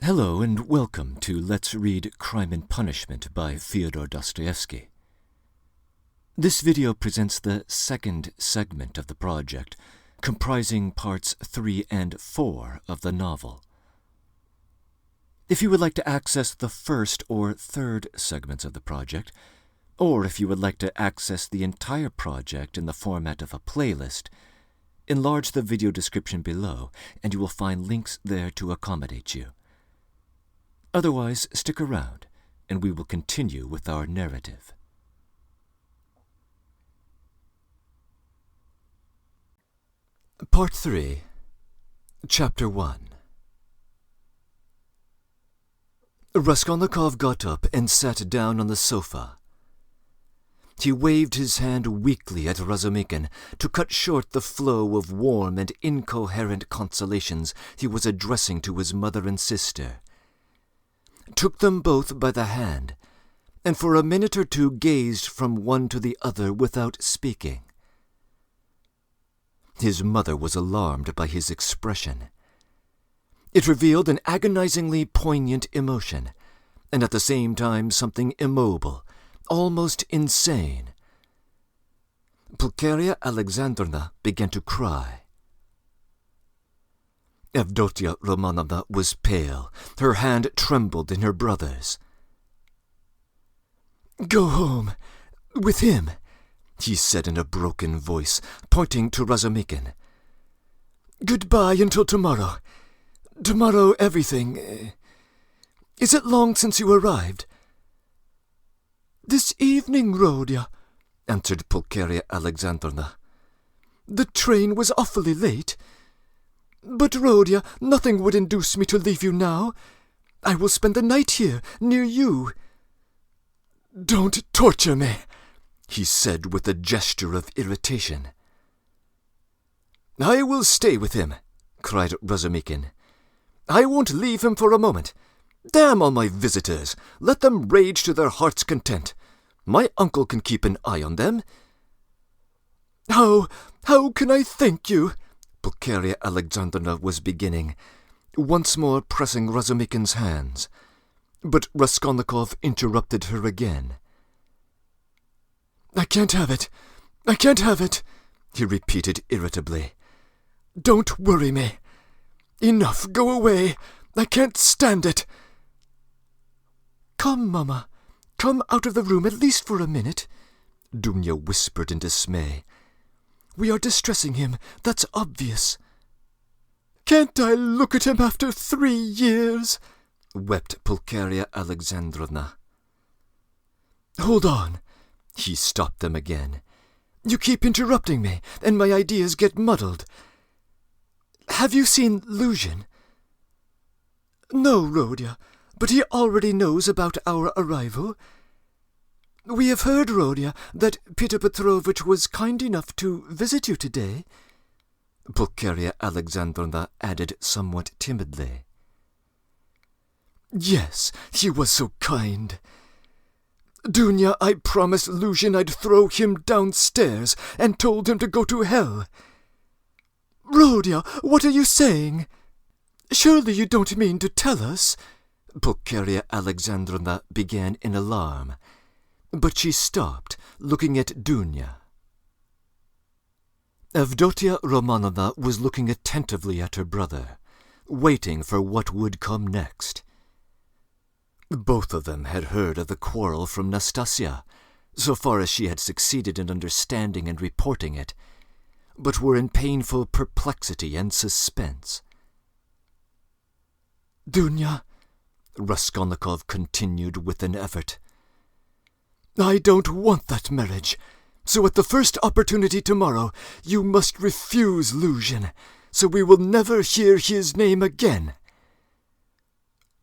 Hello and welcome to Let's Read Crime and Punishment by Fyodor Dostoevsky. This video presents the second segment of the project, comprising parts 3 and 4 of the novel. If you would like to access the first or third segments of the project, or if you would like to access the entire project in the format of a playlist, enlarge the video description below and you will find links there to accommodate you. Otherwise, stick around, and we will continue with our narrative. Part 3, Chapter 1. Raskolnikov got up and sat down on the sofa. He waved his hand weakly at Razumikin to cut short the flow of warm and incoherent consolations he was addressing to his mother and sister, took them both by the hand, and for a minute or two gazed from one to the other without speaking. His mother was alarmed by his expression. It revealed an agonizingly poignant emotion, and at the same time something immobile, almost insane. Pulcheria Alexandrovna began to cry. Avdotia Romanovna was pale. Her hand trembled in her brother's. "Go home, with him," he said in a broken voice, pointing to Razumikin. "Goodbye until tomorrow. Tomorrow everything... Is it long since you arrived?" "This evening, Rodya," answered Pulcheria Alexandrovna. "The train was awfully late. But, Rodya, nothing would induce me to leave you now. I will spend the night here, near you." "Don't torture me," he said with a gesture of irritation. "I will stay with him," cried Razumikin. "I won't leave him for a moment. Damn all my visitors! Let them rage to their heart's content. My uncle can keep an eye on them." How can I thank you?" Pulcheria Alexandrovna was beginning, once more pressing Razumikin's hands, but Raskolnikov interrupted her again. "I can't have it! I can't have it!" he repeated irritably. "Don't worry me! Enough, go away! I can't stand it!" "Come, Mama, come out of the room at least for a minute," Dunya whispered in dismay. "We are distressing him, that's obvious." "Can't I look at him after 3 years?" wept Pulcheria Alexandrovna. "Hold on," he stopped them again. "You keep interrupting me, and my ideas get muddled. Have you seen Luzhin?" "No, Rodya, but he already knows about our arrival. We have heard, Rodya, that Peter Petrovitch was kind enough to visit you today," Pulcheria Alexandrovna added somewhat timidly. "Yes, he was so kind. Dunya, I promised Luzhin I'd throw him downstairs and told him to go to hell." "Rodya, what are you saying? Surely you don't mean to tell us?" Pulcheria Alexandrovna began in alarm, but she stopped, looking at Dunya. Avdotia Romanovna was looking attentively at her brother, waiting for what would come next. Both of them had heard of the quarrel from Nastasia, so far as she had succeeded in understanding and reporting it, but were in painful perplexity and suspense. "Dunya," Raskolnikov continued with an effort, "I don't want that marriage, so at the first opportunity tomorrow you must refuse Luzhin, so we will never hear his name again."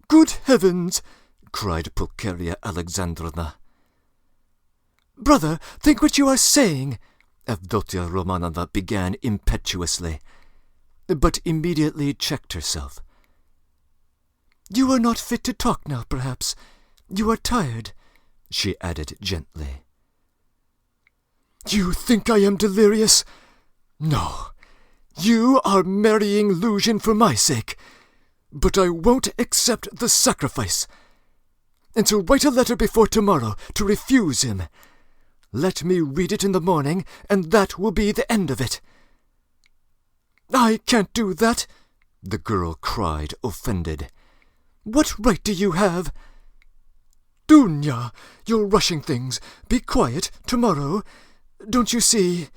"Good heavens!" cried Pulcheria Alexandrovna. "Brother, think what you are saying," Avdotia Romanovna began impetuously, but immediately checked herself. "You are not fit to talk now, perhaps. You are tired," she added gently. "You think I am delirious? No. You are marrying Luzhin for my sake. but I won't accept the sacrifice. And so write a letter before tomorrow to refuse him. Let me read it in the morning, and that will be the end of it." "I can't do that," the girl cried, offended. "What right do you have?" "Dunya, you're rushing things. Be quiet, tomorrow. Don't you see?"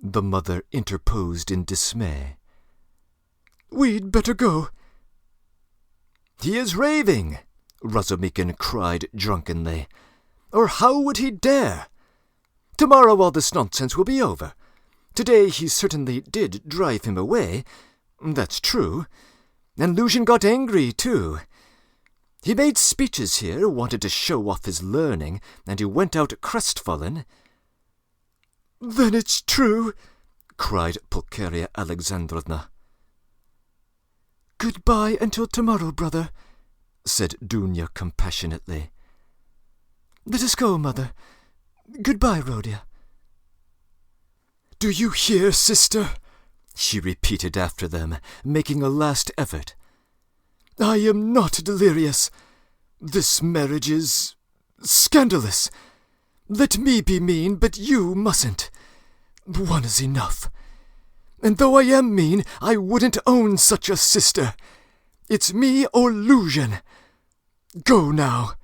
the mother interposed in dismay. "We'd better go." "He is raving," Razumikin cried drunkenly. "Or how would he dare? Tomorrow all this nonsense will be over. Today he certainly did drive him away. That's true. And Luzhin got angry, too. He made speeches here, wanted to show off his learning, and he went out crestfallen." "Then it's true," cried Pulcheria Alexandrovna. "Goodbye until tomorrow, brother," said Dunya compassionately. "Let us go, mother. Goodbye, Rodya." "Do you hear, sister?" she repeated after them, making a last effort. "I am not delirious. This marriage is scandalous. Let me be mean, but you mustn't. One is enough. And though I am mean, I wouldn't own such a sister. It's me or Luzhin. Go now."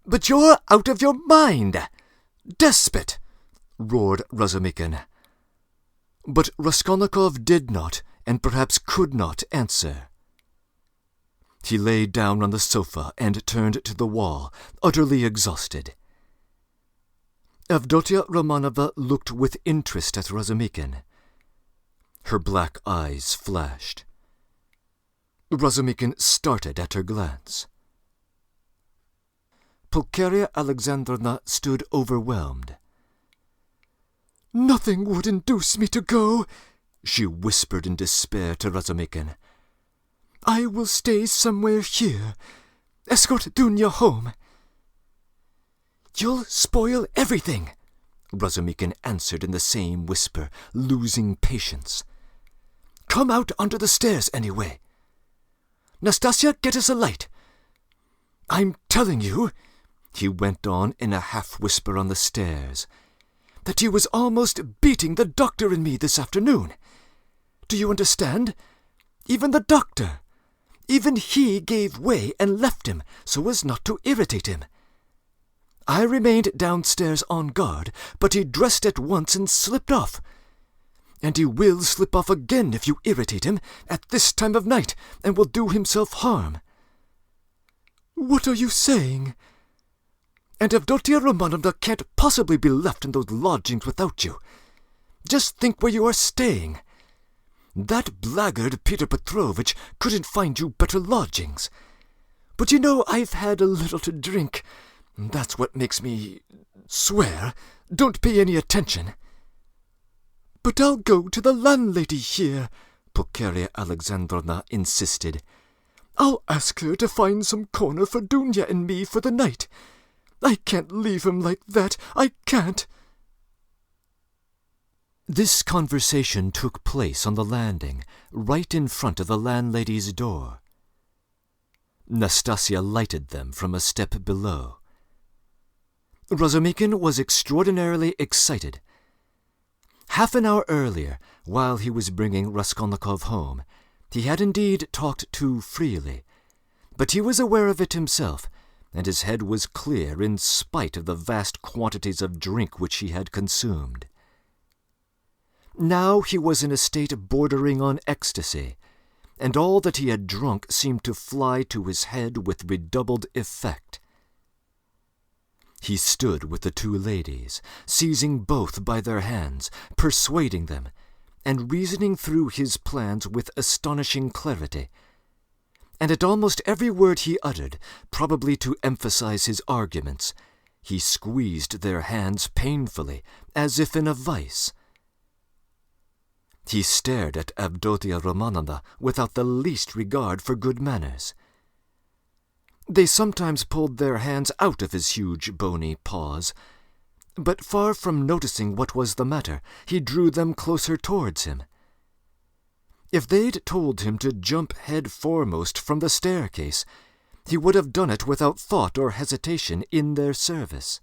"But you're out of your mind! Despot!" roared Razumikin. But Raskolnikov did not, and perhaps could not, answer. He lay down on the sofa and turned to the wall, utterly exhausted. Avdotia Romanovna looked with interest at Razumikin. Her black eyes flashed. Razumikin started at her glance. Pulcheria Alexandrovna stood overwhelmed. "Nothing would induce me to go," she whispered in despair to Razumikin. "I will stay somewhere here. Escort Dunya home." "You'll spoil everything," Razumikin answered in the same whisper, losing patience. "Come out onto the stairs anyway. Nastasya, get us a light. I'm telling you," he went on in a half-whisper on the stairs, "that he was almost beating the doctor and me this afternoon. Do you understand? Even the doctor. Even he gave way and left him so as not to irritate him. I remained downstairs on guard, but he dressed at once and slipped off. And he will slip off again if you irritate him at this time of night, and will do himself harm." "What are you saying?" "And Avdotia Romanovna can't possibly be left in those lodgings without you. Just think where you are staying. That blackguard Peter Petrovitch couldn't find you better lodgings. But you know I've had a little to drink. That's what makes me swear. Don't pay any attention." "But I'll go to the landlady here," Pulcheria Alexandrovna insisted. "I'll ask her to find some corner for Dunya and me for the night. I can't leave him like that. I can't." This conversation took place on the landing, right in front of the landlady's door. Nastasya lighted them from a step below. Razumikin was extraordinarily excited. Half an hour earlier, while he was bringing Raskolnikov home, he had indeed talked too freely, but he was aware of it himself, and his head was clear in spite of the vast quantities of drink which he had consumed. Now he was in a state bordering on ecstasy, and all that he had drunk seemed to fly to his head with redoubled effect. He stood with the two ladies, seizing both by their hands, persuading them, and reasoning through his plans with astonishing clarity. And at almost every word he uttered, probably to emphasize his arguments, he squeezed their hands painfully, as if in a vice. He stared at Avdotia Romanovna without the least regard for good manners. They sometimes pulled their hands out of his huge bony paws, but far from noticing what was the matter, he drew them closer towards him. If they'd told him to jump head foremost from the staircase, he would have done it without thought or hesitation in their service.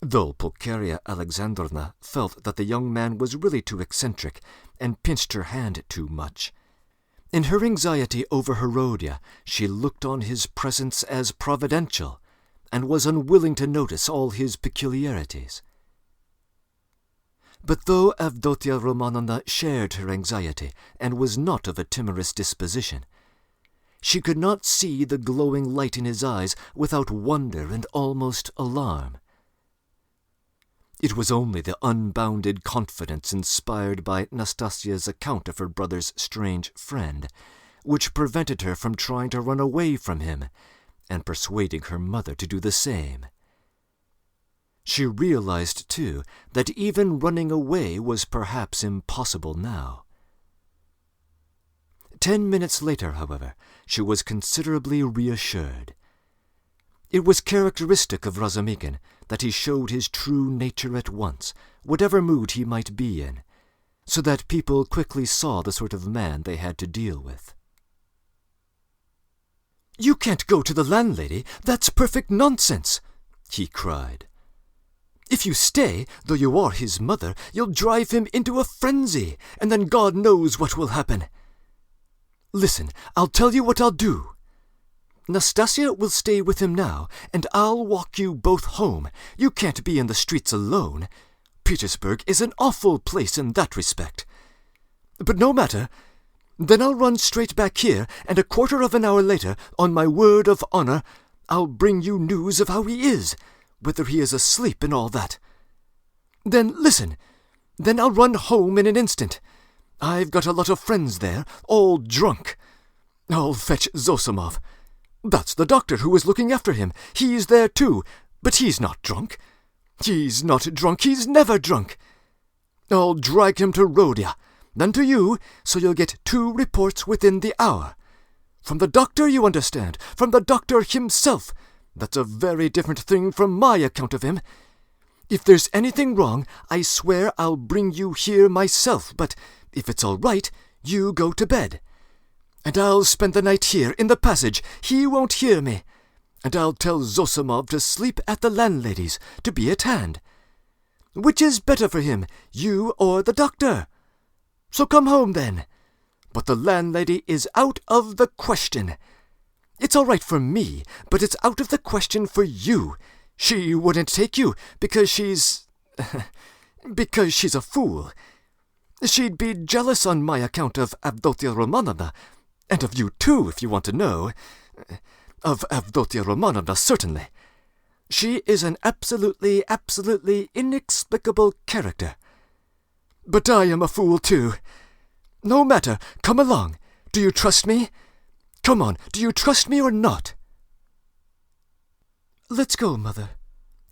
Though Pulcheria Alexandrovna felt that the young man was really too eccentric and pinched her hand too much, in her anxiety over Herodia she looked on his presence as providential, and was unwilling to notice all his peculiarities. But though Avdotia Romanovna shared her anxiety and was not of a timorous disposition, she could not see the glowing light in his eyes without wonder and almost alarm. It was only the unbounded confidence inspired by Nastasia's account of her brother's strange friend which prevented her from trying to run away from him and persuading her mother to do the same. She realized, too, that even running away was perhaps impossible now. 10 minutes later, however, she was considerably reassured. It was characteristic of Razumikin that he showed his true nature at once, whatever mood he might be in, so that people quickly saw the sort of man they had to deal with. "You can't go to the landlady, that's perfect nonsense," he cried. "If you stay, though you are his mother, you'll drive him into a frenzy, and then God knows what will happen. Listen, I'll tell you what I'll do. Nastasia will stay with him now, and I'll walk you both home. You can't be in the streets alone. Petersburg is an awful place in that respect. But no matter. Then I'll run straight back here, and a quarter of an hour later, on my word of honor, I'll bring you news of how he is, whether he is asleep and all that. Then listen. Then I'll run home in an instant. I've got a lot of friends there, all drunk. I'll fetch Zossimov. That's the doctor who was looking after him. He's there too, but he's not drunk. He's not drunk. He's never drunk. I'll drag him to Rodia, then to you, so you'll get 2 reports within the hour. From the doctor, you understand, from the doctor himself. That's a very different thing from my account of him. If there's anything wrong, I swear I'll bring you here myself, but if it's all right, you go to bed. And I'll spend the night here in the passage. He won't hear me. And I'll tell Zossimov to sleep at the landlady's, to be at hand. Which is better for him, you or the doctor? So come home then. But the landlady is out of the question. It's all right for me, but it's out of the question for you. She wouldn't take you, because she's a fool. She'd be jealous on my account of Avdotia Romanovna, and of you too, if you want to know. Of Avdotia Romanovna, certainly. She is an absolutely inexplicable character. But I am a fool too. No matter, come along. Do you trust me? Come on, do you trust me or not? Let's go, mother,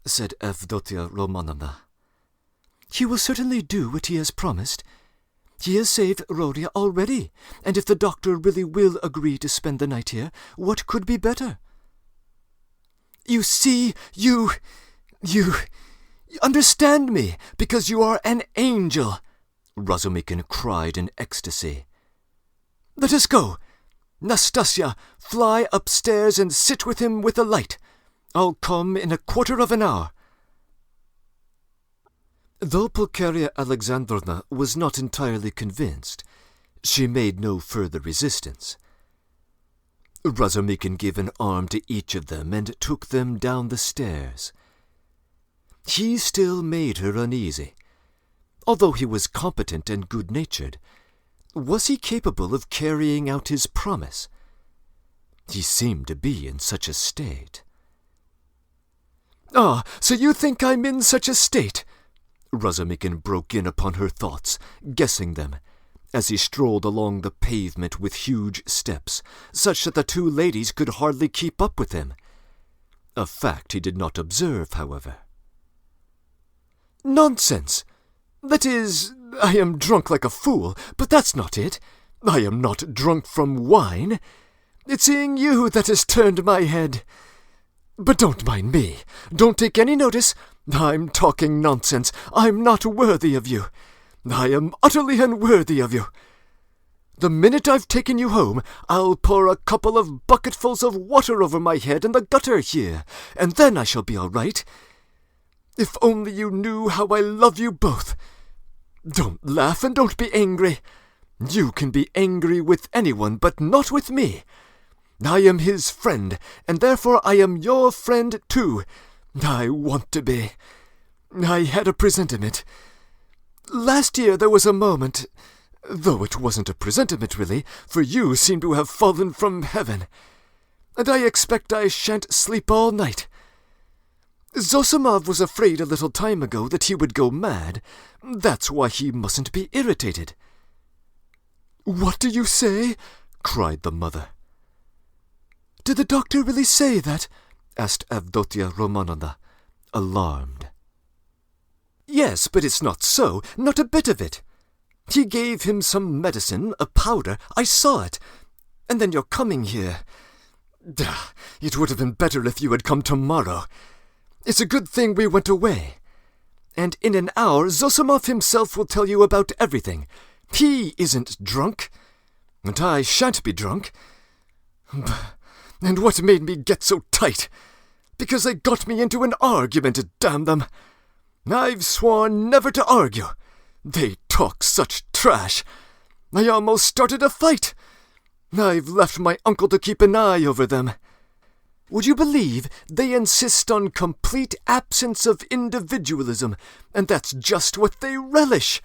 said Avdotia Romanovna. He will certainly do what he has promised. He has saved Rodia already, and if the doctor really will agree to spend the night here, what could be better? You see, you understand me, because you are an angel, Razumikin cried in ecstasy. Let us go. Nastasia, fly upstairs and sit with him with a light. I'll come in a quarter of an hour. Though Pulcheria Alexandrovna was not entirely convinced, she made no further resistance. Razumikin gave an arm to each of them and took them down the stairs. He still made her uneasy. Although he was competent and good-natured, was he capable of carrying out his promise? He seemed to be in such a state. "Ah, so you think I'm in such a state?" Razumikin broke in upon her thoughts, guessing them, as he strolled along the pavement with huge steps, such that the 2 ladies could hardly keep up with him. A fact he did not observe, however. "Nonsense! That is, I am drunk like a fool, but that's not it. I am not drunk from wine. It's seeing you that has turned my head. But don't mind me. Don't take any notice. I'm talking nonsense. I'm not worthy of you. I am utterly unworthy of you. The minute I've taken you home, I'll pour a couple of bucketfuls of water over my head in the gutter here, and then I shall be all right. If only you knew how I love you both. Don't laugh and don't be angry. You can be angry with anyone, but not with me. I am his friend, and therefore I am your friend too. I want to be. I had a presentiment. Last year there was a moment, though it wasn't a presentiment really, for you seem to have fallen from heaven, and I expect I shan't sleep all night. Zosimov was afraid a little time ago that he would go mad. That's why he mustn't be irritated. What do you say? Cried the mother. Did the doctor really say that? Asked Avdotia Romanovna, alarmed. Yes, but it's not so, not a bit of it. He gave him some medicine, a powder, I saw it. And then you're coming here. It would have been better if you had come tomorrow. It's a good thing we went away. And in an hour, Zosimov himself will tell you about everything. He isn't drunk. And I shan't be drunk. And what made me get so tight? Because they got me into an argument, damn them. I've sworn never to argue. They talk such trash. I almost started a fight. I've left my uncle to keep an eye over them. Would you believe they insist on complete absence of individualism, and that's just what they relish.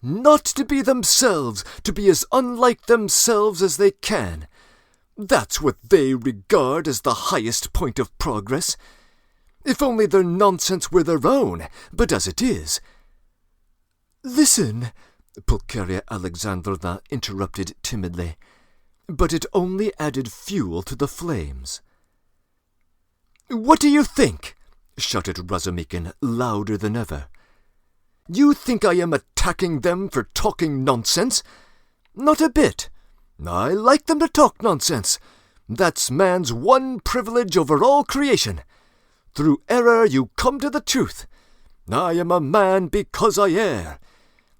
Not to be themselves, to be as unlike themselves as they can. That's what they regard as the highest point of progress. If only their nonsense were their own, but as it is... Listen, Pulcheria Alexandrovna interrupted timidly, but it only added fuel to the flames. What do you think? Shouted Razumikin louder than ever. You think I am attacking them for talking nonsense? Not a bit. I like them to talk nonsense. That's man's one privilege over all creation. Through error you come to the truth. I am a man because I err.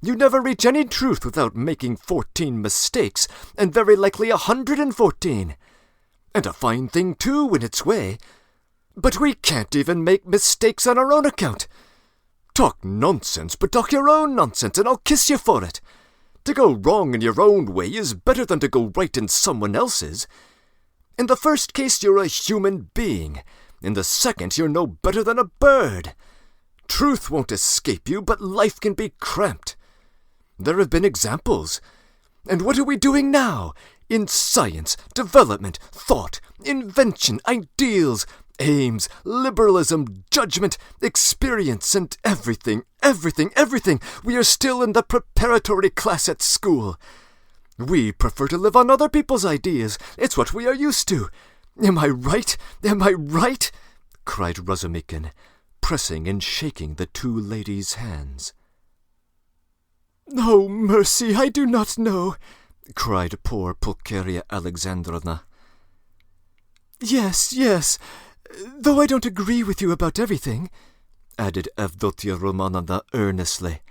You never reach any truth without making 14 mistakes, and very likely 114. And a fine thing, too, in its way. But we can't even make mistakes on our own account. Talk nonsense, but talk your own nonsense, and I'll kiss you for it. To go wrong in your own way is better than to go right in someone else's. In the first case, you're a human being. In the second, you're no better than a bird. Truth won't escape you, but life can be cramped. There have been examples. And what are we doing now? In science, development, thought, invention, ideals, aims, liberalism, judgment, experience, and everything, we are still in the preparatory class at school. We prefer to live on other people's ideas. It's what we are used to. Am I right? Am I right? Cried Razumikin, pressing and shaking the two ladies' hands. Oh, mercy, I do not know, cried poor Pulcheria Alexandrovna. Yes, though I don't agree with you about everything, added Avdotia Romanovna earnestly,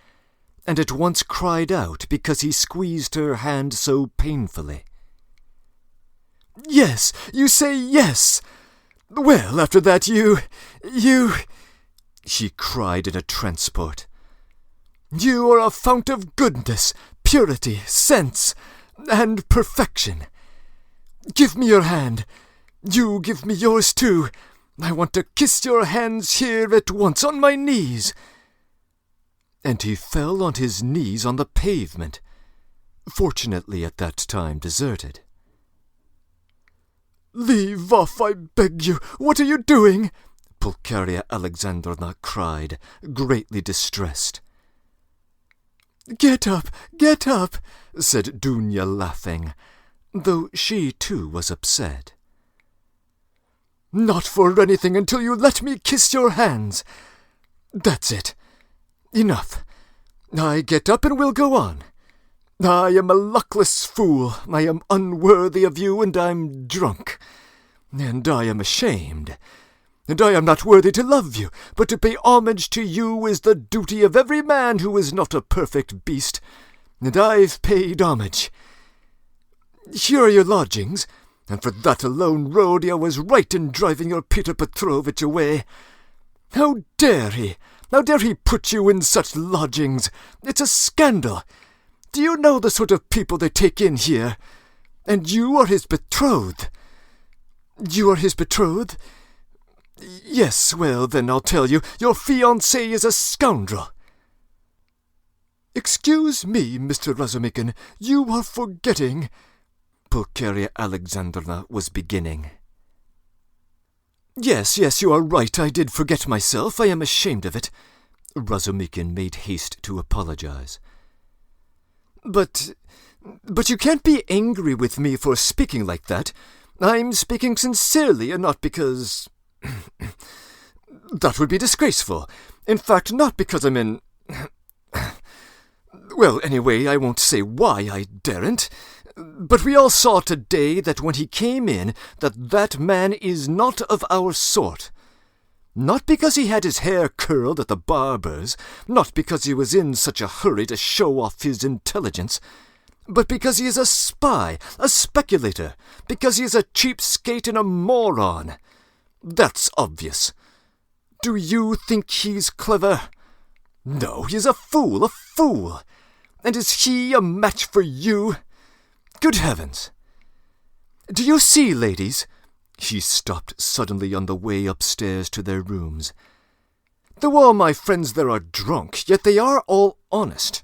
and at once cried out because he squeezed her hand so painfully. Yes, you say yes. Well, after that you... she cried in a transport. You are a fount of goodness, purity, sense, and perfection. Give me your hand. You give me yours too. I want to kiss your hands here at once on my knees. And he fell on his knees on the pavement, fortunately at that time deserted. Leave off, I beg you. What are you doing? Pulcheria Alexandrovna cried, greatly distressed. Get up, said Dunya, laughing, though she too was upset. Not for anything until you let me kiss your hands. That's it. Enough. I get up and we'll go on. I am a luckless fool. I am unworthy of you, and I'm drunk. And I am ashamed. and I am not worthy to love you, but to pay homage to you is the duty of every man who is not a perfect beast, and I've paid homage. Here are your lodgings, and for that alone Rodia was right in driving your Peter Petrovitch away. How dare he? How dare he put you in such lodgings? It's a scandal. Do you know the sort of people they take in here? And you are his betrothed. You are his betrothed? Yes, well, then I'll tell you, your fiancé is a scoundrel. Excuse me, Mr. Razumikin, you are forgetting... Pulcheria Alexandrovna was beginning. Yes, you are right, I did forget myself, I am ashamed of it. Razumikin made haste to apologize. But you can't be angry with me for speaking like that. I'm speaking sincerely, and not because... That would be disgraceful. In fact, not because I'm in... Well, anyway, I won't say why I daren't. But we all saw today that when he came in, that man is not of our sort. Not because he had his hair curled at the barber's, not because he was in such a hurry to show off his intelligence, but because he is a spy, a speculator, because he is a cheapskate and a moron. That's obvious. Do you think he's clever? No, he is a fool, And is he a match for you? Good heavens! Do you see, ladies? He stopped suddenly on the way upstairs to their rooms. Though all my friends there are drunk, yet they are all honest.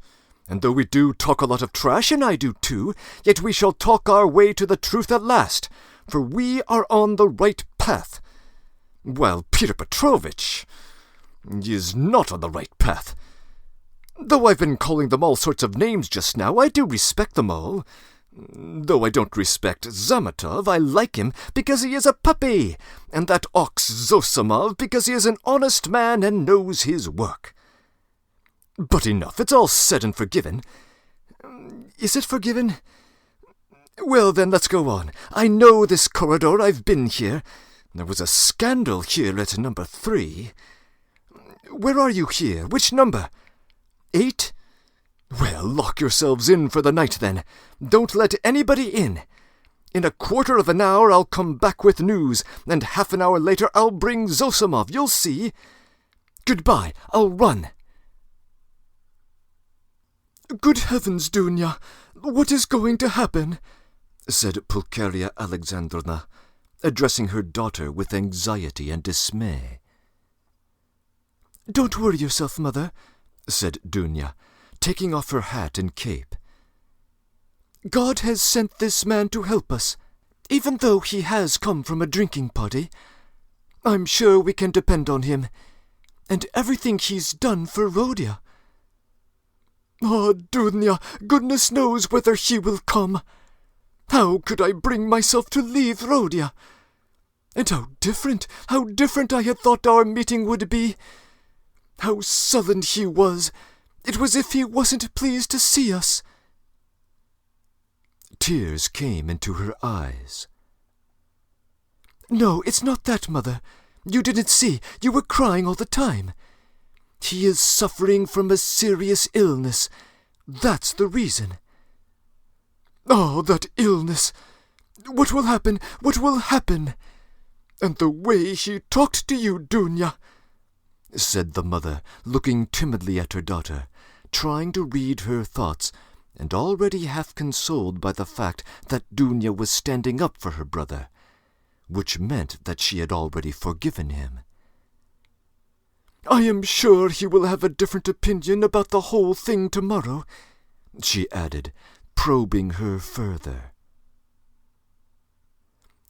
And though we do talk a lot of trash, and I do too, yet we shall talk our way to the truth at last, for we are on the right path. While Peter Petrovitch is not on the right path. Though I've been calling them all sorts of names just now, I do respect them all. Though I don't respect Zametov, I like him because he is a puppy, and that ox Zosimov because he is an honest man and knows his work. But enough, it's all said and forgiven. Is it forgiven? Well, then, let's go on. I know this corridor, I've been here. There was a scandal here at number 3. Where are you here? Which number? 8? Well, lock yourselves in for the night, then. Don't let anybody in. In a quarter of an hour I'll come back with news, and half an hour later I'll bring Zosimov, you'll see. Goodbye, I'll run. Good heavens, Dunya, what is going to happen? Said Pulcheria Alexandrovna, addressing her daughter with anxiety and dismay. Don't worry yourself, mother, said Dunya, taking off her hat and cape. God has sent this man to help us, even though he has come from a drinking party. I'm sure we can depend on him, and everything he's done for Rodia. Oh, Dunya, goodness knows whether he will come. How could I bring myself to leave Rodia? And how different I had thought our meeting would be. How sullen he was. It was as if he wasn't pleased to see us. Tears came into her eyes. No, it's not that, Mother. You didn't see. You were crying all the time. He is suffering from a serious illness. That's the reason. Oh, that illness! What will happen? What will happen? And the way he talked to you, Dunya, said the mother, looking timidly at her daughter, trying to read her thoughts, and already half consoled by the fact that Dunya was standing up for her brother, which meant that she had already forgiven him. I am sure he will have a different opinion about the whole thing tomorrow, she added, probing her further.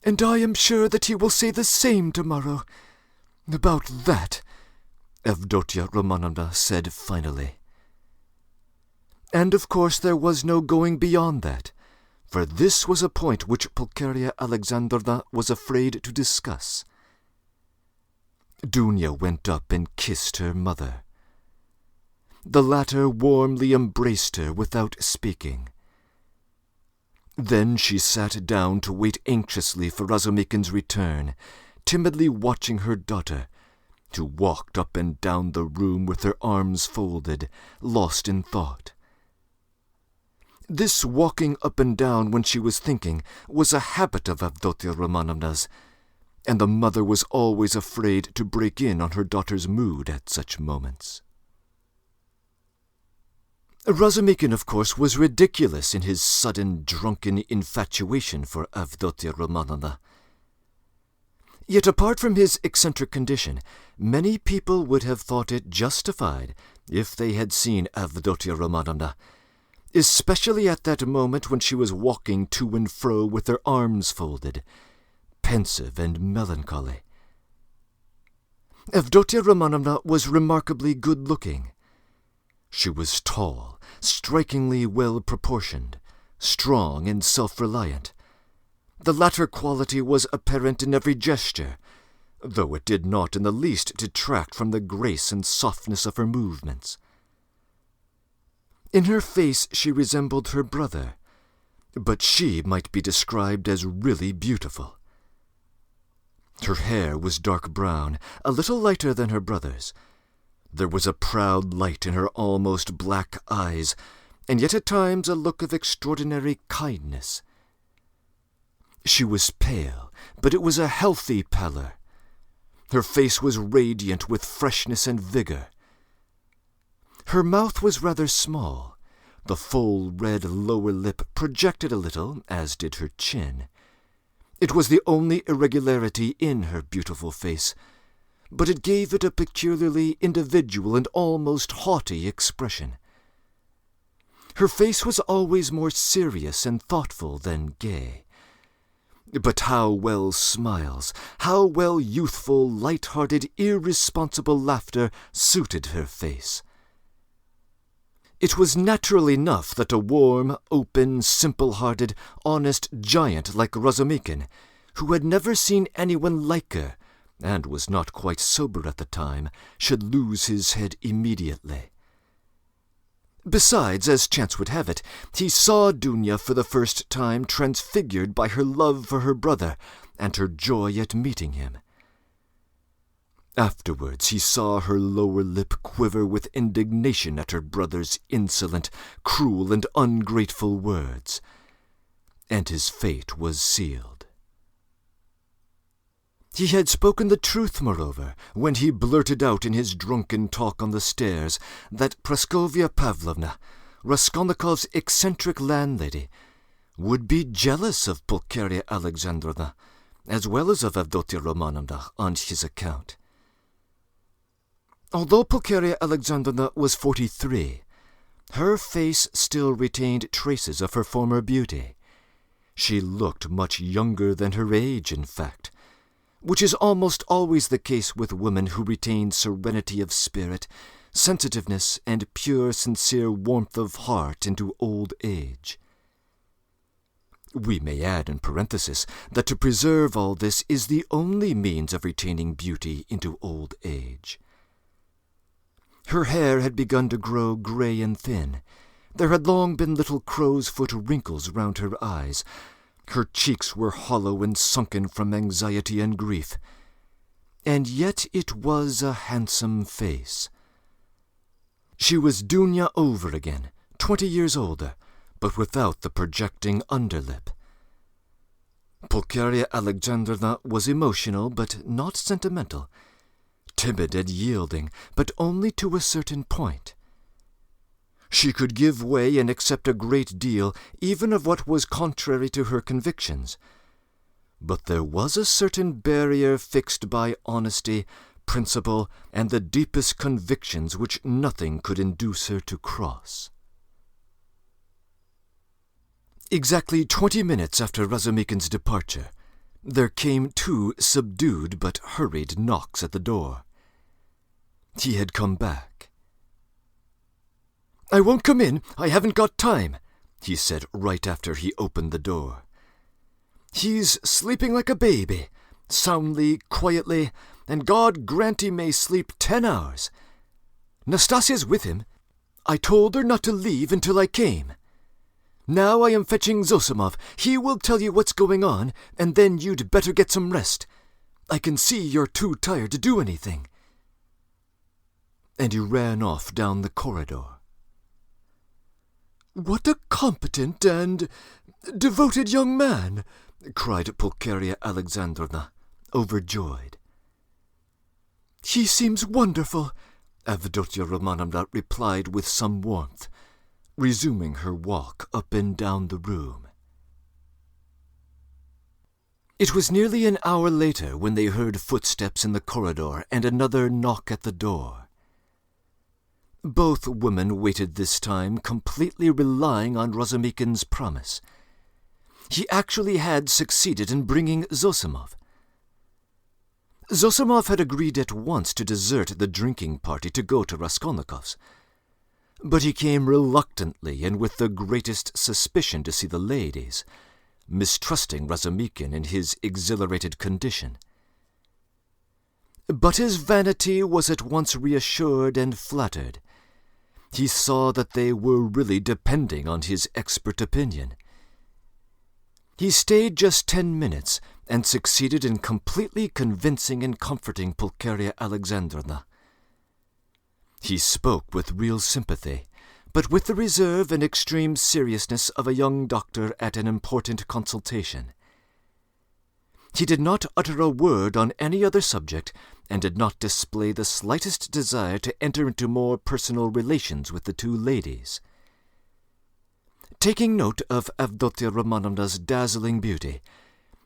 And I am sure that he will say the same tomorrow. About that, Avdotia Romanovna said finally. And of course there was no going beyond that, for this was a point which Pulcheria Alexandrovna was afraid to discuss. Dunya went up and kissed her mother. The latter warmly embraced her without speaking. Then she sat down to wait anxiously for Razumikin's return, timidly watching her daughter, who walked up and down the room with her arms folded, lost in thought. This walking up and down when she was thinking was a habit of Avdotya Romanovna's, and the mother was always afraid to break in on her daughter's mood at such moments. Razumikin, of course, was ridiculous in his sudden drunken infatuation for Avdotya Romanovna. Yet apart from his eccentric condition, many people would have thought it justified if they had seen Avdotya Romanovna, especially at that moment when she was walking to and fro with her arms folded, pensive and melancholy. Avdotya Romanovna was remarkably good-looking. She was tall, strikingly well-proportioned, strong and self-reliant. The latter quality was apparent in every gesture, though it did not in the least detract from the grace and softness of her movements. In her face she resembled her brother, but she might be described as really beautiful. Her hair was dark brown, a little lighter than her brother's. There was a proud light in her almost black eyes, and yet at times a look of extraordinary kindness. She was pale, but it was a healthy pallor. Her face was radiant with freshness and vigor. Her mouth was rather small. The full red lower lip projected a little, as did her chin. It was the only irregularity in her beautiful face, but it gave it a peculiarly individual and almost haughty expression. Her face was always more serious and thoughtful than gay. But how well smiles, how well youthful, light-hearted, irresponsible laughter suited her face. It was natural enough that a warm, open, simple-hearted, honest giant like Razumikin, who had never seen anyone like her, and was not quite sober at the time, should lose his head immediately. Besides, as chance would have it, he saw Dunya for the first time transfigured by her love for her brother and her joy at meeting him. Afterwards he saw her lower lip quiver with indignation at her brother's insolent, cruel, and ungrateful words, and his fate was sealed. He had spoken the truth, moreover, when he blurted out in his drunken talk on the stairs that Praskovya Pavlovna, Raskolnikov's eccentric landlady, would be jealous of Pulcheria Alexandrovna, as well as of Avdotya Romanovna, on his account. Although Pulcheria Alexandrovna was 43, her face still retained traces of her former beauty. She looked much younger than her age, in fact, which is almost always the case with women who retain serenity of spirit, sensitiveness, and pure, sincere warmth of heart into old age. We may add in parenthesis that to preserve all this is the only means of retaining beauty into old age. Her hair had begun to grow gray and thin. There had long been little crow's-foot wrinkles round her eyes. Her cheeks were hollow and sunken from anxiety and grief. And yet it was a handsome face. She was Dunya over again, 20 years older, but without the projecting underlip. Pulcheria Alexandrovna was emotional, but not sentimental, timid and yielding, but only to a certain point. She could give way and accept a great deal, even of what was contrary to her convictions. But there was a certain barrier fixed by honesty, principle, and the deepest convictions which nothing could induce her to cross. Exactly 20 minutes after Razumikin's departure, there came 2 subdued but hurried knocks at the door. He had come back. "I won't come in, I haven't got time," he said right after he opened the door. "He's sleeping like a baby, soundly, quietly, and God grant he may sleep 10 hours. Nastasia's with him. I told her not to leave until I came. Now I am fetching Zosimov. He will tell you what's going on, and then you'd better get some rest. I can see you're too tired to do anything." And he ran off down the corridor. "What a competent and devoted young man!" cried Pulcheria Alexandrovna, overjoyed. "He seems wonderful," Avdotya Romanovna replied with some warmth, resuming her walk up and down the room. It was nearly an hour later when they heard footsteps in the corridor and another knock at the door. Both women waited this time, completely relying on Razumikin's promise. He actually had succeeded in bringing Zosimov. Zosimov had agreed at once to desert the drinking party to go to Raskolnikov's, but he came reluctantly and with the greatest suspicion to see the ladies, mistrusting Razumikin in his exhilarated condition. But his vanity was at once reassured and flattered. He saw that they were really depending on his expert opinion. He stayed just 10 minutes and succeeded in completely convincing and comforting Pulcheria Alexandrovna. He spoke with real sympathy, but with the reserve and extreme seriousness of a young doctor at an important consultation. He did not utter a word on any other subject, and did not display the slightest desire to enter into more personal relations with the two ladies. Taking note of Avdotya Romanovna's dazzling beauty,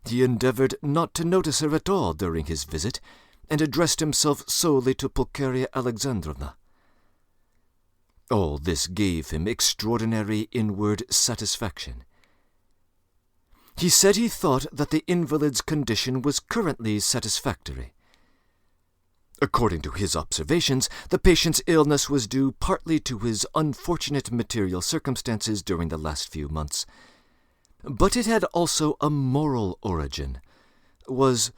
he endeavored not to notice her at all during his visit, and addressed himself solely to Pulcheria Alexandrovna. All this gave him extraordinary inward satisfaction. He said he thought that the invalid's condition was currently satisfactory. According to his observations, the patient's illness was due partly to his unfortunate material circumstances during the last few months, but it had also a moral origin, was,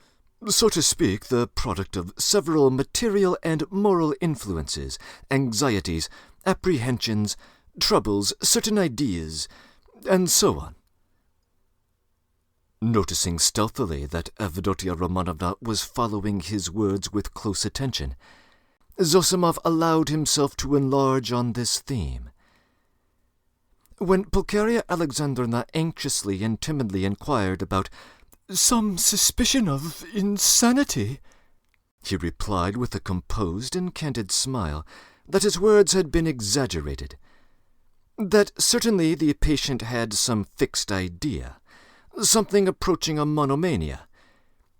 so to speak, the product of several material and moral influences, anxieties, apprehensions, troubles, certain ideas, and so on. Noticing stealthily that Avdotya Romanovna was following his words with close attention, Zosimov allowed himself to enlarge on this theme. When Pulcheria Alexandrovna anxiously and timidly inquired about some suspicion of insanity, he replied with a composed and candid smile that his words had been exaggerated, that certainly the patient had some fixed idea, something approaching a monomania.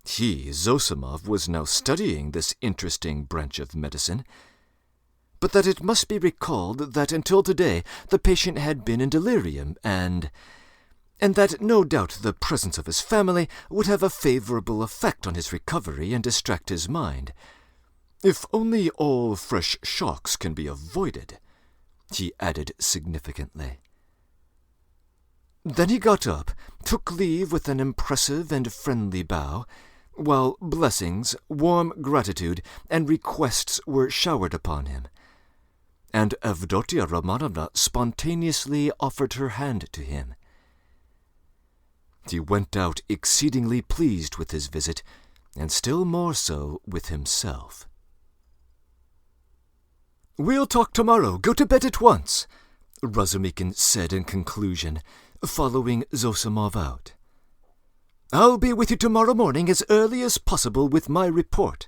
He, Zosimov, was now studying this interesting branch of medicine, but that it must be recalled that until today the patient had been in delirium, and that no doubt the presence of his family would have a favorable effect on his recovery and distract his mind, if only all fresh shocks can be avoided, he added significantly. Then he got up, took leave with an impressive and friendly bow, while blessings, warm gratitude, and requests were showered upon him, and Avdotya Romanovna spontaneously offered her hand to him. He went out exceedingly pleased with his visit, and still more so with himself. "We'll talk tomorrow. Go to bed at once," Razumikin said in conclusion, following Zosimov out. "I'll be with you tomorrow morning as early as possible with my report."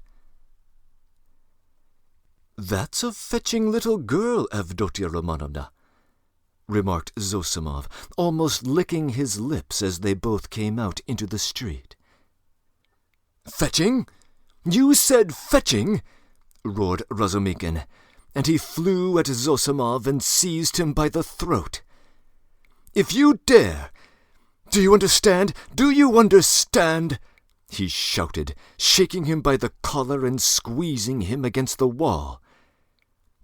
"That's a fetching little girl, Avdotya Romanovna," remarked Zosimov, almost licking his lips as they both came out into the street. "Fetching? You said fetching?" roared Razumikin, and he flew at Zosimov and seized him by the throat. "If you dare! Do you understand? Do you understand?" he shouted, shaking him by the collar and squeezing him against the wall.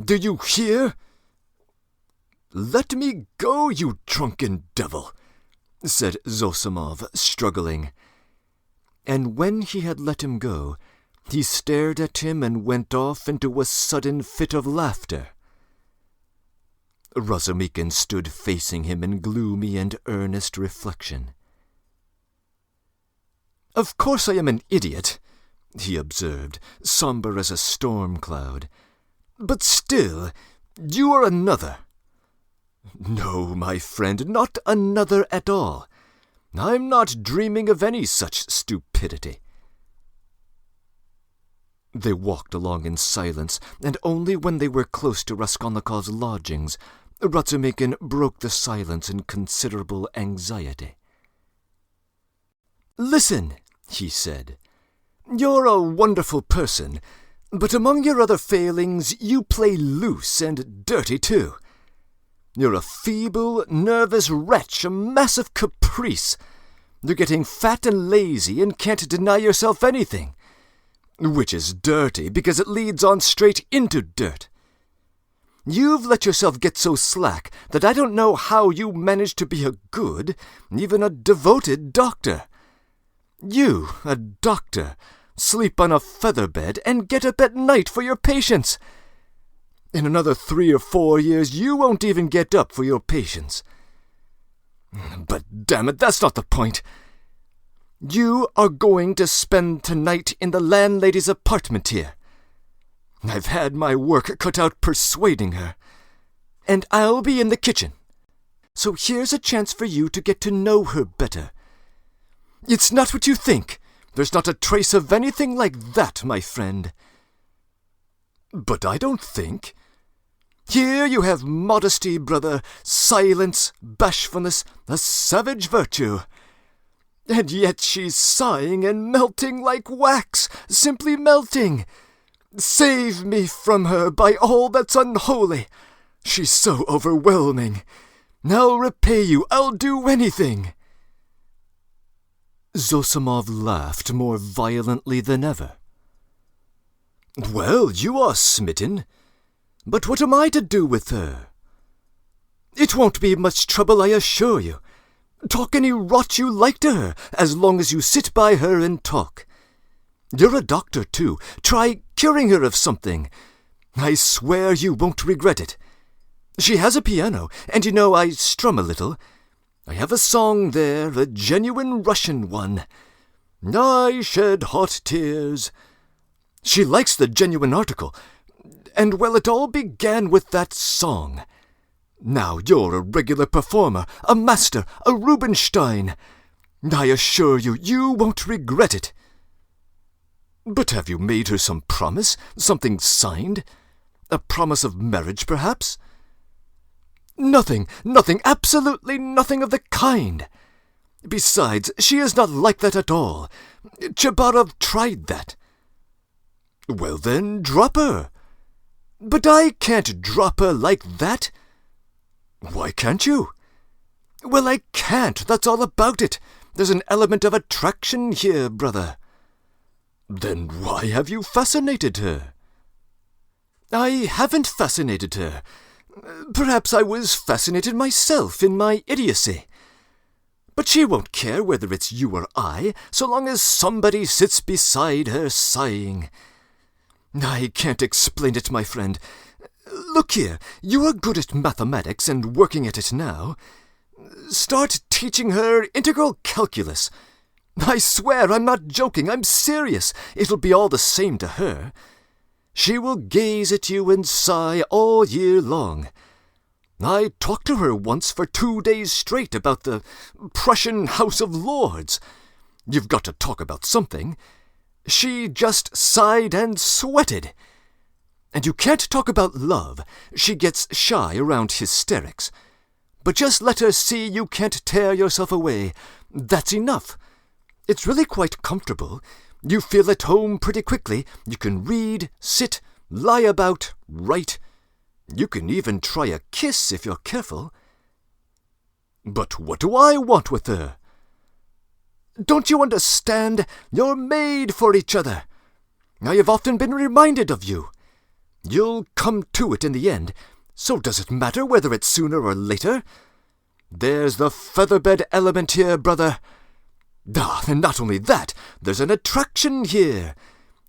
"Do you hear?" "Let me go, you drunken devil," said Zosimov, struggling. And when he had let him go, he stared at him and went off into a sudden fit of laughter. Razumikin stood facing him in gloomy and earnest reflection. "Of course I am an idiot," he observed, sombre as a storm cloud. "But still, you are another." "No, my friend, not another at all. I'm not dreaming of any such stupidity." They walked along in silence, and only when they were close to Raskolnikov's lodgings, Razumikin broke the silence in considerable anxiety. "Listen," he said. "You're a wonderful person, but among your other failings you play loose and dirty too. You're a feeble, nervous wretch, a mass of caprice. You're getting fat and lazy and can't deny yourself anything, which is dirty because it leads on straight into dirt. You've let yourself get so slack that I don't know how you manage to be a good, even a devoted doctor. You, a doctor, sleep on a feather bed and get up at night for your patients. In another 3 or 4 years you won't even get up for your patients. But damn it, that's not the point. You are going to spend tonight in the landlady's apartment here. I've had my work cut out persuading her, and I'll be in the kitchen. So here's a chance for you to get to know her better. It's not what you think. There's not a trace of anything like that, my friend." "But I don't think." "Here you have modesty, brother, silence, bashfulness, a savage virtue. And yet she's sighing and melting like wax, simply melting. Save me from her by all that's unholy. She's so overwhelming. I'll repay you, I'll do anything." Zosimov laughed more violently than ever. "Well, you are smitten. But what am I to do with her?" "It won't be much trouble, I assure you. Talk any rot you like to her, as long as you sit by her and talk. You're a doctor, too. Try curing her of something. I swear you won't regret it. She has a piano, and you know I strum a little. I have a song there, a genuine Russian one. I shed hot tears. She likes the genuine article. And, well, it all began with that song. Now you're a regular performer, a master, a Rubinstein. I assure you, you won't regret it." "But have you made her some promise? Something signed? A promise of marriage, perhaps?" Nothing, absolutely nothing of the kind. Besides, she is not like that at all. Chabarov tried that." "Well then, drop her." "But I can't drop her like that." "Why can't you?" "Well, I can't, that's all about it. There's an element of attraction here, brother." "Then why have you fascinated her?" "I haven't fascinated her. Perhaps I was fascinated myself in my idiocy. But she won't care whether it's you or I, so long as somebody sits beside her sighing. I can't explain it, my friend. Look here, you are good at mathematics and working at it now. Start teaching her integral calculus. I swear I'm not joking, I'm serious. It'll be all the same to her. She will gaze at you and sigh all year long. I talked to her once for 2 days straight about the Prussian House of Lords. You've got to talk about something. She just sighed and sweated. And you can't talk about love. She gets shy around hysterics. But just let her see you can't tear yourself away. That's enough. It's really quite comfortable. You feel at home pretty quickly. You can read, sit, lie about, write. You can even try a kiss if you're careful. But what do I want with her? Don't you understand? You're made for each other. I have often been reminded of you. You'll come to it in the end, so does it matter whether it's sooner or later? There's the featherbed element here, brother. And not only that, there's an attraction here.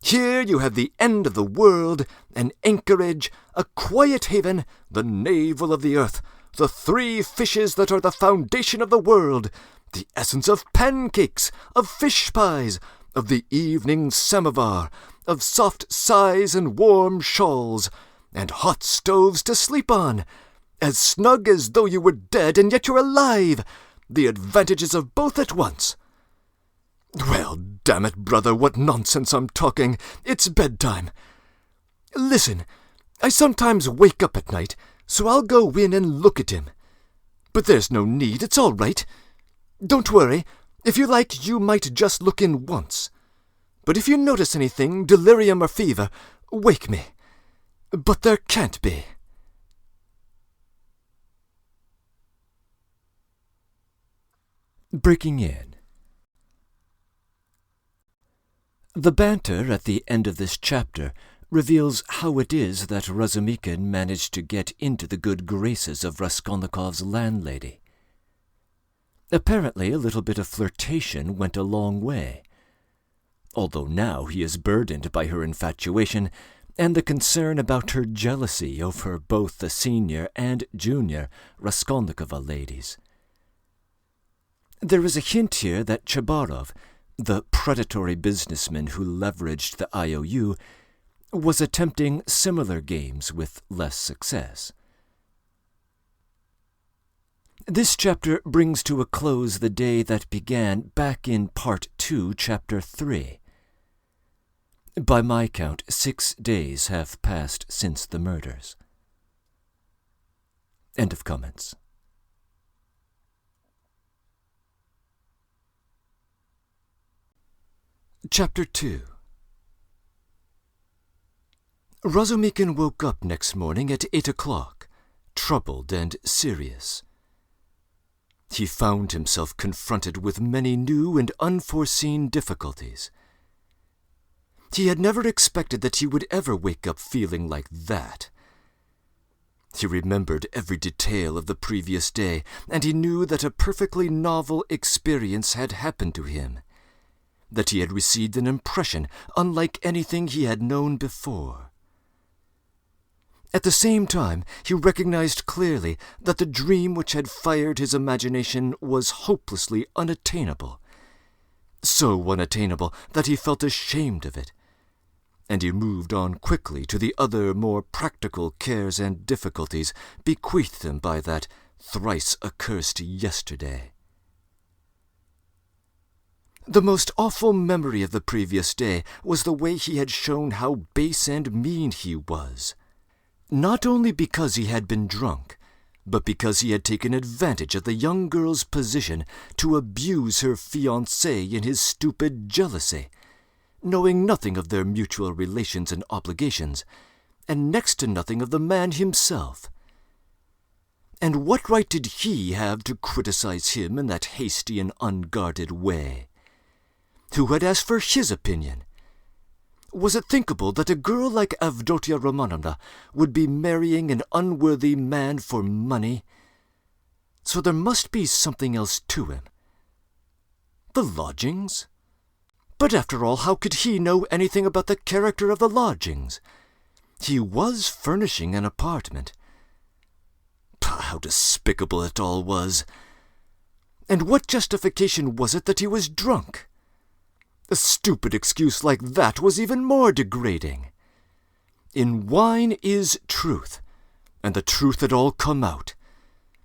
Here you have the end of the world, an anchorage, a quiet haven, the navel of the earth, the 3 fishes that are the foundation of the world, the essence of pancakes, of fish pies, of the evening samovar, of soft sighs and warm shawls, and hot stoves to sleep on, as snug as though you were dead and yet you're alive, the advantages of both at once. Well, damn it, brother, what nonsense I'm talking. It's bedtime. Listen, I sometimes wake up at night, so I'll go in and look at him. But there's no need, it's all right. Don't worry. If you like, you might just look in once. But if you notice anything, delirium or fever, wake me. But there can't be. Breaking in. The banter at the end of this chapter reveals how it is that Razumikin managed to get into the good graces of Raskolnikov's landlady. Apparently a little bit of flirtation went a long way, although now he is burdened by her infatuation and the concern about her jealousy over both the senior and junior Raskolnikova ladies. There is a hint here that Chabarov, the predatory businessman who leveraged the IOU, was attempting similar games with less success. This chapter brings to a close the day that began back in Part 2, Chapter 3. By my count, 6 days have passed since the murders. End of comments. Chapter 2. Razumikin woke up next morning at 8 o'clock, troubled and serious. He found himself confronted with many new and unforeseen difficulties. He had never expected that he would ever wake up feeling like that. He remembered every detail of the previous day, and he knew that a perfectly novel experience had happened to him, that he had received an impression unlike anything he had known before. At the same time, he recognized clearly that the dream which had fired his imagination was hopelessly unattainable, so unattainable that he felt ashamed of it, and he moved on quickly to the other more practical cares and difficulties bequeathed him by that thrice-accursed yesterday. The most awful memory of the previous day was the way he had shown how base and mean he was, not only because he had been drunk, but because he had taken advantage of the young girl's position to abuse her fiancé in his stupid jealousy, knowing nothing of their mutual relations and obligations, and next to nothing of the man himself. And what right did he have to criticize him in that hasty and unguarded way? Who had asked for his opinion? Was it thinkable that a girl like Avdotia Romanovna would be marrying an unworthy man for money? So there must be something else to him. The lodgings? But after all, how could he know anything about the character of the lodgings? He was furnishing an apartment. How despicable it all was! And what justification was it that he was drunk? A stupid excuse like that was even more degrading. In wine is truth, and the truth had all come out.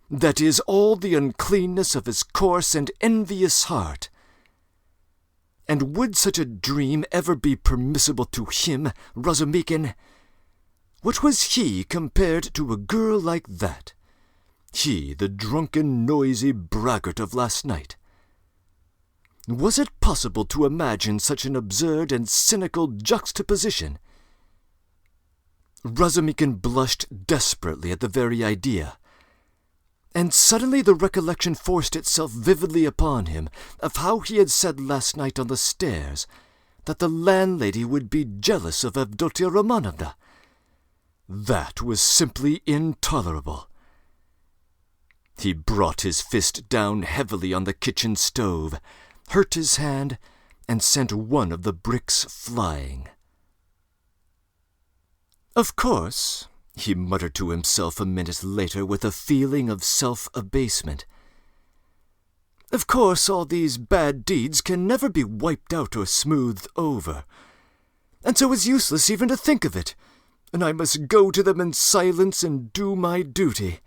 That is, all the uncleanness of his coarse and envious heart. And would such a dream ever be permissible to him, Razumikin? What was he compared to a girl like that? He, the drunken, noisy braggart of last night. Was it possible to imagine such an absurd and cynical juxtaposition? Razumikin blushed desperately at the very idea, and suddenly the recollection forced itself vividly upon him of how he had said last night on the stairs that the landlady would be jealous of Avdotia Romanovna. That was simply intolerable. He brought his fist down heavily on the kitchen stove, hurt his hand, and sent one of the bricks flying. Of course, he muttered to himself a minute later with a feeling of self-abasement, Of course, all these bad deeds can never be wiped out or smoothed over, and so it's useless even to think of it, and I must go to them in silence and do my duty.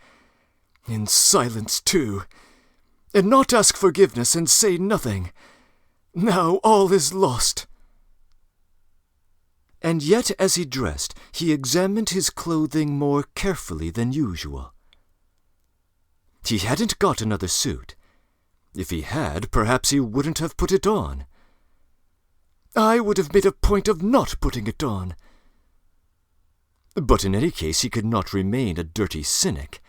In silence, too, and not ask forgiveness and say nothing. Now all is lost." And yet, as he dressed, he examined his clothing more carefully than usual. He hadn't got another suit. If he had, perhaps he wouldn't have put it on. I would have made a point of not putting it on. But in any case he could not remain a dirty cynic.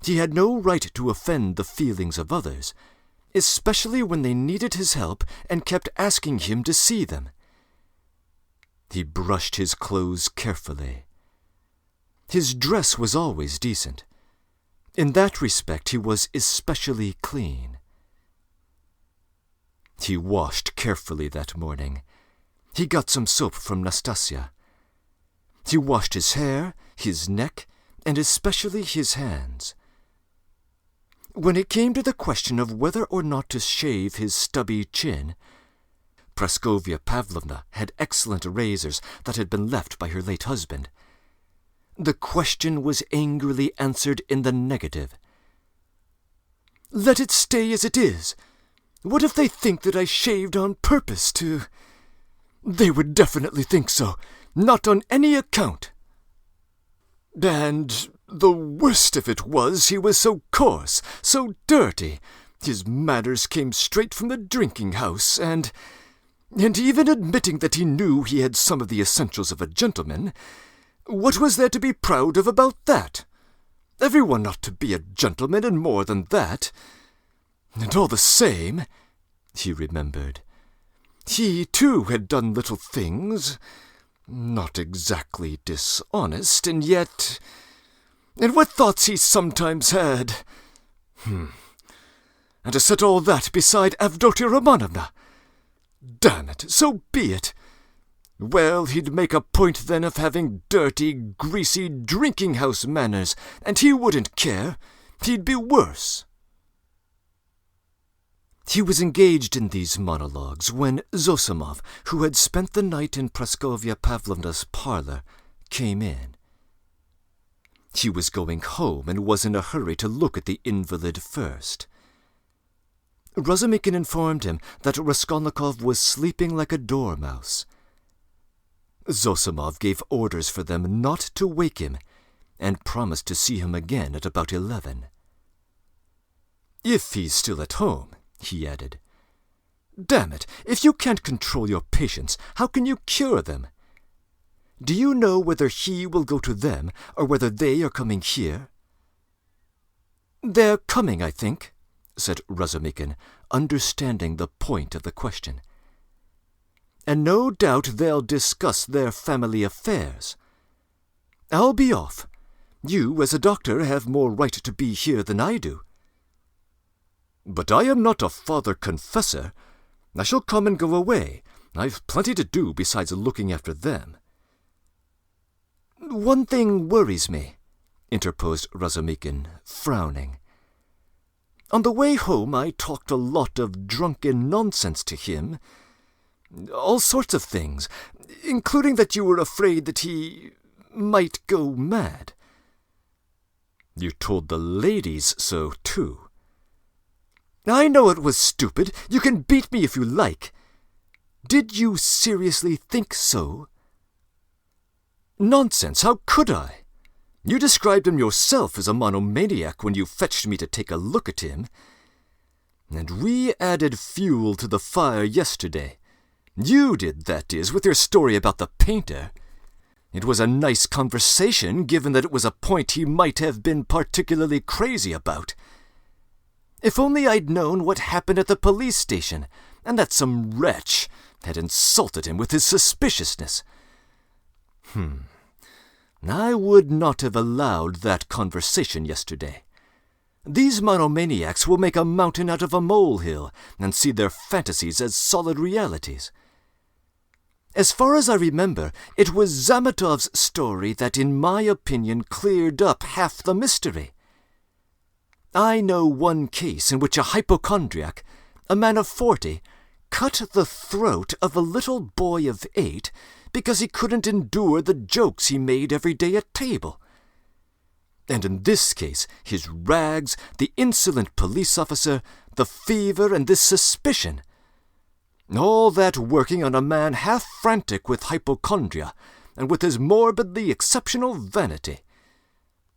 He had no right to offend the feelings of others, especially when they needed his help and kept asking him to see them. He brushed his clothes carefully. His dress was always decent. In that respect he was especially clean. He washed carefully that morning. He got some soap from Nastasia. He washed his hair, his neck, and especially his hands. When it came to the question of whether or not to shave his stubby chin, Praskovya Pavlovna had excellent razors that had been left by her late husband. The question was angrily answered in the negative. "Let it stay as it is. What if they think that I shaved on purpose to—" "They would definitely think so. Not on any account. And the worst of it was he was so coarse, so dirty. His manners came straight from the drinking-house, and even admitting that he knew he had some of the essentials of a gentleman, what was there to be proud of about that? Everyone ought to be a gentleman and more than that. And all the same," he remembered, "he too had done little things, not exactly dishonest, and yet, and what thoughts he sometimes had. And to set all that beside Avdotia Romanovna. Damn it, so be it. Well, he'd make a point then of having dirty, greasy drinking-house manners, and he wouldn't care. He'd be worse." He was engaged in these monologues when Zosimov, who had spent the night in Praskovya Pavlovna's parlor, came in. He was going home and was in a hurry to look at the invalid first. Razumikin informed him that Raskolnikov was sleeping like a dormouse. Zosimov gave orders for them not to wake him, and promised to see him again at about 11. "If he's still at home," he added. "Damn it, if you can't control your patients, how can you cure them? Do you know whether he will go to them, or whether they are coming here?" "They're coming, I think," said Razumikin, understanding the point of the question. "And no doubt they'll discuss their family affairs. I'll be off. You, as a doctor, have more right to be here than I do." "But I am not a father confessor. I shall come and go away. I've plenty to do besides looking after them." "One thing worries me," interposed Razumikin, frowning. "On the way home I talked a lot of drunken nonsense to him. All sorts of things, including that you were afraid that he might go mad." "You told the ladies so, too." "I know it was stupid. You can beat me if you like. Did you seriously think so?" "Nonsense, how could I? You described him yourself as a monomaniac when you fetched me to take a look at him. And we added fuel to the fire yesterday. You did, that is, with your story about the painter. It was a nice conversation, given that it was a point he might have been particularly crazy about. If only I'd known what happened at the police station, and that some wretch had insulted him with his suspiciousness. I would not have allowed that conversation yesterday. These monomaniacs will make a mountain out of a molehill, and see their fantasies as solid realities. As far as I remember, it was Zamatov's story that, in my opinion, cleared up half the mystery. I know one case in which a hypochondriac, a man of 40, cut the throat of a little boy of 8 because he couldn't endure the jokes he made every day at table. And in this case, his rags, the insolent police officer, the fever, and this suspicion, all that working on a man half frantic with hypochondria and with his morbidly exceptional vanity.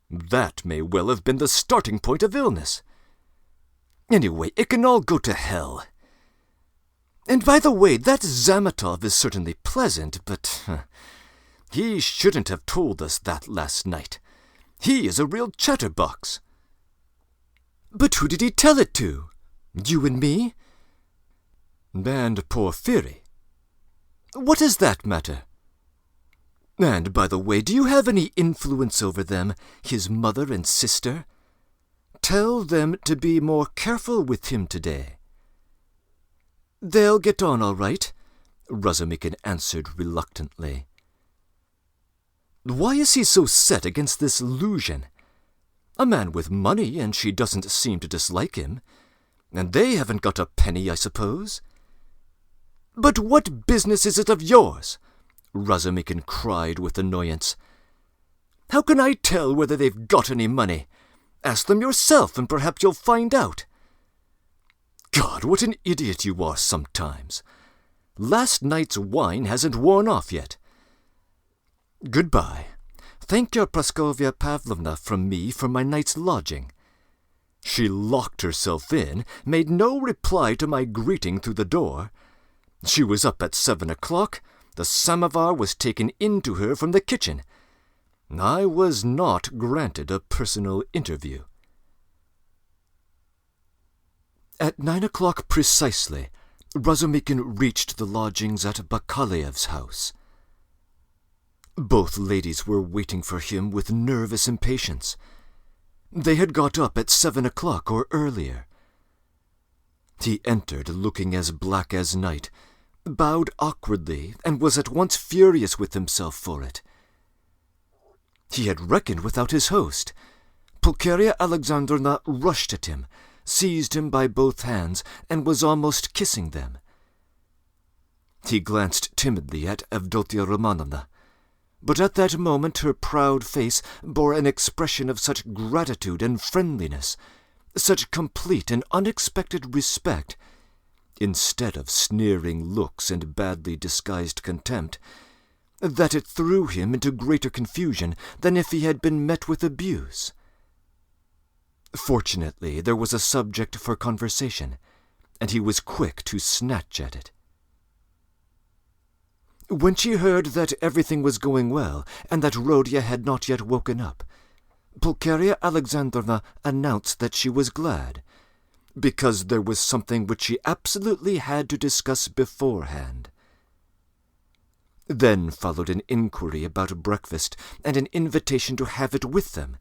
That may well have been the starting point of illness. Anyway, it can all go to hell. And by the way, that Zametov is certainly pleasant, but he shouldn't have told us that last night. He is a real chatterbox. But who did he tell it to? You and me? And Porfiry. What does that matter? And by the way, do you have any influence over them, his mother and sister? Tell them to be more careful with him today. They'll get on all right, Razumikin answered reluctantly. Why is he so set against this Luzhin? A man with money, and she doesn't seem to dislike him. And they haven't got a penny, I suppose. But what business is it of yours? Razumikin cried with annoyance. How can I tell whether they've got any money? Ask them yourself, and perhaps you'll find out. God, what an idiot you are sometimes. Last night's wine hasn't worn off yet. Goodbye. Thank your Praskovia Pavlovna from me for my night's lodging. She locked herself in, made no reply to my greeting through the door. She was up at 7 o'clock. The samovar was taken in to her from the kitchen. I was not granted a personal interview. At 9 o'clock precisely, Razumikin reached the lodgings at Bakaliev's house. Both ladies were waiting for him with nervous impatience. They had got up at 7 o'clock or earlier. He entered looking as black as night, bowed awkwardly, and was at once furious with himself for it. He had reckoned without his host. Pulcheria Alexandrovna rushed at him, seized him by both hands, and was almost kissing them. He glanced timidly at Avdotia Romanovna, but at that moment her proud face bore an expression of such gratitude and friendliness, such complete and unexpected respect, instead of sneering looks and badly disguised contempt, that it threw him into greater confusion than if he had been met with abuse. Fortunately, there was a subject for conversation, and he was quick to snatch at it. When she heard that everything was going well, and that Rodya had not yet woken up, Pulcheria Alexandrovna announced that she was glad, because there was something which she absolutely had to discuss beforehand. Then followed an inquiry about breakfast and an invitation to have it with them.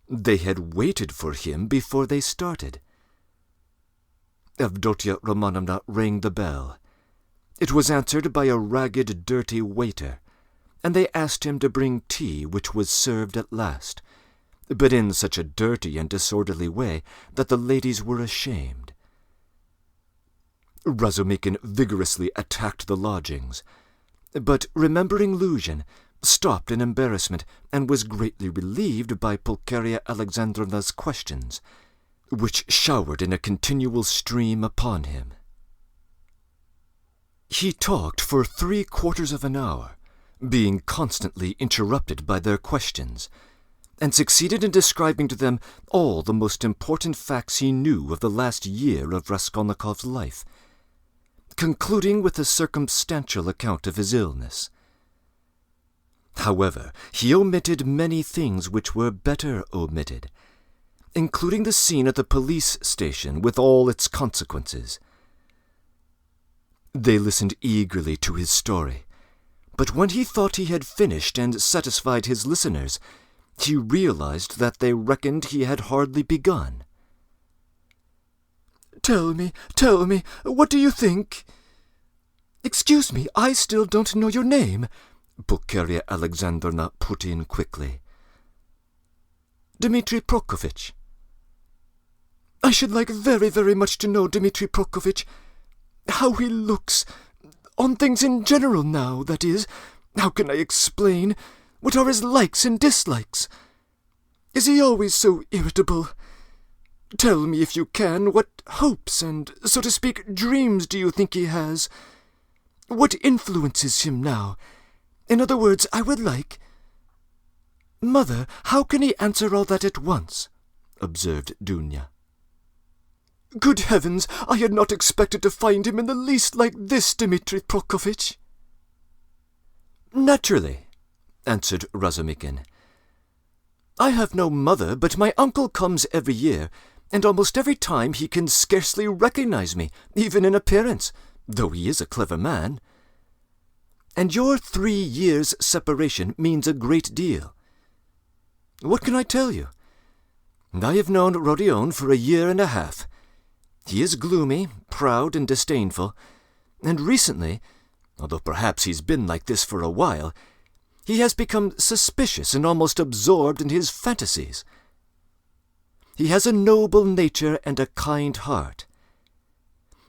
They had waited for him before they started. Avdotia Romanovna rang the bell. It was answered by a ragged, dirty waiter, and they asked him to bring tea, which was served at last, but in such a dirty and disorderly way that the ladies were ashamed. Razumikin vigorously attacked the lodgings, but, remembering Luzhin, stopped in embarrassment and was greatly relieved by Pulcheria Alexandrovna's questions, which showered in a continual stream upon him. He talked for 3/4 of an hour, being constantly interrupted by their questions, and succeeded in describing to them all the most important facts he knew of the last year of Raskolnikov's life, concluding with a circumstantial account of his illness. However, he omitted many things which were better omitted, including the scene at the police station with all its consequences. They listened eagerly to his story, but when he thought he had finished and satisfied his listeners, he realized that they reckoned he had hardly begun. Tell me, what do you think?" "Excuse me, I still don't know your name," Pulcheria Alexandrovna put in quickly. "Dmitri Prokofitch." I should like very, very much to know, Dmitri Prokofitch, how he looks, on things in general now, that is. How can I explain? What are his likes and dislikes? Is he always so irritable? Tell me, if you can, what hopes and, so to speak, dreams do you think he has? What influences him now? In other words, I would like— Mother, how can he answer all that at once? Observed Dunya. Good heavens, I had not expected to find him in the least like this, Dmitri Prokofitch. Naturally, answered Razumikin. I have no mother, but my uncle comes every year, and almost every time he can scarcely recognize me, even in appearance, though he is a clever man. And your 3 years' separation means a great deal. What can I tell you? I have known Rodion for 1.5 years. He is gloomy, proud, and disdainful, and recently, although perhaps he's been like this for a while, he has become suspicious and almost absorbed in his fantasies. He has a noble nature and a kind heart.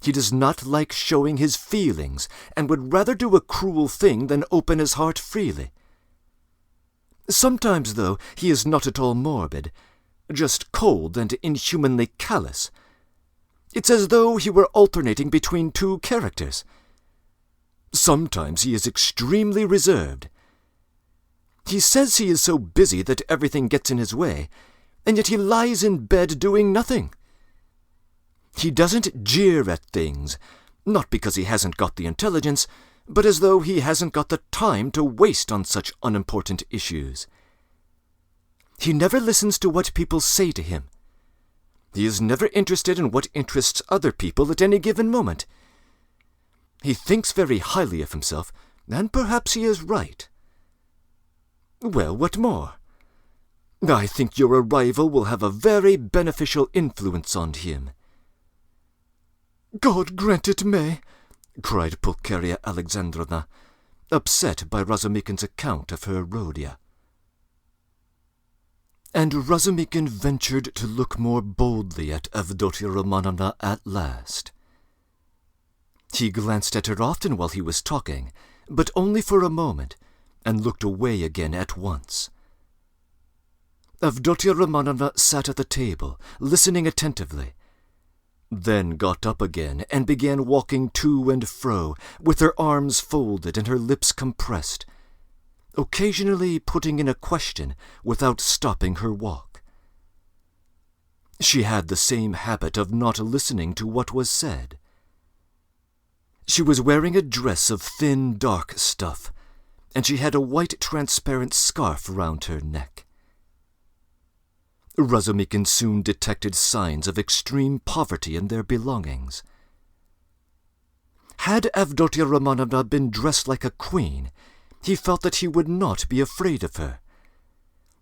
He does not like showing his feelings, and would rather do a cruel thing than open his heart freely. Sometimes, though, he is not at all morbid, just cold and inhumanly callous. It's as though he were alternating between 2 characters. Sometimes he is extremely reserved. He says he is so busy that everything gets in his way, and yet he lies in bed doing nothing. He doesn't jeer at things, not because he hasn't got the intelligence, but as though he hasn't got the time to waste on such unimportant issues. He never listens to what people say to him. He is never interested in what interests other people at any given moment. He thinks very highly of himself, and perhaps he is right. Well, what more? I think your arrival will have a very beneficial influence on him. God grant it may, cried Pulcheria Alexandrovna, upset by Razumikin's account of her Rhodia. And Razumikin ventured to look more boldly at Avdotya Romanovna at last. He glanced at her often while he was talking, but only for a moment, and looked away again at once. Avdotya Romanovna sat at the table, listening attentively, then got up again and began walking to and fro, with her arms folded and her lips compressed, occasionally putting in a question without stopping her walk. She had the same habit of not listening to what was said. She was wearing a dress of thin, dark stuff, and she had a white transparent scarf round her neck. Razumikin soon detected signs of extreme poverty in their belongings. Had Avdotya Romanovna been dressed like a queen, he felt that he would not be afraid of her.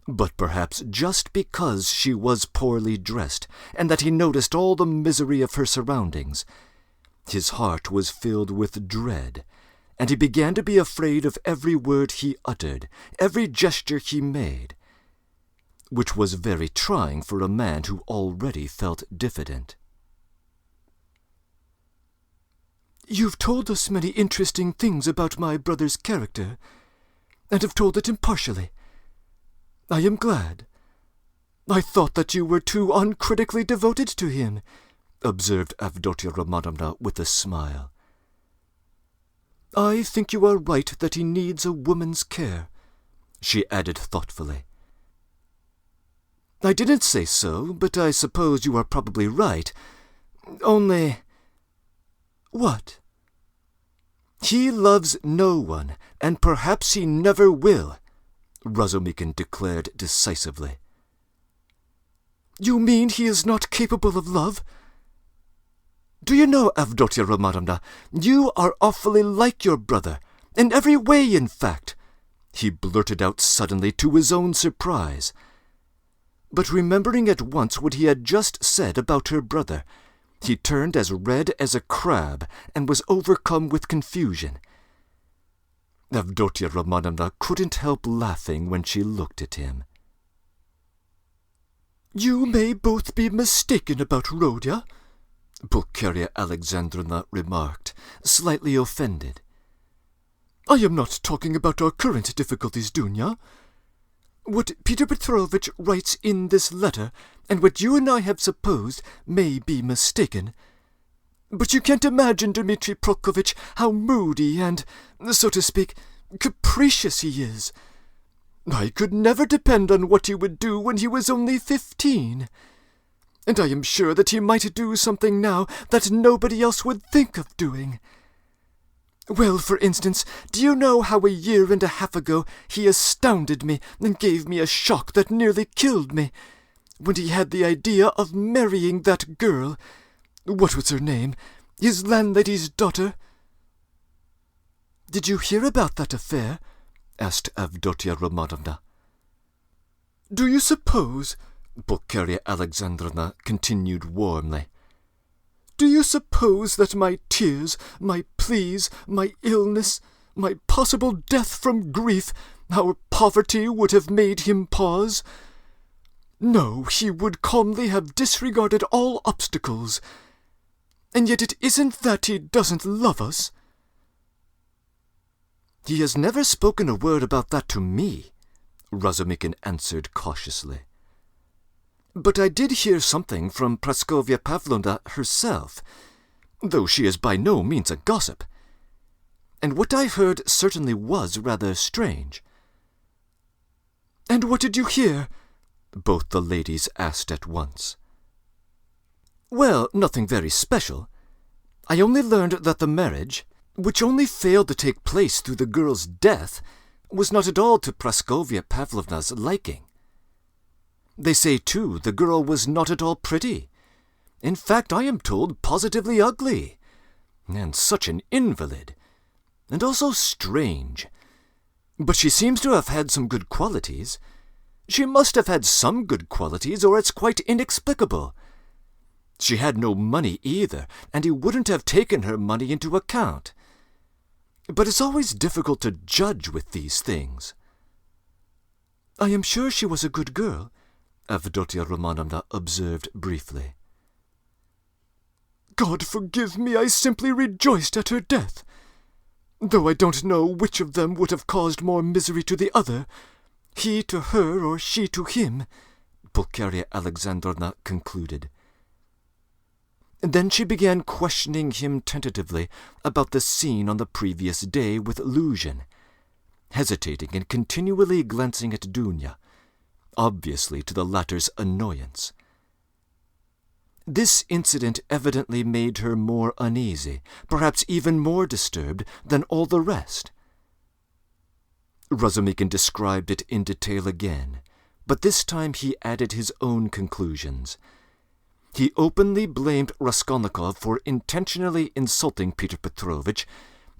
But perhaps just because she was poorly dressed, and that he noticed all the misery of her surroundings, his heart was filled with dread, and he began to be afraid of every word he uttered, every gesture he made, which was very trying for a man who already felt diffident. You've told us many interesting things about my brother's character, and have told it impartially. I am glad. I thought that you were too uncritically devoted to him, observed Avdotya Romanovna with a smile. I think you are right that he needs a woman's care, she added thoughtfully. I didn't say so, but I suppose you are probably right. Only— What? He loves no one, and perhaps he never will, Razumikin declared decisively. You mean he is not capable of love? Do you know, Avdotya Romanovna, you are awfully like your brother, in every way, in fact, he blurted out suddenly to his own surprise. But remembering at once what he had just said about her brother, he turned as red as a crab and was overcome with confusion. Avdotya Romanovna couldn't help laughing when she looked at him. You may both be mistaken about Rodya, Pulcheria Alexandrovna remarked, slightly offended. I am not talking about our current difficulties, Dunya. What Peter Petrovitch writes in this letter, and what you and I have supposed, may be mistaken. But you can't imagine, Dmitri Prokofitch, how moody and, so to speak, capricious he is. I could never depend on what he would do when he was only 15. And I am sure that he might do something now that nobody else would think of doing. Well, for instance, do you know how a year and a half ago he astounded me and gave me a shock that nearly killed me, when he had the idea of marrying that girl, what was her name, his landlady's daughter? Did you hear about that affair? Asked Avdotia Romanovna. Do you suppose, Pulcheria Alexandrovna continued warmly, do you suppose that my tears, my pleas, my illness, my possible death from grief, our poverty would have made him pause? No, he would calmly have disregarded all obstacles. And yet it isn't that he doesn't love us. He has never spoken a word about that to me, Razumikin answered cautiously. But I did hear something from Praskovya Pavlovna herself, though she is by no means a gossip. And what I heard certainly was rather strange. And what did you hear? Both the ladies asked at once. Well, nothing very special. I only learned that the marriage, which only failed to take place through the girl's death, was not at all to Praskovya Pavlovna's liking. They say, too, the girl was not at all pretty. In fact, I am told positively ugly. And such an invalid. And also strange. But she seems to have had some good qualities. She must have had some good qualities, or it's quite inexplicable. She had no money either, and he wouldn't have taken her money into account. But it's always difficult to judge with these things. I am sure she was a good girl, Avdotia Romanovna observed briefly. God forgive me, I simply rejoiced at her death, though I don't know which of them would have caused more misery to the other, he to her or she to him, Pulcheria Alexandrovna concluded. Then she began questioning him tentatively about the scene on the previous day with Luzhin, hesitating and continually glancing at Dunya, obviously to the latter's annoyance. This incident evidently made her more uneasy, perhaps even more disturbed than all the rest. Razumikin described it in detail again, but this time he added his own conclusions. He openly blamed Raskolnikov for intentionally insulting Peter Petrovitch,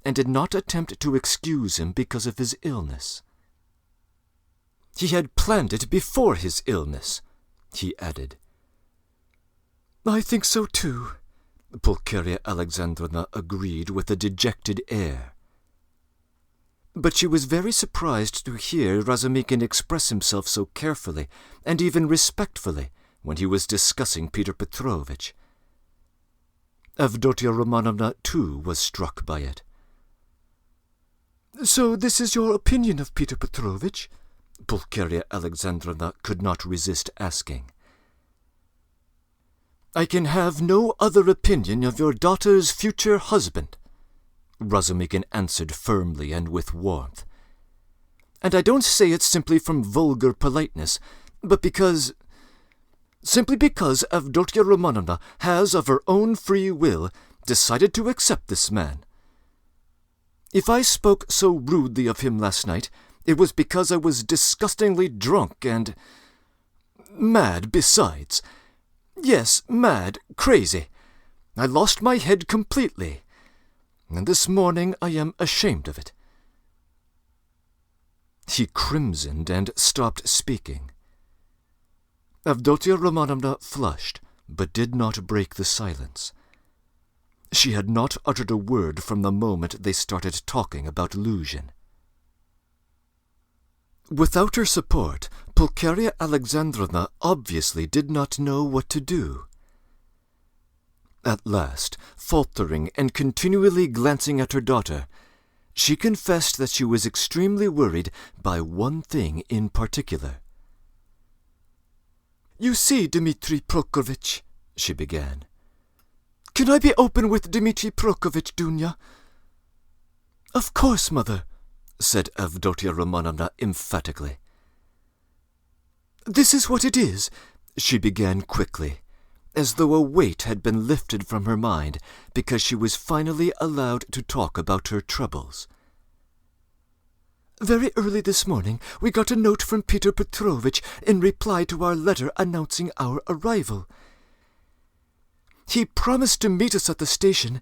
and did not attempt to excuse him because of his illness. He had planned it before his illness, he added. I think so too, Pulcheria Alexandrovna agreed with a dejected air. But she was very surprised to hear Razumikin express himself so carefully and even respectfully when he was discussing Peter Petrovitch. Avdotia Romanovna, too, was struck by it. So this is your opinion of Peter Petrovitch? Pulcheria Alexandrovna could not resist asking. I can have no other opinion of your daughter's future husband, Razumikin answered firmly and with warmth. And I don't say it simply from vulgar politeness, but simply because Avdotia Romanovna has, of her own free will, decided to accept this man. If I spoke so rudely of him last night, it was because I was disgustingly drunk and mad besides. Yes, mad, crazy. I lost my head completely, and this morning I am ashamed of it. He crimsoned and stopped speaking. Avdotia Romanovna flushed, but did not break the silence. She had not uttered a word from the moment they started talking about Luzhin. Without her support, Pulcheria Alexandrovna obviously did not know what to do. At last, faltering and continually glancing at her daughter, she confessed that she was extremely worried by one thing in particular. "You see, Dmitri Prokofitch," she began. "Can I be open with Dmitri Prokofitch, Dunya?" "Of course, mother," said Avdotia Romanovna emphatically. "This is what it is," she began quickly, as though a weight had been lifted from her mind because she was finally allowed to talk about her troubles. "Very early this morning we got a note from Peter Petrovitch in reply to our letter announcing our arrival. He promised to meet us at the station.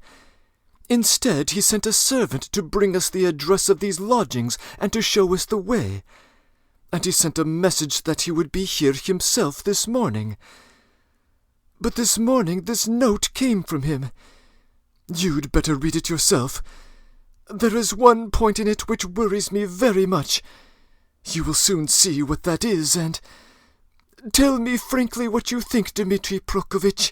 Instead, he sent a servant to bring us the address of these lodgings and to show us the way. And he sent a message that he would be here himself this morning. But this morning this note came from him. You'd better read it yourself. There is one point in it which worries me very much. You will soon see what that is, and tell me frankly what you think, Dmitri Prokofitch.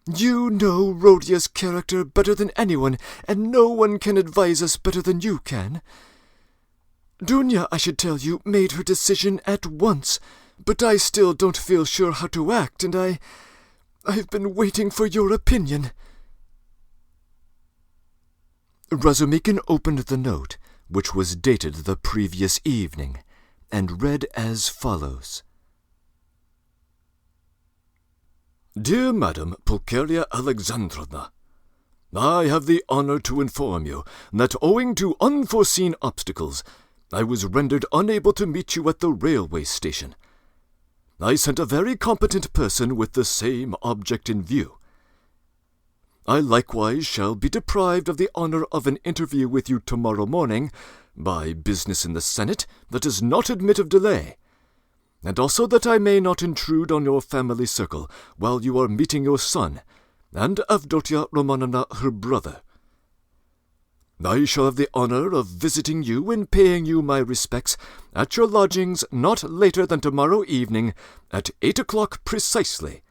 You know Rodia's character better than anyone, and no one can advise us better than you can. Dunya, I should tell you, made her decision at once, but I still don't feel sure how to act, and I've been waiting for your opinion." Razumikin opened the note, which was dated the previous evening, and read as follows. "Dear Madam Pulcheria Alexandrovna, I have the honor to inform you that owing to unforeseen obstacles, I was rendered unable to meet you at the railway station. I sent a very competent person with the same object in view. I likewise shall be deprived of the honor of an interview with you tomorrow morning by business in the Senate that does not admit of delay, and also that I may not intrude on your family circle while you are meeting your son, and Avdotia Romanovna, her brother. I shall have the honor of visiting you and paying you my respects at your lodgings not later than tomorrow evening at 8 o'clock precisely.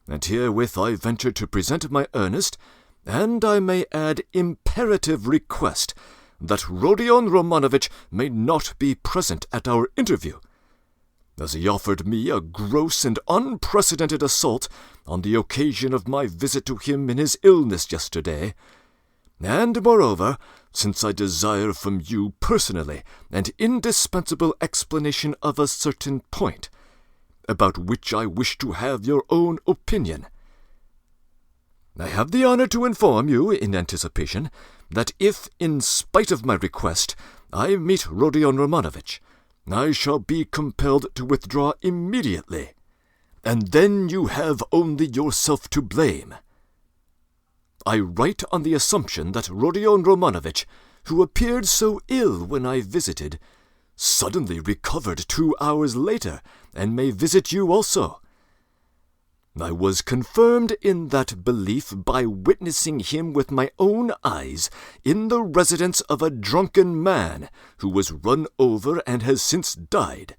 And herewith I venture to present my earnest, and I may add imperative request, that Rodion Romanovich may not be present at our interview, as he offered me a gross and unprecedented assault on the occasion of my visit to him in his illness yesterday. And, moreover, since I desire from you personally an indispensable explanation of a certain point, about which I wish to have your own opinion, I have the honor to inform you, in anticipation, that if, in spite of my request, I meet Rodion Romanovich, I shall be compelled to withdraw immediately, and then you have only yourself to blame. I write on the assumption that Rodion Romanovich, who appeared so ill when I visited, suddenly recovered 2 hours later, and may visit you also. I was confirmed in that belief by witnessing him with my own eyes in the residence of a drunken man who was run over and has since died.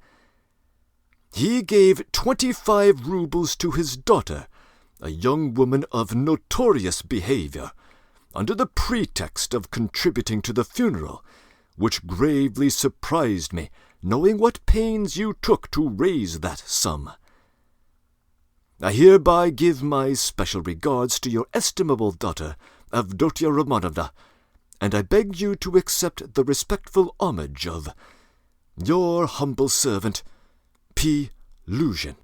He gave 25 rubles to his daughter, a young woman of notorious behavior, under the pretext of contributing to the funeral, which gravely surprised me, knowing what pains you took to raise that sum. I hereby give my special regards to your estimable daughter, Avdotia Romanovna, and I beg you to accept the respectful homage of your humble servant, P. Luzhin.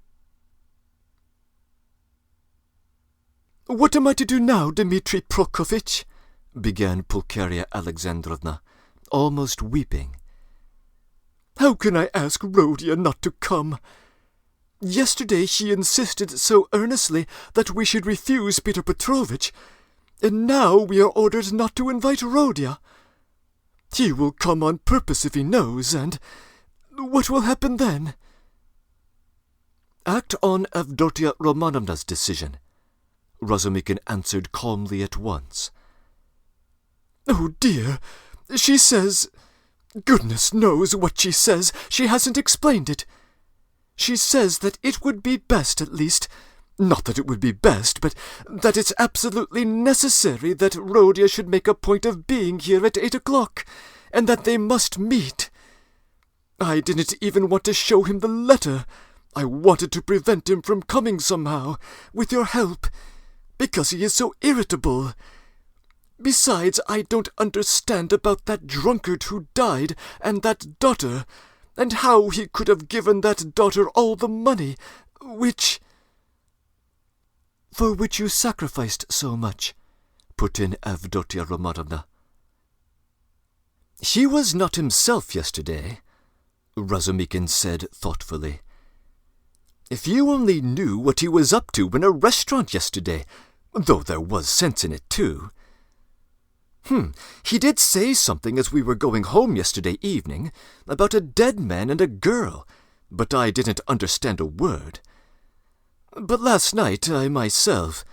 "What am I to do now, Dmitri Prokofitch?" began Pulcheria Alexandrovna, almost weeping. "How can I ask Rodia not to come? Yesterday she insisted so earnestly that we should refuse Peter Petrovitch, and now we are ordered not to invite Rodia. He will come on purpose if he knows, and what will happen then?" "Act on Avdotia Romanovna's decision," Razumikin answered calmly at once. "Oh dear, she says—" Goodness knows what she says. She hasn't explained it. She says that it would be best, at least. Not that it would be best, but that it's absolutely necessary that Rhodia should make a point of being here at 8 o'clock, and that they must meet. I didn't even want to show him the letter. I wanted to prevent him from coming somehow, with your help, because he is so irritable. Besides, I don't understand about that drunkard who died and that daughter, and how he could have given that daughter all the money, for which you sacrificed so much, put in Avdotia Romanovna. He was not himself yesterday, Razumikin said thoughtfully. If you only knew what he was up to in a restaurant yesterday, though there was sense in it too. He did say something as we were going home yesterday evening about a dead man and a girl, but I didn't understand a word. But last night I myself...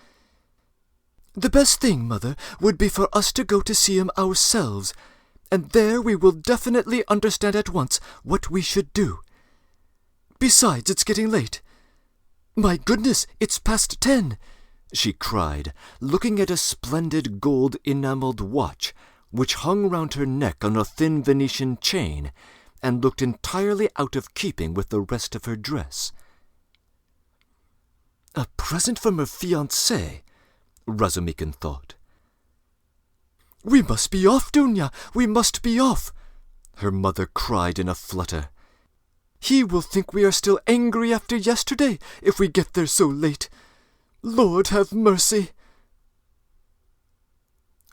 The best thing, Mother, would be for us to go to see him ourselves, and there we will definitely understand at once what we should do. Besides, it's getting late. My goodness, it's past 10, she cried, looking at a splendid gold-enamelled watch which hung round her neck on a thin Venetian chain and looked entirely out of keeping with the rest of her dress. A present from her fiancé, Razumikin thought. We must be off, Dunya, we must be off, her mother cried in a flutter. He will think we are still angry after yesterday if we get there so late. Lord have mercy.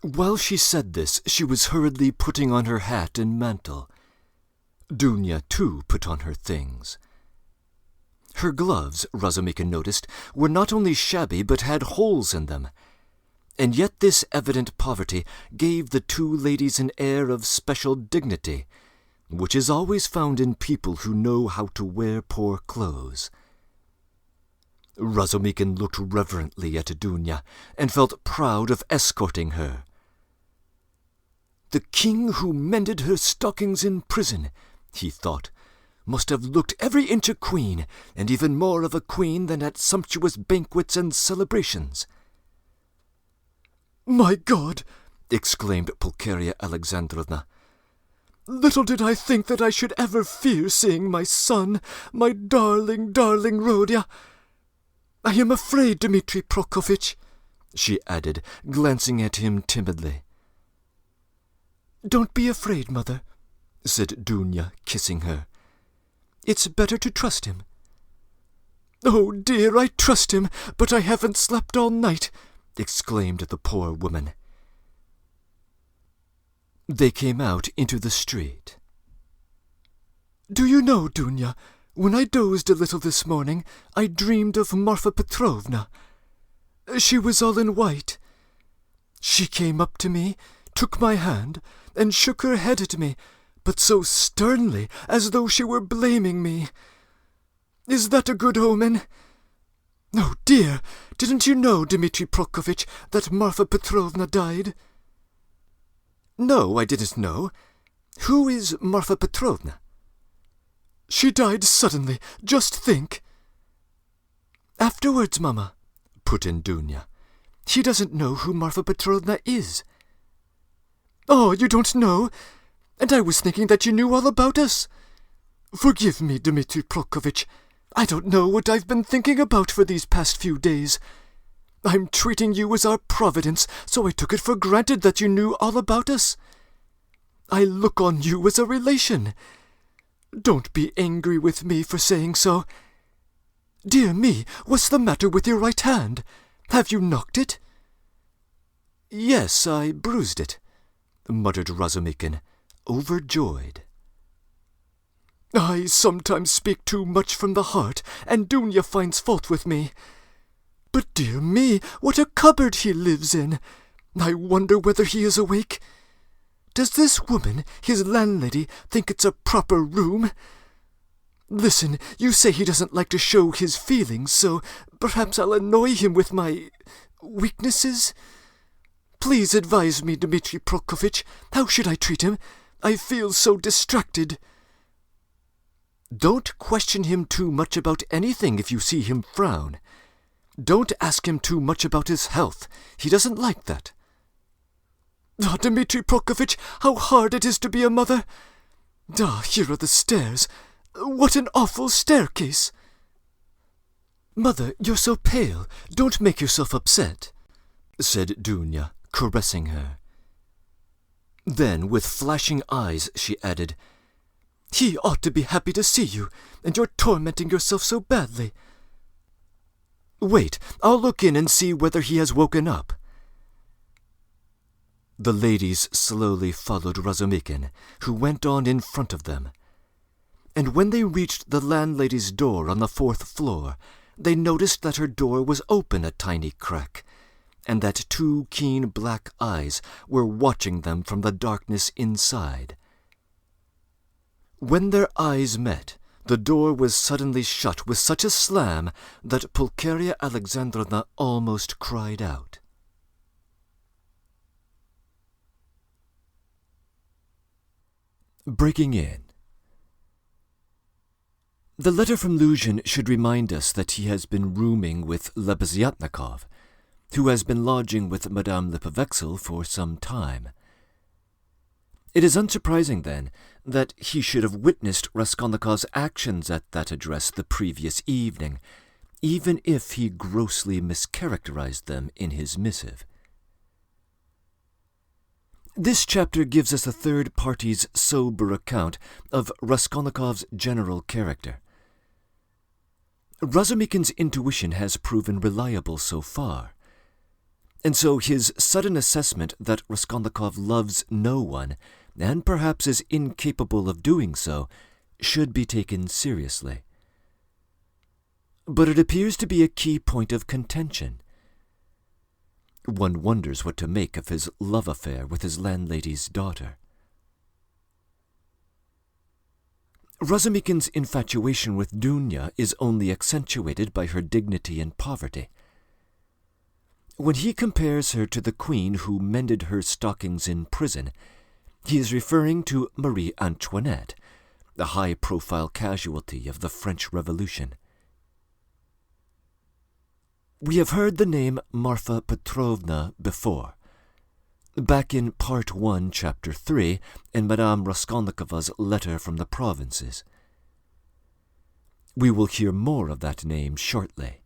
While she said this, she was hurriedly putting on her hat and mantle. Dunya, too, put on her things. Her gloves, Razumikin noticed, were not only shabby but had holes in them, and yet this evident poverty gave the two ladies an air of special dignity, which is always found in people who know how to wear poor clothes. Razumikin looked reverently at Dunya and felt proud of escorting her. The king who mended her stockings in prison, he thought, must have looked every inch a queen, and even more of a queen than at sumptuous banquets and celebrations. My God! Exclaimed Pulcheria Alexandrovna. Little did I think that I should ever fear seeing my son, my darling, darling Rhodia. I am afraid, Dmitri Prokofitch, she added, glancing at him timidly. Don't be afraid, Mother, said Dunya, kissing her. It's better to trust him. Oh, dear, I trust him, but I haven't slept all night, exclaimed the poor woman. They came out into the street. Do you know, Dunya, when I dozed a little this morning, I dreamed of Marfa Petrovna. She was all in white. She came up to me, took my hand, and shook her head at me, but so sternly, as though she were blaming me. Is that a good omen? Oh, dear, didn't you know, Dmitri Prokofitch, that Marfa Petrovna died? No, I didn't know. Who is Marfa Petrovna? She died suddenly, just think. Afterwards, Mamma, put in Dunya. He doesn't know who Marfa Petrovna is. Oh, you don't know? And I was thinking that you knew all about us. Forgive me, Dmitri Prokofitch. I don't know what I've been thinking about for these past few days. I'm treating you as our providence, so I took it for granted that you knew all about us. I look on you as a relation. Don't be angry with me for saying so. Dear me, what's the matter with your right hand? Have you knocked it? Yes, I bruised it, muttered Razumikin, overjoyed. I sometimes speak too much from the heart, and Dunya finds fault with me. But dear me, what a cupboard he lives in! I wonder whether he is awake. Does this woman, his landlady, think it's a proper room? Listen, you say he doesn't like to show his feelings, so perhaps I'll annoy him with my weaknesses? Please advise me, Dmitri Prokofitch. How should I treat him? I feel so distracted." "Don't question him too much about anything if you see him frown. Don't ask him too much about his health. He doesn't like that." "Ah, Dmitri Prokofitch, how hard it is to be a mother! Ah, here are the stairs. What an awful staircase!" "Mother, you're so pale. Don't make yourself upset," said Dunya, caressing her. Then, with flashing eyes, she added, "He ought to be happy to see you, and you're tormenting yourself so badly." "Wait, I'll look in and see whether he has woken up." The ladies slowly followed Razumikin, who went on in front of them. And when they reached the landlady's door on the 4th floor, they noticed that her door was open a tiny crack, and that 2 keen black eyes were watching them from the darkness inside. When their eyes met, the door was suddenly shut with such a slam that Pulcheria Alexandrovna almost cried out. Breaking in. The letter from Luzhin should remind us that he has been rooming with Lebeziatnikov, who has been lodging with Madame Lipovexel for some time. It is unsurprising, then, that he should have witnessed Raskolnikov's actions at that address the previous evening, even if he grossly mischaracterized them in his missive. This chapter gives us a third party's sober account of Raskolnikov's general character. Razumikin's intuition has proven reliable so far, and so his sudden assessment that Raskolnikov loves no one, and perhaps is incapable of doing so, should be taken seriously. But it appears to be a key point of contention. One wonders what to make of his love affair with his landlady's daughter. Razumikin's infatuation with Dunya is only accentuated by her dignity and poverty. When he compares her to the queen who mended her stockings in prison, he is referring to Marie Antoinette, the high-profile casualty of the French Revolution. We have heard the name Marfa Petrovna before, back in Part 1, Chapter 3, in Madame Raskolnikova's letter from the provinces. We will hear more of that name shortly.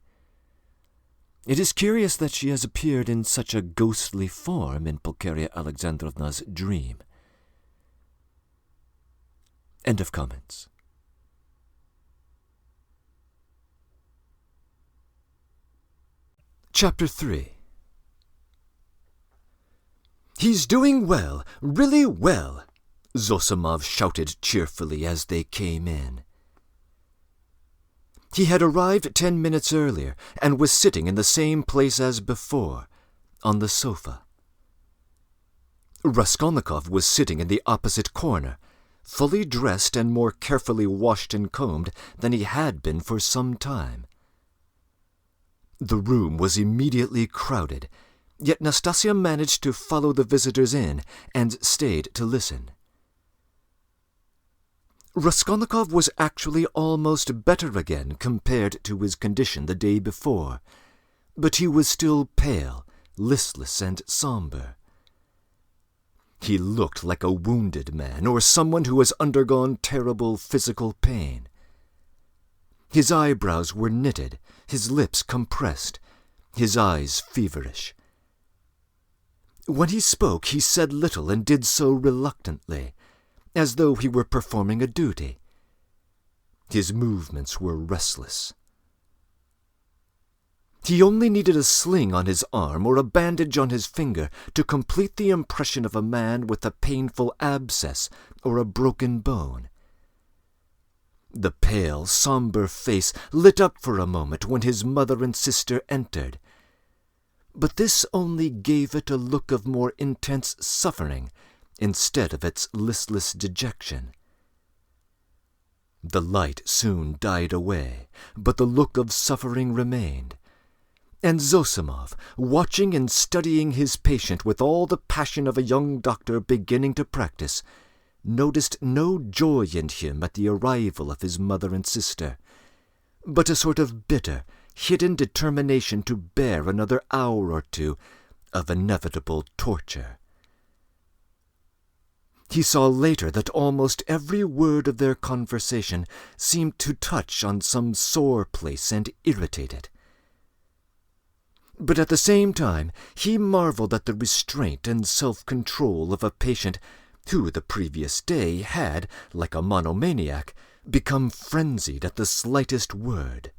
It is curious that she has appeared in such a ghostly form in Pulcheria Alexandrovna's dream. End of comments. Chapter 3. "He's doing well, really well," Zosimov shouted cheerfully as they came in. He had arrived 10 minutes earlier and was sitting in the same place as before, on the sofa. Raskolnikov was sitting in the opposite corner, fully dressed and more carefully washed and combed than he had been for some time. The room was immediately crowded, yet Nastasia managed to follow the visitors in and stayed to listen. Raskolnikov was actually almost better again compared to his condition the day before, but he was still pale, listless, and somber. He looked like a wounded man or someone who has undergone terrible physical pain. His eyebrows were knitted, his lips compressed, his eyes feverish. When he spoke, he said little and did so reluctantly, as though he were performing a duty. His movements were restless. He only needed a sling on his arm or a bandage on his finger to complete the impression of a man with a painful abscess or a broken bone. The pale, somber face lit up for a moment when his mother and sister entered, but this only gave it a look of more intense suffering instead of its listless dejection. The light soon died away, but the look of suffering remained, and Zosimov, watching and studying his patient with all the passion of a young doctor beginning to practice, noticed no joy in him at the arrival of his mother and sister, but a sort of bitter, hidden determination to bear another hour or two of inevitable torture. He saw later that almost every word of their conversation seemed to touch on some sore place and irritate it. But at the same time he marveled at the restraint and self-control of a patient who the previous day had, like a monomaniac, become frenzied at the slightest word.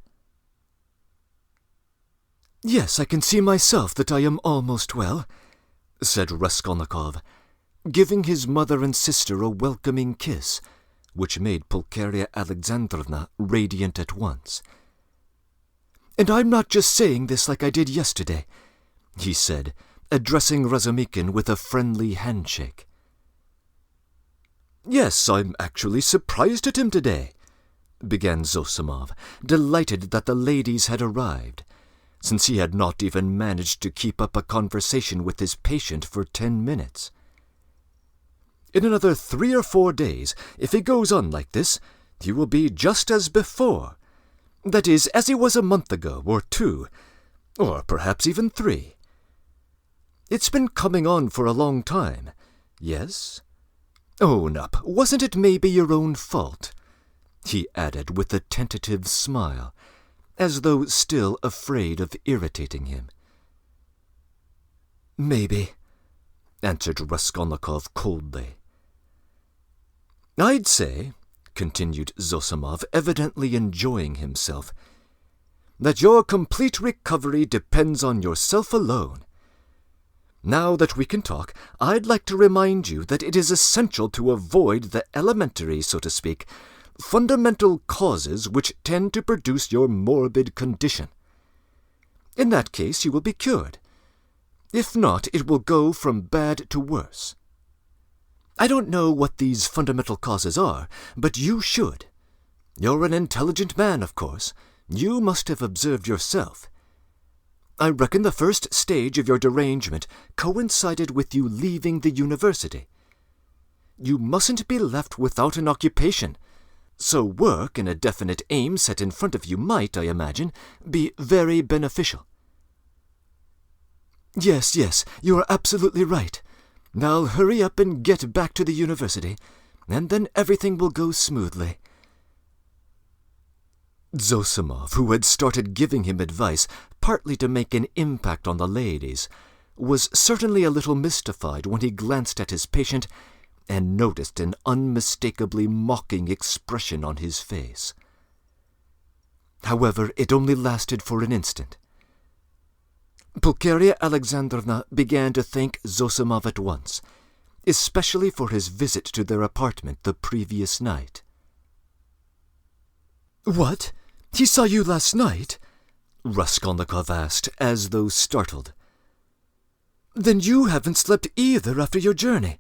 "Yes, I can see myself that I am almost well," said Raskolnikov, giving his mother and sister a welcoming kiss, which made Pulcheria Alexandrovna radiant at once. "And I'm not just saying this like I did yesterday," he said, addressing Razumikin with a friendly handshake. "Yes, I'm actually surprised at him today," began Zossimov, delighted that the ladies had arrived, since he had not even managed to keep up a conversation with his patient for 10 minutes. "In another 3 or 4 days, if he goes on like this, he will be just as before. That is, as he was a month ago, or 2, or perhaps even 3. It's been coming on for a long time, yes? Own up, wasn't it maybe your own fault?" he added with a tentative smile, as though still afraid of irritating him. "Maybe," answered Raskolnikov coldly. "I'd say," continued Zossimov, evidently enjoying himself, "that your complete recovery depends on yourself alone. Now that we can talk, I'd like to remind you that it is essential to avoid the elementary, so to speak, fundamental causes which tend to produce your morbid condition. In that case you will be cured. If not, it will go from bad to worse. I don't know what these fundamental causes are, but you should. You're an intelligent man, of course. You must have observed yourself. I reckon the first stage of your derangement coincided with you leaving the university. You mustn't be left without an occupation, so work and a definite aim set in front of you might, I imagine, be very beneficial." Yes, you are absolutely right. Now hurry up and get back to the university, and then everything will go smoothly." Zossimov, who had started giving him advice partly to make an impact on the ladies, was certainly a little mystified when he glanced at his patient and noticed an unmistakably mocking expression on his face. However, it only lasted for an instant. Pulcheria Alexandrovna began to thank Zossimov at once, especially for his visit to their apartment the previous night. "What? He saw you last night?" Raskolnikov asked, as though startled. "Then you haven't slept either after your journey."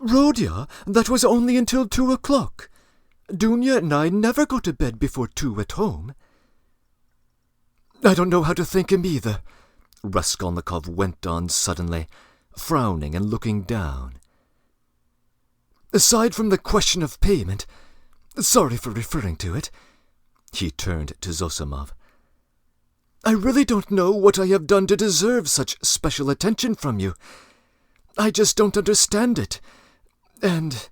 "Rodya, that was only until 2 o'clock. Dunya and I never go to bed before 2 at home." "I don't know how to thank him either," Raskolnikov went on suddenly, frowning and looking down. "Aside from the question of payment, sorry for referring to it," he turned to Zossimov, "I really don't know what I have done to deserve such special attention from you. I just don't understand it. And,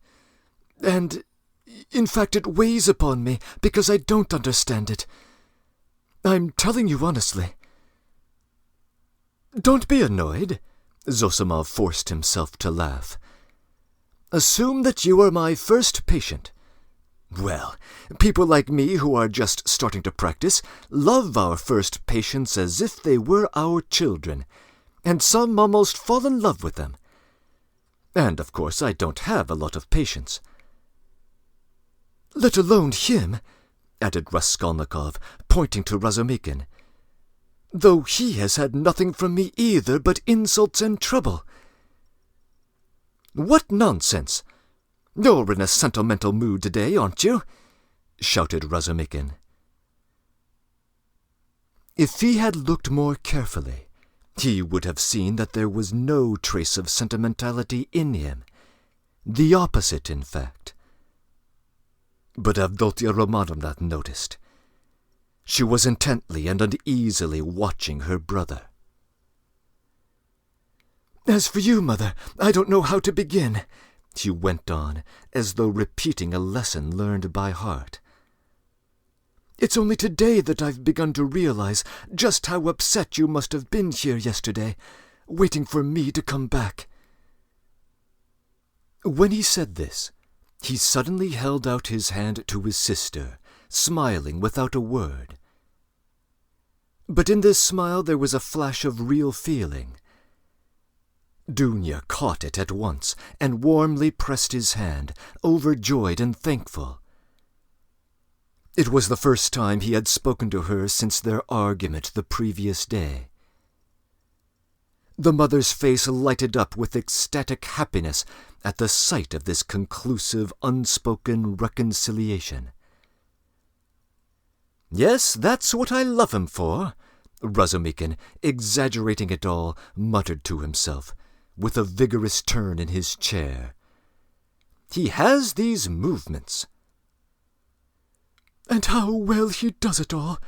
in fact, it weighs upon me because I don't understand it. I'm telling you honestly." "Don't be annoyed," Zossimov forced himself to laugh. "Assume that you are my first patient. Well, people like me who are just starting to practice love our first patients as if they were our children, and some almost fall in love with them. And, of course, I don't have a lot of patients." "Let alone him," added Raskolnikov, pointing to Razumikin, "though he has had nothing from me either but insults and trouble." "What nonsense! You're in a sentimental mood today, aren't you?" shouted Razumikin. If he had looked more carefully, he would have seen that there was no trace of sentimentality in him. The opposite, in fact. But Avdotia Romanovna noticed. She was intently and uneasily watching her brother. "As for you, Mother, I don't know how to begin," she went on, as though repeating a lesson learned by heart. "It's only today that I've begun to realize just how upset you must have been here yesterday, waiting for me to come back." When he said this, he suddenly held out his hand to his sister, smiling without a word. But in this smile there was a flash of real feeling. Dunya caught it at once and warmly pressed his hand, overjoyed and thankful. It was the first time he had spoken to her since their argument the previous day. The mother's face lighted up with ecstatic happiness at the sight of this conclusive, unspoken reconciliation. "Yes, that's what I love him for," Razumikin, exaggerating it all, muttered to himself, with a vigorous turn in his chair. "He has these movements." "And how well he does it all,"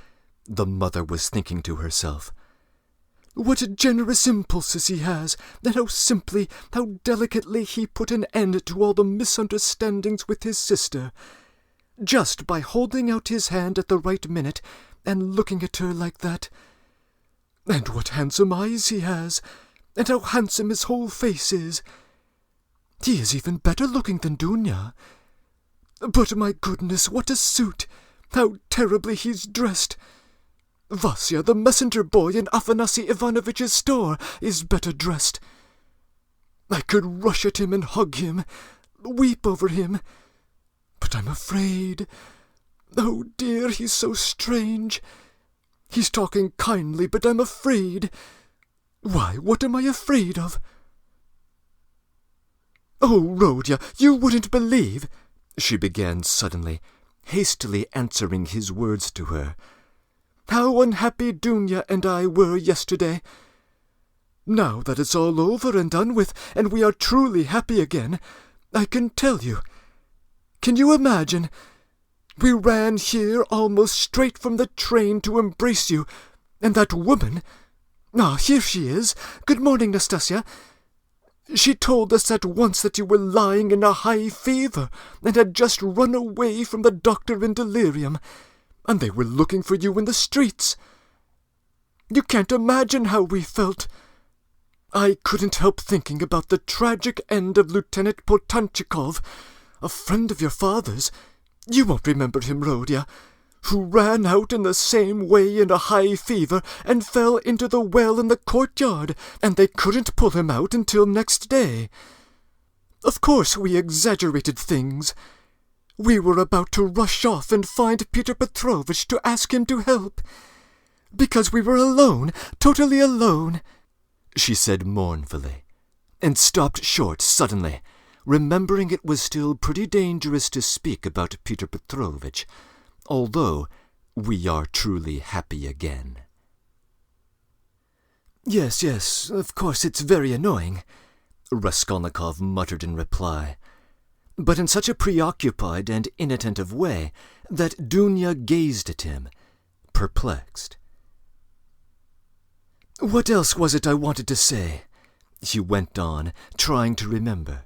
the mother was thinking to herself. "What generous impulses he has, and how simply, how delicately he put an end to all the misunderstandings with his sister, just by holding out his hand at the right minute and looking at her like that. And what handsome eyes he has, and how handsome his whole face is. He is even better looking than Dunya. But my goodness, what a suit! How terribly he's dressed! Vasya, the messenger boy in Afanasy Ivanovitch's store, is better dressed. I could rush at him and hug him, weep over him. But I'm afraid. Oh dear, he's so strange. He's talking kindly, but I'm afraid. Why, what am I afraid of?" "Oh, Rodya, you wouldn't believe," she began suddenly, hastily answering his words to her, "how unhappy Dunya and I were yesterday. Now that it's all over and done with, and we are truly happy again, I can tell you. Can you imagine? We ran here almost straight from the train to embrace you, and that woman— here she is. Good morning, Nastasya. She told us at once that you were lying in a high fever and had just run away from the doctor in delirium, and they were looking for you in the streets. You can't imagine how we felt. I couldn't help thinking about the tragic end of Lieutenant Potanchikov, a friend of your father's. You won't remember him, Rodya, who ran out in the same way in a high fever and fell into the well in the courtyard, and they couldn't pull him out until next day. Of course we exaggerated things. We were about to rush off and find Peter Petrovitch to ask him to help. Because we were alone, totally alone," she said mournfully, and stopped short suddenly, remembering it was still pretty dangerous to speak about Peter Petrovitch, although we are truly happy again. Yes, of course it's very annoying," Raskolnikov muttered in reply, but in such a preoccupied and inattentive way that Dunya gazed at him, perplexed. "What else was it I wanted to say?" he went on, trying to remember.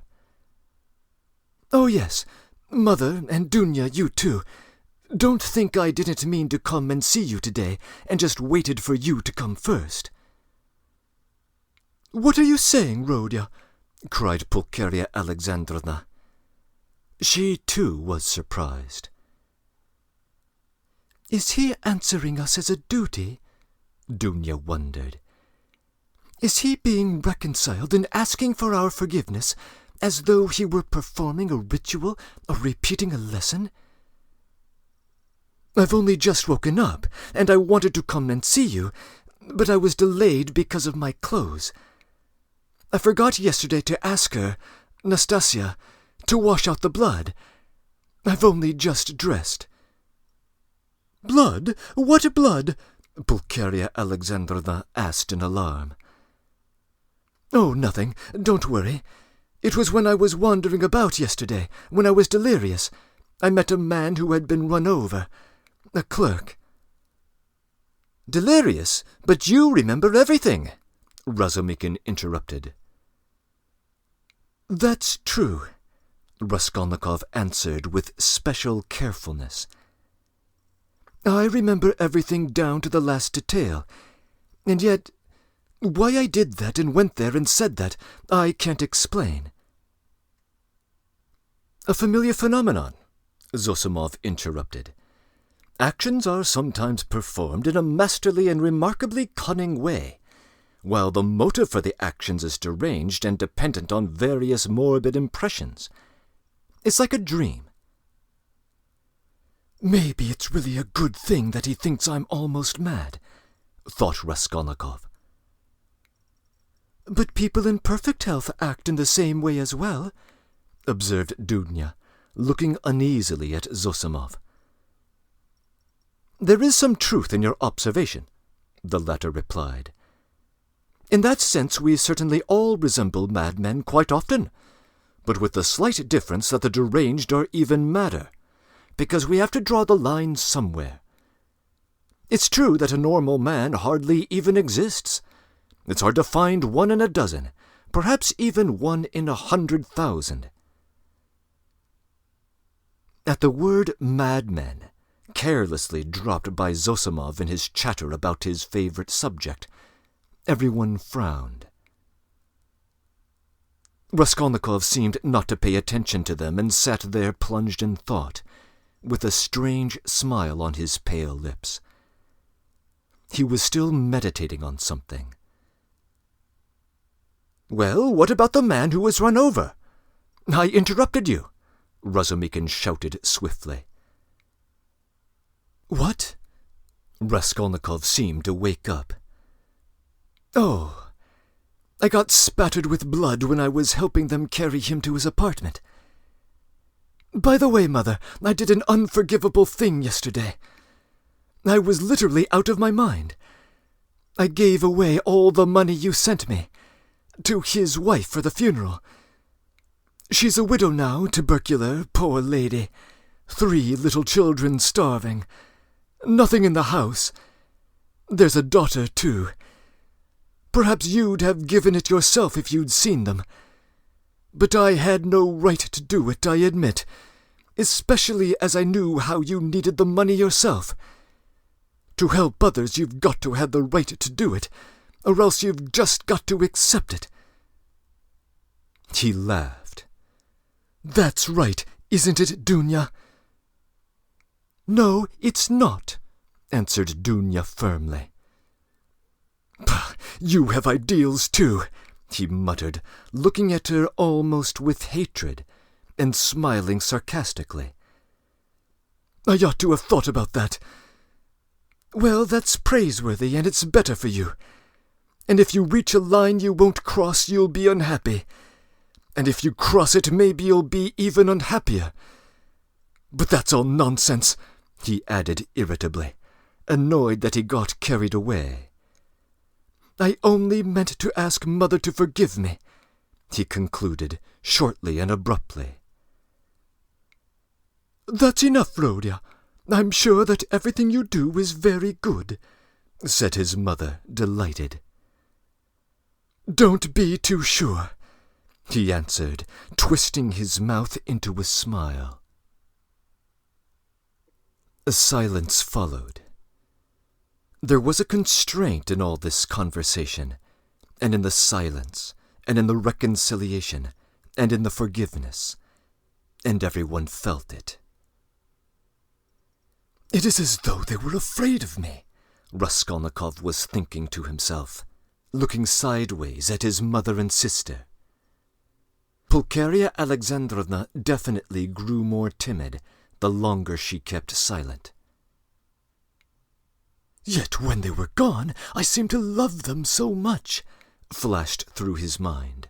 "Oh, yes, Mother, and Dunya, you too. Don't think I didn't mean to come and see you today, and just waited for you to come first." "What are you saying, Rodya?" cried Pulcheria Alexandrovna. She, too, was surprised. "Is he answering us as a duty?" Dunya wondered. "Is he being reconciled and asking for our forgiveness, as though he were performing a ritual or repeating a lesson? I've only just woken up, and I wanted to come and see you, but I was delayed because of my clothes. I forgot yesterday to ask her, Nastasya, to wash out the blood. I've only just dressed." "Blood? What blood?" Pulcheria Alexandrovna asked in alarm. "Oh, nothing. Don't worry. It was when I was wandering about yesterday, when I was delirious. I met a man who had been run over. A clerk. Delirious? But you remember everything, Razumikin interrupted. That's true, Raskolnikov answered with special carefulness. I remember everything down to the last detail, and yet why I did that and went there and said that, I can't explain. A familiar phenomenon, Zosimov interrupted. Actions are sometimes performed in a masterly and remarkably cunning way, while the motive for the actions is deranged and dependent on various morbid impressions. It's like a dream. Maybe it's really a good thing that he thinks I'm almost mad, thought Raskolnikov. But people in perfect health act in the same way as well, observed Dunya, looking uneasily at Zosimov. There is some truth in your observation, the latter replied. In that sense we certainly all resemble madmen quite often, but with the slight difference that the deranged are even madder, because we have to draw the line somewhere. It's true that a normal man hardly even exists. It's hard to find one in a dozen, perhaps even one in 100,000. At the word madmen, carelessly dropped by Zosimov in his chatter about his favorite subject, everyone frowned. Raskolnikov seemed not to pay attention to them and sat there plunged in thought, with a strange smile on his pale lips. He was still meditating on something. Well, what about the man who was run over? I interrupted you, Razumikin shouted swiftly. What? Raskolnikov seemed to wake up. Oh, I got spattered with blood when I was helping them carry him to his apartment. By the way, Mother, I did an unforgivable thing yesterday. I was literally out of my mind. I gave away all the money you sent me, to his wife for the funeral. She's a widow now, tubercular, poor lady. 3 little children starving. Nothing in the house. There's a daughter, too. Perhaps you'd have given it yourself if you'd seen them. But I had no right to do it, I admit, especially as I knew how you needed the money yourself. To help others, you've got to have the right to do it, or else you've just got to accept it. He laughed. That's right, isn't it, Dunya? No, it's not, answered Dunya firmly. Pah, you have ideals, too, he muttered, looking at her almost with hatred, and smiling sarcastically. I ought to have thought about that. Well, that's praiseworthy, and it's better for you. And if you reach a line you won't cross, you'll be unhappy. And if you cross it, maybe you'll be even unhappier. But that's all nonsense, he added irritably, annoyed that he got carried away. I only meant to ask Mother to forgive me, he concluded, shortly and abruptly. That's enough, Rodya. I'm sure that everything you do is very good, said his mother, delighted. Don't be too sure, he answered, twisting his mouth into a smile. A silence followed. There was a constraint in all this conversation, and in the silence, and in the reconciliation, and in the forgiveness, and everyone felt it. It is as though they were afraid of me, Raskolnikov was thinking to himself, looking sideways at his mother and sister. Pulcheria Alexandrovna definitely grew more timid the longer she kept silent. Yet when they were gone, I seemed to love them so much, flashed through his mind.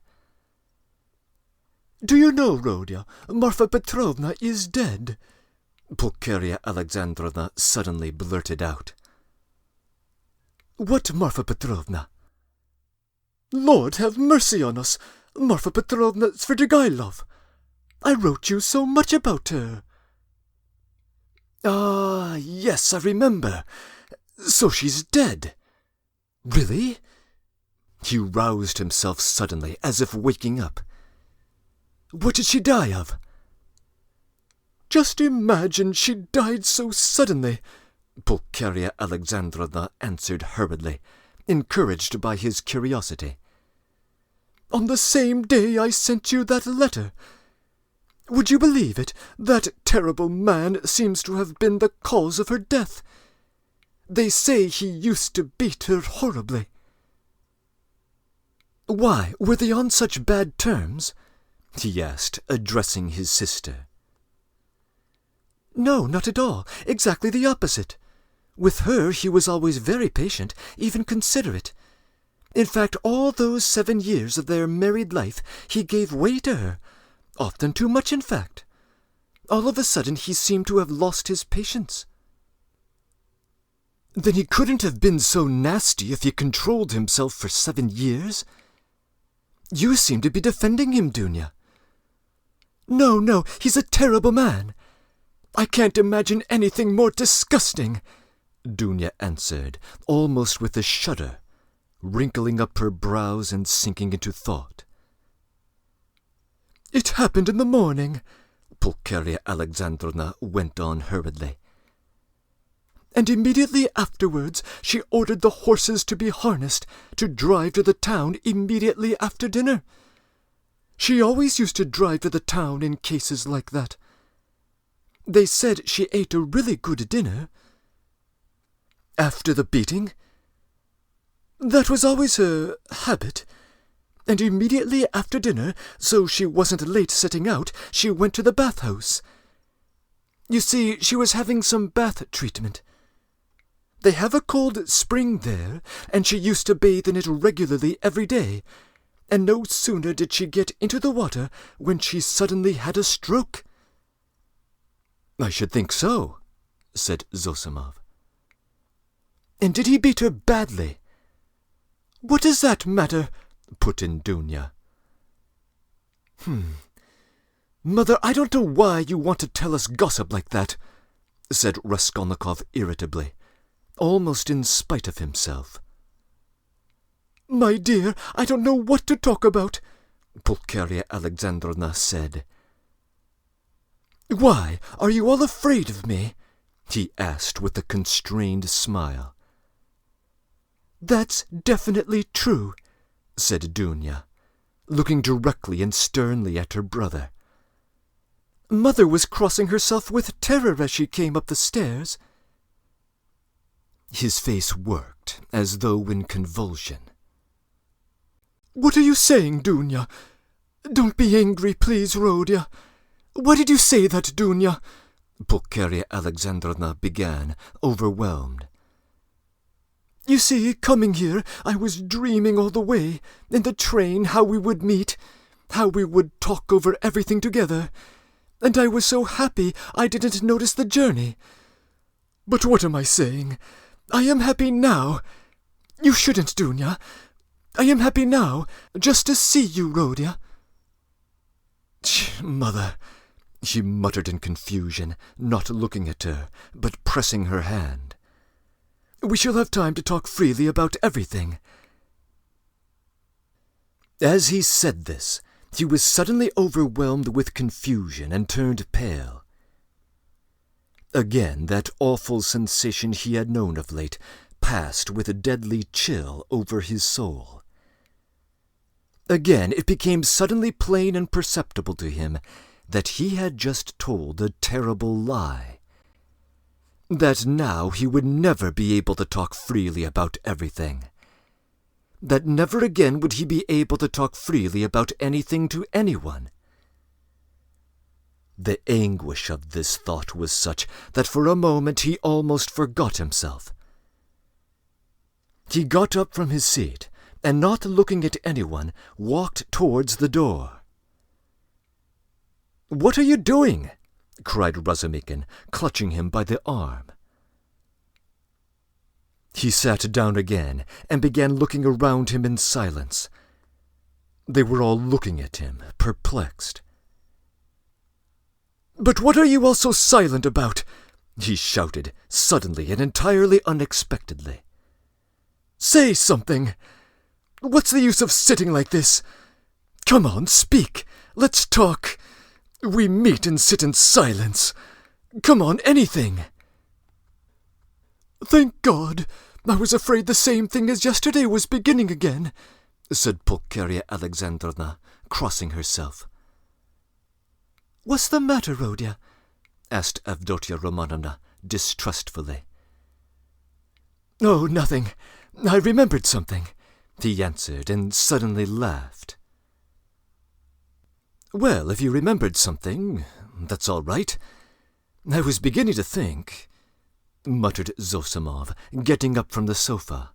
Do you know, Rodya, Marfa Petrovna is dead, Pulcheria Alexandrovna suddenly blurted out. What Marfa Petrovna? Lord have mercy on us! Marfa Petrovna Svidrigailov. I wrote you so much about her." "Ah, yes, I remember. So she's dead. Really?" He roused himself suddenly, as if waking up. "What did she die of?" "Just imagine she died so suddenly," Pulcheria Alexandrovna answered hurriedly, encouraged by his curiosity. "On the same day I sent you that letter. Would you believe it? That terrible man seems to have been the cause of her death. They say he used to beat her horribly." "Why, were they on such bad terms?" he asked, addressing his sister. "No, not at all. Exactly the opposite. With her he was always very patient, even considerate. In fact, all those 7 years of their married life he gave way to her, often too much, in fact. All of a sudden he seemed to have lost his patience." "Then he couldn't have been so nasty if he controlled himself for 7 years. You seem to be defending him, Dunya." No, he's a terrible man. I can't imagine anything more disgusting," Dunya answered, almost with a shudder, wrinkling up her brows and sinking into thought. "It happened in the morning," Pulcheria Alexandrovna went on hurriedly. "And immediately afterwards she ordered the horses to be harnessed to drive to the town immediately after dinner. She always used to drive to the town in cases like that. They said she ate a really good dinner." "After the beating?" "That was always her habit. And immediately after dinner, so she wasn't late setting out, she went to the bathhouse. You see, she was having some bath treatment. They have a cold spring there, and she used to bathe in it regularly every day, and no sooner did she get into the water when she suddenly had a stroke." "I should think so," said Zosimov. "And did he beat her badly?" "What does that matter?" put in Dunya. Mother, I don't know why you want to tell us gossip like that," said Raskolnikov irritably, almost in spite of himself. "My dear, I don't know what to talk about," Pulcheria Alexandrovna said. "Why, are you all afraid of me?" he asked with a constrained smile. "That's definitely true," said Dunya, looking directly and sternly at her brother. "Mother was crossing herself with terror as she came up the stairs." His face worked, as though in convulsion. "What are you saying, Dunya? Don't be angry, please, Rodya. Why did you say that, Dunya?" Pulcheria Alexandrovna began, overwhelmed. "You see, coming here, I was dreaming all the way, in the train, how we would meet, how we would talk over everything together, and I was so happy I didn't notice the journey. But what am I saying? I am happy now. You shouldn't, Dunya. I am happy now, just to see you, Rodya." "Mother," he muttered in confusion, not looking at her, but pressing her hand. "We shall have time to talk freely about everything." As he said this, he was suddenly overwhelmed with confusion and turned pale. Again that awful sensation he had known of late passed with a deadly chill over his soul. Again it became suddenly plain and perceptible to him that he had just told a terrible lie. That now he would never be able to talk freely about everything. That never again would he be able to talk freely about anything to anyone. The anguish of this thought was such that for a moment he almost forgot himself. He got up from his seat, and not looking at anyone, walked towards the door. "What are you doing?" cried Razumikin, clutching him by the arm. He sat down again and began looking around him in silence. They were all looking at him, perplexed. "But what are you all so silent about?" he shouted, suddenly and entirely unexpectedly. "Say something! What's the use of sitting like this? Come on, speak! Let's talk! We meet and sit in silence. Come on, anything!" "Thank God! I was afraid the same thing as yesterday was beginning again," said Pulcheria Alexandrovna, crossing herself. "What's the matter, Rodya?" asked Avdotia Romanovna distrustfully. "Oh, nothing. I remembered something," he answered, and suddenly laughed. "Well, if you remembered something, that's all right. I was beginning to think," muttered Zosimov, getting up from the sofa.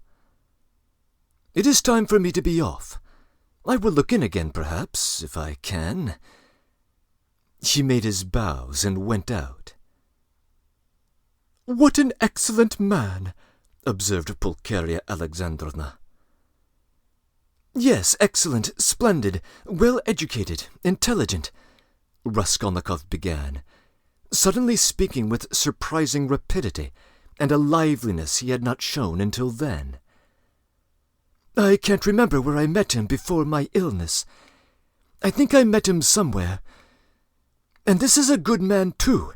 "It is time for me to be off. I will look in again, perhaps, if I can." He made his bows and went out. "What an excellent man!" observed Pulcheria Alexandrovna. "Yes, excellent, splendid, well-educated, intelligent," Raskolnikov began, suddenly speaking with surprising rapidity and a liveliness he had not shown until then. "I can't remember where I met him before my illness. I think I met him somewhere. And this is a good man, too,"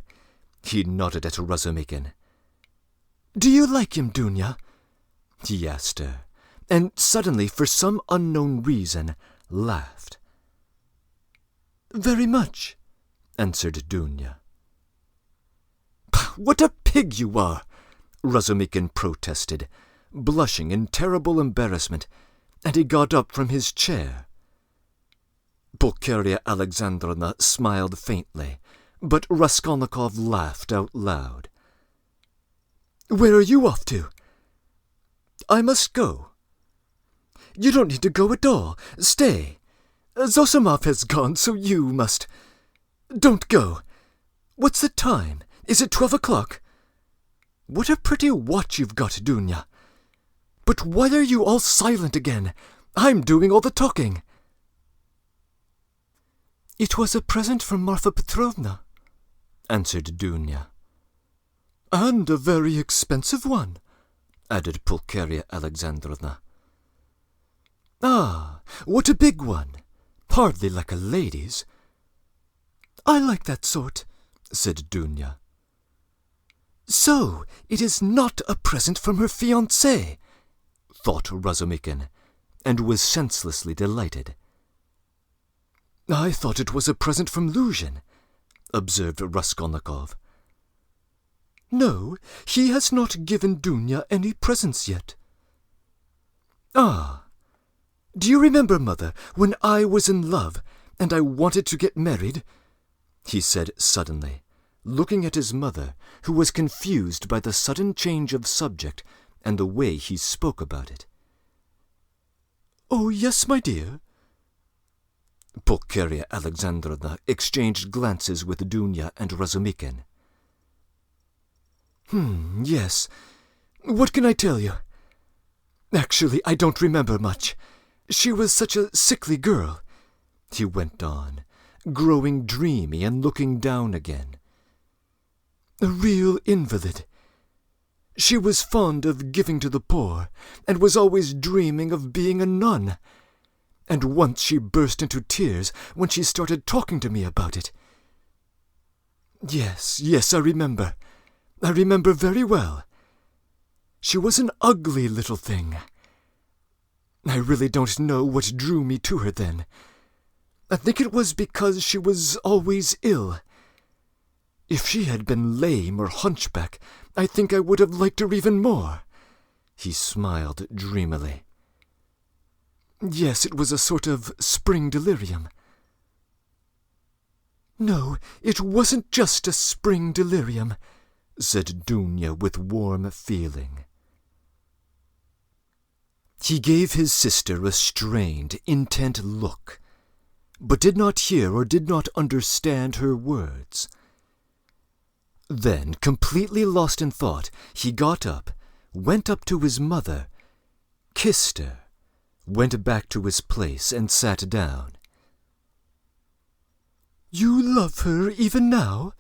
he nodded at Razumikin. "Do you like him, Dunya?" he asked her, and suddenly, for some unknown reason, laughed. "Very much," answered Dunya. "What a pig you are!" Razumikin protested, blushing in terrible embarrassment, and he got up from his chair. Pulcheria Alexandrovna smiled faintly, but Raskolnikov laughed out loud. "Where are you off to?" "I must go." "You don't need to go at all. Stay. Zosimov has gone, so you must. Don't go. What's the time? Is it 12 o'clock? What a pretty watch you've got, Dunya. But why are you all silent again? I'm doing all the talking." "It was a present from Marfa Petrovna," answered Dunya. "And a very expensive one," added Pulcheria Alexandrovna. "Ah, what a big one! Hardly like a lady's." "I like that sort," said Dunya. "So it is not a present from her fiancé," thought Razumikin, and was senselessly delighted. "I thought it was a present from Luzhin," observed Raskolnikov. "No, he has not given Dunya any presents yet." "Ah, do you remember, Mother, when I was in love and I wanted to get married?" he said suddenly, looking at his mother, who was confused by the sudden change of subject and the way he spoke about it. "Oh, yes, my dear." Pulcheria Alexandrovna exchanged glances with Dunya and Razumikin. Yes. What can I tell you? Actually, I don't remember much. She was such a sickly girl," he went on, growing dreamy and looking down again. "A real invalid. She was fond of giving to the poor, and was always dreaming of being a nun. And once she burst into tears when she started talking to me about it. Yes, I remember. I remember very well. She was an ugly little thing. I really don't know what drew me to her then. I think it was because she was always ill. If she had been lame or hunchback, I think I would have liked her even more." He smiled dreamily. "Yes, it was a sort of spring delirium." "No, it wasn't just a spring delirium," said Dunya with warm feeling. He gave his sister a strained, intent look, but did not hear or did not understand her words. Then, completely lost in thought, he got up, went up to his mother, kissed her, went back to his place and sat down. "You love her even now?"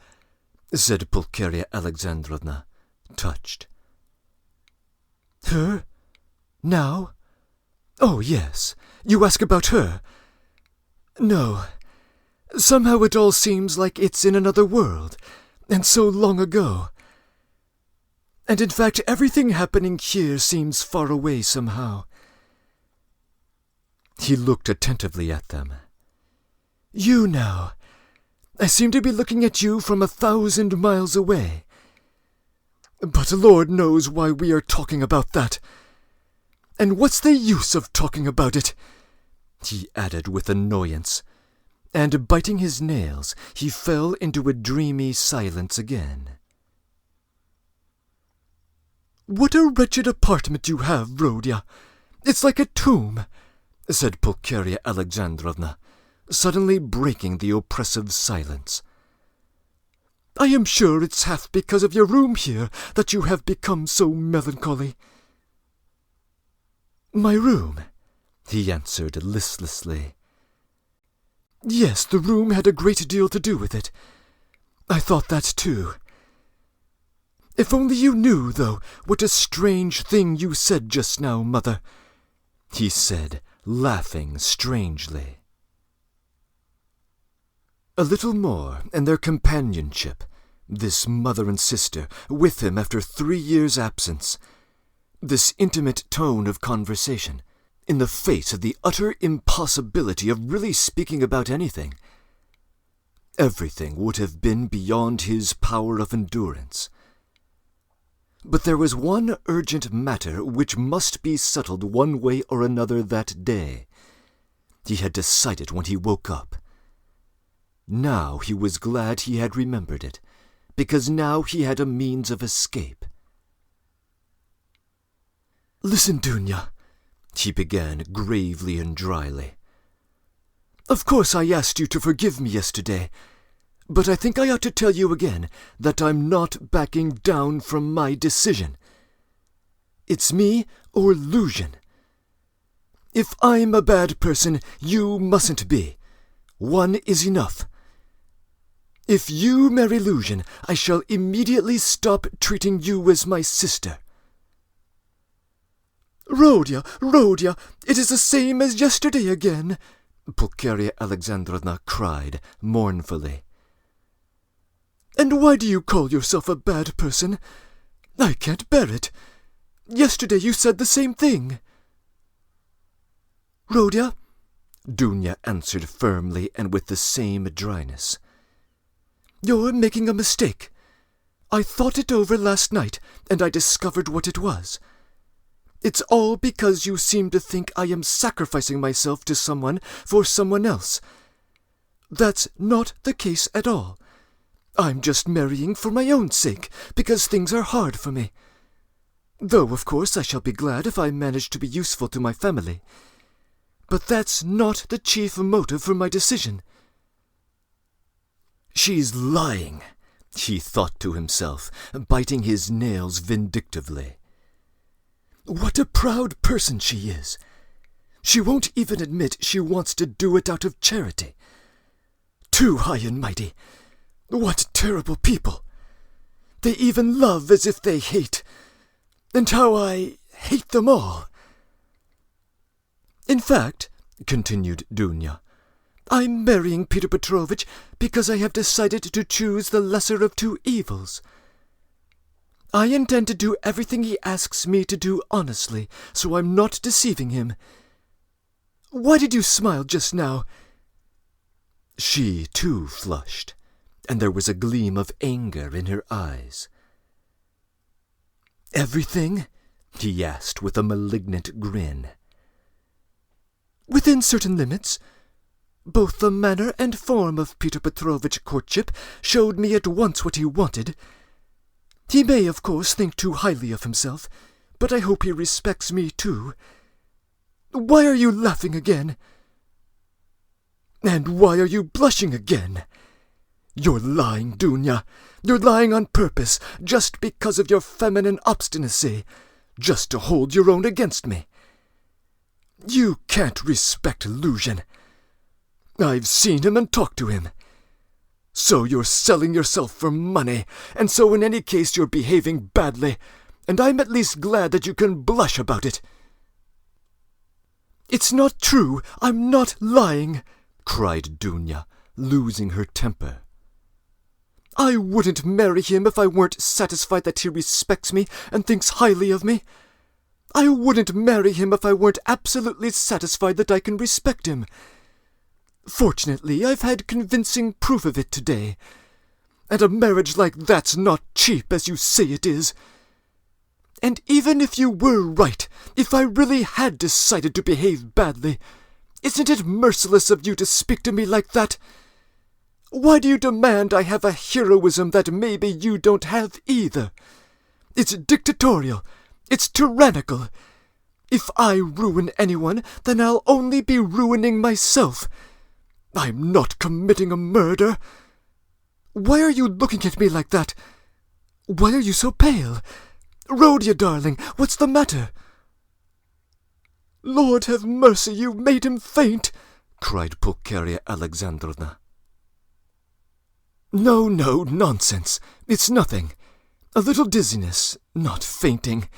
said Pulcheria Alexandrovna, touched. "Her? Now? Oh, yes, you ask about her. No, somehow it all seems like it's in another world, and so long ago. And in fact, everything happening here seems far away somehow." He looked attentively at them. "You now, I seem to be looking at you from 1,000 miles away. But Lord knows why we are talking about that. And what's the use of talking about it?" he added with annoyance, and biting his nails, he fell into a dreamy silence again. "What a wretched apartment you have, Rodya! It's like a tomb," said Pulcheria Alexandrovna, suddenly breaking the oppressive silence. "I am sure it's half because of your room here that you have become so melancholy." "My room?" he answered listlessly. "Yes, the room had a great deal to do with it. I thought that too. If only you knew, though, what a strange thing you said just now, Mother," he said, laughing strangely. A little more, and their companionship, this mother and sister, with him after 3 years' absence, this intimate tone of conversation, in the face of the utter impossibility of really speaking about anything. Everything would have been beyond his power of endurance. But there was one urgent matter which must be settled one way or another that day. He had decided when he woke up. Now he was glad he had remembered it, because now he had a means of escape. "Listen, Dunya," he began gravely and dryly. "Of course I asked you to forgive me yesterday, but I think I ought to tell you again that I'm not backing down from my decision. It's me or Luzhin. If I'm a bad person, you mustn't be. One is enough. If you marry Luzhin, I shall immediately stop treating you as my sister." "Rodya, Rodya, it is the same as yesterday again," Pulcheria Alexandrovna cried mournfully. "And why do you call yourself a bad person? I can't bear it. Yesterday you said the same thing." "Rodya," Dunya answered firmly and with the same dryness, "you're making a mistake. I thought it over last night, and I discovered what it was. It's all because you seem to think I am sacrificing myself to someone for someone else. That's not the case at all. I'm just marrying for my own sake, because things are hard for me. Though, of course, I shall be glad if I manage to be useful to my family. But that's not the chief motive for my decision." "She's lying," he thought to himself, biting his nails vindictively. "What a proud person she is! She won't even admit she wants to do it out of charity. Too high and mighty! What terrible people! They even love as if they hate. And how I hate them all!" "In fact," continued Dunya, "I'm marrying Peter Petrovitch because I have decided to choose the lesser of two evils. I intend to do everything he asks me to do honestly, so I'm not deceiving him. Why did you smile just now?" She, too, flushed, and there was a gleam of anger in her eyes. "Everything?" he asked with a malignant grin. "Within certain limits. Both the manner and form of Peter Petrovitch's courtship showed me at once what he wanted. He may, of course, think too highly of himself, but I hope he respects me too. Why are you laughing again? And why are you blushing again? You're lying, Dunya. You're lying on purpose, just because of your feminine obstinacy, just to hold your own against me. You can't respect Luzhin. I've seen him and talked to him. So you're selling yourself for money, and so in any case you're behaving badly, and I'm at least glad that you can blush about it. It's not true. I'm not lying, cried Dunya, losing her temper. I wouldn't marry him if I weren't satisfied that he respects me and thinks highly of me. I wouldn't marry him if I weren't absolutely satisfied that I can respect him. Fortunately, I've had convincing proof of it today. And a marriage like that's not cheap, as you say it is. And even if you were right, if I really had decided to behave badly, isn't it merciless of you to speak to me like that? Why do you demand I have a heroism that maybe you don't have either? It's dictatorial. It's tyrannical. If I ruin anyone, then I'll only be ruining myself. I'm not committing a murder. Why are you looking at me like that? Why are you so pale? Rhodia, darling, what's the matter? Lord have mercy, you made him faint, cried Pulcheria Alexandrovna. No, nonsense. It's nothing. A little dizziness, not fainting.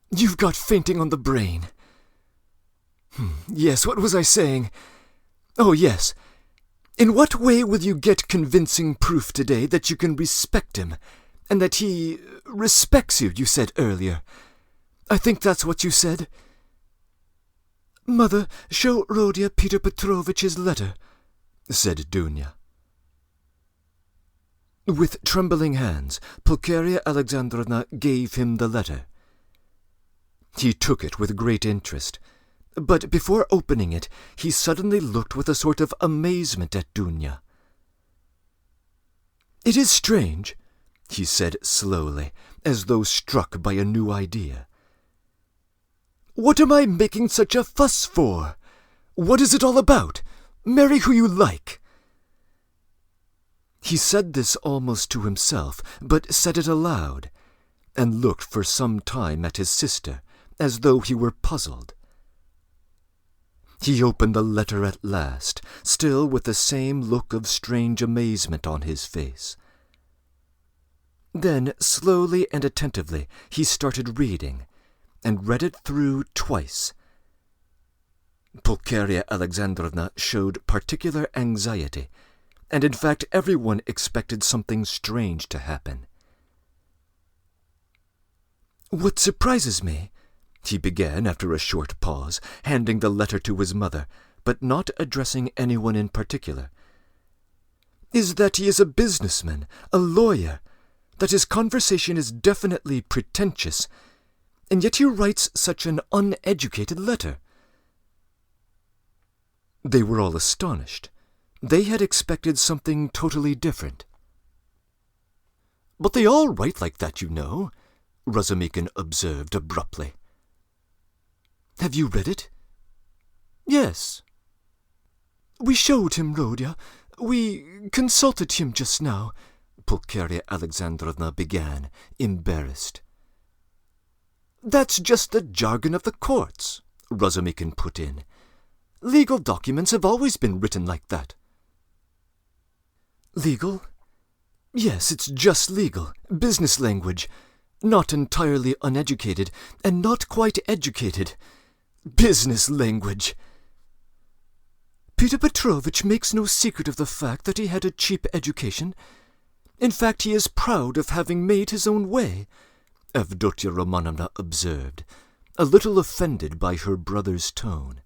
You've got fainting on the brain. Yes, what was I saying? Oh, yes. In what way will you get convincing proof today that you can respect him, and that he respects you said earlier? I think that's what you said. Mother, show Rhodia Peter Petrovich's letter, said Dunya. With trembling hands, Pulcheria Alexandrovna gave him the letter. He took it with great interest, but before opening it, he suddenly looked with a sort of amazement at Dunya. It is strange, he said slowly, as though struck by a new idea. What am I making such a fuss for? What is it all about? Marry who you like. He said this almost to himself, but said it aloud, and looked for some time at his sister, as though he were puzzled. He opened the letter at last, still with the same look of strange amazement on his face. Then, slowly and attentively, he started reading, and read it through twice. Pulcheria Alexandrovna showed particular anxiety, and in fact everyone expected something strange to happen. What surprises me, he began after a short pause, handing the letter to his mother, but not addressing anyone in particular, is that he is a businessman, a lawyer, that his conversation is definitely pretentious, and yet he writes such an uneducated letter. They were all astonished. They had expected something totally different. But they all write like that, you know, Razumikin observed abruptly. Have you read it? Yes. We showed him, Rhodia. We consulted him just now, Pulcheria Alexandrovna began, embarrassed. That's just the jargon of the courts, Razumikin put in. Legal documents have always been written like that. Legal? Yes, it's just legal, business language, not entirely uneducated, and not quite educated. Business language. Peter Petrovich makes no secret of the fact that he had a cheap education. In fact, he is proud of having made his own way, Avdotya Romanovna observed, a little offended by her brother's tone.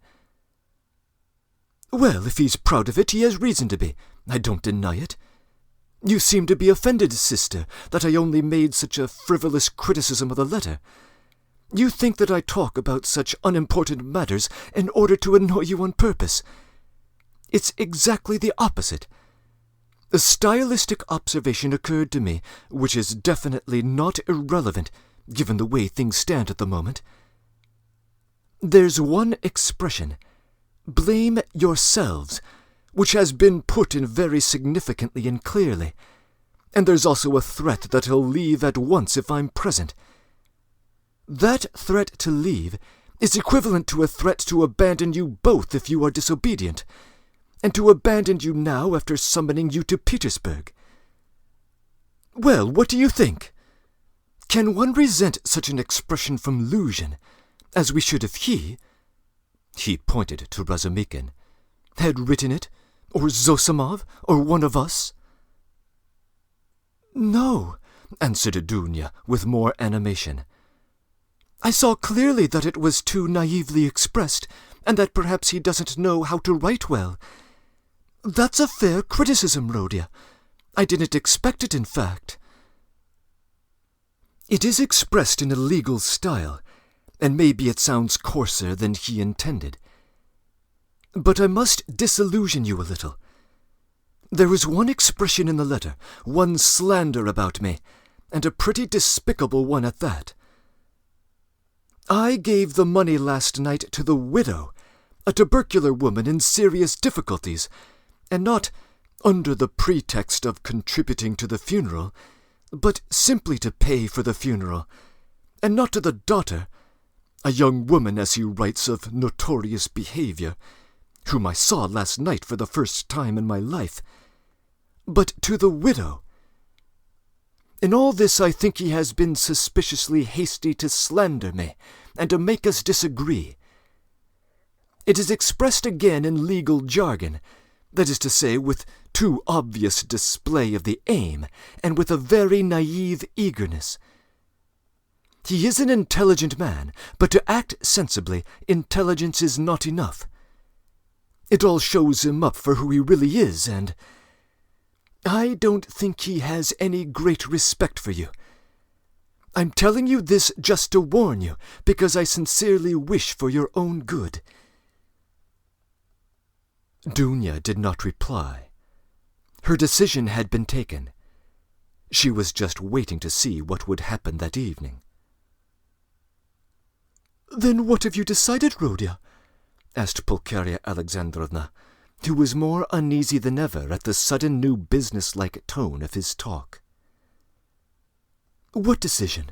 Well, if he's proud of it, he has reason to be. I don't deny it. You seem to be offended, sister, that I only made such a frivolous criticism of the letter. You think that I talk about such unimportant matters in order to annoy you on purpose. It's exactly the opposite. A stylistic observation occurred to me, which is definitely not irrelevant, given the way things stand at the moment. There's one expression, blame yourselves, which has been put in very significantly and clearly, and there's also a threat that he'll leave at once if I'm present. That threat to leave is equivalent to a threat to abandon you both if you are disobedient, and to abandon you now after summoning you to Petersburg. Well, what do you think? Can one resent such an expression from Luzhin, as we should if he pointed to Razumikin, had written it, or Zosimov, or one of us? No, answered Dunya with more animation. I saw clearly that it was too naively expressed, and that perhaps he doesn't know how to write well. That's a fair criticism, Rodya. I didn't expect it, in fact. It is expressed in a legal style, and maybe it sounds coarser than he intended. But I must disillusion you a little. There was one expression in the letter, one slander about me, and a pretty despicable one at that. I gave the money last night to the widow, a tubercular woman in serious difficulties, and not under the pretext of contributing to the funeral, but simply to pay for the funeral, and not to the daughter, a young woman, as he writes, of notorious behavior, whom I saw last night for the first time in my life, but to the widow. In all this I think he has been suspiciously hasty to slander me, and to make us disagree. It is expressed again in legal jargon, that is to say, with too obvious display of the aim, and with a very naive eagerness. He is an intelligent man, but to act sensibly, intelligence is not enough. It all shows him up for who he really is, and I don't think he has any great respect for you. I'm telling you this just to warn you, because I sincerely wish for your own good. Dunya did not reply. Her decision had been taken. She was just waiting to see what would happen that evening. Then what have you decided, Rodya? Asked Pulcheria Alexandrovna, who was more uneasy than ever at the sudden new business-like tone of his talk. What decision?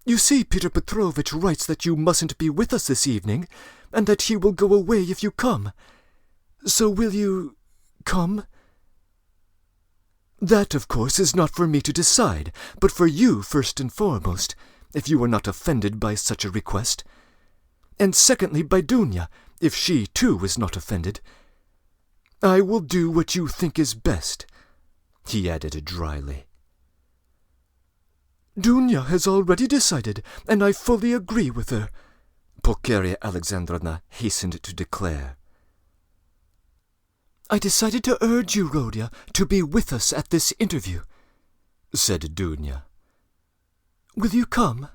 You see, Peter Petrovitch writes that you mustn't be with us this evening, and that he will go away if you come. So will you come? That, of course, is not for me to decide, but for you first and foremost, if you are not offended by such a request. And secondly, by Dunya, if she, too, is not offended. I will do what you think is best, he added dryly. Dunya has already decided, and I fully agree with her, Pulcheria Alexandrovna hastened to declare. I decided to urge you, Rodya, to be with us at this interview, said Dunya. Will you come?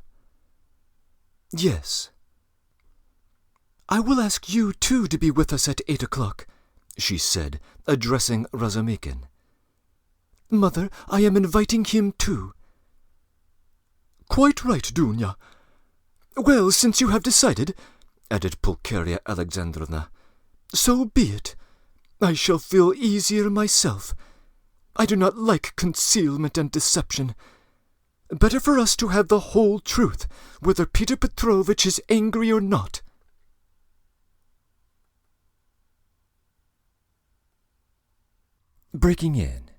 Yes. I will ask you, too, to be with us at 8 o'clock, she said, addressing Razumikin. Mother, I am inviting him, too. Quite right, Dunya. Well, since you have decided, added Pulcheria Alexandrovna, so be it. I shall feel easier myself. I do not like concealment and deception. Better for us to have the whole truth, whether Peter Petrovitch is angry or not. Breaking in.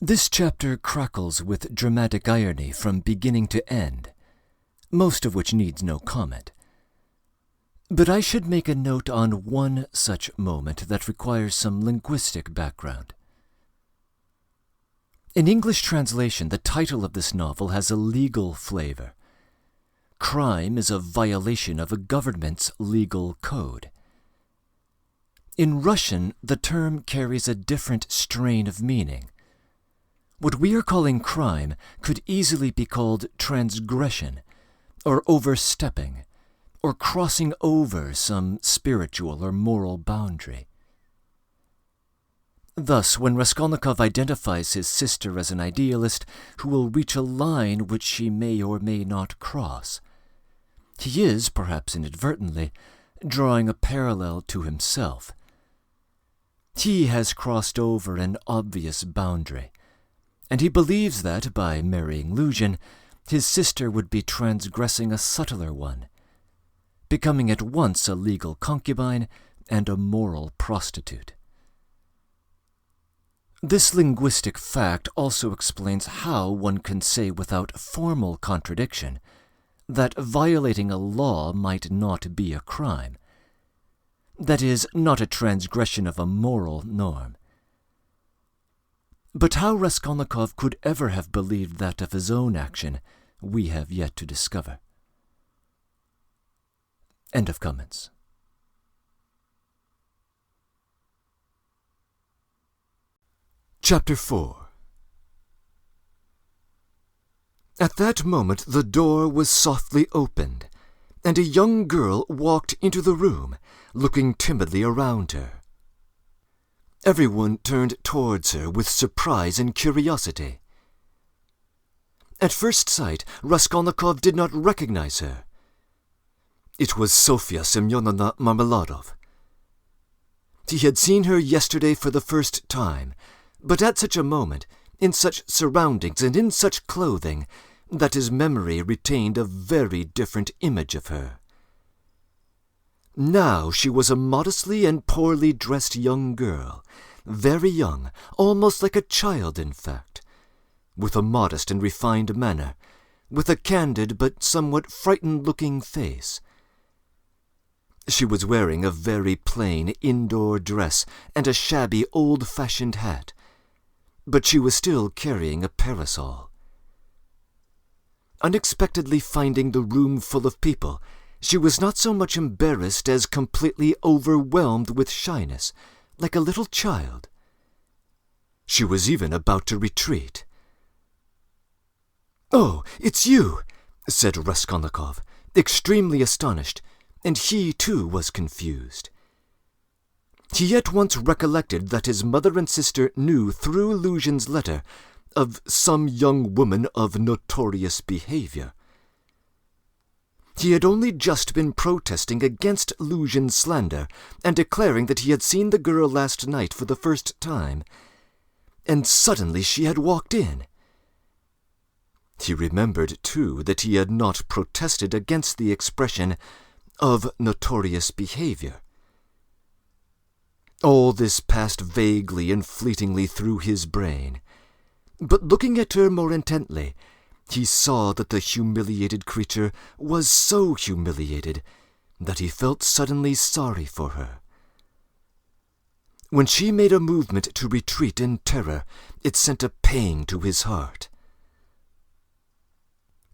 This chapter crackles with dramatic irony from beginning to end, most of which needs no comment. But I should make a note on one such moment that requires some linguistic background. In English translation, the title of this novel has a legal flavor. Crime is a violation of a government's legal code. In Russian, the term carries a different strain of meaning. What we are calling crime could easily be called transgression, or overstepping, or crossing over some spiritual or moral boundary. Thus, when Raskolnikov identifies his sister as an idealist who will reach a line which she may or may not cross, he is, perhaps inadvertently, drawing a parallel to himself. He has crossed over an obvious boundary, and he believes that, by marrying Luzhin, his sister would be transgressing a subtler one, becoming at once a legal concubine and a moral prostitute. This linguistic fact also explains how one can say without formal contradiction that violating a law might not be a crime. That is, not a transgression of a moral norm. But how Raskolnikov could ever have believed that of his own action, we have yet to discover. End of comments. Chapter 4. At that moment the door was softly opened, and a young girl walked into the room, looking timidly around her. Everyone turned towards her with surprise and curiosity. At first sight, Raskolnikov did not recognize her. It was Sofya Semyonovna Marmeladov. He had seen her yesterday for the first time, but at such a moment, in such surroundings and in such clothing, that his memory retained a very different image of her. Now she was a modestly and poorly dressed young girl, very young, almost like a child in fact, with a modest and refined manner, with a candid but somewhat frightened-looking face. She was wearing a very plain indoor dress and a shabby old-fashioned hat, but she was still carrying a parasol. Unexpectedly finding the room full of people, she was not so much embarrassed as completely overwhelmed with shyness, like a little child. She was even about to retreat. "Oh, it's you," said Raskolnikov, extremely astonished, and he too was confused. He at once recollected that his mother and sister knew through Luzhin's letter of some young woman of notorious behavior. He had only just been protesting against Luzhin's slander and declaring that he had seen the girl last night for the first time, and suddenly she had walked in. He remembered, too, that he had not protested against the expression of notorious behavior. All this passed vaguely and fleetingly through his brain, but looking at her more intently, he saw that the humiliated creature was so humiliated that he felt suddenly sorry for her. When she made a movement to retreat in terror, it sent a pang to his heart.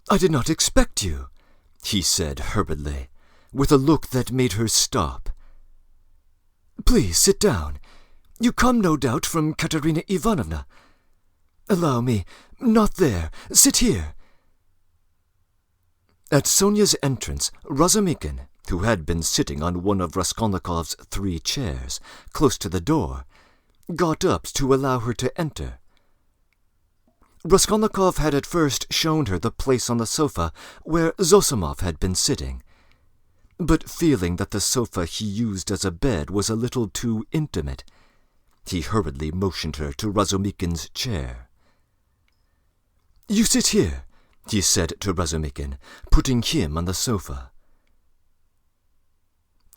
"I did not expect you," he said hurriedly, with a look that made her stop. "Please sit down. You come, no doubt, from Katerina Ivanovna. Allow me. Not there. Sit here." At Sonia's entrance, Razumikin, who had been sitting on one of Raskolnikov's 3 chairs, close to the door, got up to allow her to enter. Raskolnikov had at first shown her the place on the sofa where Zossimov had been sitting, but feeling that the sofa he used as a bed was a little too intimate, he hurriedly motioned her to Razumikin's chair. "You sit here," he said to Razumikin, putting him on the sofa.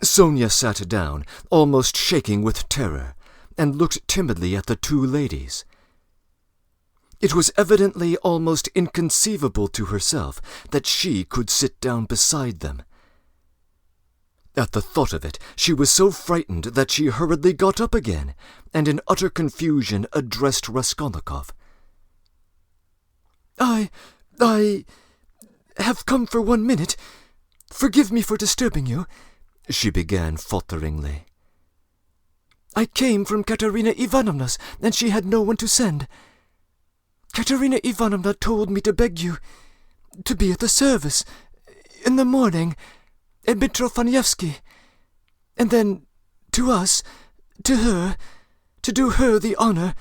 Sonia sat down, almost shaking with terror, and looked timidly at the 2 ladies. It was evidently almost inconceivable to herself that she could sit down beside them. At the thought of it, she was so frightened that she hurriedly got up again, and in utter confusion addressed Raskolnikov. I have come for 1 minute. Forgive me for disturbing you," she began falteringly. "I came from Katerina Ivanovna's, and she had no one to send. Katerina Ivanovna told me to beg you to be at the service in the morning at Mitrofanievsky, and then to us, to her, to do her the honor.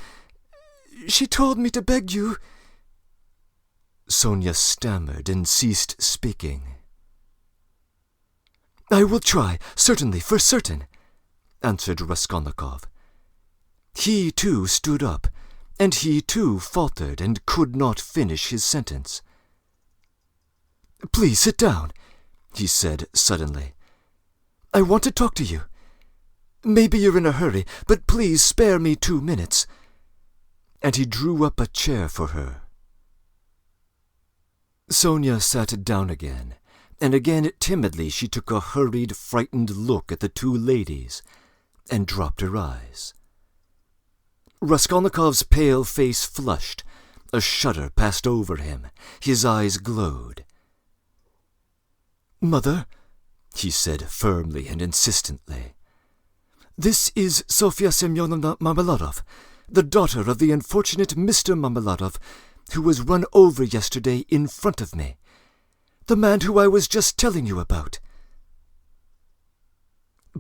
She told me to beg you—" Sonia stammered and ceased speaking. "I will try, certainly, for certain," answered Raskolnikov. He too stood up, and he too faltered and could not finish his sentence. Please sit down, he said suddenly. I want to talk to you. Maybe you're in a hurry, but please spare me 2 minutes. And he drew up a chair for her. Sonia sat down again, and again timidly she took a hurried, frightened look at the two ladies, and dropped her eyes. Raskolnikov's pale face flushed. A shudder passed over him. His eyes glowed. "Mother," he said firmly and insistently, "this is Sofya Semyonovna Marmeladov, the daughter of the unfortunate Mr. Marmeladov, who was run over yesterday in front of me, the man who I was just telling you about."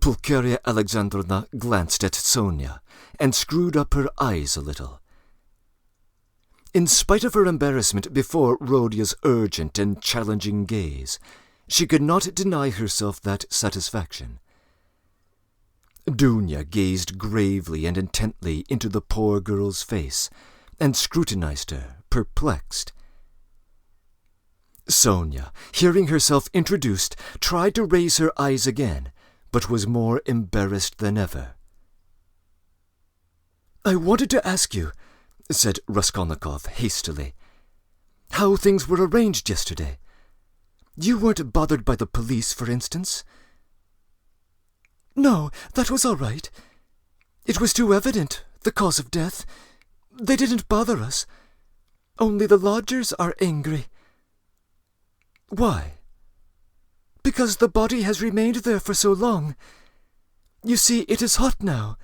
Pulcheria Alexandrovna glanced at Sonia and screwed up her eyes a little. In spite of her embarrassment before Rodia's urgent and challenging gaze, she could not deny herself that satisfaction. Dunya gazed gravely and intently into the poor girl's face and scrutinized her, perplexed. Sonia, hearing herself introduced, tried to raise her eyes again, but was more embarrassed than ever. "I wanted to ask you," said Raskolnikov hastily, "how things were arranged yesterday. You weren't bothered by the police, for instance?" "No, that was all right. It was too evident, the cause of death. They didn't bother us. Only the lodgers are angry." "Why?" "Because the body has remained there for so long. You see, it is hot now.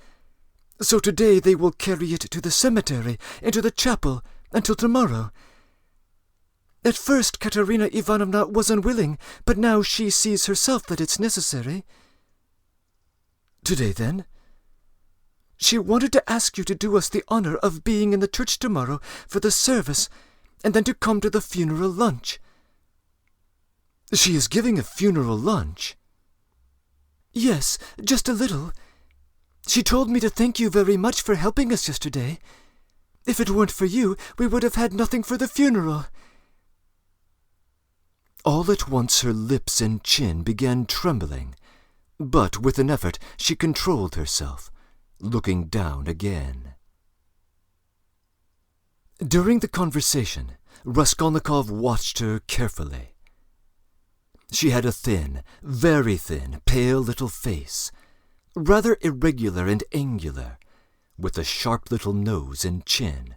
So today they will carry it to the cemetery, into the chapel, until tomorrow. At first Katerina Ivanovna was unwilling, but now she sees herself that it's necessary." "Today, then?" "She wanted to ask you to do us the honor of being in the church tomorrow for the service, and then to come to the funeral lunch." "She is giving a funeral lunch?" "Yes, just a little. She told me to thank you very much for helping us yesterday. If it weren't for you, we would have had nothing for the funeral." All at once her lips and chin began trembling, but with an effort she controlled herself, looking down again. During the conversation, Raskolnikov watched her carefully. She had a thin, very thin, pale little face, rather irregular and angular, with a sharp little nose and chin.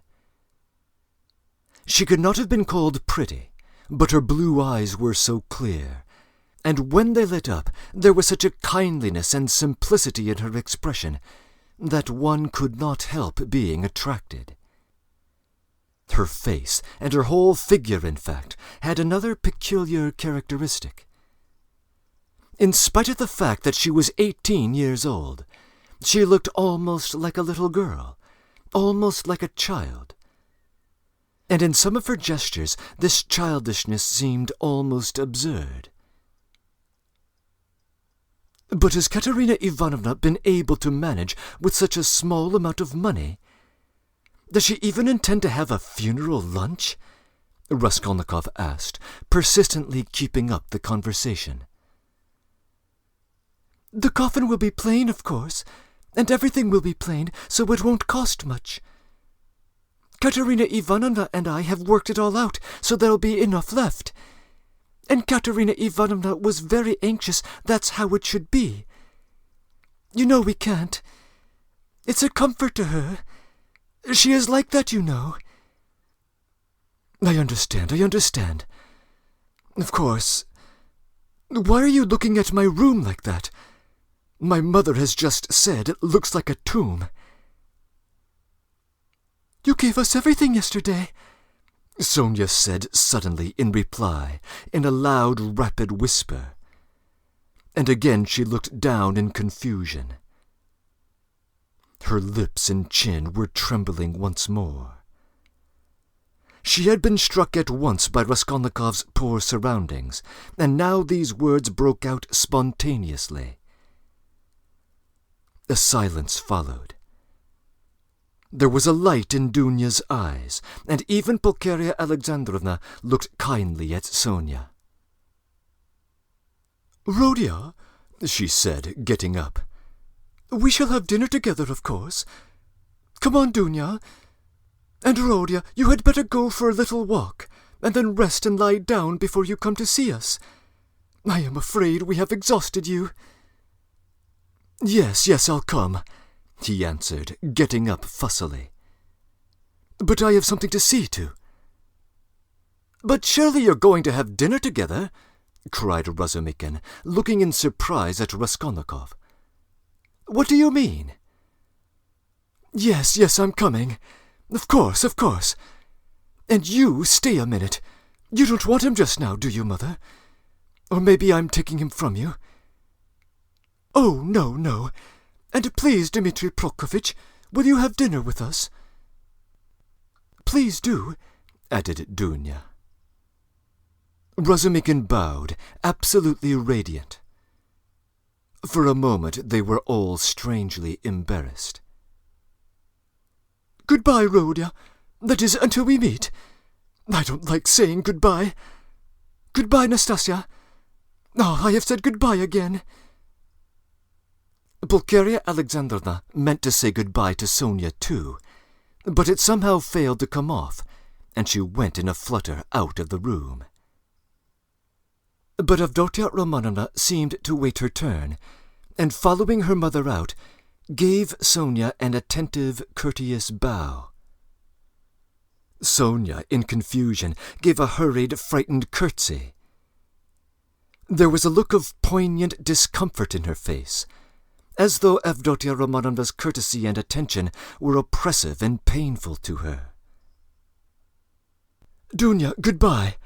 She could not have been called pretty, but her blue eyes were so clear, and when they lit up there was such a kindliness and simplicity in her expression that one could not help being attracted. Her face, and her whole figure in fact, had another peculiar characteristic. In spite of the fact that she was 18 years old, she looked almost like a little girl, almost like a child. And in some of her gestures this childishness seemed almost absurd. "But has Katerina Ivanovna been able to manage with such a small amount of money? Does she even intend to have a funeral lunch?" Raskolnikov asked, persistently keeping up the conversation. "The coffin will be plain, of course, and everything will be plain, so it won't cost much. Katerina Ivanovna and I have worked it all out, so there'll be enough left. And Katerina Ivanovna was very anxious that's how it should be. You know we can't. It's a comfort to her. She is like that, you know." I understand. Of course. Why are you looking at my room like that? My mother has just said it looks like a tomb." "You gave us everything yesterday," Sonia said suddenly in reply, in a loud, rapid whisper. And again she looked down in confusion. Her lips and chin were trembling once more. She had been struck at once by Raskolnikov's poor surroundings, and now these words broke out spontaneously. A silence followed. There was a light in Dunya's eyes, and even Pulcheria Alexandrovna looked kindly at Sonia. "Rhodia," she said, getting up. "We shall have dinner together, of course. Come on, Dunya. And Rhodia, you had better go for a little walk, and then rest and lie down before you come to see us. I am afraid we have exhausted you." "Yes, I'll come," he answered, getting up fussily. "But I have something to see to." "But surely you're going to have dinner together?" cried Razumikin, looking in surprise at Raskolnikov. "What do you mean?" Yes, I'm coming. Of course. And you stay a minute. You don't want him just now, do you, Mother? Or maybe I'm taking him from you?" "Oh, no. And please, Dmitri Prokofitch, will you have dinner with us?" "Please do," added Dunya. Razumikin bowed, absolutely radiant. For a moment they were all strangely embarrassed. "Goodbye, Rhodia. That is, until we meet. I don't like saying goodbye. Goodbye, Nastasia. I have said goodbye again." Pulcheria Alexandrovna meant to say goodbye to Sonia too, but it somehow failed to come off, and she went in a flutter out of the room. But Avdotia Romanovna seemed to wait her turn, and following her mother out, gave Sonia an attentive, courteous bow. Sonia, in confusion, gave a hurried, frightened curtsy. There was a look of poignant discomfort in her face, as though Avdotia Romanovna's courtesy and attention were oppressive and painful to her. "Dunya, goodbye,"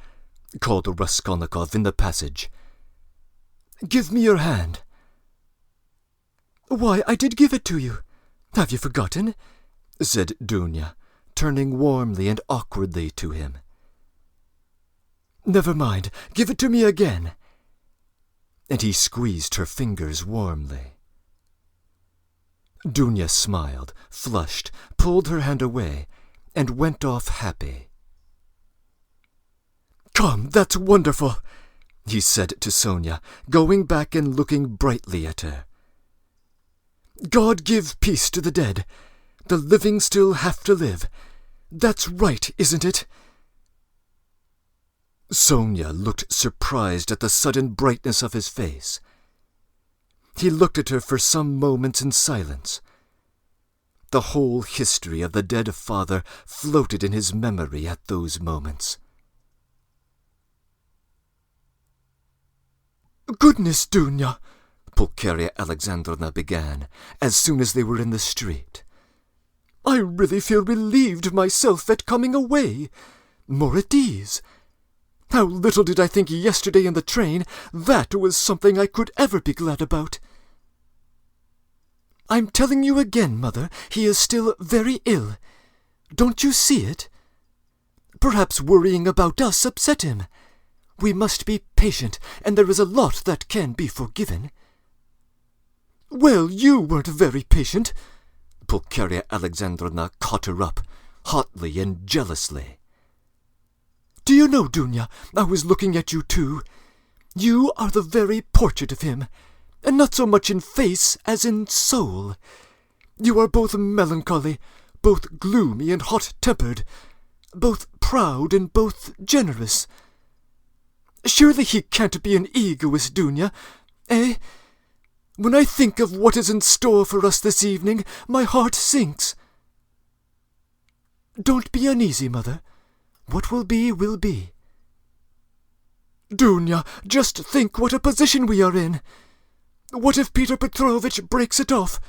called Raskolnikov in the passage. "Give me your hand." "Why, I did give it to you. Have you forgotten?" said Dunya, turning warmly and awkwardly to him. "Never mind, give it to me again." And he squeezed her fingers warmly. Dunya smiled, flushed, pulled her hand away, and went off happy. "Come, that's wonderful," he said to Sonia, going back and looking brightly at her. "God give peace to the dead. The living still have to live. That's right, isn't it?" Sonia looked surprised at the sudden brightness of his face. He looked at her for some moments in silence. The whole history of the dead father floated in his memory at those moments. "Goodness, Dunya," Pulcheria Alexandrovna began, as soon as they were in the street. "I really feel relieved myself at coming away, more at ease. How little did I think yesterday in the train that was something I could ever be glad about. I'm telling you again, Mother, he is still very ill. Don't you see it? Perhaps worrying about us upset him. We must be patient, and there is a lot that can be forgiven." "Well, you weren't very patient." Pulcheria Alexandrovna caught her up, hotly and jealously. "Do you know, Dunya, I was looking at you too. You are the very portrait of him, and not so much in face as in soul. You are both melancholy, both gloomy and hot-tempered, both proud and both generous. Surely he can't be an egoist, Dunya, eh? When I think of what is in store for us this evening, my heart sinks." "Don't be uneasy, Mother. What will be, will be." "Dunya, just think what a position we are in. What if Peter Petrovitch breaks it off?"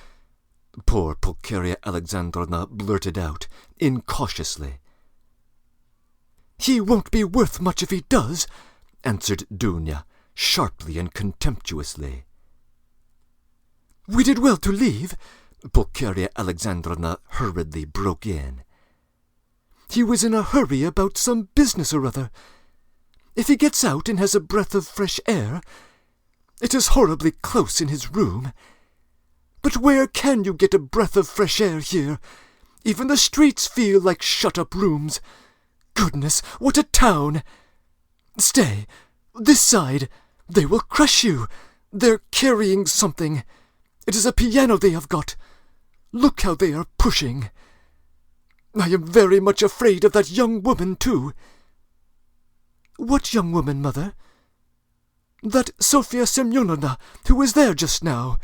poor Pulcheria Alexandrovna blurted out, incautiously. "He won't be worth much if he does," answered Dunya, sharply and contemptuously. "We did well to leave," Pulcheria Alexandrovna hurriedly broke in. "He was in a hurry about some business or other. If he gets out and has a breath of fresh air, it is horribly close in his room. But where can you get a breath of fresh air here? Even the streets feel like shut-up rooms. Goodness, what a town! Stay, this side. They will crush you! They're carrying something. It is a piano they have got. Look how they are pushing. I am very much afraid of that young woman, too." "What young woman, mother?" "That Sofya Semyonovna, who was there just now."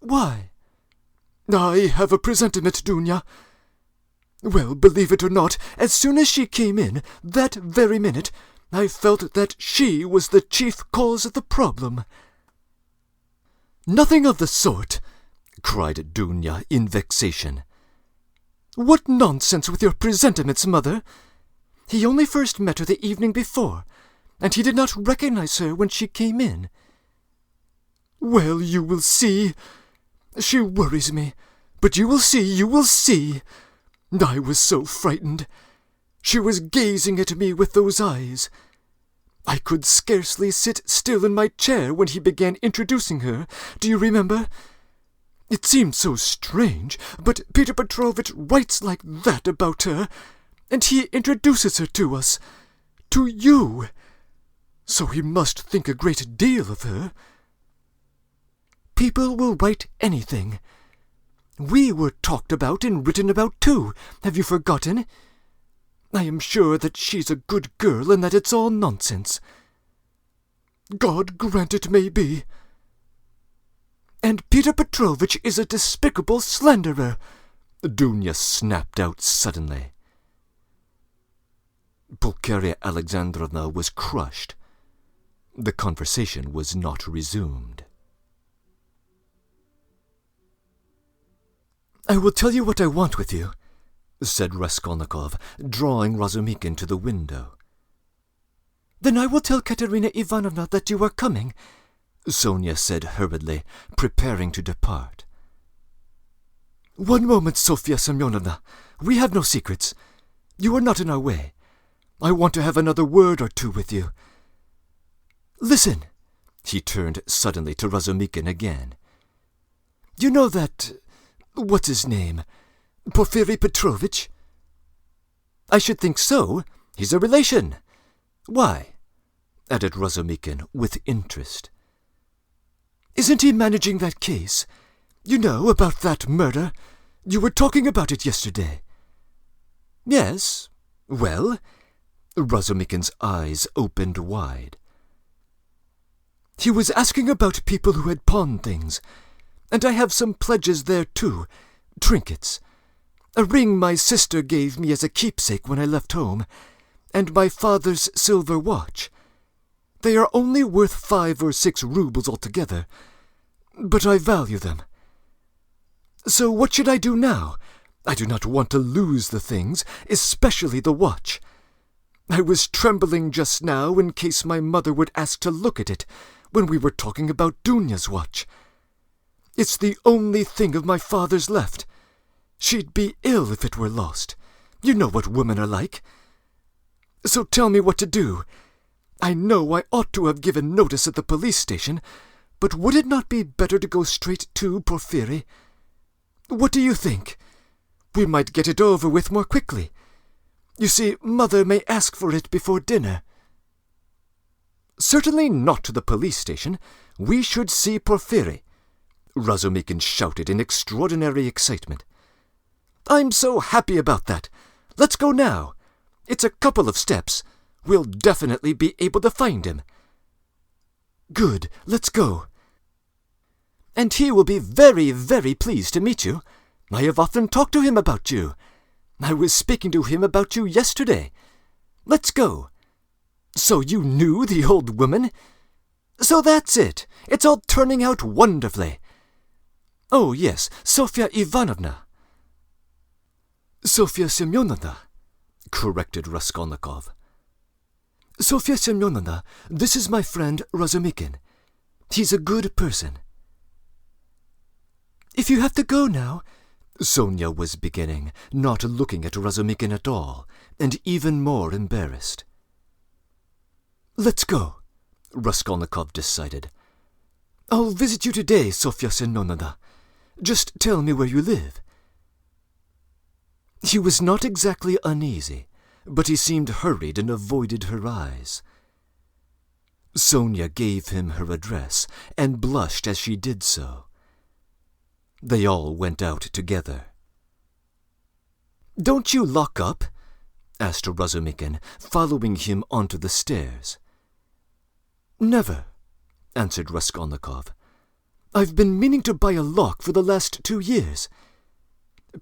"Why?" "I have a presentiment, Dunya. Well, believe it or not, as soon as she came in, that very minute, I felt that she was the chief cause of the problem." "Nothing of the sort," cried Dunya in vexation. "What nonsense with your presentiments, mother! He only first met her the evening before, and he did not recognize her when she came in." "Well, you will see. She worries me, but you will see, you will see. I was so frightened. She was gazing at me with those eyes. I could scarcely sit still in my chair when he began introducing her. Do you remember? It seemed so strange, but Peter Petrovitch writes like that about her, and he introduces her to us, to you. So he must think a great deal of her." "People will write anything. We were talked about and written about too. Have you forgotten? I am sure that she's a good girl and that it's all nonsense." "God grant it may be." "And Peter Petrovitch is a despicable slanderer," Dunya snapped out suddenly. Pulcheria Alexandrovna was crushed. The conversation was not resumed. "I will tell you what I want with you," said Raskolnikov, drawing Razumikin to the window. "Then I will tell Katerina Ivanovna that you are coming," Sonia said hurriedly, preparing to depart. "One moment, Sofya Semyonovna. We have no secrets. You are not in our way. I want to have another word or two with you. Listen!" He turned suddenly to Razumikin again. "You know that... what's his name? Porfiry Petrovitch?" "I should think so. He's a relation. Why?" added Razumikin with interest. "Isn't he managing that case? You know, about that murder? You were talking about it yesterday." "Yes. Well?" Razumikin's eyes opened wide. "He was asking about people who had pawned things. And I have some pledges there, too. Trinkets. A ring my sister gave me as a keepsake when I left home, and my father's silver watch. They are only worth 5 or 6 roubles altogether, but I value them. So what should I do now? I do not want to lose the things, especially the watch. I was trembling just now in case my mother would ask to look at it when we were talking about Dunya's watch. It's the only thing of my father's left. She'd be ill if it were lost. You know what women are like. So tell me what to do. I know I ought to have given notice at the police station, but would it not be better to go straight to Porfiry? What do you think? We might get it over with more quickly. You see, Mother may ask for it before dinner." "Certainly not to the police station. We should see Porfiry," Razumikin shouted in extraordinary excitement. "I'm so happy about that. Let's go now. It's a couple of steps. We'll definitely be able to find him." "Good. Let's go." "And he will be very, very pleased to meet you. I have often talked to him about you. I was speaking to him about you yesterday. Let's go. So you knew the old woman? So that's it. It's all turning out wonderfully. Oh, yes, Sofya Ivanovna." "Sofya Semyonovna," corrected Raskolnikov. "Sofya Semyonovna, this is my friend Razumikin. He's a good person." "If you have to go now," Sonia was beginning, not looking at Razumikin at all, and even more embarrassed. "Let's go," Raskolnikov decided. "I'll visit you today, Sofya Semyonovna. Just tell me where you live." He was not exactly uneasy, but he seemed hurried and avoided her eyes. Sonia gave him her address and blushed as she did so. They all went out together. "Don't you lock up?" asked Razumikin, following him onto the stairs. "Never," answered Raskolnikov. "I've been meaning to buy a lock for the last 2 years.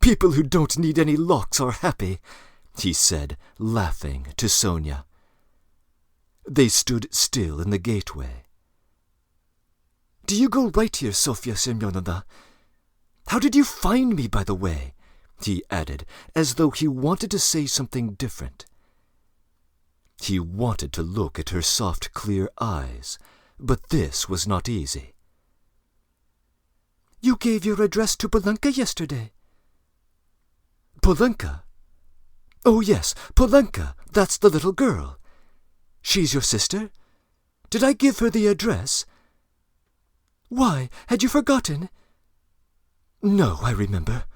People who don't need any locks are happy," he said, laughing, to Sonia. They stood still in the gateway. "Do you go right here, Sofya Semyonovna? How did you find me, by the way?" he added, as though he wanted to say something different. He wanted to look at her soft, clear eyes, but this was not easy. "You gave your address to Polenka yesterday." "Polenka? Oh, yes, Polenka, that's the little girl. She's your sister? Did I give her the address?" "Why, had you forgotten?" "No, I remember."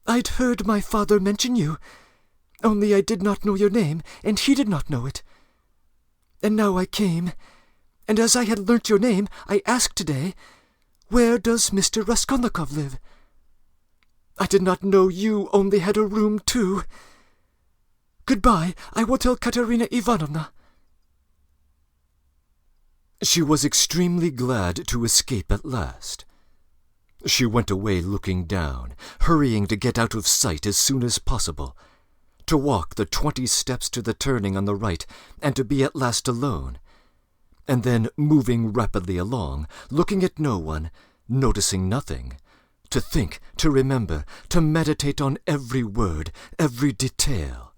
"I'd heard my father mention you, only I did not know your name, and he did not know it. And now I came, and as I had learnt your name, I asked today, 'Where does Mr. Raskolnikov live?' I did not know you only had a room too. Goodbye, I will tell Katerina Ivanovna." She was extremely glad to escape at last. She went away looking down, hurrying to get out of sight as soon as possible, to walk the 20 steps to the turning on the right, and to be at last alone, and then moving rapidly along, looking at no one, noticing nothing, to think, to remember, to meditate on every word, every detail.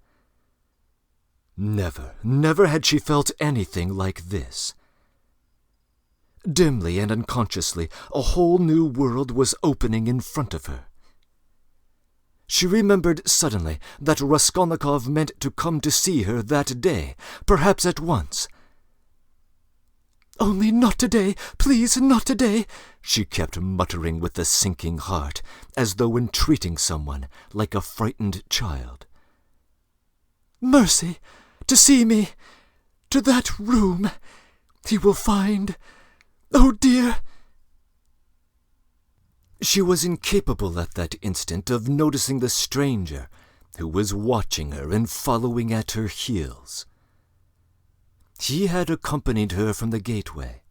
Never, never had she felt anything like this. Dimly and unconsciously, a whole new world was opening in front of her. She remembered suddenly that Raskolnikov meant to come to see her that day, perhaps at once. "Only not today, please, not today," she kept muttering with a sinking heart, as though entreating someone, like a frightened child. "Mercy, to see me, to that room, he will find... Oh, dear!" She was incapable at that instant of noticing the stranger who was watching her and following at her heels. He had accompanied her from the gateway.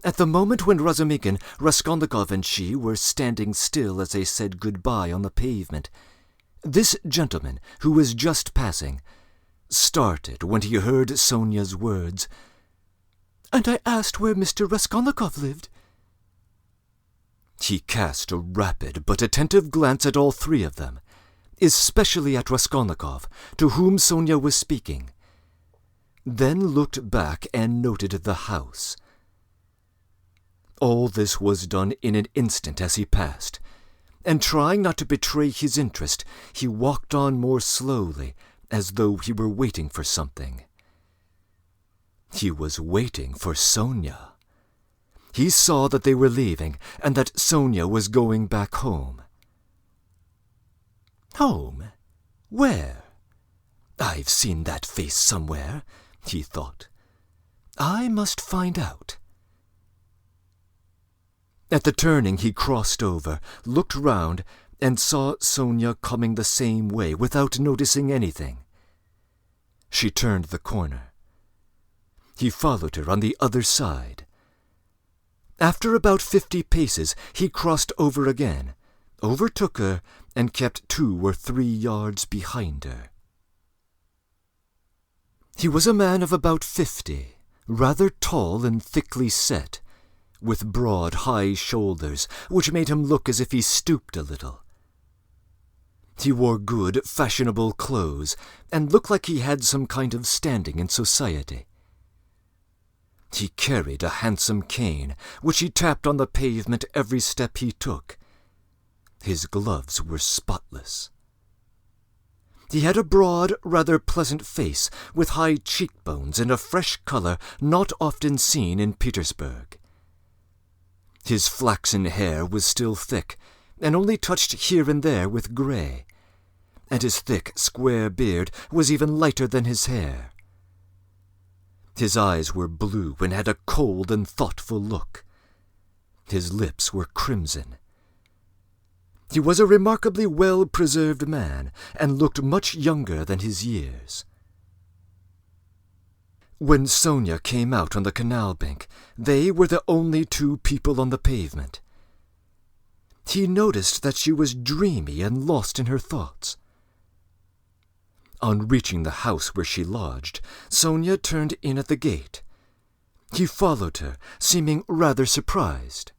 At the moment when Razumikin, Raskolnikov, and she were standing still as they said goodbye on the pavement, this gentleman, who was just passing, started when he heard Sonia's words, "And I asked where Mr. Raskolnikov lived." He cast a rapid but attentive glance at all 3 of them, especially at Raskolnikov, to whom Sonia was speaking, then looked back and noted the house. All this was done in an instant as he passed, and trying not to betray his interest, he walked on more slowly, as though he were waiting for something. He was waiting for Sonia. He saw that they were leaving, and that Sonia was going back home. Home? Where? "I've seen that face somewhere," he thought. "I must find out." At the turning he crossed over, looked round, and saw Sonia coming the same way without noticing anything. She turned the corner. He followed her on the other side. After about 50 paces he crossed over again, overtook her, and kept 2 or 3 yards behind her. He was a man of about 50, rather tall and thickly set, with broad, high shoulders, which made him look as if he stooped a little. He wore good, fashionable clothes, and looked like he had some kind of standing in society. He carried a handsome cane, which he tapped on the pavement every step he took. His gloves were spotless. He had a broad, rather pleasant face, with high cheekbones and a fresh color not often seen in Petersburg. His flaxen hair was still thick, and only touched here and there with grey, and his thick, square beard was even lighter than his hair. His eyes were blue and had a cold and thoughtful look. His lips were crimson. He was a remarkably well-preserved man, and looked much younger than his years. When Sonia came out on the canal bank, they were the only two people on the pavement. He noticed that she was dreamy and lost in her thoughts. On reaching the house where she lodged, Sonia turned in at the gate. He followed her, seeming rather surprised.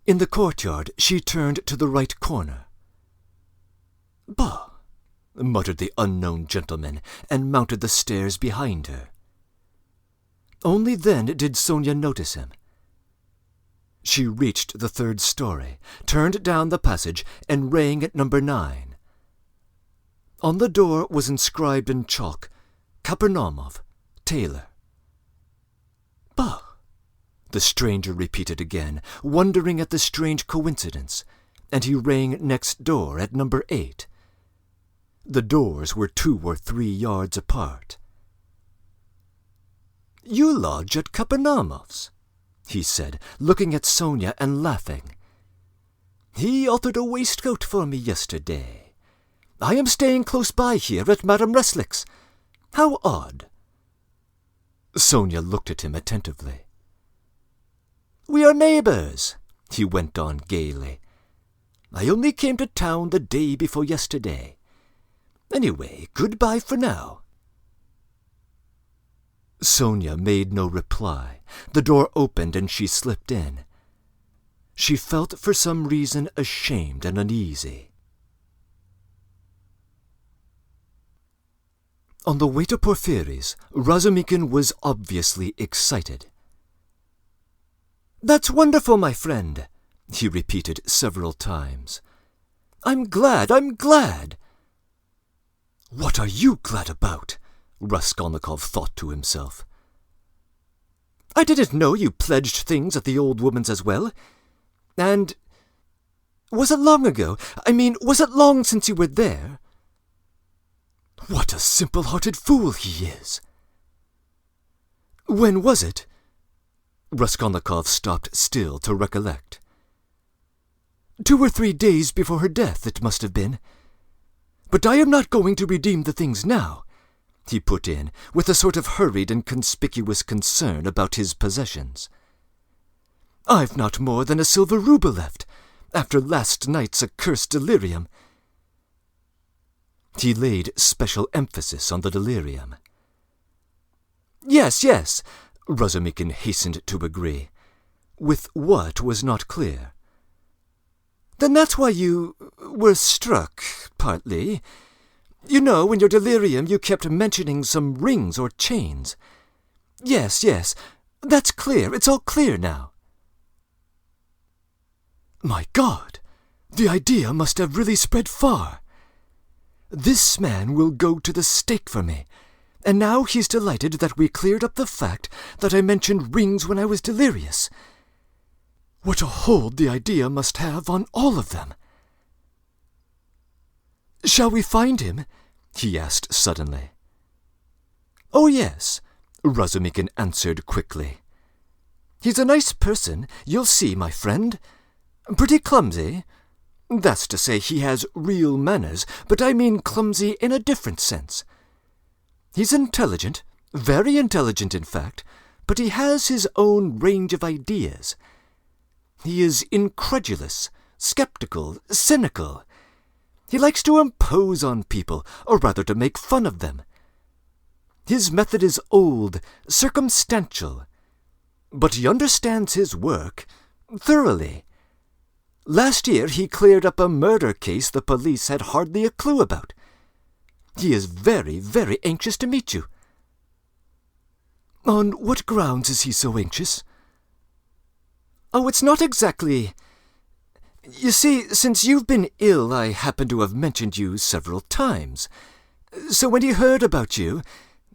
In the courtyard, she turned to the right corner. "Bah!" muttered the unknown gentleman, and mounted the stairs behind her. Only then did Sonia notice him. She reached the 3rd story, turned down the passage, and rang at number 9. On the door was inscribed in chalk, "Kapernaumov, tailor." "Bah!" the stranger repeated again, wondering at the strange coincidence, and he rang next door at number 8. The doors were 2 or 3 yards apart. "You lodge at Kapernaumov's," he said, looking at Sonia and laughing. "He altered a waistcoat for me yesterday. I am staying close by here at Madame Reslick's. How odd." Sonia looked at him attentively. "We are neighbours," he went on gaily. "I only came to town the day before yesterday. Anyway, goodbye for now." Sonia made no reply. The door opened and she slipped in. She felt for some reason ashamed and uneasy. On the way to Porfiry's, Razumikin was obviously excited. "That's wonderful, my friend," he repeated several times. I'm glad." "What are you glad about?" Raskolnikov thought to himself. "I didn't know you pledged things at the old woman's as well. And was it long ago? Was it long since you were there? What a simple-hearted fool he is!" "When was it?" Raskolnikov stopped still to recollect. 2 or 3 days before her death, it must have been. But I am not going to redeem the things now," he put in, with a sort of hurried and conspicuous concern about his possessions. "I've not more than a silver rouble left, after last night's accursed delirium." He laid special emphasis on the delirium. Yes, Razumikin hastened to agree. With what was not clear. "Then that's why you were struck, partly. You know, in your delirium you kept mentioning some rings or chains. Yes, that's clear. It's all clear now." My God! The idea must have really spread far. This man will go to the stake for me, and now he's delighted that we cleared up the fact that I mentioned rings when I was delirious. What a hold the idea must have on all of them! "Shall we find him?" he asked suddenly. "Oh, yes," Razumikin answered quickly. "He's a nice person, you'll see, my friend. Pretty clumsy. That's to say, he has real manners, but I mean clumsy in a different sense. He's intelligent, very intelligent, in fact, but he has his own range of ideas. He is incredulous, skeptical, cynical. He likes to impose on people, or rather to make fun of them. His method is old, circumstantial, but he understands his work thoroughly. Last year he cleared up a murder case the police had hardly a clue about. He is very, very anxious to meet you." "On what grounds is he so anxious?" "Oh, it's not exactly... You see, since you've been ill, I happen to have mentioned you several times. So when he heard about you,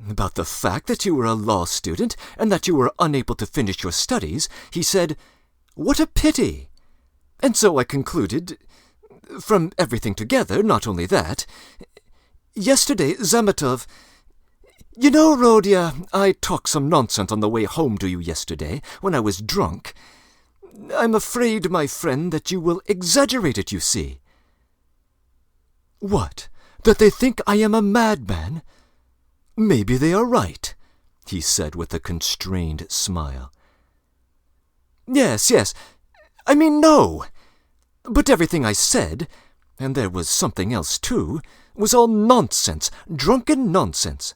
about the fact that you were a law student and that you were unable to finish your studies, he said, 'What a pity!' And so I concluded, from everything together, not only that... Yesterday, Zametov... You know, Rhodia, I talked some nonsense on the way home to you yesterday when I was drunk. I'm afraid, my friend, that you will exaggerate it, you see. What? That they think I am a madman? Maybe they are right, he said with a constrained smile. Yes, I mean, no. But everything I said, and there was something else too, was all nonsense, drunken nonsense.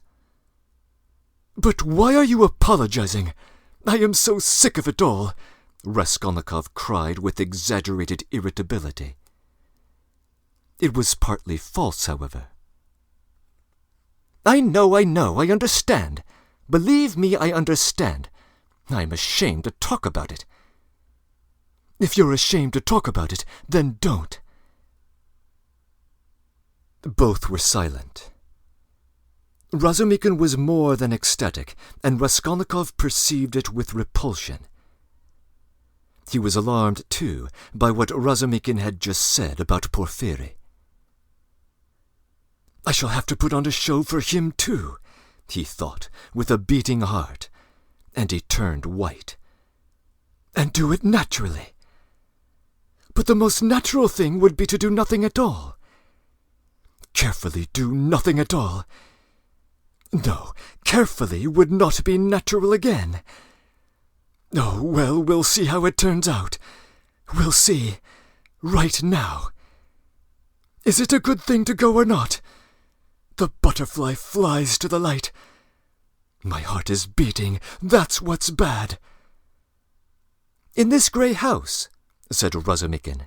But why are you apologizing? I am so sick of it all, Raskolnikov cried with exaggerated irritability. It was partly false, however. I know, I understand. Believe me, I understand. I'm ashamed to talk about it. If you're ashamed to talk about it, then don't. Both were silent. Razumikin was more than ecstatic, and Raskolnikov perceived it with repulsion. He was alarmed, too, by what Razumikin had just said about Porfiry. I shall have to put on a show for him, too, he thought, with a beating heart, and he turned white. And do it naturally. But the most natural thing would be to do nothing at all. Carefully do nothing at all. No, carefully would not be natural again. Oh, well, we'll see how it turns out. We'll see. Right now. Is it a good thing to go or not? The butterfly flies to the light. My heart is beating. That's what's bad. In this grey house, said Razumikin.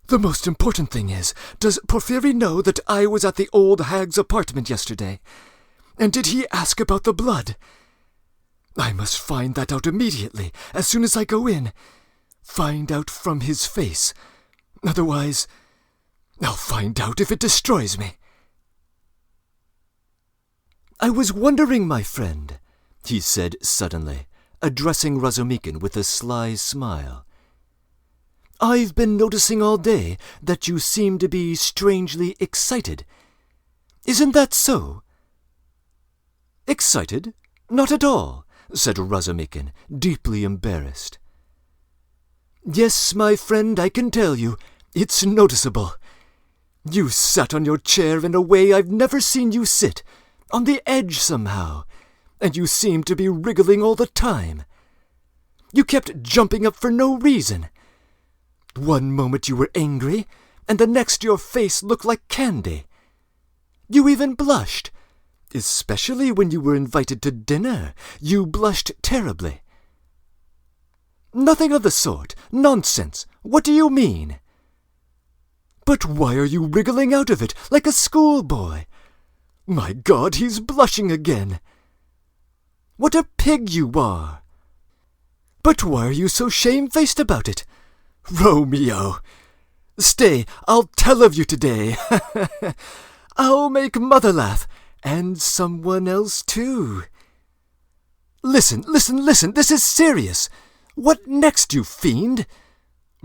The most important thing is, does Porfiry know that I was at the old hag's apartment yesterday? And did he ask about the blood? I must find that out immediately, as soon as I go in. Find out from his face. Otherwise, I'll find out if it destroys me. I was wondering, my friend, he said suddenly, addressing Razumikin with a sly smile. I've been noticing all day that you seem to be strangely excited. Isn't that so? Excited? Not at all, said Razumikin, deeply embarrassed. Yes, my friend, I can tell you, it's noticeable. You sat on your chair in a way I've never seen you sit, on the edge somehow, and you seemed to be wriggling all the time. You kept jumping up for no reason. One moment you were angry, and the next your face looked like candy. You even blushed. Especially when you were invited to dinner, you blushed terribly. Nothing of the sort. Nonsense. What do you mean? But why are you wriggling out of it like a schoolboy? My God, he's blushing again. What a pig you are. But why are you so shamefaced about it? Romeo! Stay, I'll tell of you today. I'll make mother laugh, and someone else too. Listen, this is serious. What next, you fiend?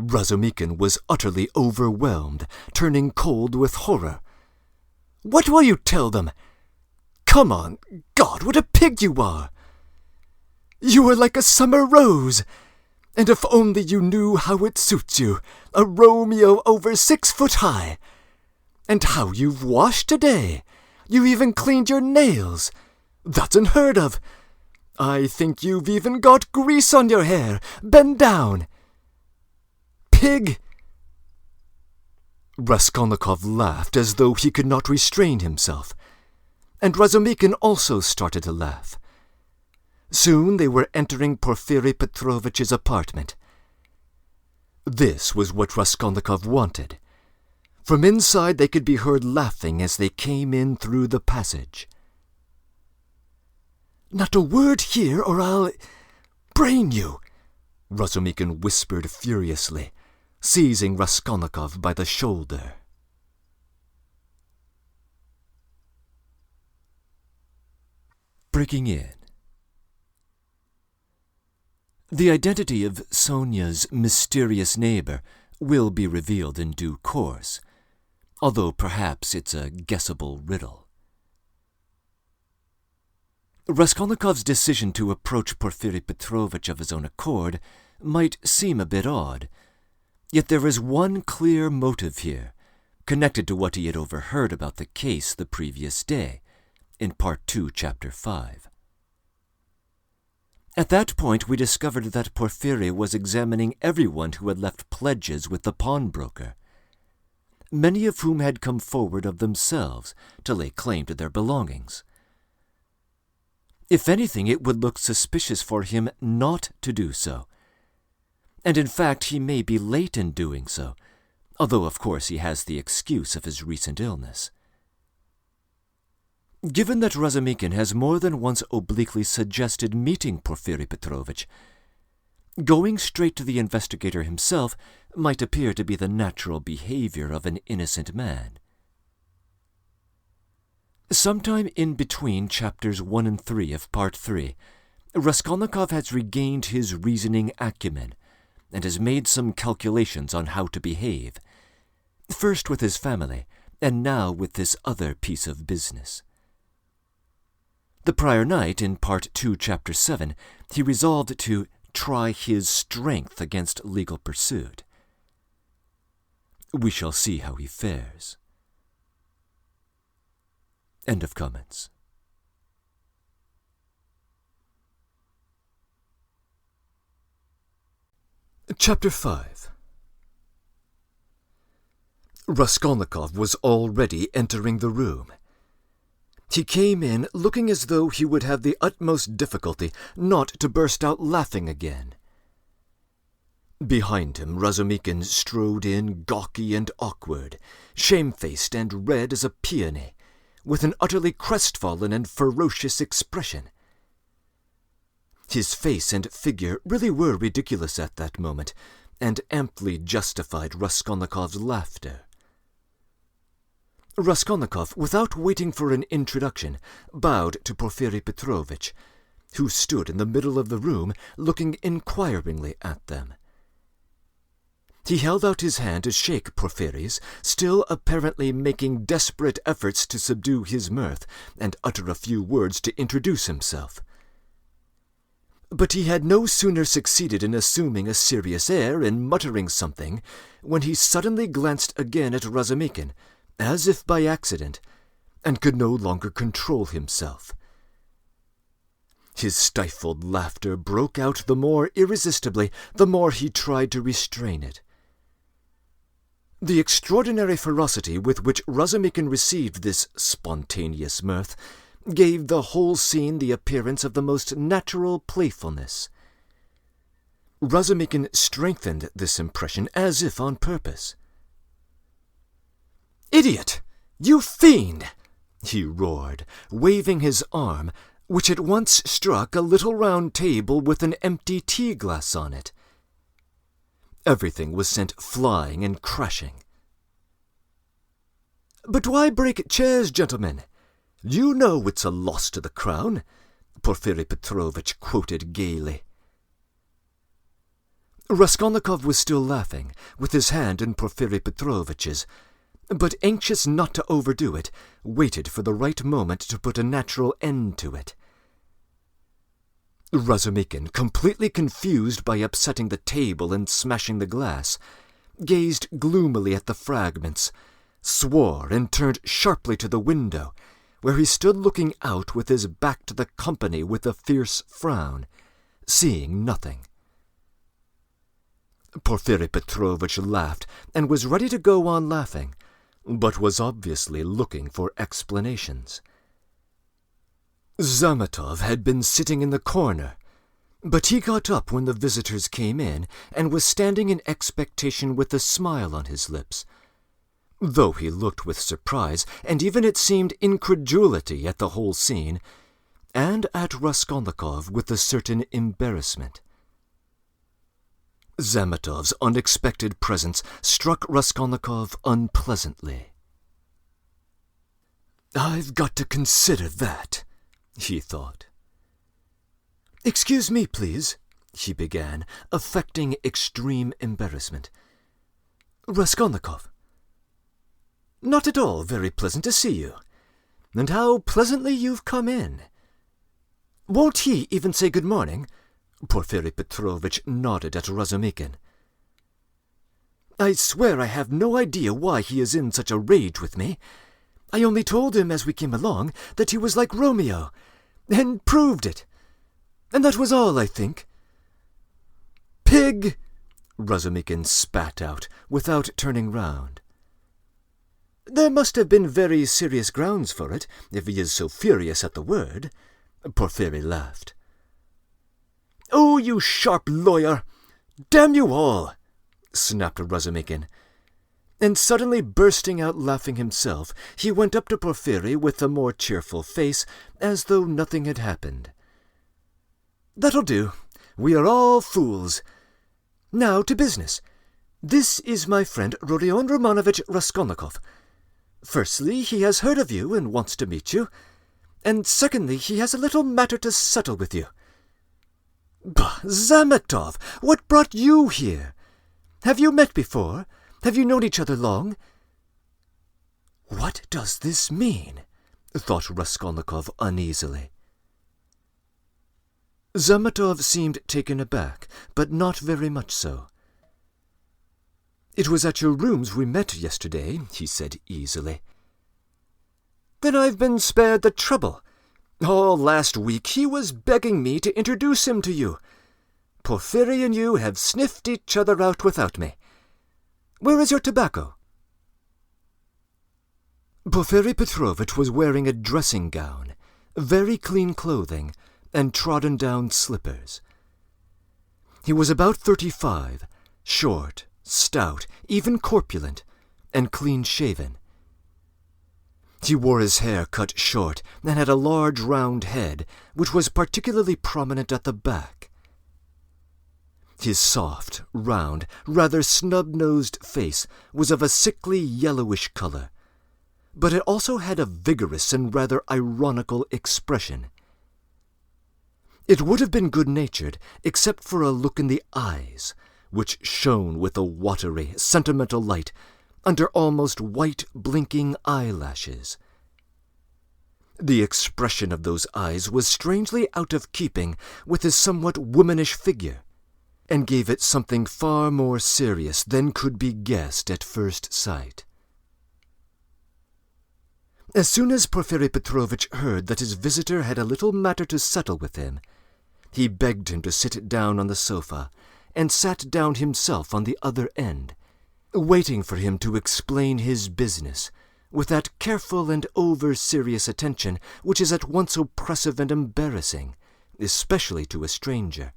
Razumikin was utterly overwhelmed, turning cold with horror. What will you tell them? Come on, God, what a pig you are! You are like a summer rose, and if only you knew how it suits you, a Romeo over 6 foot high. And how you've washed today. You even cleaned your nails. That's unheard of. I think you've even got grease on your hair. Bend down. Pig! Raskolnikov laughed as though he could not restrain himself, and Razumikin also started to laugh. Soon they were entering Porfiry Petrovich's apartment. This was what Raskolnikov wanted. From inside they could be heard laughing as they came in through the passage. Not a word here, or I'll brain you, Razumikin whispered furiously, seizing Raskolnikov by the shoulder. Breaking in. The identity of Sonia's mysterious neighbor will be revealed in due course, although perhaps it's a guessable riddle. Raskolnikov's decision to approach Porfiri Petrovitch of his own accord might seem a bit odd, yet there is one clear motive here, connected to what he had overheard about the case the previous day, in Part 2, Chapter 5. At that point we discovered that Porfiri was examining everyone who had left pledges with the pawnbroker, many of whom had come forward of themselves to lay claim to their belongings. If anything, it would look suspicious for him not to do so, and in fact he may be late in doing so, although of course he has the excuse of his recent illness. Given that Razumikin has more than once obliquely suggested meeting Porfiri Petrovitch, going straight to the investigator himself might appear to be the natural behavior of an innocent man. Sometime in between chapters 1 and 3 of Part 3, Raskolnikov has regained his reasoning acumen and has made some calculations on how to behave, first with his family, and now with this other piece of business. The prior night, in Part 2, Chapter 7, he resolved to try his strength against legal pursuit. We shall see how he fares. End of comments. Chapter 5. Raskolnikov was already entering the room. He came in looking as though he would have the utmost difficulty not to burst out laughing again. Behind him, Razumikin strode in gawky and awkward, shamefaced and red as a peony, with an utterly crestfallen and ferocious expression. His face and figure really were ridiculous at that moment, and amply justified Raskolnikov's laughter. Raskolnikov, without waiting for an introduction, bowed to Porfiri Petrovitch, who stood in the middle of the room looking inquiringly at them. He held out his hand to shake Porfiri's, still apparently making desperate efforts to subdue his mirth and utter a few words to introduce himself. But he had no sooner succeeded in assuming a serious air and muttering something when he suddenly glanced again at Razumikin, as if by accident, and could no longer control himself. His stifled laughter broke out the more irresistibly the more he tried to restrain it. The extraordinary ferocity with which Razumikin received this spontaneous mirth gave the whole scene the appearance of the most natural playfulness. Razumikin strengthened this impression as if on purpose. "Idiot! You fiend!" he roared, waving his arm, which at once struck a little round table with an empty tea-glass on it. Everything was sent flying and crashing. "But why break chairs, gentlemen? You know it's a loss to the crown," Porfiri Petrovitch quoted gaily. Raskolnikov was still laughing, with his hand in Porfiri Petrovitch's, but anxious not to overdo it, waited for the right moment to put a natural end to it. Razumikin, completely confused by upsetting the table and smashing the glass, gazed gloomily at the fragments, swore, and turned sharply to the window, where he stood looking out with his back to the company with a fierce frown, seeing nothing. Porfiri Petrovitch laughed and was ready to go on laughing, but was obviously looking for explanations. Zametov had been sitting in the corner, but he got up when the visitors came in and was standing in expectation with a smile on his lips, though he looked with surprise and even, it seemed, incredulity at the whole scene, and at Raskolnikov with a certain embarrassment. Zametov's unexpected presence struck Raskolnikov unpleasantly. "I've got to consider that," he thought. "Excuse me, please," he began, affecting extreme embarrassment. "Raskolnikov." "Not at all very pleasant to see you. And how pleasantly you've come in." Won't he even say good morning?" Porfiri Petrovitch nodded at Razumikin. "I swear I have no idea why he is in such a rage with me. I only told him as we came along that he was like Romeo, and proved it. And that was all, I think." "Pig!" Razumikin spat out, without turning round. "There must have been very serious grounds for it, if he is so furious at the word." Porfiri laughed. "Oh, you sharp lawyer! Damn you all!" snapped Razumikin. And suddenly bursting out laughing himself, he went up to Porfiri with a more cheerful face, as though nothing had happened. "That'll do. We are all fools. Now to business. This is my friend Rodion Romanovich Raskolnikov. Firstly, he has heard of you and wants to meet you, and secondly, he has a little matter to settle with you." "Bah, Zametov, what brought you here? Have you met before? Have you known each other long?" "What does this mean?" thought Raskolnikov uneasily. Zametov seemed taken aback, but not very much so. "It was at your rooms we met yesterday," he said easily. "Then I've been spared the trouble. All last week he was begging me to introduce him to you. Porfiri and you have sniffed each other out without me. Where is your tobacco?" Porfiri Petrovitch was wearing a dressing gown, very clean clothing, and trodden-down slippers. He was about 35, short, stout, even corpulent, and clean-shaven. He wore his hair cut short and had a large round head, which was particularly prominent at the back. His soft, round, rather snub-nosed face was of a sickly yellowish color, but it also had a vigorous and rather ironical expression. It would have been good-natured, except for a look in the eyes, which shone with a watery, sentimental light under almost white, blinking eyelashes. The expression of those eyes was strangely out of keeping with his somewhat womanish figure, and gave it something far more serious than could be guessed at first sight. As soon as Porfiri Petrovitch heard that his visitor had a little matter to settle with him, he begged him to sit down on the sofa, and sat down himself on the other end, waiting for him to explain his business, with that careful and over-serious attention which is at once oppressive and embarrassing, especially to a stranger,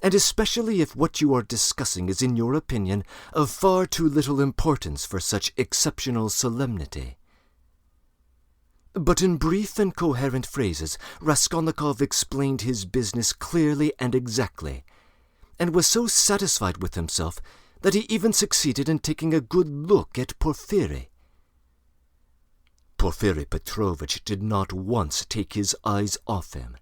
and especially if what you are discussing is in your opinion of far too little importance for such exceptional solemnity. But in brief and coherent phrases Raskolnikov explained his business clearly and exactly, and was so satisfied with himself that he even succeeded in taking a good look at Porfiri. Porfiri Petrovitch did not once take his eyes off him.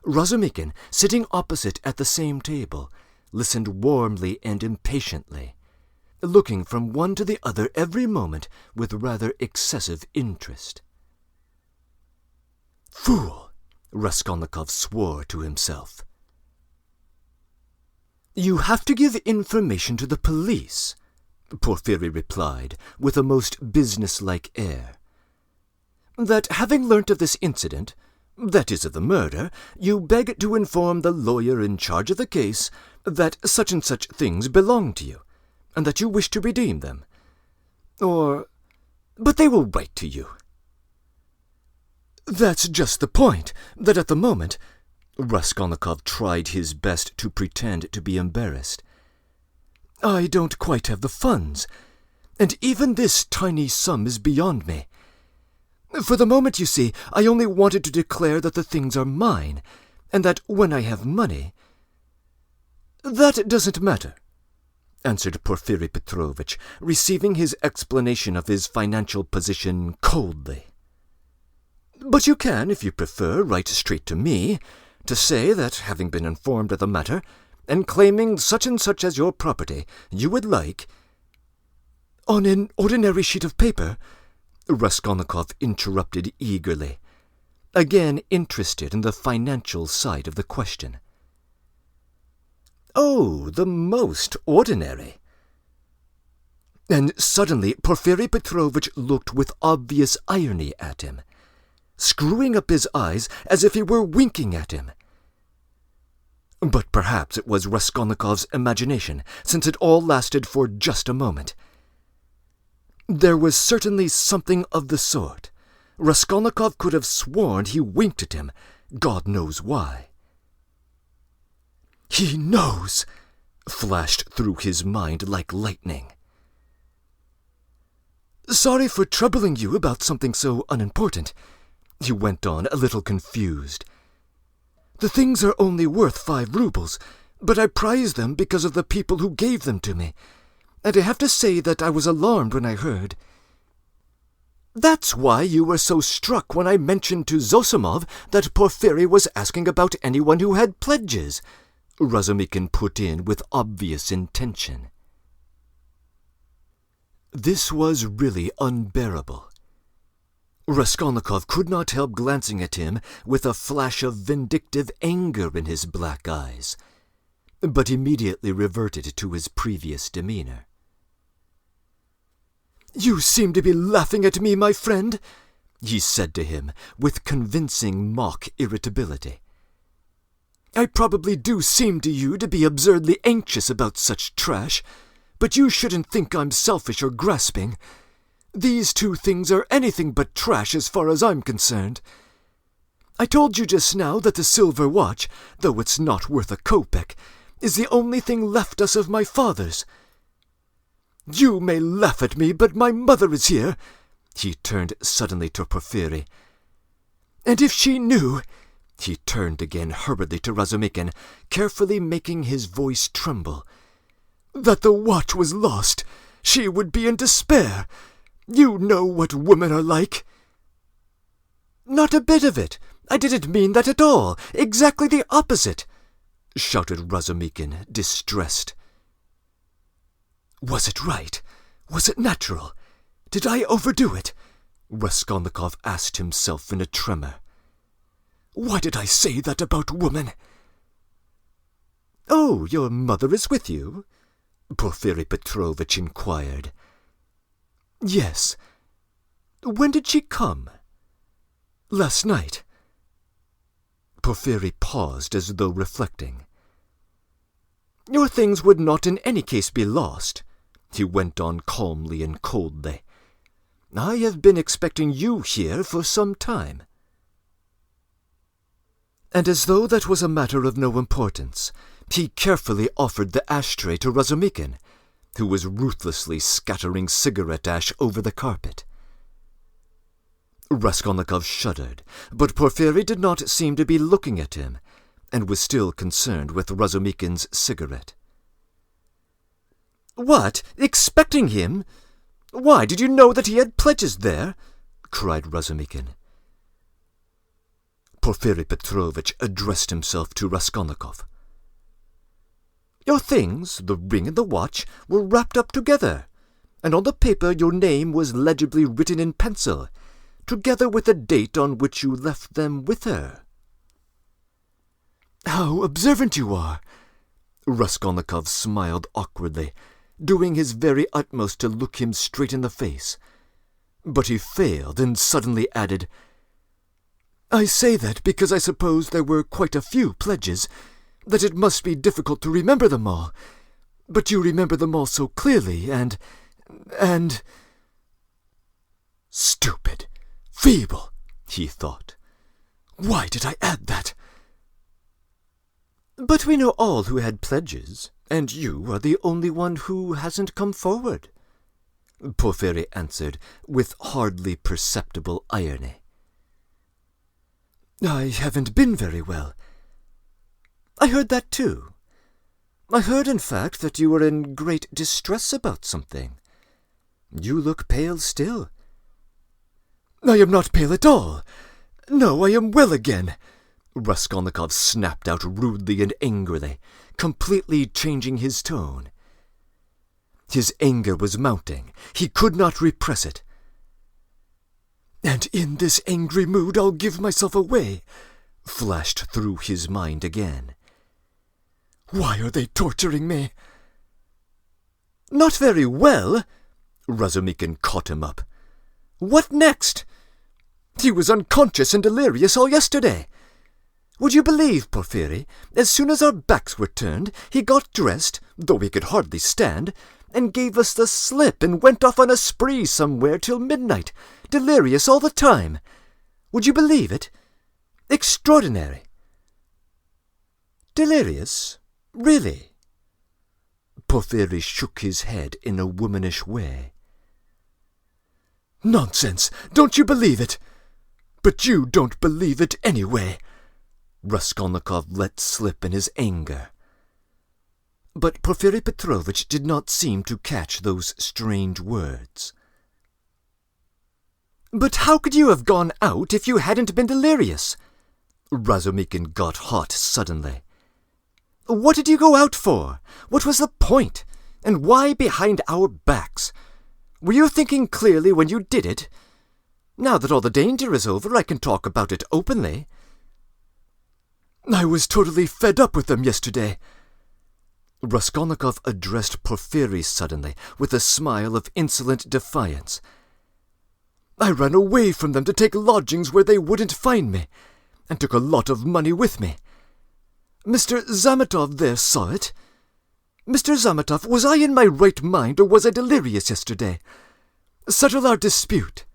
Razumikin, sitting opposite at the same table, listened warmly and impatiently, looking from one to the other every moment with rather excessive interest. "Fool!" Raskolnikov swore to himself. "You have to give information to the police," Porfiri replied, with a most business-like air. "That having learnt of this incident, that is of the murder, you beg to inform the lawyer in charge of the case that such and such things belong to you, and that you wish to redeem them. But they will write to you." "That's just the point, that at the moment—" Raskolnikov tried his best to pretend to be embarrassed. "I don't quite have the funds, and even this tiny sum is beyond me. For the moment, you see, I only wanted to declare that the things are mine, and that when I have money—" "That doesn't matter," answered Porfiri Petrovitch, receiving his explanation of his financial position coldly. "But you can, if you prefer, write straight to me, to say that, having been informed of the matter, and claiming such and such as your property, you would like—" "On an ordinary sheet of paper," Raskolnikov interrupted eagerly. again interested in the financial side of the question. "Oh, the most ordinary." And suddenly Porfiri Petrovitch looked with obvious irony at him, screwing up his eyes as if he were winking at him. But perhaps it was Raskolnikov's imagination, since it all lasted for just a moment. There was certainly something of the sort. Raskolnikov could have sworn he winked at him, God knows why. "He knows!" flashed through his mind like lightning. "Sorry for troubling you about something so unimportant," he went on, a little confused. "The things are only worth 5 rubles, but I prize them because of the people who gave them to me, and I have to say that I was alarmed when I heard." "That's why you were so struck when I mentioned to Zosimov that Porfiri was asking about anyone who had pledges," Razumikin put in with obvious intention. This was really unbearable. Raskolnikov could not help glancing at him with a flash of vindictive anger in his black eyes, but immediately reverted to his previous demeanor. "You seem to be laughing at me, my friend," he said to him with convincing mock irritability. "I probably do seem to you to be absurdly anxious about such trash, but you shouldn't think I'm selfish or grasping. These 2 things are anything but trash as far as I'm concerned. I told you just now that the silver watch, though it's not worth a kopeck, is the only thing left us of my father's. You may laugh at me, but my mother is here," he turned suddenly to Porfiri. "And if she knew," he turned again hurriedly to Razumikin, carefully making his voice tremble, "that the watch was lost, she would be in despair. You know what women are like." "Not a bit of it. I didn't mean that at all. Exactly the opposite," shouted Razumikin, distressed. "Was it right? Was it natural? Did I overdo it?" Raskolnikov asked himself in a tremor. "Why did I say that about women?" "Oh, your mother is with you?" Porfiri Petrovitch inquired. "Yes." "When did she come?" "Last night." Porfiri paused as though reflecting. "Your things would not in any case be lost," he went on calmly and coldly. "I have been expecting you here for some time." And as though that was a matter of no importance, he carefully offered the ashtray to Razumikin, who was ruthlessly scattering cigarette ash over the carpet. Raskolnikov shuddered, but Porfiri did not seem to be looking at him, and was still concerned with Razumikin's cigarette. "What? Expecting him? Why, did you know that he had pledges there?" cried Razumikin. Porfiri Petrovitch addressed himself to Raskolnikov. "Your things, the ring and the watch, were wrapped up together, and on the paper your name was legibly written in pencil, together with the date on which you left them with her." "How observant you are!" Raskolnikov smiled awkwardly, doing his very utmost to look him straight in the face. But he failed, and suddenly added, "I say that because I suppose there were quite a few pledges, that it must be difficult to remember them all. But you remember them all so clearly, and... Stupid! Feeble! He thought. Why did I add that? But we know all who had pledges, and you are the only one who hasn't come forward, Porfiri answered with hardly perceptible irony. I haven't been very well. I heard that too. I heard, in fact, that you were in great distress about something. You look pale still. I am not pale at all. No, I am well again, Raskolnikov snapped out rudely and angrily, completely changing his tone. His anger was mounting. He could not repress it. And in this angry mood I'll give myself away, flashed through his mind again. Why are they torturing me? Not very well, Razumikin caught him up. What next? He was unconscious and delirious all yesterday. Would you believe, Porfiry, as soon as our backs were turned, he got dressed, though he could hardly stand, and gave us the slip and went off on a spree somewhere till midnight, delirious all the time. Would you believe it? Extraordinary. Delirious? Really? Porfiry shook his head in a womanish way. Nonsense! Don't you believe it? But you don't believe it anyway, Raskolnikov let slip in his anger. But Porfiry Petrovitch did not seem to catch those strange words. But how could you have gone out if you hadn't been delirious? Razumikin got hot suddenly. What did you go out for? What was the point? And why behind our backs? Were you thinking clearly when you did it? Now that all the danger is over, I can talk about it openly. I was totally fed up with them yesterday. Raskolnikov addressed Porfiry suddenly, with a smile of insolent defiance. I ran away from them to take lodgings where they wouldn't find me, and took a lot of money with me. Mr. Zametov there saw it. Mr. Zametov, was I in my right mind, or was I delirious yesterday? Settle our dispute.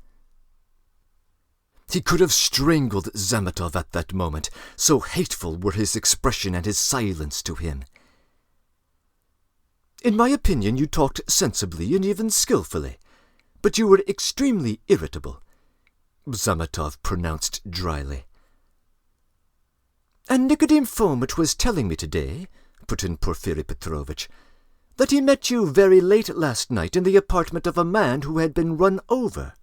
He could have strangled Zametov at that moment, so hateful were his expression and his silence to him. In my opinion, you talked sensibly and even skilfully, but you were extremely irritable, Zametov pronounced dryly. And Nicodim Fomitch was telling me today, put in Porfiry Petrovitch, that he met you very late last night in the apartment of a man who had been run over.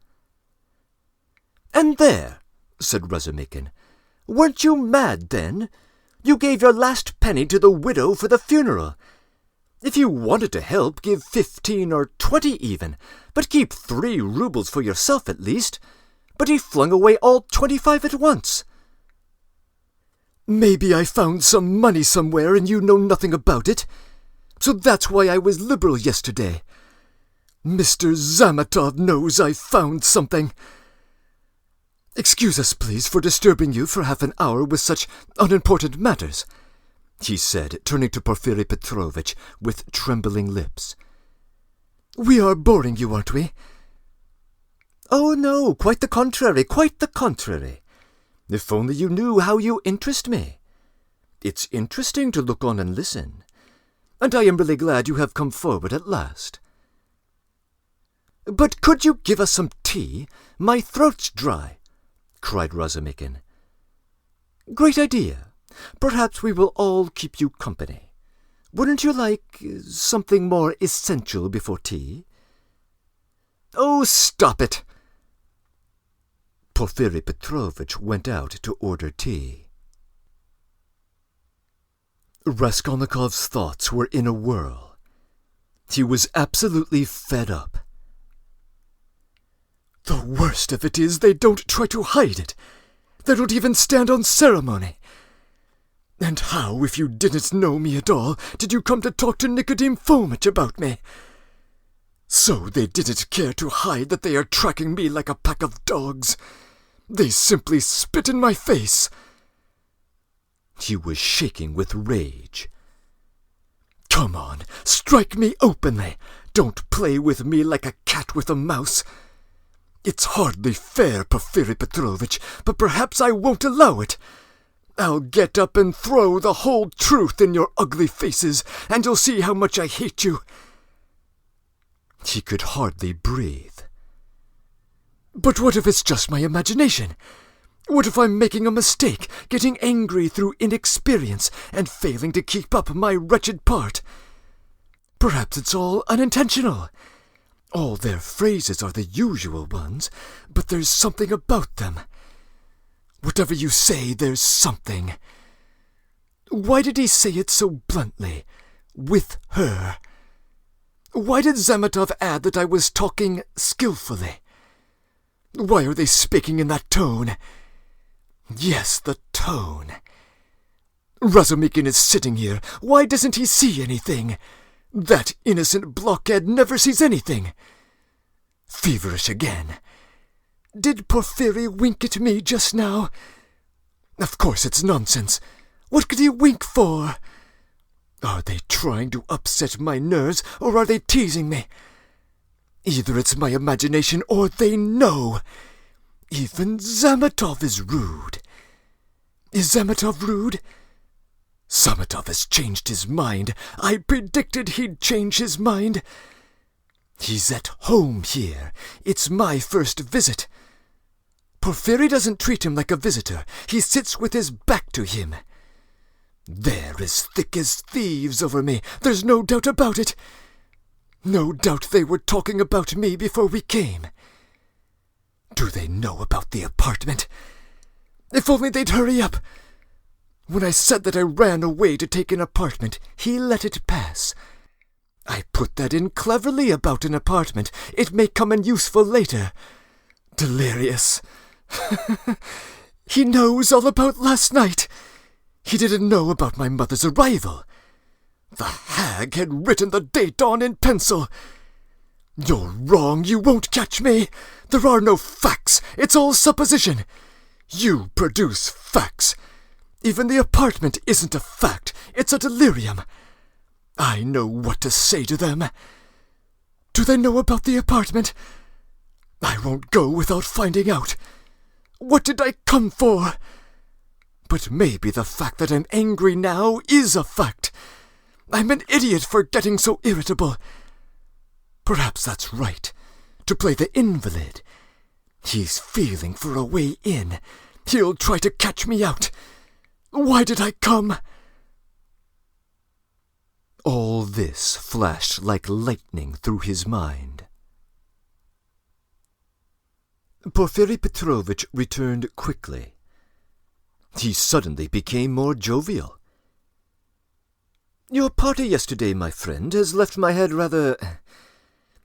And there, said Razumikin, weren't you mad then? You gave your last penny to the widow for the funeral. If you wanted to help, give 15 or 20 even, but keep 3 rubles for yourself at least. But he flung away all 25 at once. Maybe I found some money somewhere and you know nothing about it. So that's why I was liberal yesterday. Mr. Zametov knows I found something. Excuse us, please, for disturbing you for half an hour with such unimportant matters, he said, turning to Porfiry Petrovitch with trembling lips. We are boring you, aren't we? Oh, no, quite the contrary, quite the contrary. If only you knew how you interest me. It's interesting to look on and listen, and I am really glad you have come forward at last. But could you give us some tea? My throat's dry, cried Razumikin. Great idea. Perhaps we will all keep you company. Wouldn't you like something more essential before tea? Oh, stop it! Porfiry Petrovitch went out to order tea. Raskolnikov's thoughts were in a whirl. He was absolutely fed up. The worst of it is they don't try to hide it. They don't even stand on ceremony. And how, if you didn't know me at all, did you come to talk to Nicodim Fomitch about me? So they didn't care to hide that they are tracking me like a pack of dogs. They simply spit in my face. He was shaking with rage. Come on, strike me openly. Don't play with me like a cat with a mouse. It's hardly fair, Porfiry Petrovitch, but perhaps I won't allow it. I'll get up and throw the whole truth in your ugly faces, and you'll see how much I hate you. He could hardly breathe. But what if it's just my imagination? What if I'm making a mistake, getting angry through inexperience, and failing to keep up my wretched part? Perhaps it's all unintentional. All their phrases are the usual ones, but there's something about them. Whatever you say, there's something. Why did he say it so bluntly? With her. Why did Zametov add that I was talking skillfully? Why are they speaking in that tone? Yes, the tone. Razumikin is sitting here. Why doesn't he see anything? That innocent blockhead never sees anything. Feverish again. Did Porfiry wink at me just now? Of course it's nonsense. What could he wink for? Are they trying to upset my nerves, or are they teasing me? Either it's my imagination, or they know. Even Zametov is rude. Is Zametov rude? Zametov has changed his mind. I predicted he'd change his mind. He's at home here. It's my first visit. Porfiry doesn't treat him like a visitor. He sits with his back to him. They're as thick as thieves over me. There's no doubt about it. No doubt they were talking about me before we came. Do they know about the apartment? If only they'd hurry up. When I said that I ran away to take an apartment, he let it pass. I put that in cleverly about an apartment. It may come in useful later. Delirious. He knows all about last night. He didn't know about my mother's arrival. The hag had written the date on in pencil. You're wrong. You won't catch me. There are no facts. It's all supposition. You produce facts. Even the apartment isn't a fact. It's a delirium. I know what to say to them. Do they know about the apartment? I won't go without finding out. What did I come for? But maybe the fact that I'm angry now is a fact. I'm an idiot for getting so irritable. Perhaps that's right. To play the invalid. He's feeling for a way in. He'll try to catch me out. Why did I come? All this flashed like lightning through his mind. Porfiry Petrovitch returned quickly. He suddenly became more jovial. Your party yesterday, my friend, has left my head rather...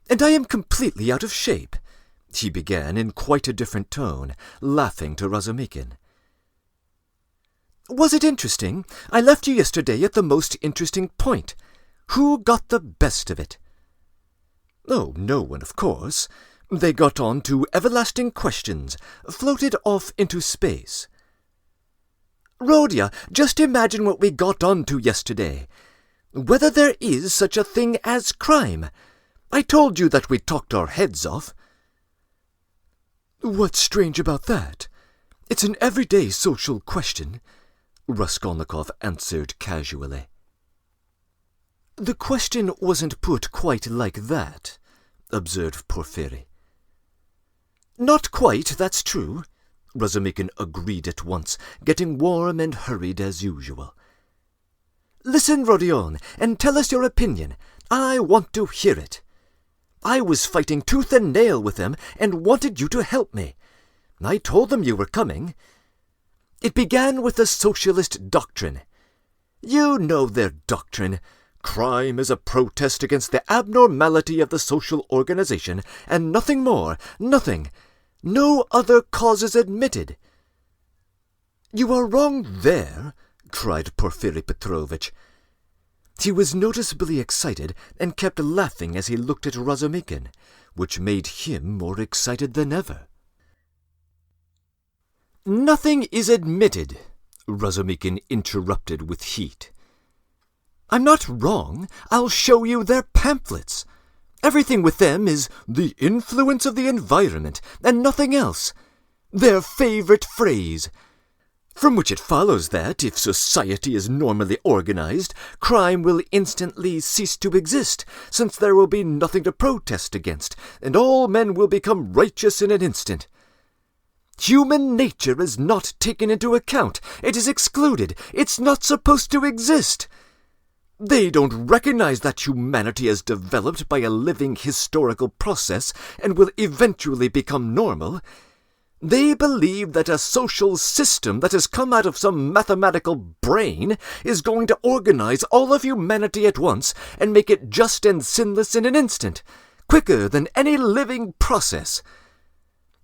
And I am completely out of shape, he began in quite a different tone, laughing to Razumikin. Was it interesting? I left you yesterday at the most interesting point. Who got the best of it? Oh, no one, of course. They got on to everlasting questions, floated off into space. Rodya, just imagine what we got on to yesterday. Whether there is such a thing as crime. I told you that we talked our heads off. What's strange about that? It's an everyday social question, Raskolnikov answered casually. The question wasn't put quite like that, observed Porfiry. Not quite, that's true, Razumikin agreed at once, getting warm and hurried as usual. Listen, Rodion, and tell us your opinion. I want to hear it. I was fighting tooth and nail with them and wanted you to help me. I told them you were coming. It began with the socialist doctrine. You know their doctrine. Crime is a protest against the abnormality of the social organization, and nothing more, nothing. No other causes admitted. You are wrong there, cried Porfiry Petrovitch. He was noticeably excited and kept laughing as he looked at Razumikin, which made him more excited than ever. Nothing is admitted, Razumikin interrupted with heat. I'm not wrong. I'll show you their pamphlets. Everything with them is the influence of the environment and nothing else. Their favorite phrase. From which it follows that, if society is normally organized, crime will instantly cease to exist, since there will be nothing to protest against, and all men will become righteous in an instant. Human nature is not taken into account. It is excluded. It's not supposed to exist. They don't recognize that humanity is developed by a living historical process and will eventually become normal. They believe that a social system that has come out of some mathematical brain is going to organize all of humanity at once and make it just and sinless in an instant, quicker than any living process.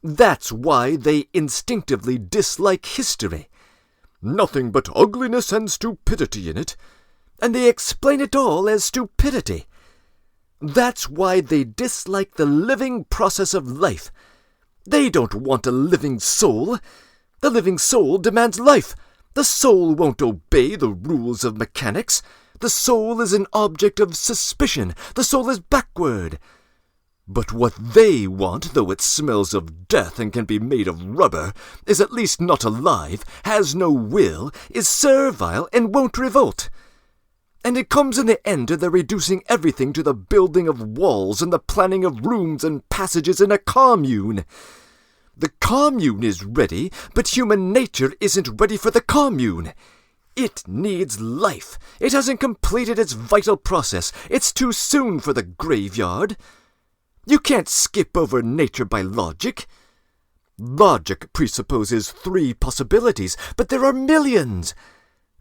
That's why they instinctively dislike history. Nothing but ugliness and stupidity in it, and they explain it all as stupidity. That's why they dislike the living process of life. They don't want a living soul. The living soul demands life. The soul won't obey the rules of mechanics. The soul is an object of suspicion. The soul is backward. But what they want, though it smells of death and can be made of rubber, is at least not alive, has no will, is servile, and won't revolt. And it comes in the end to the reducing everything to the building of walls and the planning of rooms and passages in a commune. The commune is ready, but human nature isn't ready for the commune. It needs life. It hasn't completed its vital process. It's too soon for the graveyard. You can't skip over nature by logic. Logic presupposes 3 possibilities, but there are millions.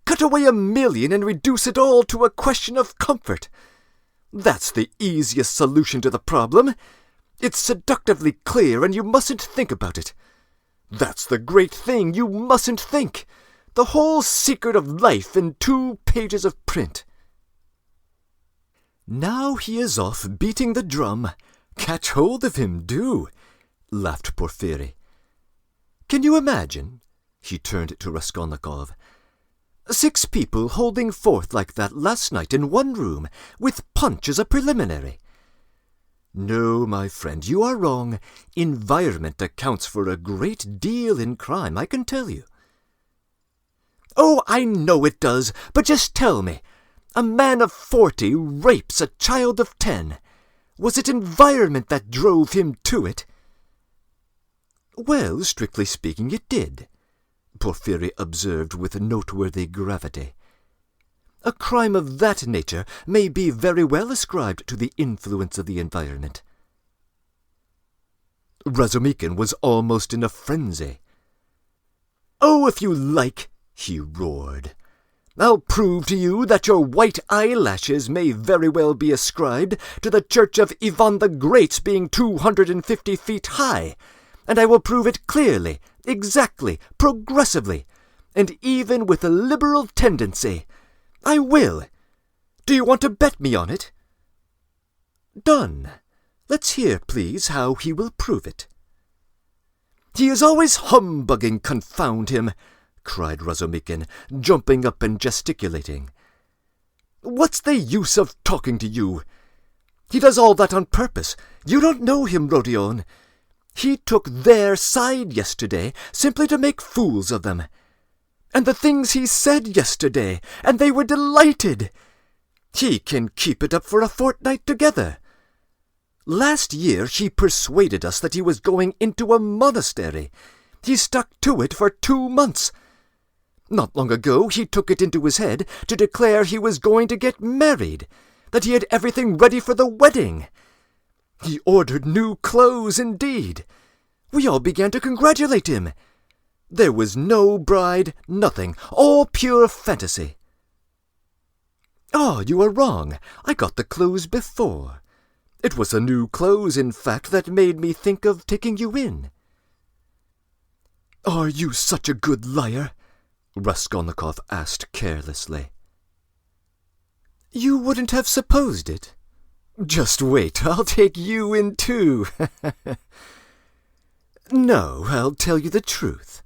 Cut away 1,000,000 and reduce it all to a question of comfort. That's the easiest solution to the problem. It's seductively clear, and you mustn't think about it. That's the great thing, you mustn't think. The whole secret of life in 2 pages of print. Now he is off beating the drum. Catch hold of him, do, laughed Porfiry. Can you imagine? He turned to Raskolnikov. 6 people holding forth like that last night in one room, with punch as a preliminary. No, my friend, you are wrong. Environment accounts for a great deal in crime, I can tell you. Oh, I know it does, but just tell me. A man of 40 rapes a child of 10. Was it environment that drove him to it? Well, strictly speaking, it did, Porfiry observed with noteworthy gravity. A crime of that nature may be very well ascribed to the influence of the environment. Razumikin was almost in a frenzy. Oh, if you like, he roared. I'll prove to you that your white eyelashes may very well be ascribed to the church of Ivan the Great's being 250 feet high, and I will prove it clearly, exactly, progressively, and even with a liberal tendency. I will. Do you want to bet me on it? Done. Let's hear, please, how he will prove it. He is always humbugging, confound him, cried Razumikin, jumping up and gesticulating. What's the use of talking to you? He does all that on purpose. You don't know him, Rodion. He took their side yesterday simply to make fools of them. And the things he said yesterday, and they were delighted. He can keep it up for a fortnight together. Last year he persuaded us that he was going into a monastery. He stuck to it for 2 months. Not long ago he took it into his head to declare he was going to get married, that he had everything ready for the wedding. He ordered new clothes indeed. We all began to congratulate him. There was no bride, nothing, all pure fantasy. Ah, you are wrong. I got the clothes before. It was the new clothes, in fact, that made me think of taking you in. Are you such a good liar? Raskolnikov asked carelessly. You wouldn't have supposed it. Just wait, I'll take you in too. No, I'll tell you the truth.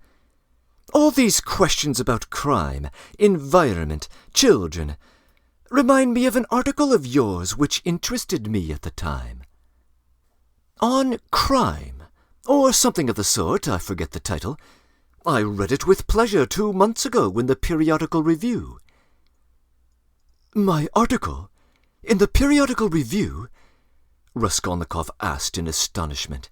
All these questions about crime, environment, children, remind me of an article of yours which interested me at the time. On crime, or something of the sort, I forget the title. I read it with pleasure 2 months ago in the Periodical Review. My article? In the Periodical Review? Raskolnikov asked in astonishment.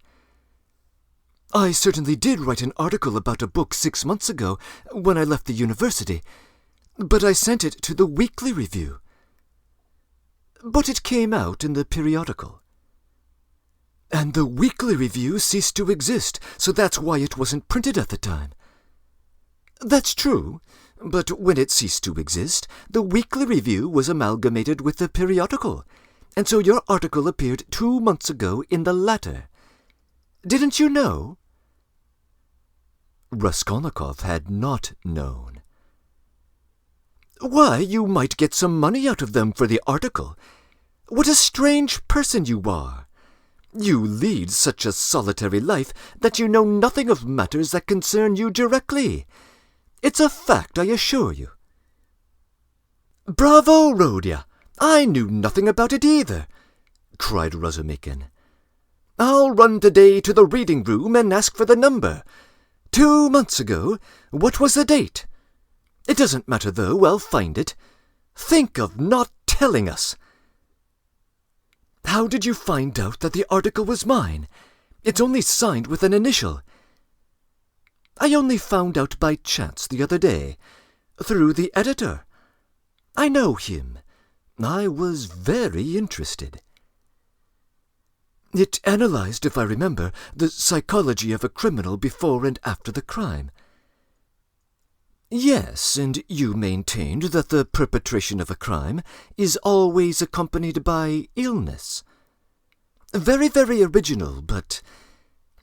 I certainly did write an article about a book 6 months ago, when I left the university, but I sent it to the Weekly Review. But it came out in the periodical. And the Weekly Review ceased to exist, so that's why it wasn't printed at the time. That's true, but when it ceased to exist, the Weekly Review was amalgamated with the periodical, and so your article appeared 2 months ago in the latter. Didn't you know? Raskolnikov had not known. "Why, you might get some money out of them for the article. What a strange person you are! You lead such a solitary life that you know nothing of matters that concern you directly. It's a fact, I assure you." "Bravo, Rodya! I knew nothing about it either," cried Razumikin. "I'll run today to the reading room and ask for the number. 2 months ago? What was the date? It doesn't matter, though. I'll find it. Think of not telling us!" "How did you find out that the article was mine? It's only signed with an initial." "I only found out by chance the other day, through the editor. I know him. I was very interested. It analyzed, if I remember, the psychology of a criminal before and after the crime." "Yes, and you maintained that the perpetration of a crime is always accompanied by illness. Very, very original, but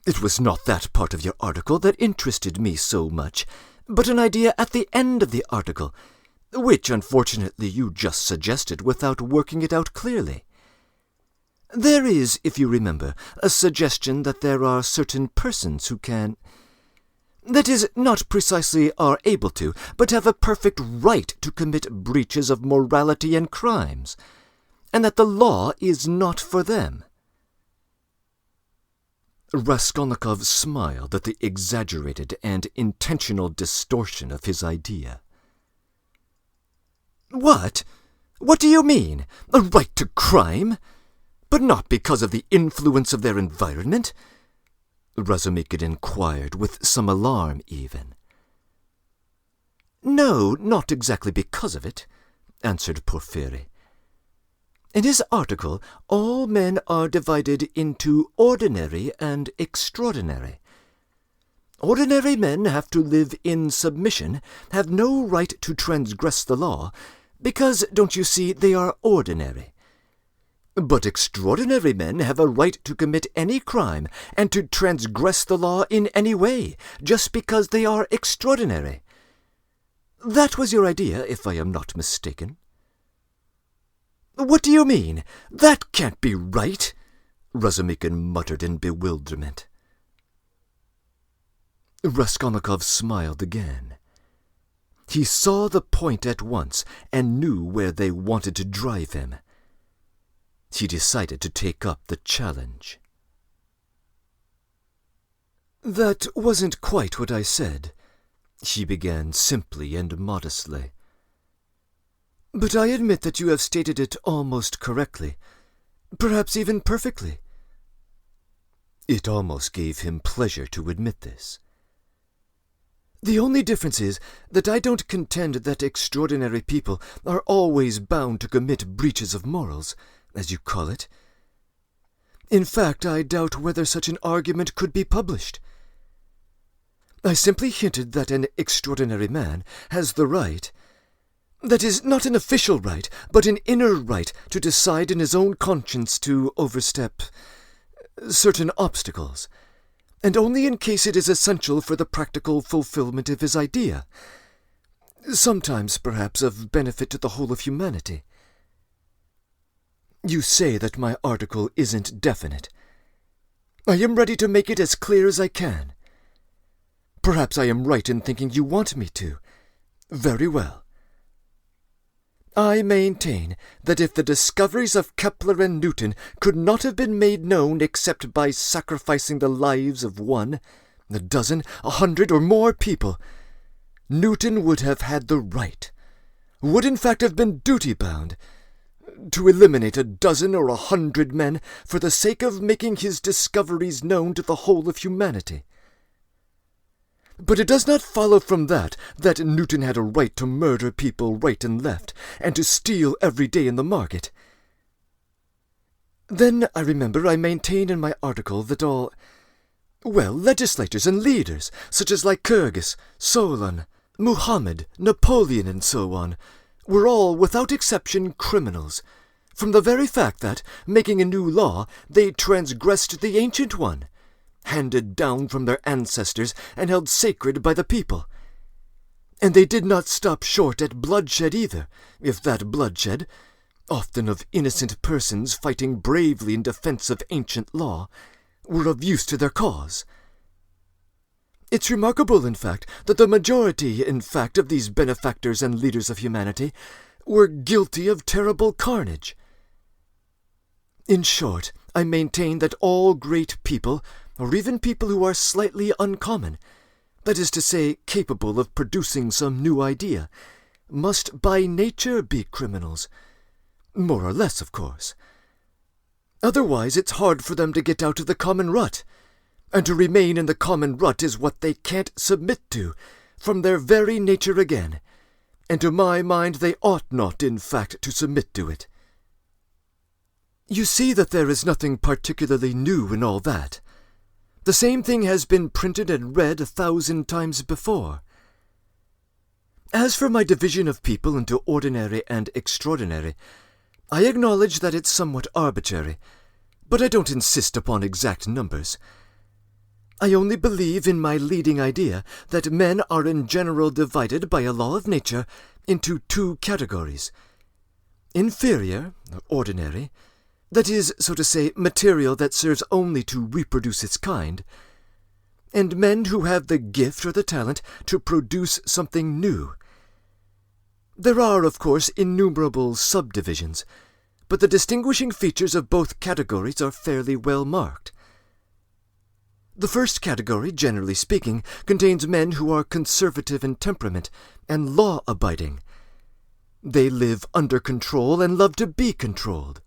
it was not that part of your article that interested me so much, but an idea at the end of the article, which unfortunately you just suggested without working it out clearly. There is, if you remember, a suggestion that there are certain persons who can... that is, not precisely are able to, but have a perfect right to commit breaches of morality and crimes, and that the law is not for them." Raskolnikov smiled at the exaggerated and intentional distortion of his idea. "What? What do you mean? A right to crime? But not because of the influence of their environment?" Razumikin inquired, with some alarm even. "No, not exactly because of it," answered Porfiry. "In his article, all men are divided into ordinary and extraordinary. Ordinary men have to live in submission, have no right to transgress the law, because, don't you see, they are ordinary. But extraordinary men have a right to commit any crime and to transgress the law in any way, just because they are extraordinary. That was your idea, if I am not mistaken." "What do you mean? That can't be right!" Razumikin muttered in bewilderment. Raskolnikov smiled again. He saw the point at once and knew where they wanted to drive him. He decided to take up the challenge. "That wasn't quite what I said," he began simply and modestly. "But I admit that you have stated it almost correctly, perhaps even perfectly." It almost gave him pleasure to admit this. "The only difference is that I don't contend that extraordinary people are always bound to commit breaches of morals, as you call it. In fact, I doubt whether such an argument could be published. I simply hinted that an extraordinary man has the right, that is, not an official right, but an inner right to decide in his own conscience to overstep certain obstacles, and only in case it is essential for the practical fulfillment of his idea, sometimes perhaps of benefit to the whole of humanity. You say that my article isn't definite. I am ready to make it as clear as I can. Perhaps I am right in thinking you want me to. Very well. I maintain that if the discoveries of Kepler and Newton could not have been made known except by sacrificing the lives of 1, 12, 100, or more people, Newton would have had the right, would in fact have been duty-bound, to eliminate 12 or 100 men for the sake of making his discoveries known to the whole of humanity. But it does not follow from that Newton had a right to murder people right and left, and to steal every day in the market. Then I remember I maintain in my article that all, legislators and leaders, such as Lycurgus, Solon, Muhammad, Napoleon, and so on, were all, without exception, criminals, from the very fact that, making a new law, they transgressed the ancient one, handed down from their ancestors and held sacred by the people. And they did not stop short at bloodshed either, if that bloodshed, often of innocent persons fighting bravely in defense of ancient law, were of use to their cause. It's remarkable, in fact, that the majority, of these benefactors and leaders of humanity were guilty of terrible carnage. In short, I maintain that all great people, or even people who are slightly uncommon, that is to say, capable of producing some new idea, must by nature be criminals. More or less, of course. Otherwise, it's hard for them to get out of the common rut. And to remain in the common rut is what they can't submit to, from their very nature again. And to my mind, they ought not, in fact, to submit to it. You see that there is nothing particularly new in all that. The same thing has been printed and read 1,000 times before. As for my division of people into ordinary and extraordinary, I acknowledge that it's somewhat arbitrary, but I don't insist upon exact numbers. I only believe in my leading idea that men are in general divided by a law of nature into 2 categories. Inferior, ordinary, that is, so to say, material that serves only to reproduce its kind, and men who have the gift or the talent to produce something new. There are, of course, innumerable subdivisions, but the distinguishing features of both categories are fairly well marked. The first category, generally speaking, contains men who are conservative in temperament and law-abiding. They live under control and love to be controlled.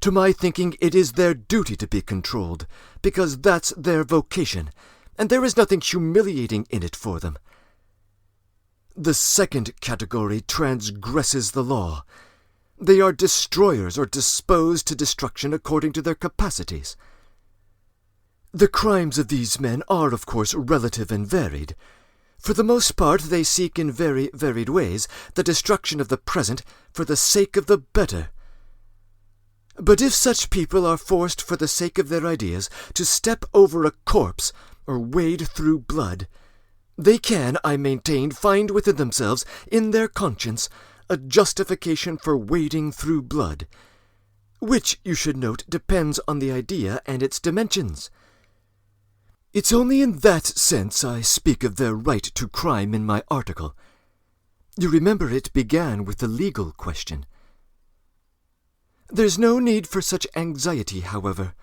To my thinking, it is their duty to be controlled, because that's their vocation, and there is nothing humiliating in it for them. The second category transgresses the law. They are destroyers or disposed to destruction according to their capacities. The crimes of these men are, of course, relative and varied. For the most part, they seek in very varied ways the destruction of the present for the sake of the better. But if such people are forced for the sake of their ideas to step over a corpse or wade through blood, they can, I maintain, find within themselves, in their conscience, a justification for wading through blood, which, you should note, depends on the idea and its dimensions. It's only in that sense I speak of their right to crime in my article. You remember it began with the legal question. There's no need for such anxiety, however.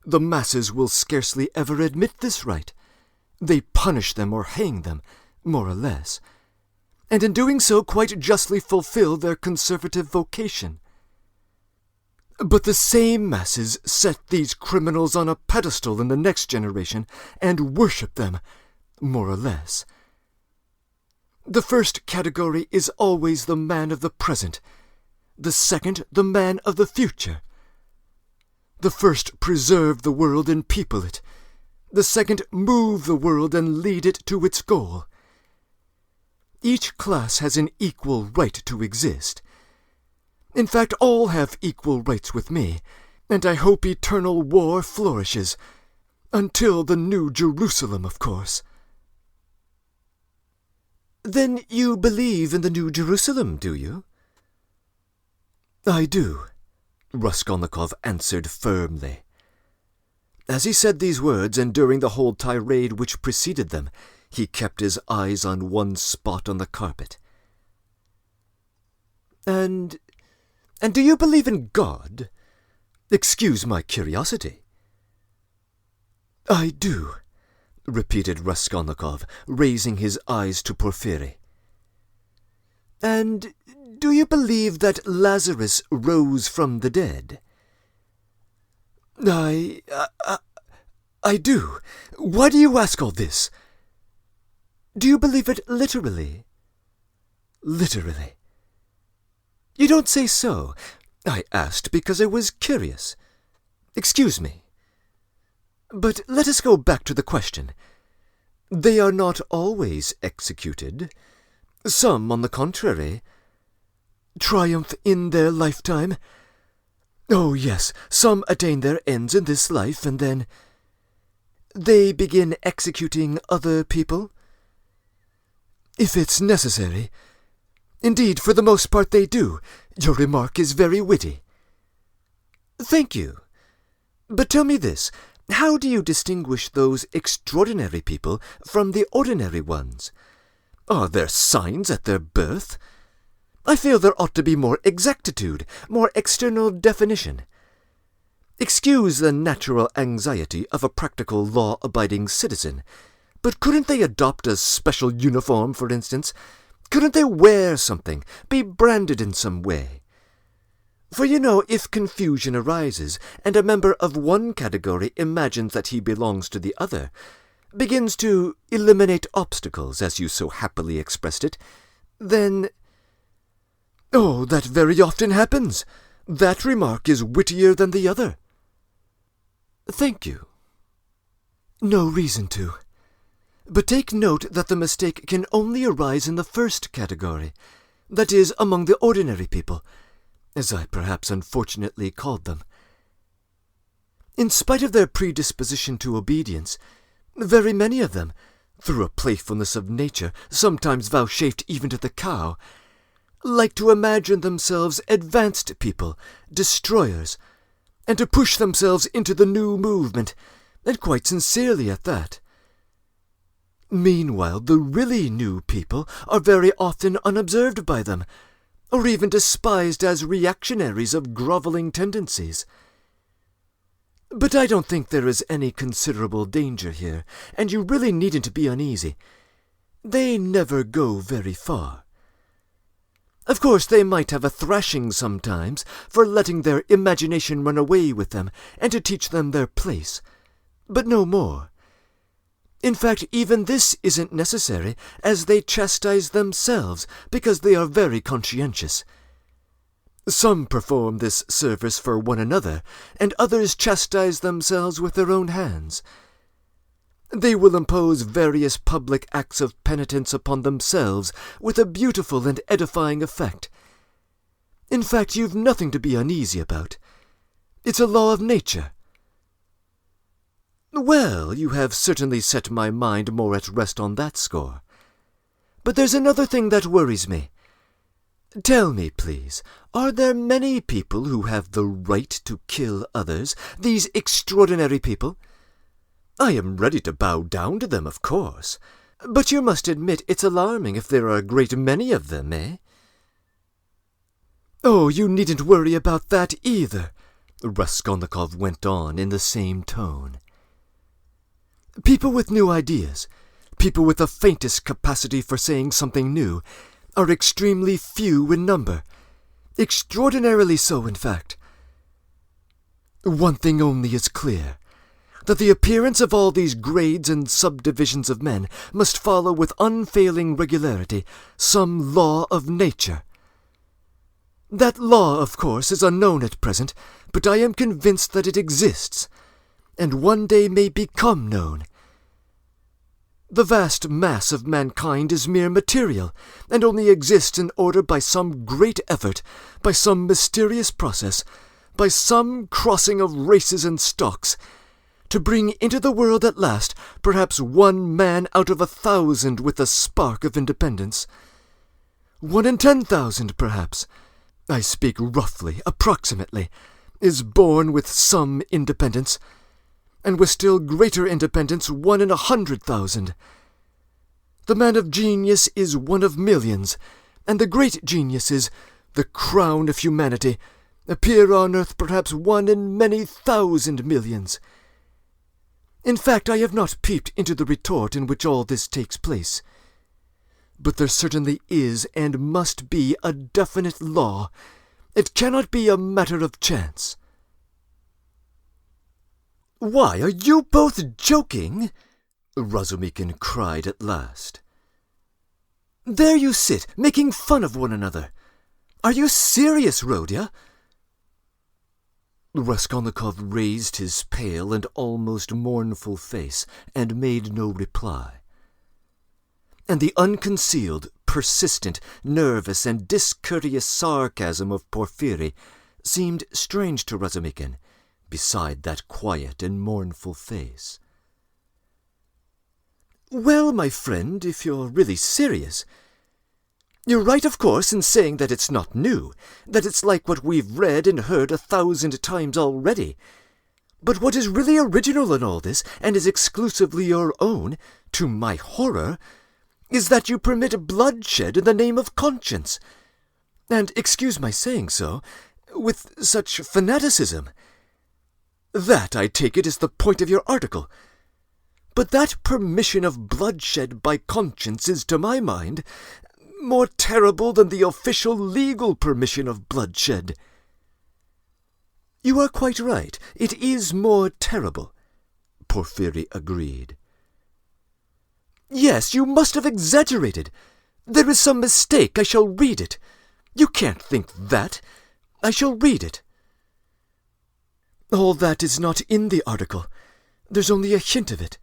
The masses will scarcely ever admit this right. They punish them or hang them, more or less, and in doing so quite justly fulfill their conservative vocation. But the same masses set these criminals on a pedestal in the next generation and worship them, more or less. The first category is always the man of the present, the second the man of the future. The first preserve the world and people it, the second move the world and lead it to its goal. Each class has an equal right to exist. In fact, all have equal rights with me, and I hope eternal war flourishes, until the New Jerusalem, of course. Then you believe in the New Jerusalem, do you? I do, Raskolnikov answered firmly. As he said these words, and during the whole tirade which preceded them, he kept his eyes on one spot on the carpet. And do you believe in God? Excuse my curiosity. I do, repeated Raskolnikov, raising his eyes to Porfiry. And do you believe that Lazarus rose from the dead? I do. Why do you ask all this? Do you believe it literally? Literally. You don't say so. I asked because I was curious. Excuse me. But let us go back to the question. They are not always executed. Some, on the contrary, triumph in their lifetime. Oh, yes, some attain their ends in this life, and then they begin executing other people? If it's necessary. Indeed, for the most part they do. Your remark is very witty. Thank you. But tell me this, how do you distinguish those extraordinary people from the ordinary ones? Are there signs at their birth? I feel there ought to be more exactitude, more external definition. Excuse the natural anxiety of a practical law-abiding citizen, but couldn't they adopt a special uniform, for instance? Couldn't they wear something, be branded in some way? For you know, if confusion arises, and a member of one category imagines that he belongs to the other, begins to eliminate obstacles, as you so happily expressed it, then... Oh, that very often happens. That remark is wittier than the other. Thank you. No reason to. But take note that the mistake can only arise in the first category, that is, among the ordinary people, as I perhaps unfortunately called them. In spite of their predisposition to obedience, very many of them, through a playfulness of nature, sometimes vouchsafed even to the cow, like to imagine themselves advanced people, destroyers, and to push themselves into the new movement, and quite sincerely at that. Meanwhile, the really new people are very often unobserved by them, or even despised as reactionaries of grovelling tendencies. But I don't think there is any considerable danger here, and you really needn't be uneasy. They never go very far. Of course, they might have a thrashing sometimes for letting their imagination run away with them and to teach them their place, but no more. In fact, even this isn't necessary, as they chastise themselves because they are very conscientious. Some perform this service for one another, and others chastise themselves with their own hands. They will impose various public acts of penitence upon themselves with a beautiful and edifying effect. In fact, you've nothing to be uneasy about. It's a law of nature. Well, you have certainly set my mind more at rest on that score. But there's another thing that worries me. Tell me, please, are there many people who have the right to kill others, these extraordinary people? I am ready to bow down to them, of course, but you must admit it's alarming if there are a great many of them, eh? Oh, you needn't worry about that either, Raskolnikov went on in the same tone. People with new ideas, people with the faintest capacity for saying something new, are extremely few in number, extraordinarily so, in fact. One thing only is clear, that the appearance of all these grades and subdivisions of men must follow with unfailing regularity some law of nature. That law, of course, is unknown at present, but I am convinced that it exists, and one day may become known. The vast mass of mankind is mere material, and only exists in order by some great effort, by some mysterious process, by some crossing of races and stocks, to bring into the world at last perhaps one man out of 1,000 with a spark of independence. 1 in 10,000, perhaps, I speak roughly, approximately, is born with some independence, and with still greater independence 1 in 100,000. The man of genius is one of millions, and the great geniuses, the crown of humanity, appear on earth perhaps 1 in many thousand millions. In fact, I have not peeped into the retort in which all this takes place. But there certainly is and must be a definite law. It cannot be a matter of chance. Why, are you both joking? Razumikin cried at last. There you sit, making fun of one another. Are you serious, Rodya? Raskolnikov raised his pale and almost mournful face and made no reply. And the unconcealed, persistent, nervous, and discourteous sarcasm of Porfiry seemed strange to Razumikin, beside that quiet and mournful face. Well, my friend, if you're really serious, you're right, of course, in saying that it's not new, that it's like what we've read and heard 1,000 times already. But what is really original in all this, and is exclusively your own, to my horror, is that you permit bloodshed in the name of conscience, and, excuse my saying so, with such fanaticism. That, I take it, is the point of your article. But that permission of bloodshed by conscience is, to my mind, more terrible than the official legal permission of bloodshed. You are quite right. It is more terrible, Porphyry agreed. Yes, you must have exaggerated. There is some mistake. I shall read it. You can't think that. I shall read it. All that is not in the article. There's only a hint of it,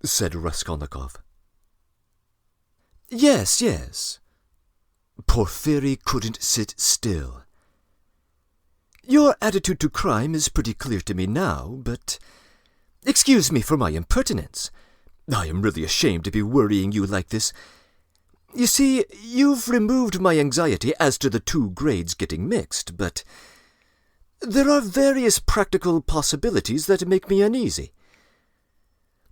said Raskolnikov. Yes. Porphyry couldn't sit still. Your attitude to crime is pretty clear to me now, but excuse me for my impertinence. I am really ashamed to be worrying you like this. You see, you've removed my anxiety as to the two grades getting mixed, but there are various practical possibilities that make me uneasy.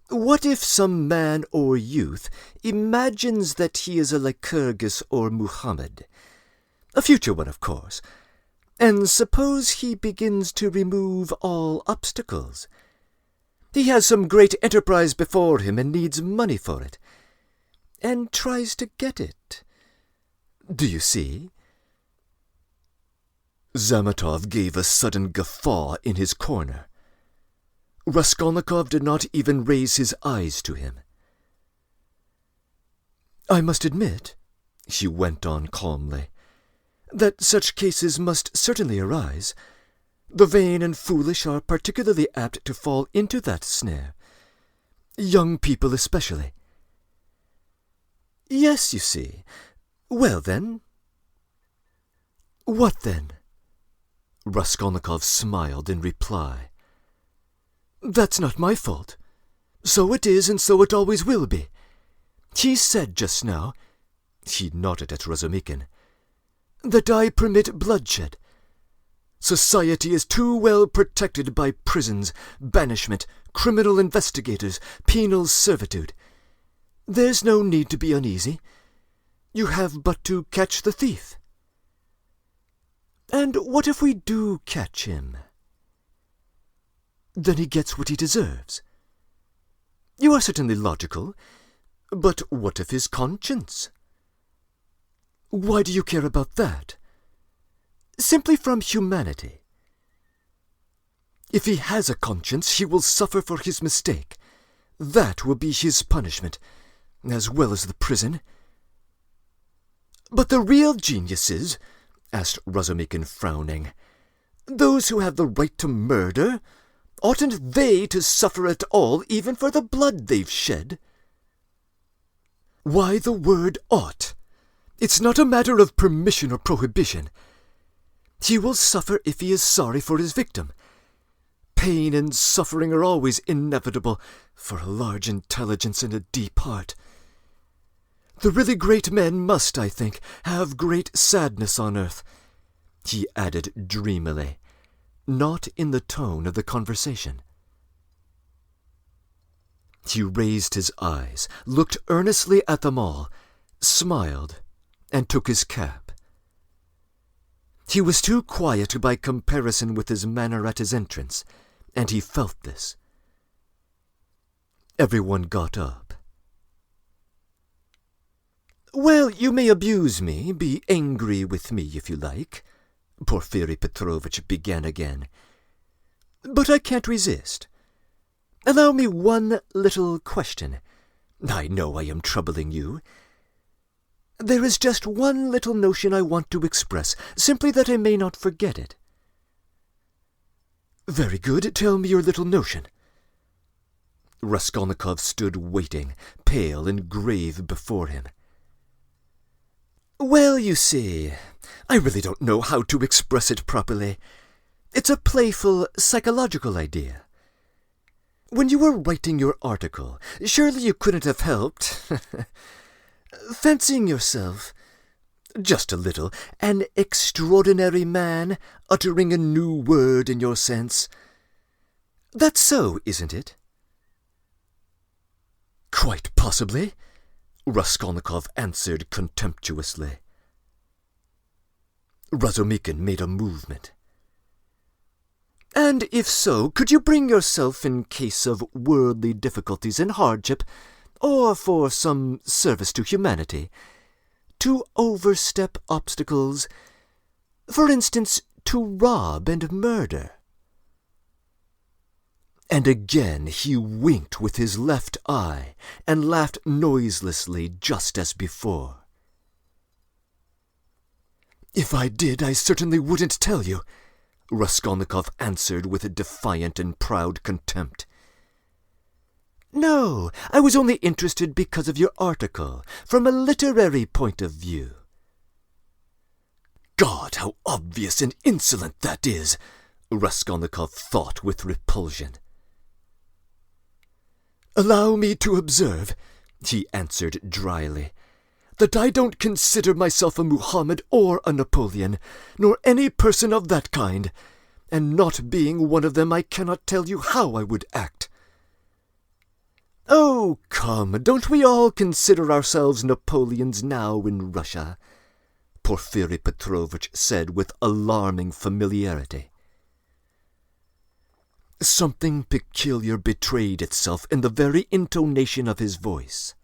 What if some man or youth imagines that he is a Lycurgus or Muhammad, a future one, of course, and suppose he begins to remove all obstacles? He has some great enterprise before him and needs money for it, and tries to get it. Do you see? Zametov gave a sudden guffaw in his corner. Raskolnikov did not even raise his eyes to him. I must admit, she went on calmly, that such cases must certainly arise. The vain and foolish are particularly apt to fall into that snare. Young people especially. Yes, you see. Well, then. What then? Raskolnikov smiled in reply. That's not my fault. So it is, and so it always will be. He said just now, he nodded at Razumikin, that I permit bloodshed. Society is too well protected by prisons, banishment, criminal investigators, penal servitude. There's no need to be uneasy. You have but to catch the thief. And what if we do catch him? Then he gets what he deserves. You are certainly logical, but what of his conscience? Why do you care about that? Simply from humanity. If he has a conscience, he will suffer for his mistake. That will be his punishment, as well as the prison. But the real geniuses, asked Razumikin, frowning, those who have the right to murder, oughtn't they to suffer at all, even for the blood they've shed? Why the word ought? It's not a matter of permission or prohibition. He will suffer if he is sorry for his victim. Pain and suffering are always inevitable for a large intelligence and a deep heart. The really great men must, I think, have great sadness on earth, he added dreamily, not in the tone of the conversation. He raised his eyes, looked earnestly at them all, smiled, and took his cap. He was too quiet by comparison with his manner at his entrance, and he felt this. Everyone got up. Well, you may abuse me, be angry with me if you like, Porphyry Petrovitch began again. But I can't resist. Allow me one little question. I know I am troubling you. There is just one little notion I want to express, simply that I may not forget it. Very good, tell me your little notion. Raskolnikov stood waiting, pale and grave before him. Well, you see, I really don't know how to express it properly. It's a playful, psychological idea. When you were writing your article, surely you couldn't have helped fancying yourself, just a little, an extraordinary man, uttering a new word in your sense. That's so, isn't it? Quite possibly, Raskolnikov answered contemptuously. Razumikhin made a movement. And if so, could you bring yourself in case of worldly difficulties and hardship, or for some service to humanity, to overstep obstacles, for instance, to rob and murder? And again he winked with his left eye and laughed noiselessly just as before. If I did, I certainly wouldn't tell you, Raskolnikov answered with a defiant and proud contempt. No, I was only interested because of your article, from a literary point of view. God, how obvious and insolent that is, Raskolnikov thought with repulsion. Allow me to observe, he answered dryly, that I don't consider myself a Muhammad or a Napoleon, nor any person of that kind, and not being one of them, I cannot tell you how I would act. Oh, come, don't we all consider ourselves Napoleons now in Russia? Porfiri Petrovitch said with alarming familiarity. Something peculiar betrayed itself in the very intonation of his voice.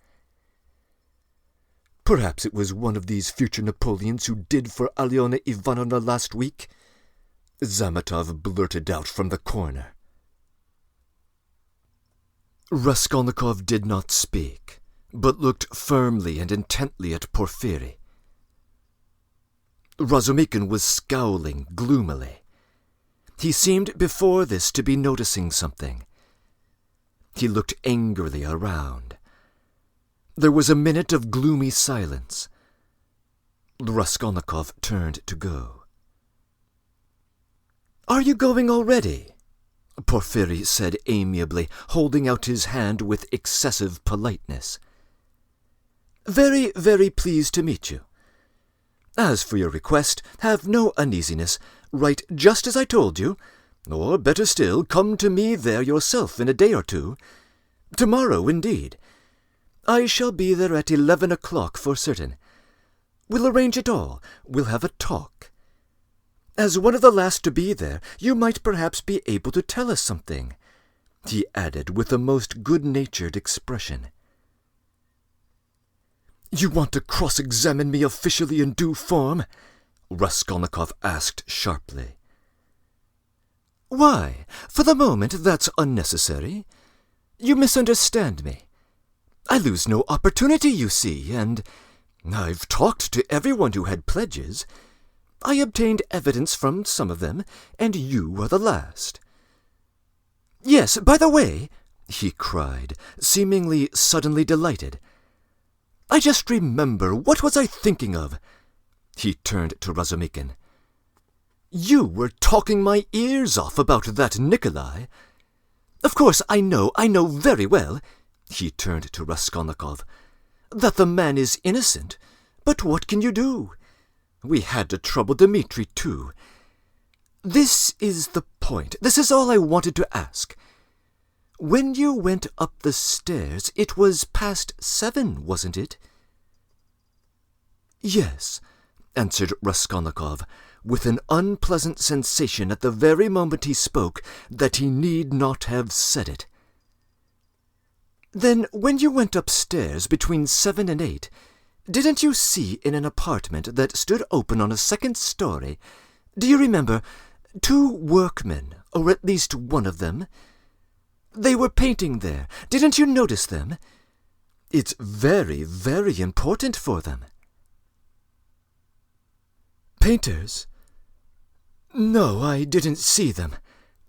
Perhaps it was one of these future Napoleons who did for Alyona Ivanovna last week, Zametov blurted out from the corner. Raskolnikov did not speak, but looked firmly and intently at Porfiri. Razumikhin was scowling gloomily. He seemed before this to be noticing something. He looked angrily around. There was a minute of gloomy silence. Raskolnikov turned to go. "Are you going already?" Porfiri said amiably, holding out his hand with excessive politeness. "Very, very pleased to meet you. As for your request, have no uneasiness. Write just as I told you, or better still, come to me there yourself in a day or two. Tomorrow, indeed. I shall be there at 11 o'clock for certain. We'll arrange it all. We'll have a talk. As one of the last to be there, you might perhaps be able to tell us something," he added with a most good-natured expression. "You want to cross-examine me officially in due form?" Raskolnikov asked sharply. "Why, for the moment that's unnecessary. You misunderstand me. I lose no opportunity, you see, and I've talked to everyone who had pledges. I obtained evidence from some of them, and you are the last. Yes, by the way," he cried, seemingly suddenly delighted, "I just remember, what was I thinking of?" He turned to Razumikhin. "You were talking my ears off about that Nikolai. Of course, I know very well," he turned to Raskolnikov, "that the man is innocent, but what can you do? We had to trouble Dmitri, too. This is the point. This is all I wanted to ask. When you went up the stairs, it was past 7, wasn't it?" "Yes," answered Raskolnikov, with an unpleasant sensation at the very moment he spoke that he need not have said it. "Then when you went upstairs between 7 and 8, didn't you see in an apartment that stood open on a second story, do you remember, 2 workmen, or at least one of them? They were painting there. Didn't you notice them? It's very, very important for them." "Painters? No, I didn't see them,"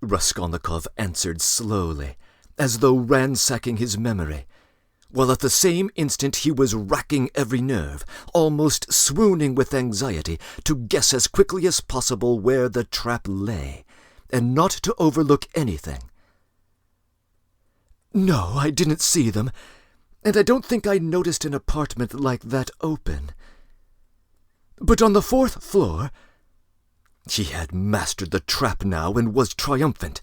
Raskolnikov answered slowly, as though ransacking his memory, while at the same instant he was racking every nerve, almost swooning with anxiety, to guess as quickly as possible where the trap lay, and not to overlook anything. No, I didn't see them, and I don't think I noticed an apartment like that open. But on the 4th floor, he had mastered the trap now and was triumphant.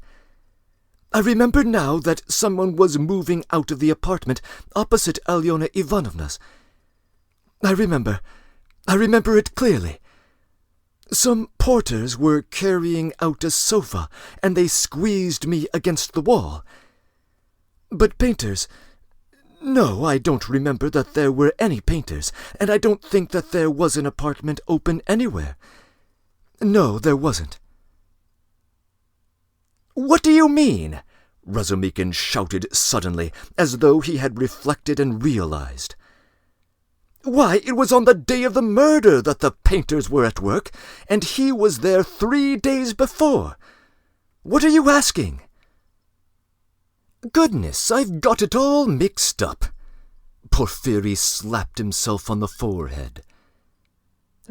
I remember now that someone was moving out of the apartment opposite Alyona Ivanovna's. I remember it clearly. Some porters were carrying out a sofa, and they squeezed me against the wall. But painters... No, I don't remember that there were any painters, and I don't think that there was an apartment open anywhere. No, there wasn't. "What do you mean?" Razumikin shouted suddenly, as though he had reflected and realized. "Why, it was on the day of the murder that the painters were at work, and he was there 3 days before. What are you asking?" "Goodness, I've got it all mixed up." Porfiry slapped himself on the forehead.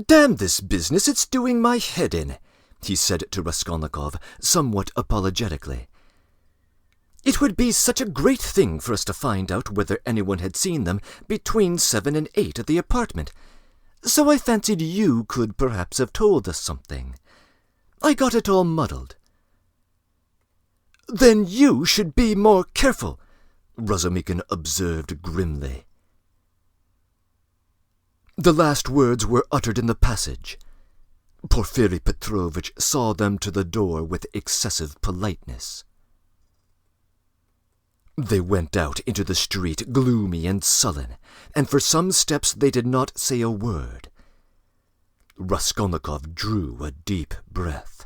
"Damn this business, it's doing my head in," he said to Raskolnikov, somewhat apologetically. "It would be such a great thing for us to find out whether anyone had seen them between 7 and 8 at the apartment, so I fancied you could perhaps have told us something. I got it all muddled." "Then you should be more careful," Razumikin observed grimly. The last words were uttered in the passage. Porfiry Petrovitch saw them to the door with excessive politeness. They went out into the street gloomy and sullen, and for some steps they did not say a word. Raskolnikov drew a deep breath.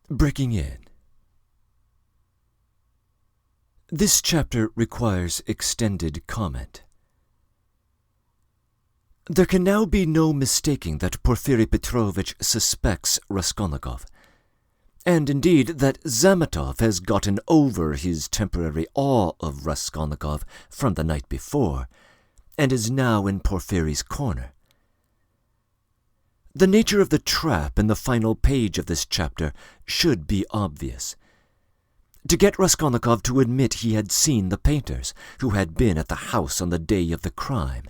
Breaking in. This chapter requires extended comment. There can now be no mistaking that Porfiry Petrovitch suspects Raskolnikov, and indeed that Zametov has gotten over his temporary awe of Raskolnikov from the night before, and is now in Porfiry's corner. The nature of the trap in the final page of this chapter should be obvious. To get Raskolnikov to admit he had seen the painters, who had been at the house on the day of the crime.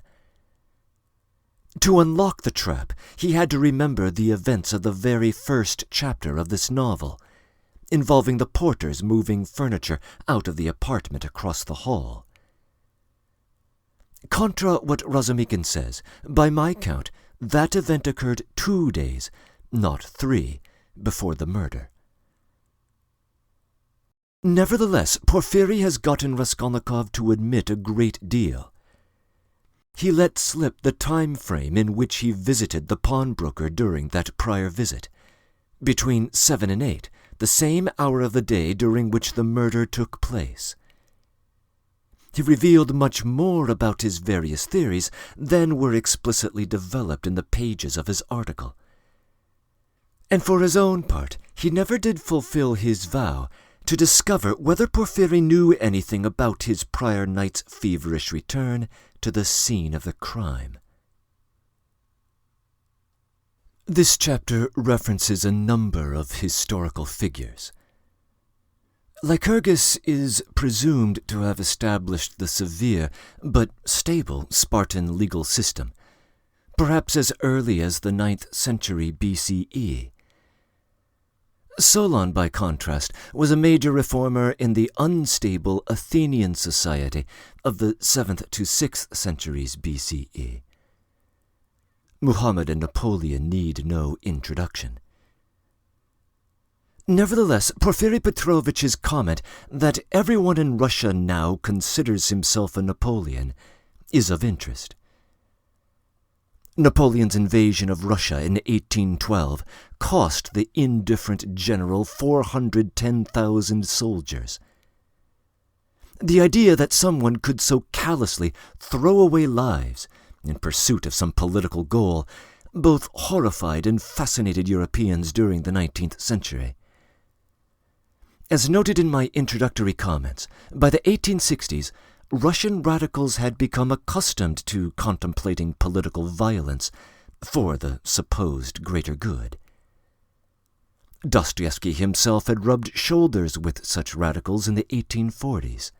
To unlock the trap, he had to remember the events of the very first chapter of this novel, involving the porters moving furniture out of the apartment across the hall. Contra what Razumikin says, by my count, that event occurred 2 days, not 3, before the murder. Nevertheless, Porfiry has gotten Raskolnikov to admit a great deal. He let slip the time frame in which he visited the pawnbroker during that prior visit, between 7 and 8, the same hour of the day during which the murder took place. He revealed much more about his various theories than were explicitly developed in the pages of his article. And for his own part, he never did fulfill his vow to discover whether Porfiry knew anything about his prior night's feverish return to the scene of the crime. This chapter references a number of historical figures. Lycurgus is presumed to have established the severe but stable Spartan legal system, perhaps as early as the 9th century BCE. Solon, by contrast, was a major reformer in the unstable Athenian society of the 7th to 6th centuries BCE. Muhammad and Napoleon need no introduction. Nevertheless, Porfiry Petrovitch's comment that everyone in Russia now considers himself a Napoleon is of interest. Napoleon's invasion of Russia in 1812 cost the indifferent general 410,000 soldiers. The idea that someone could so callously throw away lives in pursuit of some political goal both horrified and fascinated Europeans during the 19th century. As noted in my introductory comments, by the 1860s, Russian radicals had become accustomed to contemplating political violence for the supposed greater good. Dostoevsky himself had rubbed shoulders with such radicals in the 1840s.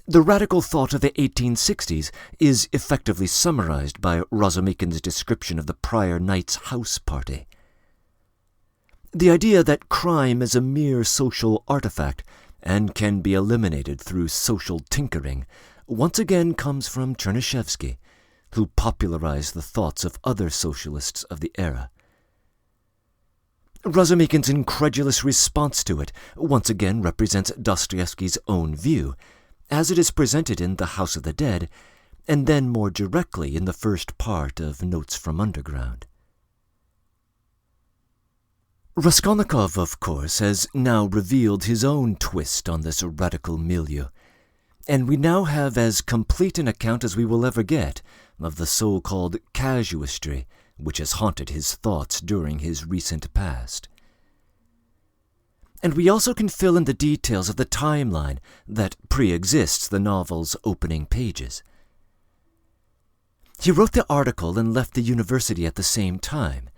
The radical thought of the 1860s is effectively summarized by Razumikin's description of the prior night's house party. The idea that crime is a mere social artifact and can be eliminated through social tinkering once again comes from Chernyshevsky, who popularized the thoughts of other socialists of the era. Razumikin's incredulous response to it once again represents Dostoevsky's own view, as it is presented in The House of the Dead, and then more directly in the first part of Notes from Underground. Raskolnikov, of course, has now revealed his own twist on this radical milieu, and we now have as complete an account as we will ever get of the so-called casuistry which has haunted his thoughts during his recent past. And we also can fill in the details of the timeline that pre-exists the novel's opening pages. He wrote the article and left the university at the same time,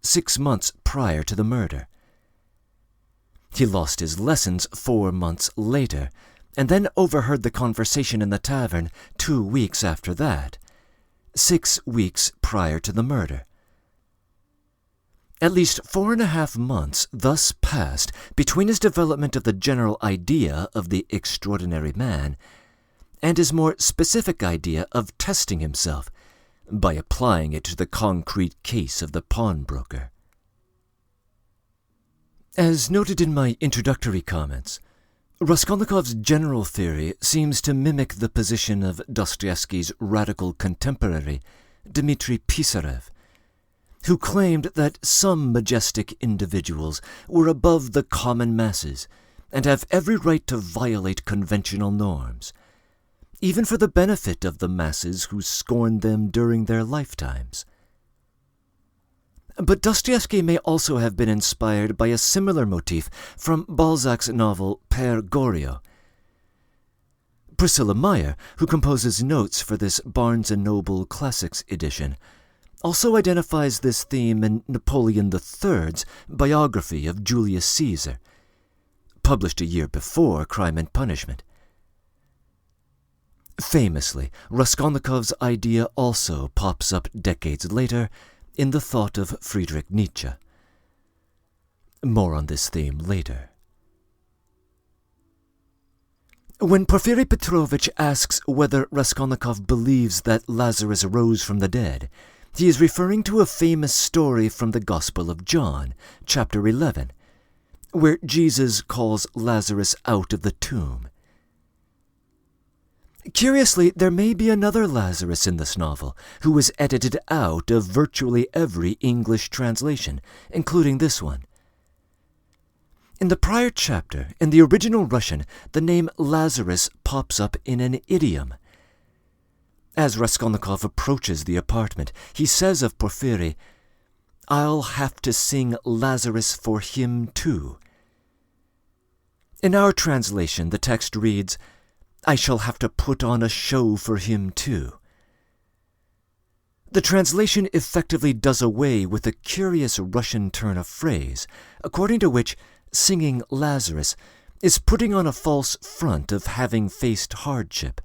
6 months prior to the murder. He lost his lessons 4 months later, and then overheard the conversation in the tavern 2 weeks after that, 6 weeks prior to the murder. At least 4.5 months thus passed between his development of the general idea of the extraordinary man and his more specific idea of testing himself by applying it to the concrete case of the pawnbroker. As noted in my introductory comments, Raskolnikov's general theory seems to mimic the position of Dostoevsky's radical contemporary, Dmitry Pisarev, who claimed that some majestic individuals were above the common masses and have every right to violate conventional norms, even for the benefit of the masses who scorned them during their lifetimes. But Dostoevsky may also have been inspired by a similar motif from Balzac's novel Père Goriot. Priscilla Meyer, who composes notes for this Barnes & Noble Classics edition, also identifies this theme in Napoleon III's biography of Julius Caesar, published a year before Crime and Punishment. Famously, Raskolnikov's idea also pops up decades later in the thought of Friedrich Nietzsche. More on this theme later. When Porfiry Petrovich asks whether Raskolnikov believes that Lazarus rose from the dead, he is referring to a famous story from the Gospel of John, chapter 11, where Jesus calls Lazarus out of the tomb. Curiously, there may be another Lazarus in this novel who was edited out of virtually every English translation, including this one. In the prior chapter, in the original Russian, the name Lazarus pops up in an idiom. As Raskolnikov approaches the apartment, he says of Porfiry, "I'll have to sing Lazarus for him too." In our translation, the text reads, "I shall have to put on a show for him too." The translation effectively does away with a curious Russian turn of phrase, according to which singing Lazarus is putting on a false front of having faced hardship.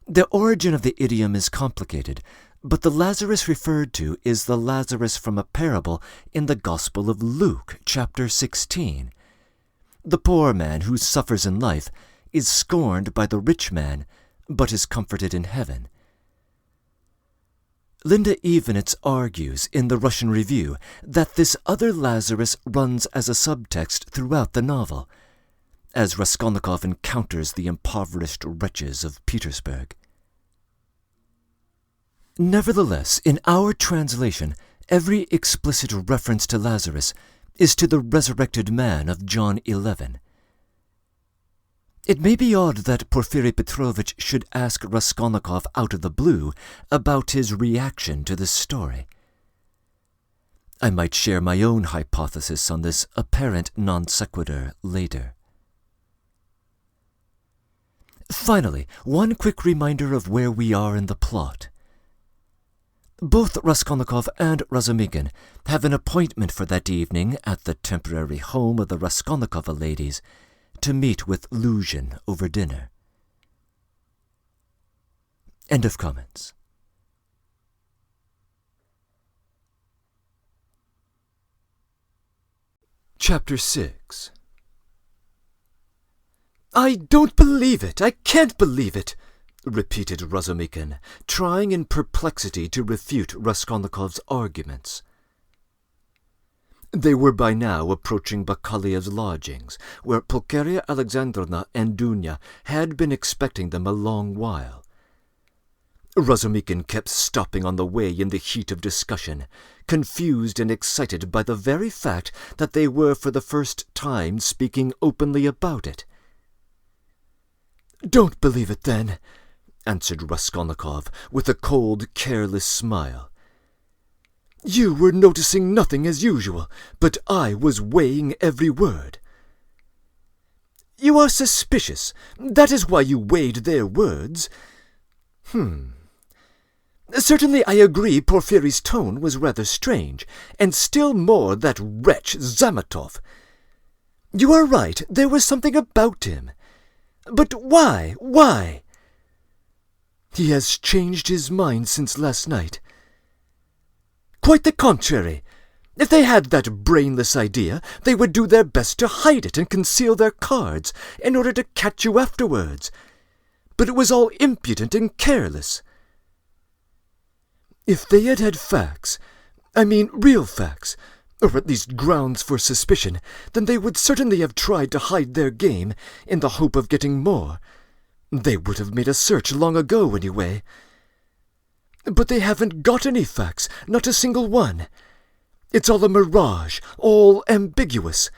The origin of the idiom is complicated, but the Lazarus referred to is the Lazarus from a parable in the Gospel of Luke, chapter 16. The poor man who suffers in life is scorned by the rich man, but is comforted in heaven. Linda Evenitz argues in the Russian Review that this other Lazarus runs as a subtext throughout the novel, as Raskolnikov encounters the impoverished wretches of Petersburg. Nevertheless, in our translation, every explicit reference to Lazarus is to the resurrected man of John 11. It may be odd that Porfiry Petrovich should ask Raskolnikov out of the blue about his reaction to this story. I might share my own hypothesis on this apparent non sequitur later. Finally, one quick reminder of where we are in the plot. Both Raskolnikov and Razumikhin have an appointment for that evening at the temporary home of the Raskolnikova ladies to meet with Luzhin over dinner. End of comments. Chapter 6. "I don't believe it! I can't believe it!" repeated Razumikhin, trying in perplexity to refute Raskolnikov's arguments. They were by now approaching Bakaliev's lodgings, where Pulcheria Alexandrovna and Dunya had been expecting them a long while. Razumikhin kept stopping on the way in the heat of discussion, confused and excited by the very fact that they were for the first time speaking openly about it. "Don't believe it, then," answered Raskolnikov, with a cold, careless smile. "You were noticing nothing as usual, but I was weighing every word." "You are suspicious. That is why you weighed their words." "Certainly I agree Porfiry's tone was rather strange, and still more that wretch Zametov. You are right, there was something about him. But why? Why?" "He has changed his mind since last night." "Quite the contrary. If they had that brainless idea, they would do their best to hide it and conceal their cards in order to catch you afterwards. But it was all impudent and careless." "If they had had facts, I mean real facts, or at least grounds for suspicion, then they would certainly have tried to hide their game in the hope of getting more. They would have made a search long ago, anyway. But they haven't got any facts, not a single one. It's all a mirage, all ambiguous,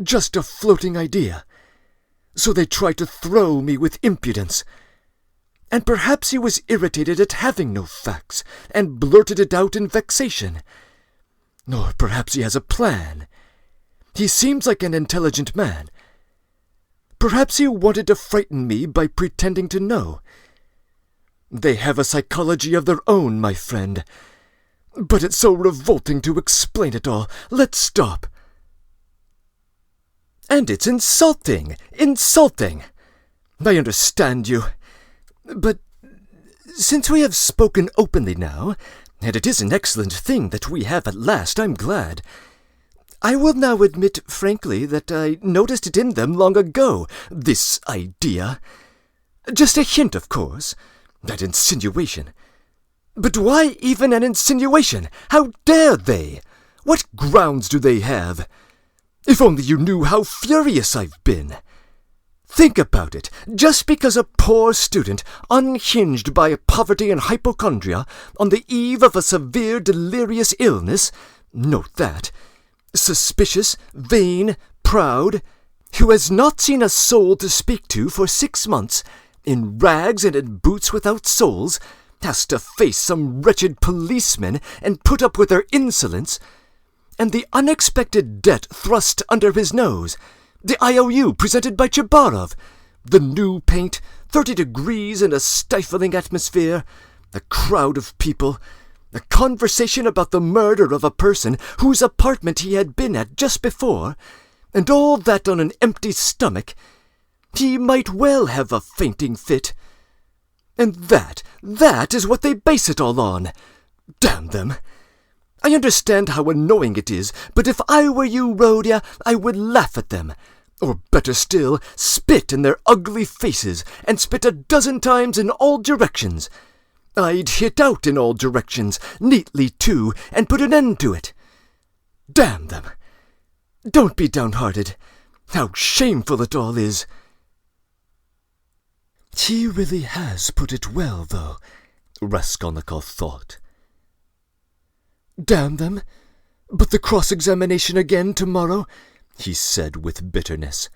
just a floating idea. So they tried to throw me with impudence. And perhaps he was irritated at having no facts, and blurted it out in vexation. Or perhaps he has a plan. He seems like an intelligent man. Perhaps he wanted to frighten me by pretending to know. They have a psychology of their own, my friend. But it's so revolting to explain it all. Let's stop." "And it's insulting! Insulting! I understand you. But since we have spoken openly now, and it is an excellent thing that we have at last, I'm glad, I will now admit frankly that I noticed it in them long ago, this idea. Just a hint, of course, that insinuation. But why even an insinuation? How dare they? What grounds do they have? If only you knew how furious I've been. Think about it. Just because a poor student, unhinged by poverty and hypochondria, on the eve of a severe delirious illness, note that, suspicious, vain, proud, who has not seen a soul to speak to for 6 months, in rags and in boots without soles, has to face some wretched policemen and put up with their insolence, and the unexpected debt thrust under his nose, the IOU presented by Chabarov, the new paint, 30 degrees and a stifling atmosphere, a crowd of people, a conversation about the murder of a person whose apartment he had been at just before, and all that on an empty stomach. He might well have a fainting fit. And that is what they base it all on. Damn them! I understand how annoying it is, but if I were you, Rodya, I would laugh at them. Or better still, spit in their ugly faces, and spit 12 times in all directions. I'd hit out in all directions, neatly too, and put an end to it. Damn them! Don't be downhearted. How shameful it all is. He really has put it well, though, Raskolnikov thought. Damn them! But the cross-examination again tomorrow, he said with bitterness.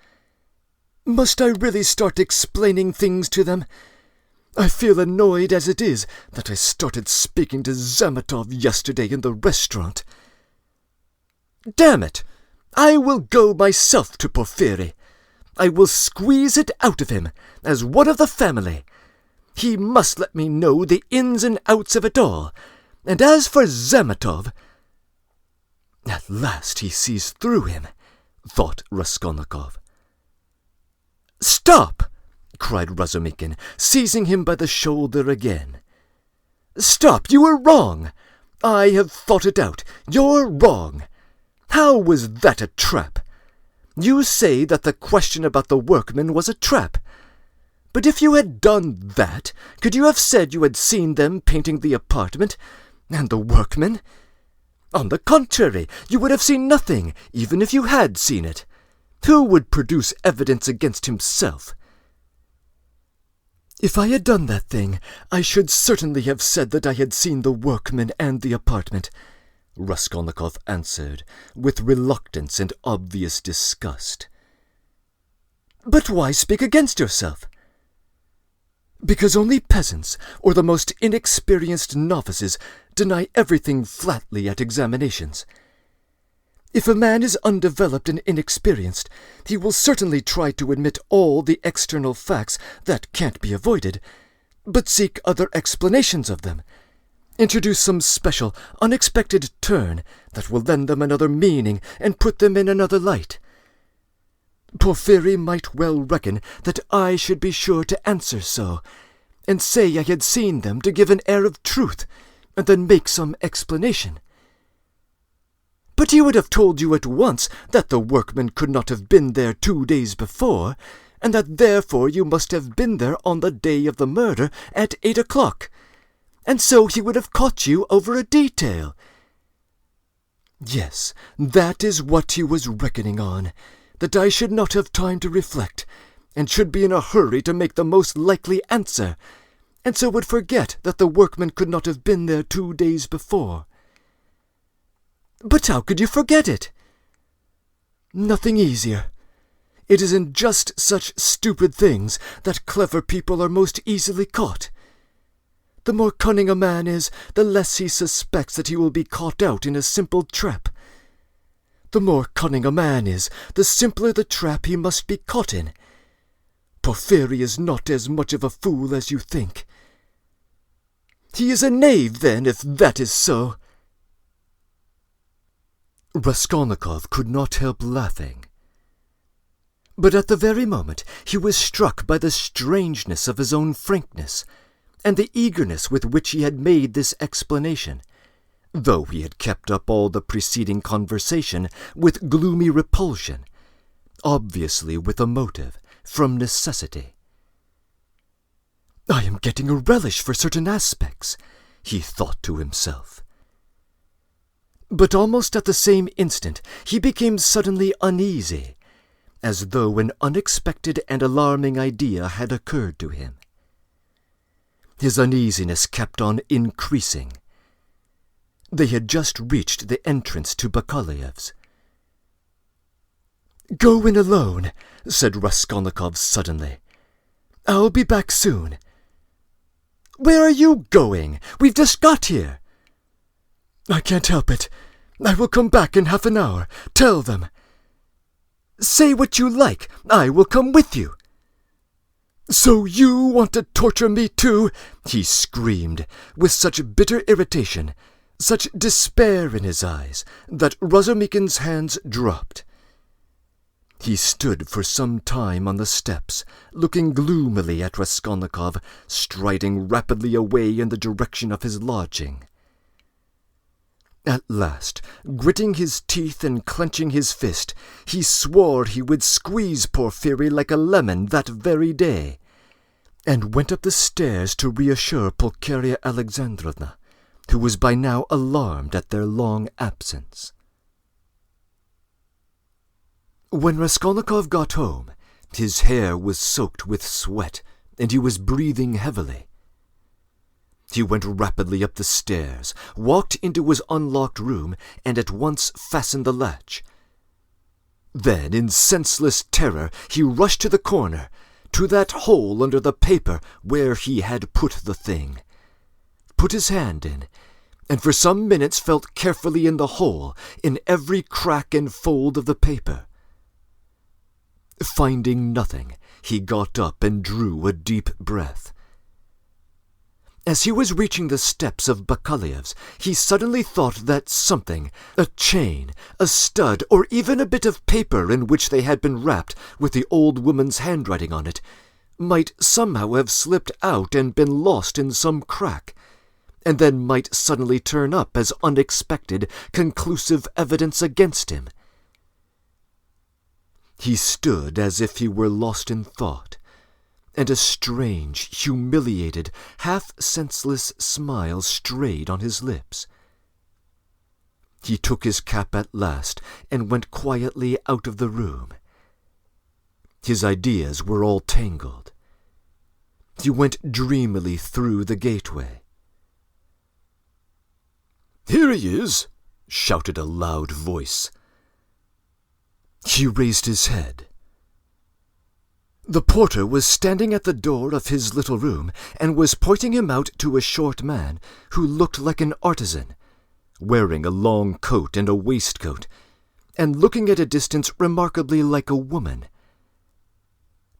Must I really start explaining things to them? I feel annoyed as it is that I started speaking to Zametov yesterday in the restaurant. Damn it! I will go myself to Porfiry. I will squeeze it out of him, as one of the family. He must let me know the ins and outs of it all. And as for Zametov—" "At last he sees through him," thought Raskolnikov. "Stop!" cried Razumikin, seizing him by the shoulder again. "Stop! You are wrong! I have thought it out. You're wrong. How was that a trap? You say that the question about the workmen was a trap. But if you had done that, could you have said you had seen them painting the apartment, and the workmen? On the contrary, you would have seen nothing, even if you had seen it. Who would produce evidence against himself?" "If I had done that thing, I should certainly have said that I had seen the workmen and the apartment," Raskolnikov answered, with reluctance and obvious disgust. "But why speak against yourself?" "Because only peasants, or the most inexperienced novices, deny everything flatly at examinations. If a man is undeveloped and inexperienced, he will certainly try to admit all the external facts that can't be avoided, but seek other explanations of them, introduce some special, unexpected turn that will lend them another meaning and put them in another light. Porfiry might well reckon that I should be sure to answer so, and say I had seen them to give an air of truth, and then make some explanation. But he would have told you at once that the workmen could not have been there 2 days before, and that therefore you must have been there on the day of the murder at 8 o'clock, and so he would have caught you over a detail. Yes, that is what he was reckoning on, that I should not have time to reflect, and should be in a hurry to make the most likely answer, and so would forget that the workmen could not have been there 2 days before. But how could you forget it? Nothing easier. It is in just such stupid things that clever people are most easily caught. The more cunning a man is, the less he suspects that he will be caught out in a simple trap. The more cunning a man is, the simpler the trap he must be caught in. Porfiry is not as much of a fool as you think. He is a knave, then, if that is so." Raskolnikov could not help laughing. But at the very moment he was struck by the strangeness of his own frankness, and the eagerness with which he had made this explanation, though he had kept up all the preceding conversation with gloomy repulsion, obviously with a motive, from necessity. "I am getting a relish for certain aspects," he thought to himself. But almost at the same instant he became suddenly uneasy, as though an unexpected and alarming idea had occurred to him. His uneasiness kept on increasing. They had just reached the entrance to Bakaleyev's. "Go in alone," said Raskolnikov suddenly. "I'll be back soon." "Where are you going? We've just got here." "I can't help it. I will come back in half an hour. Tell them." "Say what you like. I will come with you." "So you want to torture me too?" he screamed, with such bitter irritation, such despair in his eyes, that Razumikin's hands dropped. He stood for some time on the steps, looking gloomily at Raskolnikov, striding rapidly away in the direction of his lodging. At last, gritting his teeth and clenching his fist, he swore he would squeeze Porfiry like a lemon that very day, and went up the stairs to reassure Pulcheria Alexandrovna, who was by now alarmed at their long absence. When Raskolnikov got home, his hair was soaked with sweat, and he was breathing heavily. He went rapidly up the stairs, walked into his unlocked room, and at once fastened the latch. Then, in senseless terror, he rushed to the corner, to that hole under the paper where he had put the thing, put his hand in, and for some minutes felt carefully in the hole, in every crack and fold of the paper. Finding nothing, he got up and drew a deep breath. As he was reaching the steps of Bakalyev's, he suddenly thought that something, a chain, a stud, or even a bit of paper in which they had been wrapped with the old woman's handwriting on it, might somehow have slipped out and been lost in some crack, and then might suddenly turn up as unexpected, conclusive evidence against him. He stood as if he were lost in thought, and a strange, humiliated, half-senseless smile strayed on his lips. He took his cap at last and went quietly out of the room. His ideas were all tangled. He went dreamily through the gateway. "Here he is!" shouted a loud voice. He raised his head. The porter was standing at the door of his little room and was pointing him out to a short man who looked like an artisan, wearing a long coat and a waistcoat, and looking at a distance remarkably like a woman.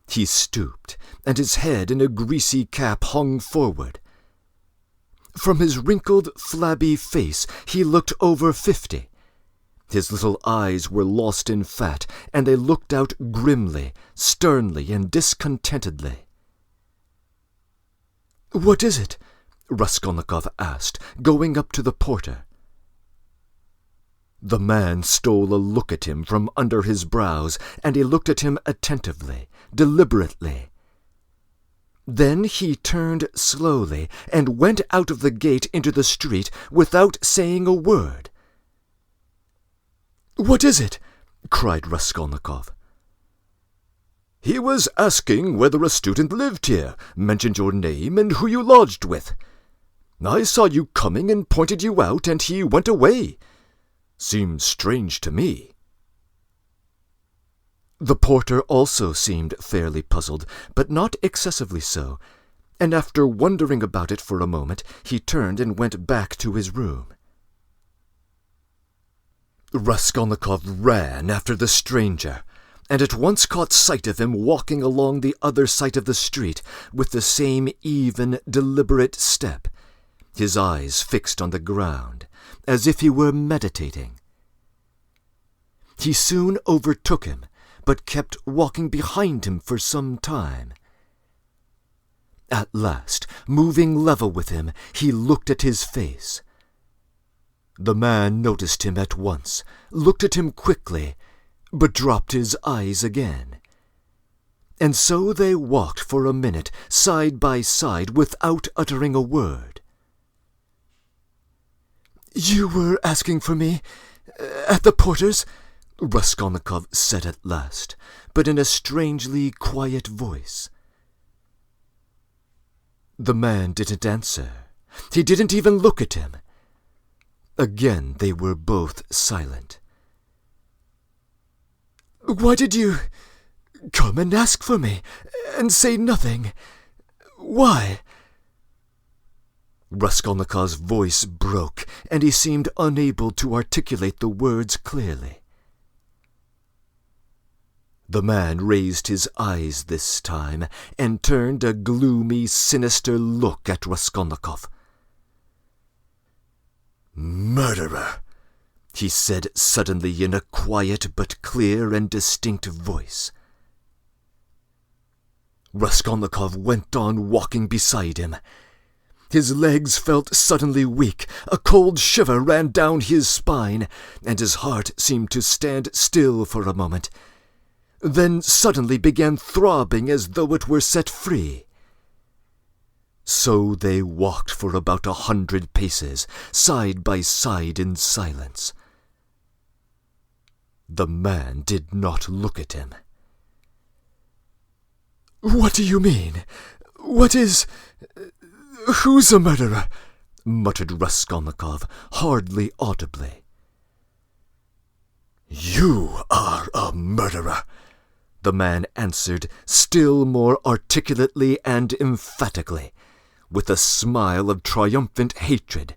He stooped, and his head in a greasy cap hung forward. From his wrinkled, flabby face he looked over 50. His little eyes were lost in fat, and they looked out grimly, sternly, and discontentedly. "What is it?" Raskolnikov asked, going up to the porter. The man stole a look at him from under his brows, and he looked at him attentively, deliberately. Then he turned slowly and went out of the gate into the street without saying a word. "What is it?" cried Raskolnikov. "He was asking whether a student lived here, mentioned your name and who you lodged with. I saw you coming and pointed you out, and he went away. Seems strange to me." The porter also seemed fairly puzzled, but not excessively so, and after wondering about it for a moment, he turned and went back to his room. Raskolnikov ran after the stranger, and at once caught sight of him walking along the other side of the street with the same even, deliberate step, his eyes fixed on the ground, as if he were meditating. He soon overtook him, but kept walking behind him for some time. At last, moving level with him, he looked at his face. The man noticed him at once, looked at him quickly, but dropped his eyes again. And so they walked for a minute, side by side, without uttering a word. "You were asking for me at the porter's?" Raskolnikov said at last, but in a strangely quiet voice. The man didn't answer. He didn't even look at him. Again they were both silent. "Why did you come and ask for me, and say nothing? Why?" Raskolnikov's voice broke, and he seemed unable to articulate the words clearly. The man raised his eyes this time, and turned a gloomy, sinister look at Raskolnikov. "Murderer!" he said suddenly in a quiet but clear and distinct voice. Raskolnikov went on walking beside him. His legs felt suddenly weak, a cold shiver ran down his spine, and his heart seemed to stand still for a moment, then suddenly began throbbing as though it were set free. So they walked for about 100 paces, side by side in silence. The man did not look at him. "What do you mean? What is... Who's a murderer?" muttered Raskolnikov, hardly audibly. "You are a murderer," the man answered, still more articulately and emphatically, with a smile of triumphant hatred.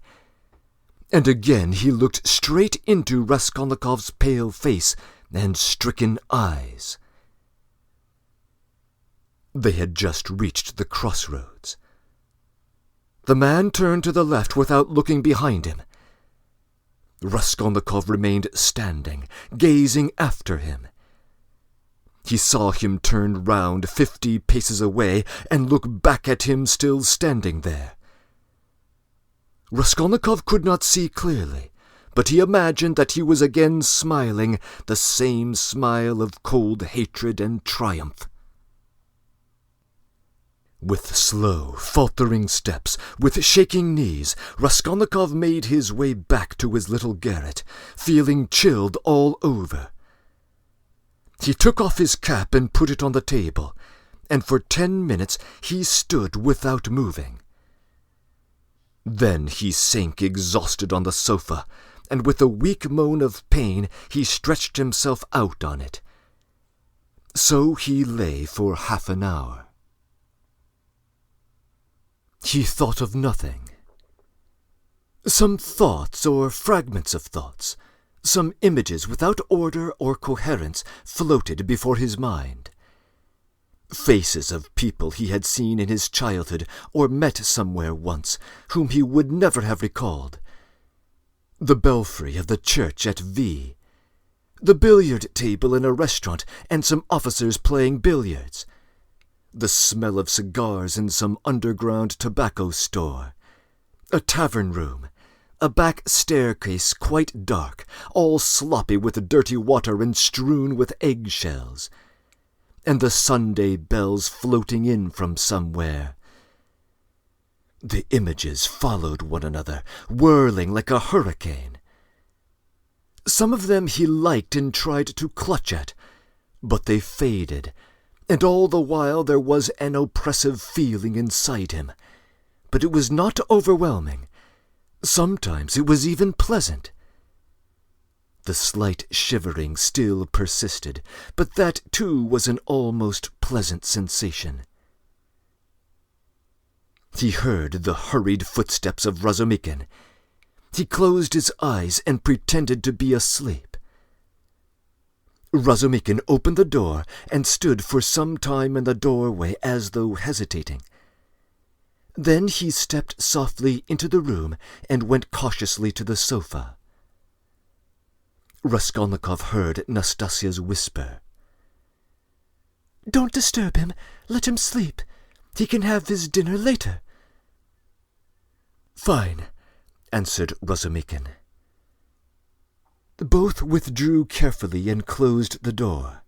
And again he looked straight into Raskolnikov's pale face and stricken eyes. They had just reached the crossroads. The man turned to the left without looking behind him. Raskolnikov remained standing, gazing after him. He saw him turn round 50 paces away and look back at him still standing there. Raskolnikov could not see clearly, but he imagined that he was again smiling the same smile of cold hatred and triumph. With slow, faltering steps, with shaking knees, Raskolnikov made his way back to his little garret, feeling chilled all over. He took off his cap and put it on the table, and for 10 minutes he stood without moving. Then he sank exhausted on the sofa, and with a weak moan of pain he stretched himself out on it. So he lay for half an hour. He thought of nothing. Some thoughts or fragments of thoughts, some images without order or coherence floated before his mind. Faces of people he had seen in his childhood or met somewhere once, whom he would never have recalled. The belfry of the church at V, the billiard table in a restaurant and some officers playing billiards, the smell of cigars in some underground tobacco store, a tavern room, a back staircase quite dark, all sloppy with dirty water and strewn with eggshells, and the Sunday bells floating in from somewhere. The images followed one another, whirling like a hurricane. Some of them he liked and tried to clutch at, but they faded, and all the while there was an oppressive feeling inside him. But it was not overwhelming. Sometimes it was even pleasant. The slight shivering still persisted, but that too was an almost pleasant sensation. He heard the hurried footsteps of Razumikin. He closed his eyes and pretended to be asleep. Razumikin opened the door and stood for some time in the doorway as though hesitating. Then he stepped softly into the room and went cautiously to the sofa. Raskolnikov heard Nastasia's whisper. "Don't disturb him. Let him sleep. He can have his dinner later." "Fine," answered Razumikin. Both withdrew carefully and closed the door.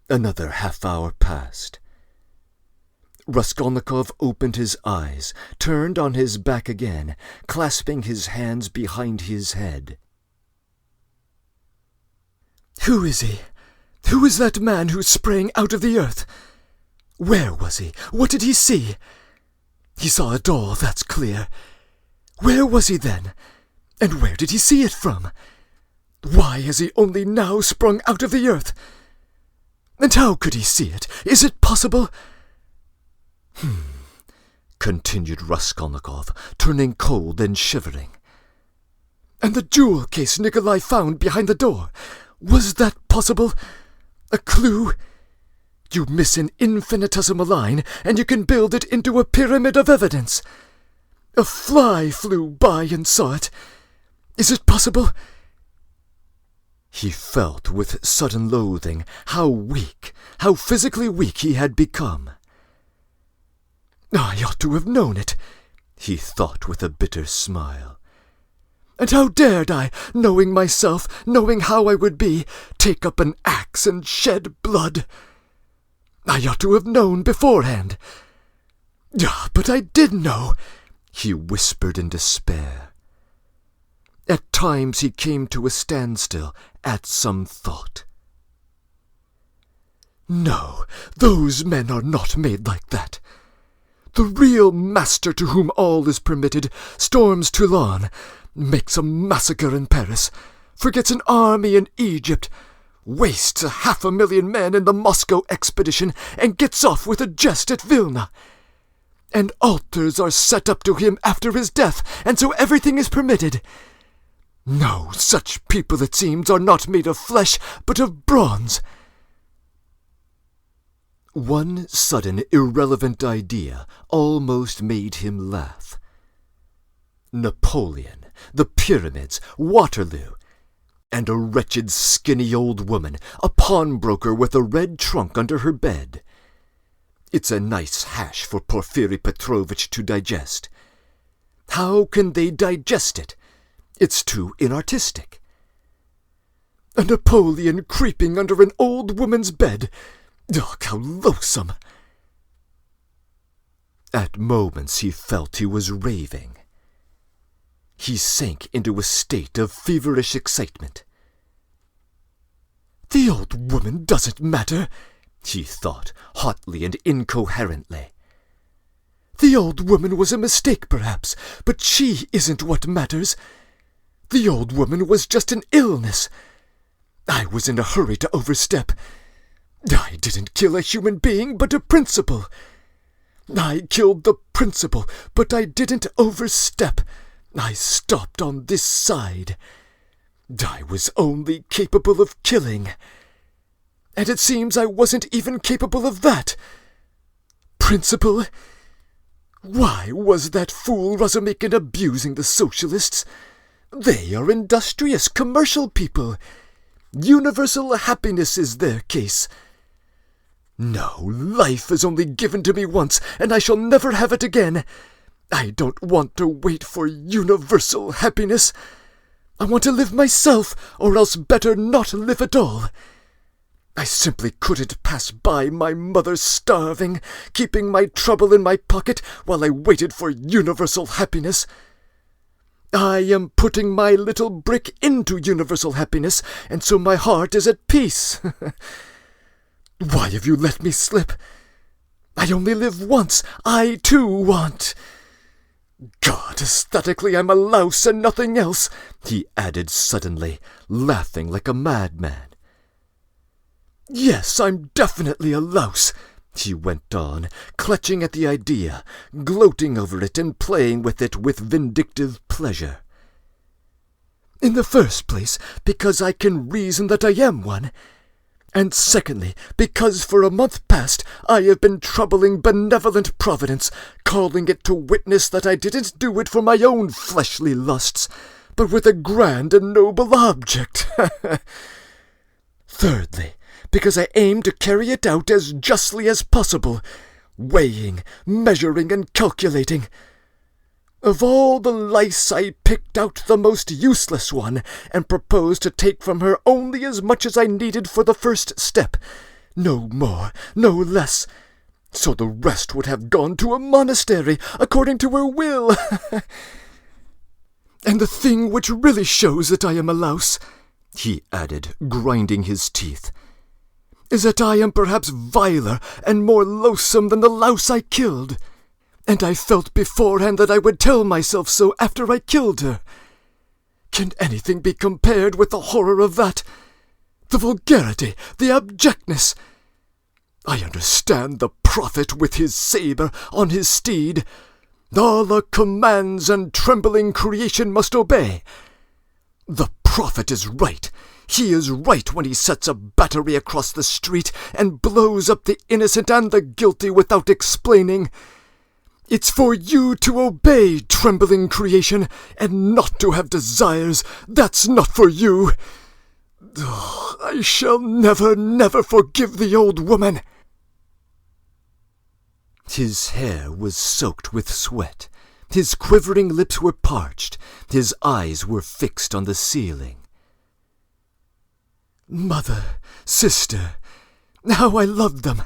Another half-hour passed. Raskolnikov opened his eyes, turned on his back again, clasping his hands behind his head. "Who is he? Who is that man who sprang out of the earth? Where was he? What did he see? He saw a doll, that's clear. Where was he then? And where did he see it from? Why has he only now sprung out of the earth? And how could he see it? Is it possible?" Continued Raskolnikov, turning cold and shivering. "And the jewel case Nikolai found behind the door, was that possible? A clue? You miss an infinitesimal line, and you can build it into a pyramid of evidence. A fly flew by and saw it. Is it possible?" He felt with sudden loathing how weak, how physically weak he had become. "I ought to have known it," he thought with a bitter smile. "And how dared I, knowing myself, knowing how I would be, take up an axe and shed blood? I ought to have known beforehand. But I did know," he whispered in despair. At times he came to a standstill at some thought. "No, those men are not made like that. The real master to whom all is permitted storms Toulon, makes a massacre in Paris, forgets an army in Egypt, wastes 500,000 men in the Moscow expedition, and gets off with a jest at Vilna. And altars are set up to him after his death, and so everything is permitted. No, such people, it seems, are not made of flesh, but of bronze." One sudden, irrelevant idea almost made him laugh. Napoleon, the pyramids, Waterloo, and a wretched, skinny old woman, a pawnbroker with a red trunk under her bed. It's a nice hash for Porfiry Petrovitch to digest. How can they digest it? It's too inartistic. A Napoleon creeping under an old woman's bed. Ugh, how loathsome! At moments he felt he was raving. He sank into a state of feverish excitement. The old woman doesn't matter, he thought, hotly and incoherently. The old woman was a mistake, perhaps, but she isn't what matters. The old woman was just an illness. I was in a hurry to overstep. I didn't kill a human being, but a principle. I killed the principle, but I didn't overstep. I stopped on this side. I was only capable of killing. And it seems I wasn't even capable of that. Principle? Why was that fool Razumikin abusing the socialists? They are industrious, commercial people. Universal happiness is their case. No, life is only given to me once, and I shall never have it again. I don't want to wait for universal happiness. I want to live myself, or else better not live at all. I simply couldn't pass by my mother starving, keeping my trouble in my pocket while I waited for universal happiness. I am putting my little brick into universal happiness, and so my heart is at peace. Why have you let me slip? I only live once. I, too, want. God, aesthetically I'm a louse and nothing else, he added suddenly, laughing like a madman. Yes, I'm definitely a louse, he went on, clutching at the idea, gloating over it and playing with it with vindictive pleasure. In the first place, because I can reason that I am one. And secondly, because for a month past I have been troubling benevolent Providence, calling it to witness that I didn't do it for my own fleshly lusts, but with a grand and noble object. Thirdly, because I aim to carry it out as justly as possible, weighing, measuring, and calculating. Of all the lice I picked out the most useless one, and proposed to take from her only as much as I needed for the first step, no more, no less. So the rest would have gone to a monastery, according to her will. And the thing which really shows that I am a louse, he added, grinding his teeth, is that I am perhaps viler and more loathsome than the louse I killed. And I felt beforehand that I would tell myself so after I killed her. Can anything be compared with the horror of that? The vulgarity, the abjectness. I understand the prophet with his sabre on his steed. All the commands and trembling creation must obey. The prophet is right. He is right when he sets a battery across the street and blows up the innocent and the guilty without explaining. It's for you to obey, trembling creation, and not to have desires. That's not for you. Oh, I shall never, never forgive the old woman. His hair was soaked with sweat. His quivering lips were parched. His eyes were fixed on the ceiling. Mother, sister, how I loved them.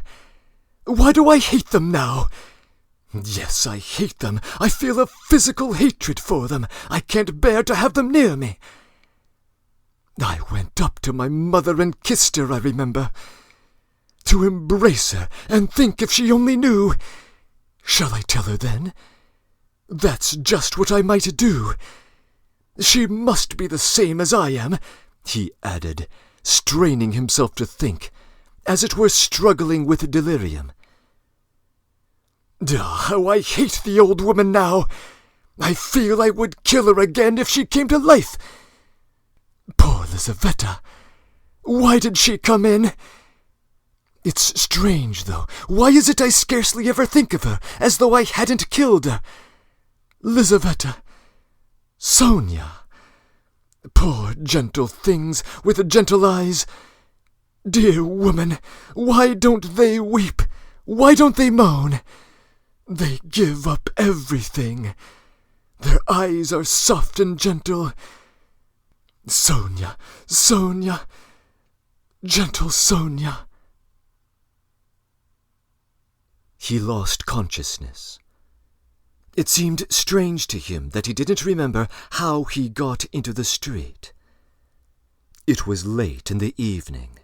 Why do I hate them now? Yes, I hate them. I feel a physical hatred for them. I can't bear to have them near me. I went up to my mother and kissed her, I remember. To embrace her and think if she only knew. Shall I tell her then? That's just what I might do. She must be the same as I am, he added, straining himself to think, as it were struggling with delirium. How I hate the old woman now! I feel I would kill her again if she came to life. Poor Lizaveta! Why did she come in? It's strange, though. Why is it I scarcely ever think of her, as though I hadn't killed her? Lizaveta. Sonia. Poor gentle things with gentle eyes. Dear woman, why don't they weep? Why don't they moan? They give up everything. Their eyes are soft and gentle. Sonia, Sonia, gentle Sonia. He lost consciousness. It seemed strange to him that he didn't remember how he got into the street. It was late in the evening.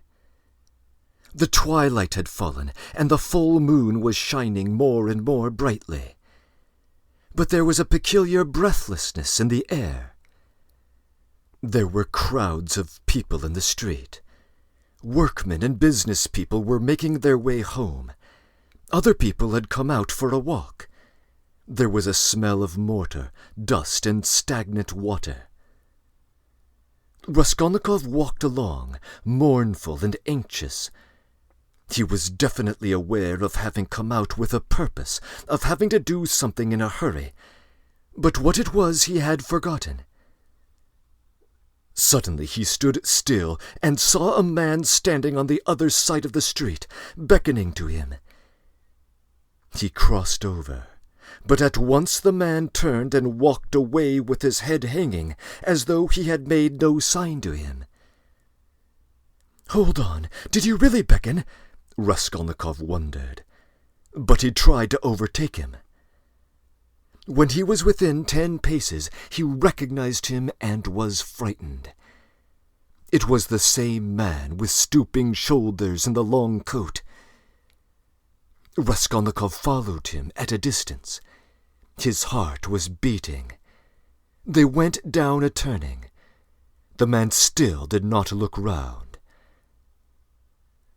The twilight had fallen, and the full moon was shining more and more brightly. But there was a peculiar breathlessness in the air. There were crowds of people in the street. Workmen and business people were making their way home. Other people had come out for a walk. There was a smell of mortar, dust, and stagnant water. Raskolnikov walked along, mournful and anxious. He was definitely aware of having come out with a purpose, of having to do something in a hurry, but what it was he had forgotten. Suddenly he stood still and saw a man standing on the other side of the street, beckoning to him. He crossed over, but at once the man turned and walked away with his head hanging, as though he had made no sign to him. "Hold on, did you really beckon?" Raskolnikov wondered, but he tried to overtake him. When he was within 10 paces, he recognized him and was frightened. It was the same man with stooping shoulders and the long coat. Raskolnikov followed him at a distance. His heart was beating. They went down a turning. The man still did not look round.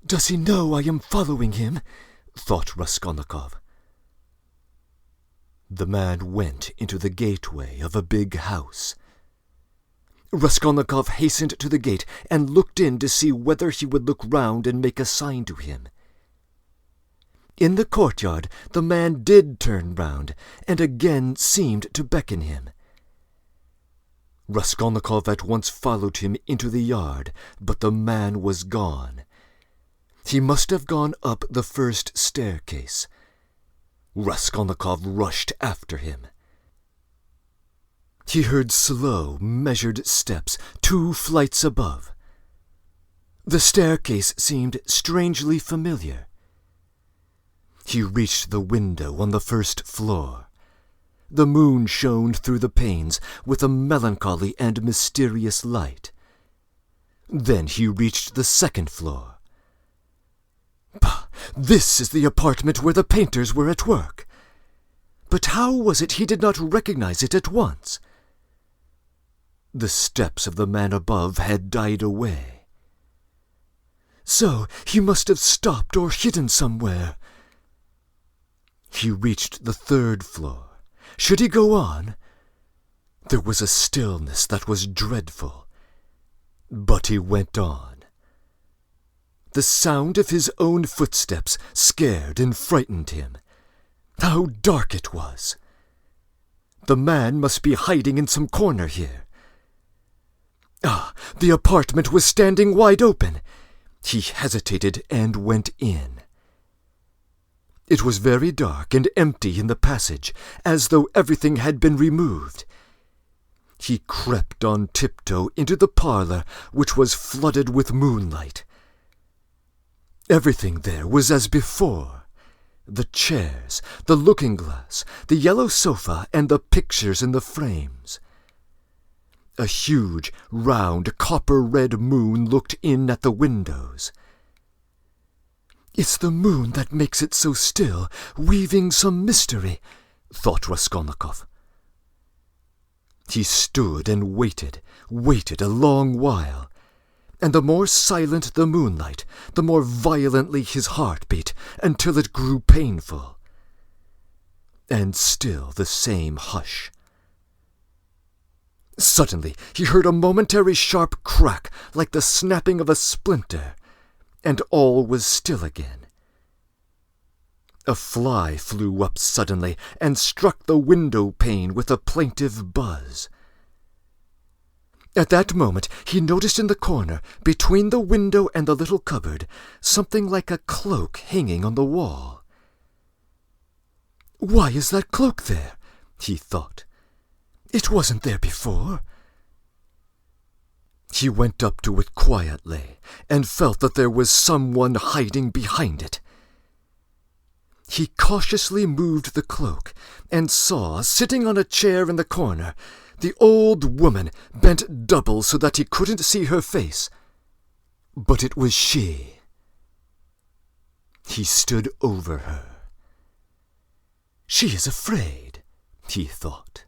"Does he know I am following him?" thought Raskolnikov. The man went into the gateway of a big house. Raskolnikov hastened to the gate and looked in to see whether he would look round and make a sign to him. In the courtyard the man did turn round, and again seemed to beckon him. Raskolnikov at once followed him into the yard, but the man was gone. He must have gone up the first staircase. Raskolnikov rushed after him. He heard slow, measured steps 2 flights above. The staircase seemed strangely familiar. He reached the window on the first floor. The moon shone through the panes with a melancholy and mysterious light. Then he reached the second floor. Bah, this is the apartment where the painters were at work. But how was it he did not recognize it at once? The steps of the man above had died away. So he must have stopped or hidden somewhere. He reached the third floor. Should he go on? There was a stillness that was dreadful. But he went on. The sound of his own footsteps scared and frightened him. How dark it was! The man must be hiding in some corner here. Ah, the apartment was standing wide open. He hesitated and went in. It was very dark and empty in the passage, as though everything had been removed. He crept on tiptoe into the parlor, which was flooded with moonlight. Everything there was as before. The chairs, the looking-glass, the yellow sofa, and the pictures in the frames. A huge, round, copper-red moon looked in at the windows. "It's the moon that makes it so still, weaving some mystery," thought Raskolnikov. He stood and waited a long while, and the more silent the moonlight, the more violently his heart beat, until it grew painful. And still the same hush. Suddenly he heard a momentary sharp crack like the snapping of a splinter, and all was still again. A fly flew up suddenly and struck the window pane with a plaintive buzz. At that moment he noticed in the corner, between the window and the little cupboard, something like a cloak hanging on the wall. "Why is that cloak there?" he thought. "It wasn't there before." He went up to it quietly and felt that there was someone hiding behind it. He cautiously moved the cloak and saw, sitting on a chair in the corner, the old woman bent double so that he couldn't see her face. But it was she. He stood over her. "She is afraid," he thought.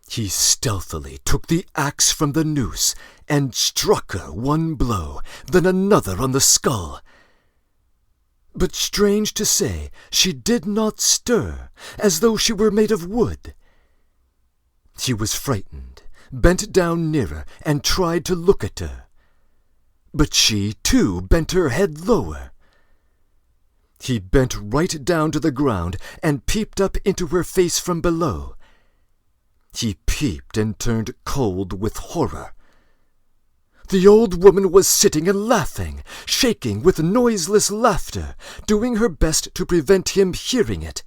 He stealthily took the axe from the noose and struck her one blow, then another on the skull. But strange to say, she did not stir, as though she were made of wood. He was frightened, bent down nearer, and tried to look at her. But she, too, bent her head lower. He bent right down to the ground and peeped up into her face from below. He peeped and turned cold with horror. The old woman was sitting and laughing, shaking with noiseless laughter, doing her best to prevent him hearing it.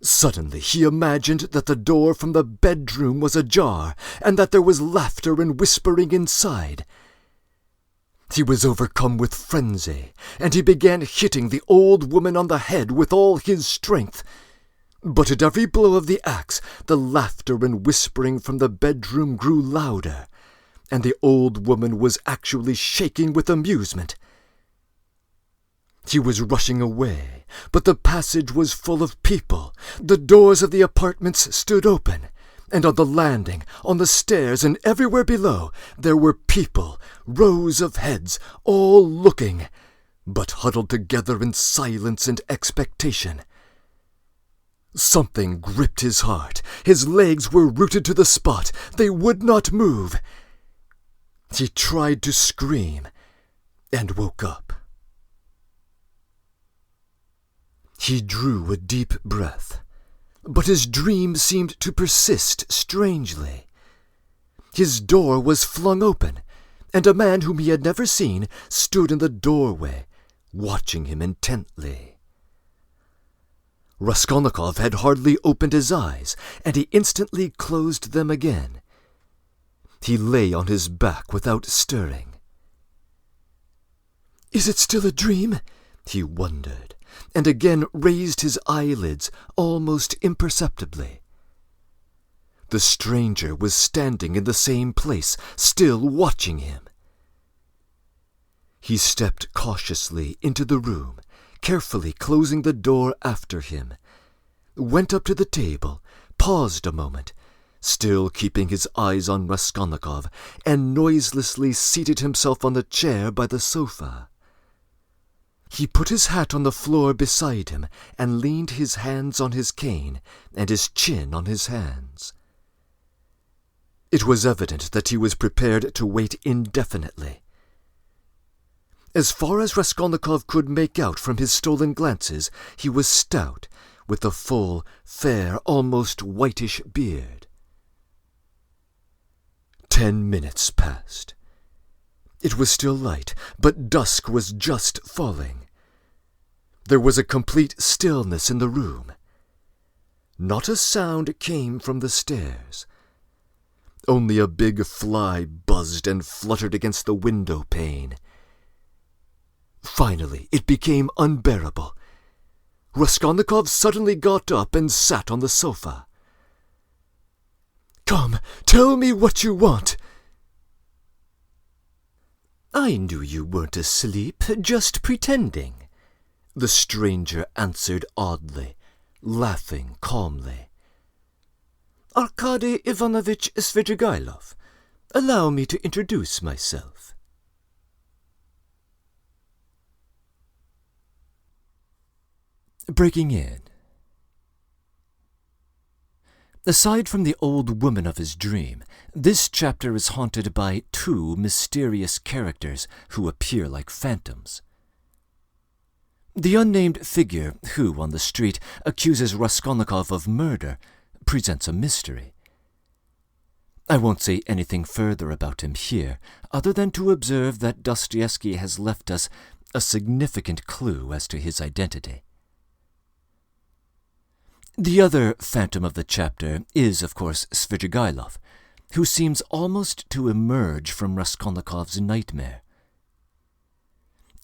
Suddenly he imagined that the door from the bedroom was ajar, and that there was laughter and whispering inside. He was overcome with frenzy, and he began hitting the old woman on the head with all his strength. But at every blow of the axe, the laughter and whispering from the bedroom grew louder, and the old woman was actually shaking with amusement. He was rushing away, but the passage was full of people. The doors of the apartments stood open, and on the landing, on the stairs, and everywhere below, there were people, rows of heads, all looking, but huddled together in silence and expectation. Something gripped his heart. His legs were rooted to the spot. They would not move. He tried to scream, and woke up. He drew a deep breath, but his dream seemed to persist strangely. His door was flung open, and a man whom he had never seen stood in the doorway, watching him intently. Raskolnikov had hardly opened his eyes, and he instantly closed them again. He lay on his back without stirring. "Is it still a dream?" he wondered, and again raised his eyelids almost imperceptibly. The stranger was standing in the same place, still watching him. He stepped cautiously into the room, carefully closing the door after him, went up to the table, paused a moment, still keeping his eyes on Raskolnikov, and noiselessly seated himself on the chair by the sofa. He put his hat on the floor beside him and leaned his hands on his cane and his chin on his hands. It was evident that he was prepared to wait indefinitely. As far as Raskolnikov could make out from his stolen glances, he was stout, with a full, fair, almost whitish beard. 10 minutes passed. It was still light, but dusk was just falling. There was a complete stillness in the room. Not a sound came from the stairs. Only a big fly buzzed and fluttered against the window pane. Finally, it became unbearable. Raskolnikov suddenly got up and sat on the sofa. "Come, tell me what you want." "I knew you weren't asleep, just pretending," the stranger answered oddly, laughing calmly. "Arkady Ivanovich Svidrigailov, allow me to introduce myself." Breaking in. Aside from the old woman of his dream, this chapter is haunted by two mysterious characters who appear like phantoms. The unnamed figure who, on the street, accuses Raskolnikov of murder presents a mystery. I won't say anything further about him here, other than to observe that Dostoevsky has left us a significant clue as to his identity. The other phantom of the chapter is, of course, Svidrigailov, who seems almost to emerge from Raskolnikov's nightmare.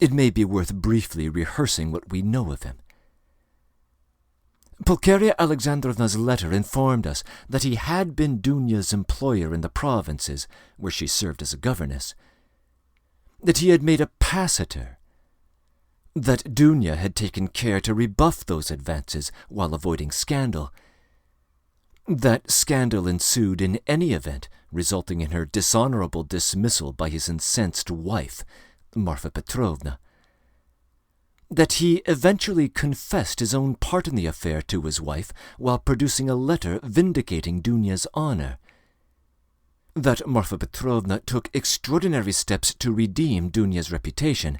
It may be worth briefly rehearsing what we know of him. Pulcheria Alexandrovna's letter informed us that he had been Dunya's employer in the provinces, where she served as a governess, that he had made a pass at her, that Dunya had taken care to rebuff those advances while avoiding scandal. That scandal ensued in any event, resulting in her dishonorable dismissal by his incensed wife, Marfa Petrovna. That he eventually confessed his own part in the affair to his wife while producing a letter vindicating Dunya's honor. That Marfa Petrovna took extraordinary steps to redeem Dunya's reputation,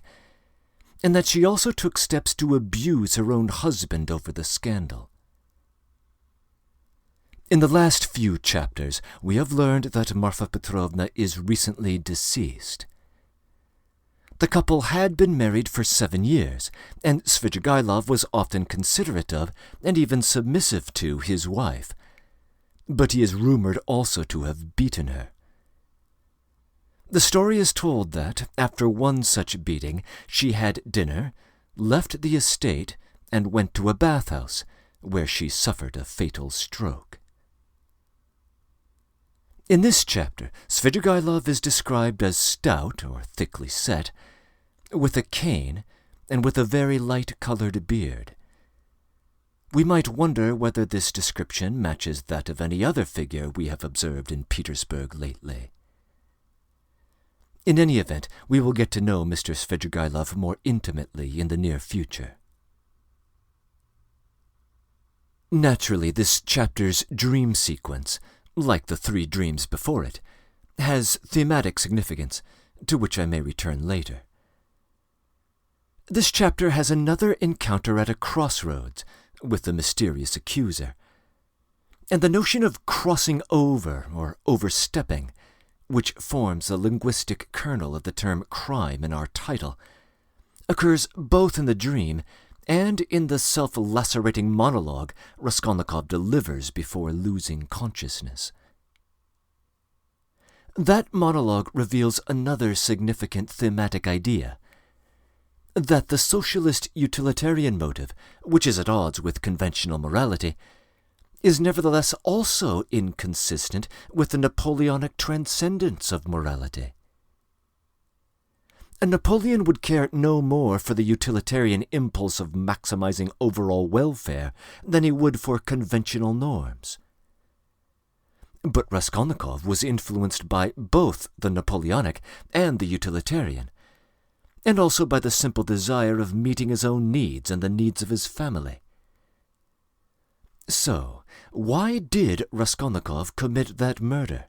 and that she also took steps to abuse her own husband over the scandal. In the last few chapters, we have learned that Marfa Petrovna is recently deceased. The couple had been married for 7 years, and Svidrigailov was often considerate of and even submissive to his wife, but he is rumored also to have beaten her. The story is told that, after one such beating, she had dinner, left the estate, and went to a bathhouse, where she suffered a fatal stroke. In this chapter, Svidrigailov is described as stout or thickly set, with a cane, and with a very light-colored beard. We might wonder whether this description matches that of any other figure we have observed in Petersburg lately. In any event, we will get to know Mr. Svidrigailov more intimately in the near future. Naturally, this chapter's dream sequence, like the 3 dreams before it, has thematic significance, to which I may return later. This chapter has another encounter at a crossroads with the mysterious accuser, and the notion of crossing over or overstepping, which forms the linguistic kernel of the term crime in our title, occurs both in the dream and in the self-lacerating monologue Raskolnikov delivers before losing consciousness. That monologue reveals another significant thematic idea, that the socialist utilitarian motive, which is at odds with conventional morality, is nevertheless also inconsistent with the Napoleonic transcendence of morality. A Napoleon would care no more for the utilitarian impulse of maximizing overall welfare than he would for conventional norms. But Raskolnikov was influenced by both the Napoleonic and the utilitarian, and also by the simple desire of meeting his own needs and the needs of his family. So, why did Raskolnikov commit that murder?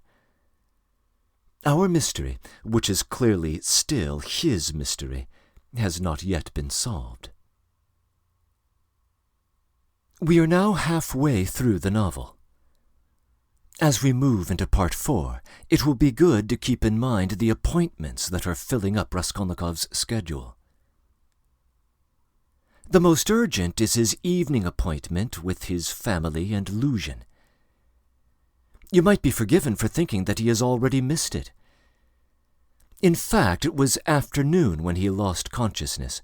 Our mystery, which is clearly still his mystery, has not yet been solved. We are now halfway through the novel. As we move into Part 4, it will be good to keep in mind the appointments that are filling up Raskolnikov's schedule. The most urgent is his evening appointment with his family and Luzhin. You might be forgiven for thinking that he has already missed it. In fact, it was afternoon when he lost consciousness,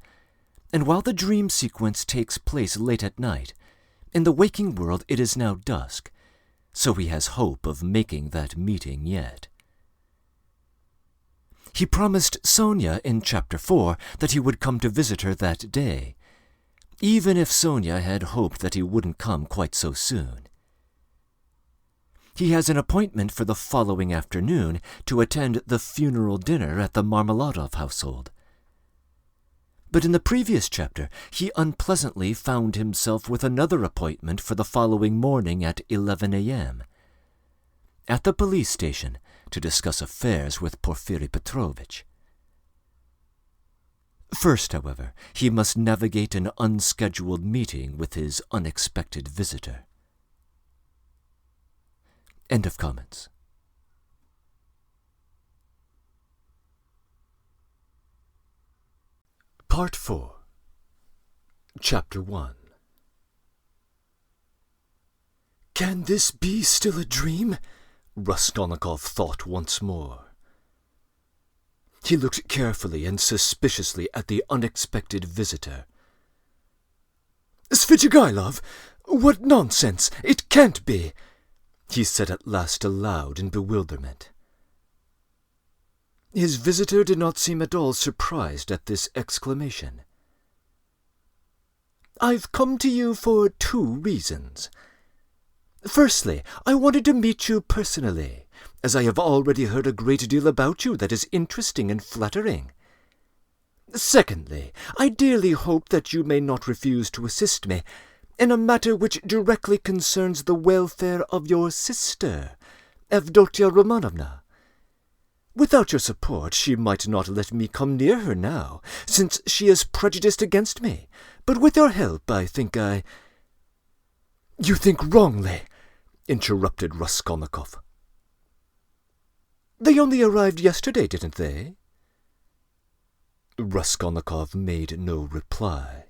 and while the dream sequence takes place late at night, in the waking world it is now dusk, so he has hope of making that meeting yet. He promised Sonia in Chapter 4 that he would come to visit her that day, even if Sonia had hoped that he wouldn't come quite so soon. He has an appointment for the following afternoon to attend the funeral dinner at the Marmeladov household. But in the previous chapter, he unpleasantly found himself with another appointment for the following morning at 11 a.m. at the police station to discuss affairs with Porfiri Petrovich. First, however, he must navigate an unscheduled meeting with his unexpected visitor. End of comments. Part 4. Chapter 1. Can this be still a dream? Raskolnikov thought once more. He looked carefully and suspiciously at the unexpected visitor. "Svidrigailov! What nonsense! It can't be!" he said at last aloud in bewilderment. His visitor did not seem at all surprised at this exclamation. "I've come to you for 2 reasons. Firstly, I wanted to meet you personally, as I have already heard a great deal about you that is interesting and flattering. Secondly, I dearly hope that you may not refuse to assist me in a matter which directly concerns the welfare of your sister, Avdotia Romanovna. Without your support, she might not let me come near her now, since she is prejudiced against me. But with your help, I think I—" "You think wrongly," interrupted Raskolnikov. "They only arrived yesterday, didn't they?" Raskolnikov made no reply.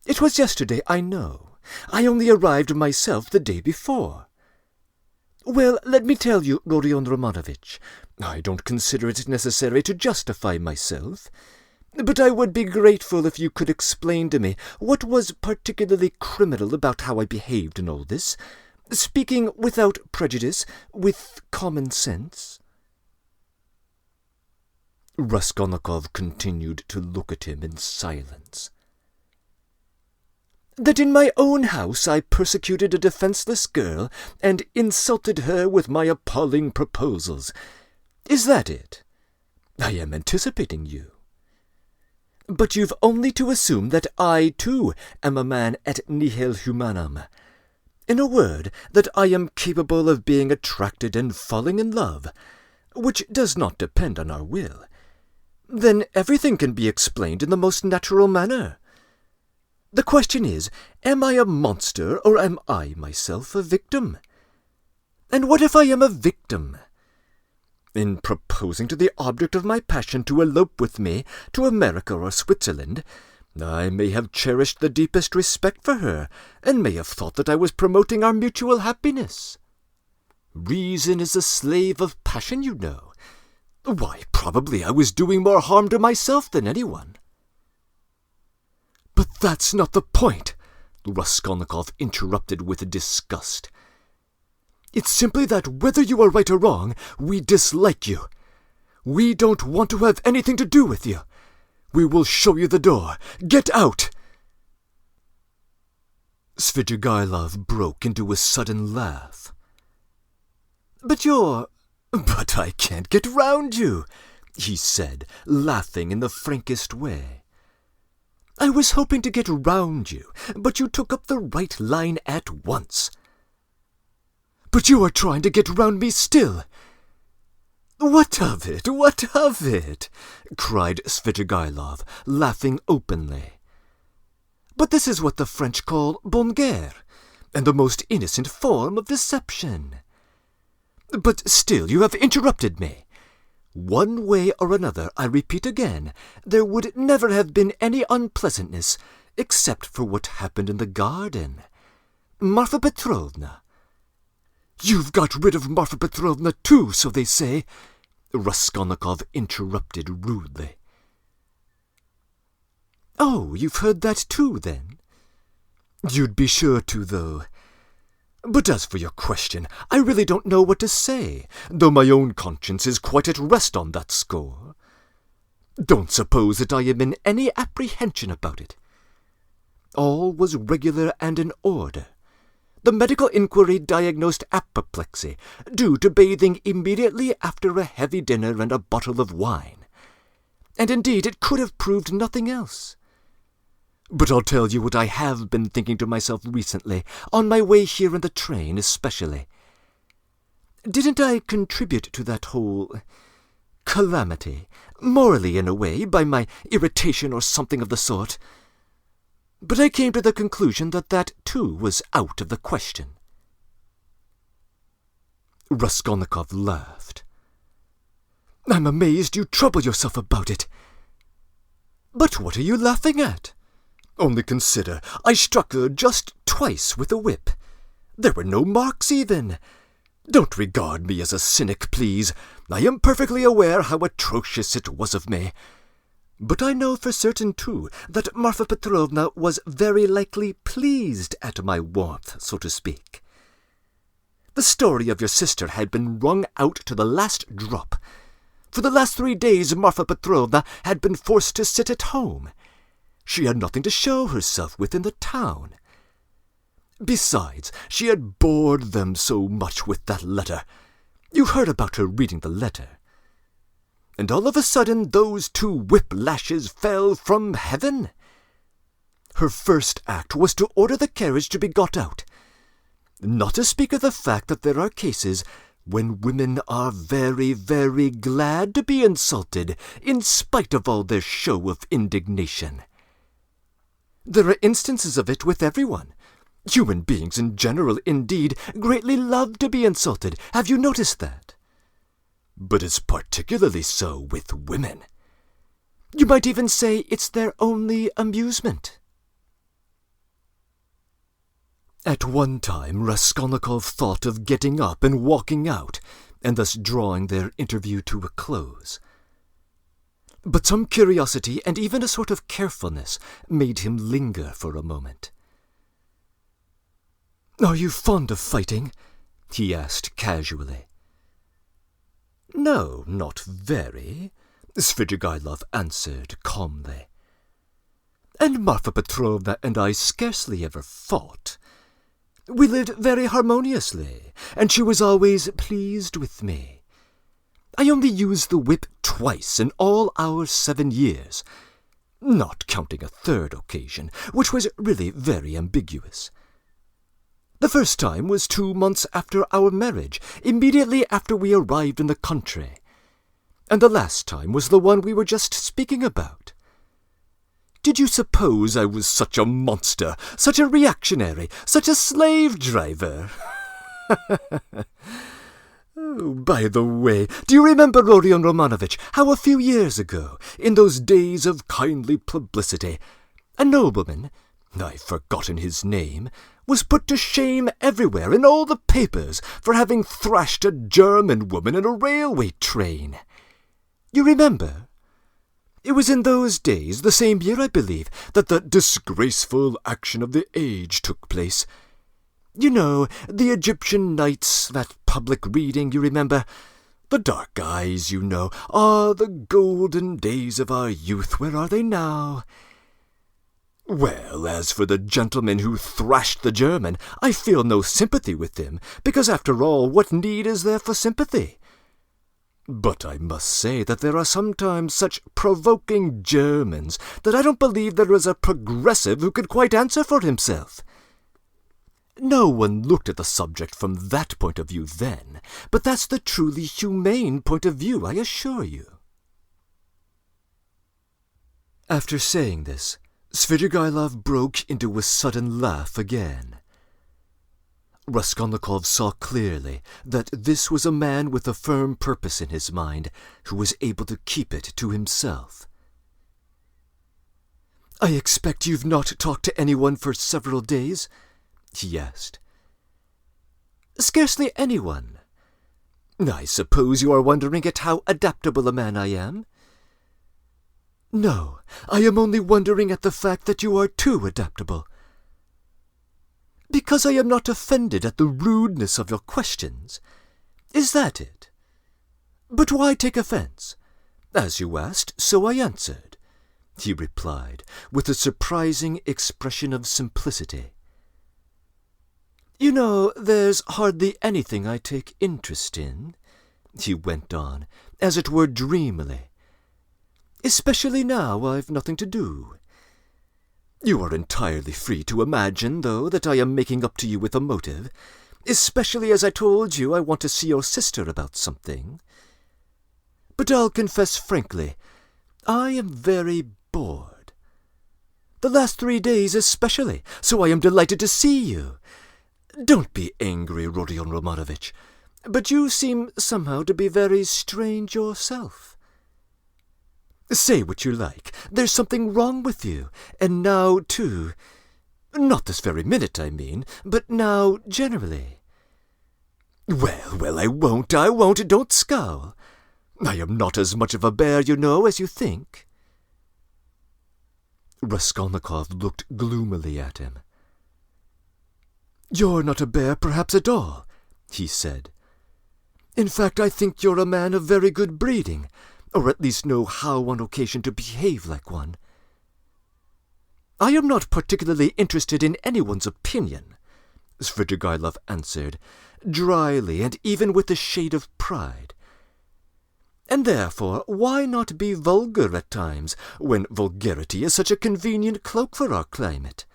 "It was yesterday, I know. I only arrived myself the day before. Well, let me tell you, Rodion Romanovich, I don't consider it necessary to justify myself, but I would be grateful if you could explain to me what was particularly criminal about how I behaved in all this, speaking without prejudice, with common sense." Raskolnikov continued to look at him in silence. "That in my own house I persecuted a defenseless girl and insulted her with my appalling proposals. Is that it? I am anticipating you. But you've only to assume that I, too, am a man et nihil humanum. In a word, that I am capable of being attracted and falling in love, which does not depend on our will. Then everything can be explained in the most natural manner. The question is, am I a monster, or am I myself a victim? And what if I am a victim? In proposing to the object of my passion to elope with me to America or Switzerland, I may have cherished the deepest respect for her, and may have thought that I was promoting our mutual happiness. Reason is the slave of passion, you know. Why, probably I was doing more harm to myself than anyone." "But that's not the point," Raskolnikov interrupted with disgust. "It's simply that whether you are right or wrong, we dislike you. We don't want to have anything to do with you. We will show you the door. Get out!" Svidrigailov broke into a sudden laugh. But I can't get round you," he said, laughing in the frankest way. "I was hoping to get round you, but you took up the right line at once." "But you are trying to get round me still." "What of it? What of it?" cried Svidrigailov, laughing openly. "But this is what the French call bonne guerre, and the most innocent form of deception. But still you have interrupted me. One way or another, I repeat again, there would never have been any unpleasantness, except for what happened in the garden. Marfa Petrovna—" "You've got rid of Marfa Petrovna too, so they say," Raskolnikov interrupted rudely. "Oh, you've heard that too, then?" "You'd be sure to, though. But as for your question, I really don't know what to say, though my own conscience is quite at rest on that score. Don't suppose that I am in any apprehension about it. All was regular and in order. The medical inquiry diagnosed apoplexy, due to bathing immediately after a heavy dinner and a bottle of wine. and indeed it could have proved nothing else. But I'll tell you what I have been thinking to myself recently, on my way here in the train especially. Didn't I contribute to that whole calamity, morally in a way, by my irritation or something of the sort? But I came to the conclusion that that, too, was out of the question. Raskolnikov laughed. I'm amazed you trouble yourself about it. But what are you laughing at? Only consider, I struck her just twice with a whip. There were no marks even. Don't regard me as a cynic, please. I am perfectly aware how atrocious it was of me. But I know for certain, too, that Marfa Petrovna was very likely pleased at my warmth, so to speak. The story of your sister had been wrung out to the last drop. For the last 3 days Marfa Petrovna had been forced to sit at home. She had nothing to show herself with in the town. Besides, she had bored them so much with that letter. You heard about her reading the letter. And all of a sudden those 2 whip-lashes fell from heaven. Her first act was to order the carriage to be got out. Not to speak of the fact that there are cases when women are very, very glad to be insulted, in spite of all their show of indignation. There are instances of it with everyone. Human beings in general, indeed, greatly love to be insulted. Have you noticed that? But it's particularly so with women. You might even say it's their only amusement. At one time Raskolnikov thought of getting up and walking out, and thus drawing their interview to a close. But some curiosity and even a sort of carefulness made him linger for a moment. "Are you fond of fighting?" he asked casually. "No, not very," Svidrigailov answered calmly. "And Marfa Petrovna and I scarcely ever fought. We lived very harmoniously, and she was always pleased with me. I only used the whip twice in all our 7 years, not counting a third occasion, which was really very ambiguous. The first time was 2 months after our marriage, immediately after we arrived in the country. And the last time was the one we were just speaking about. Did you suppose I was such a monster, such a reactionary, such a slave-driver? Oh, by the way, do you remember, Rodion Romanovich, how a few years ago, in those days of kindly publicity, a nobleman, I've forgotten his name, was put to shame everywhere in all the papers for having thrashed a German woman in a railway train? You remember? It was in those days, the same year, I believe, that the disgraceful action of the age took place. You know, the Egyptian nights, that public reading, you remember? The dark eyes, you know. Ah, the golden days of our youth, where are they now? Well, as for the gentleman who thrashed the German, I feel no sympathy with him, because after all, what need is there for sympathy? But I must say that there are sometimes such provoking Germans that I don't believe there is a progressive who could quite answer for himself. No one looked at the subject from that point of view then, but that's the truly humane point of view, I assure you." After saying this, Svidrigailov broke into a sudden laugh again. Raskolnikov saw clearly that this was a man with a firm purpose in his mind, who was able to keep it to himself. "I expect you've not talked to anyone for several days?" he asked. "Scarcely anyone. I suppose you are wondering at how adaptable a man I am?" "No, I am only wondering at the fact that you are too adaptable." "Because I am not offended at the rudeness of your questions. Is that it? But why take offence? As you asked, so I answered," he replied, with a surprising expression of simplicity. "You know, there's hardly anything I take interest in," he went on, as it were dreamily. especially now I've nothing to do. You are entirely free to imagine, though, that I am making up to you with a motive, especially as I told you I want to see your sister about something. But I'll confess frankly, I am very bored. The last 3 days especially, so I am delighted to see you. Don't be angry, Rodion Romanovich, but you seem somehow to be very strange yourself. Say what you like, there's something wrong with you, and now, too. Not this very minute, I mean, but now generally. Well, I won't, don't scowl. I am not as much of a bear, you know, as you think. Raskolnikov looked gloomily at him. You're not a bear, perhaps, at all, he said. In fact, I think you're a man of very good breeding, or at least know how on occasion to behave like one. I am not particularly interested in anyone's opinion, Svidrigailov answered, dryly and even with a shade of pride. And therefore, why not be vulgar at times, when vulgarity is such a convenient cloak for our climate?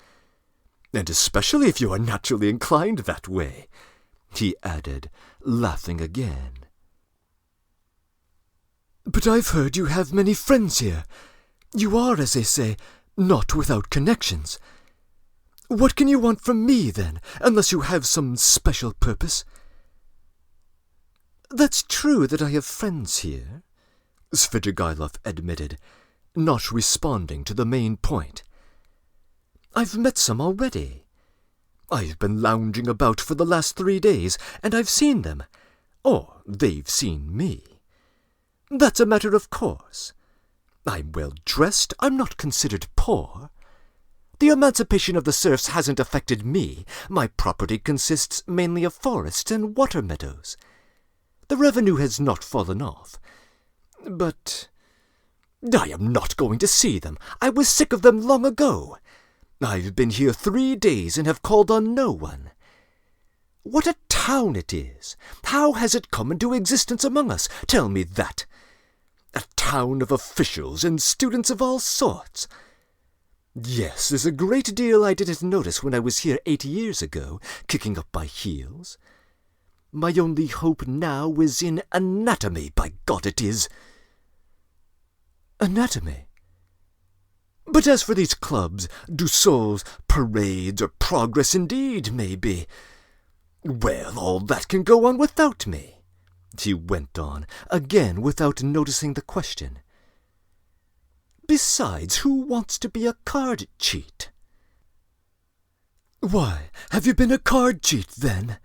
And especially if you are naturally inclined that way, he added, laughing again. But I've heard you have many friends here. You are, as they say, not without connections. What can you want from me, then, unless you have some special purpose? That's true that I have friends here, Svidrigailov admitted, not responding to the main point. I've met some already. I've been lounging about for the last 3 days, and I've seen them, or they've seen me. That's a matter of course. I'm well dressed, I'm not considered poor. The emancipation of the serfs hasn't affected me. My property consists mainly of forests and water meadows. The revenue has not fallen off. But I am not going to see them. I was sick of them long ago. I've been here 3 days and have called on no one. What a town it is! How has it come into existence among us? Tell me that. A town of officials and students of all sorts. Yes, there's a great deal I didn't notice when I was here 8 years ago, kicking up my heels. My only hope now is in anatomy, by God it is. Anatomy? But as for these clubs, Dussaults, parades, or progress indeed, maybe, well, all that can go on without me, he went on, again without noticing the question. Besides, who wants to be a card cheat? Why, have you been a card cheat, then?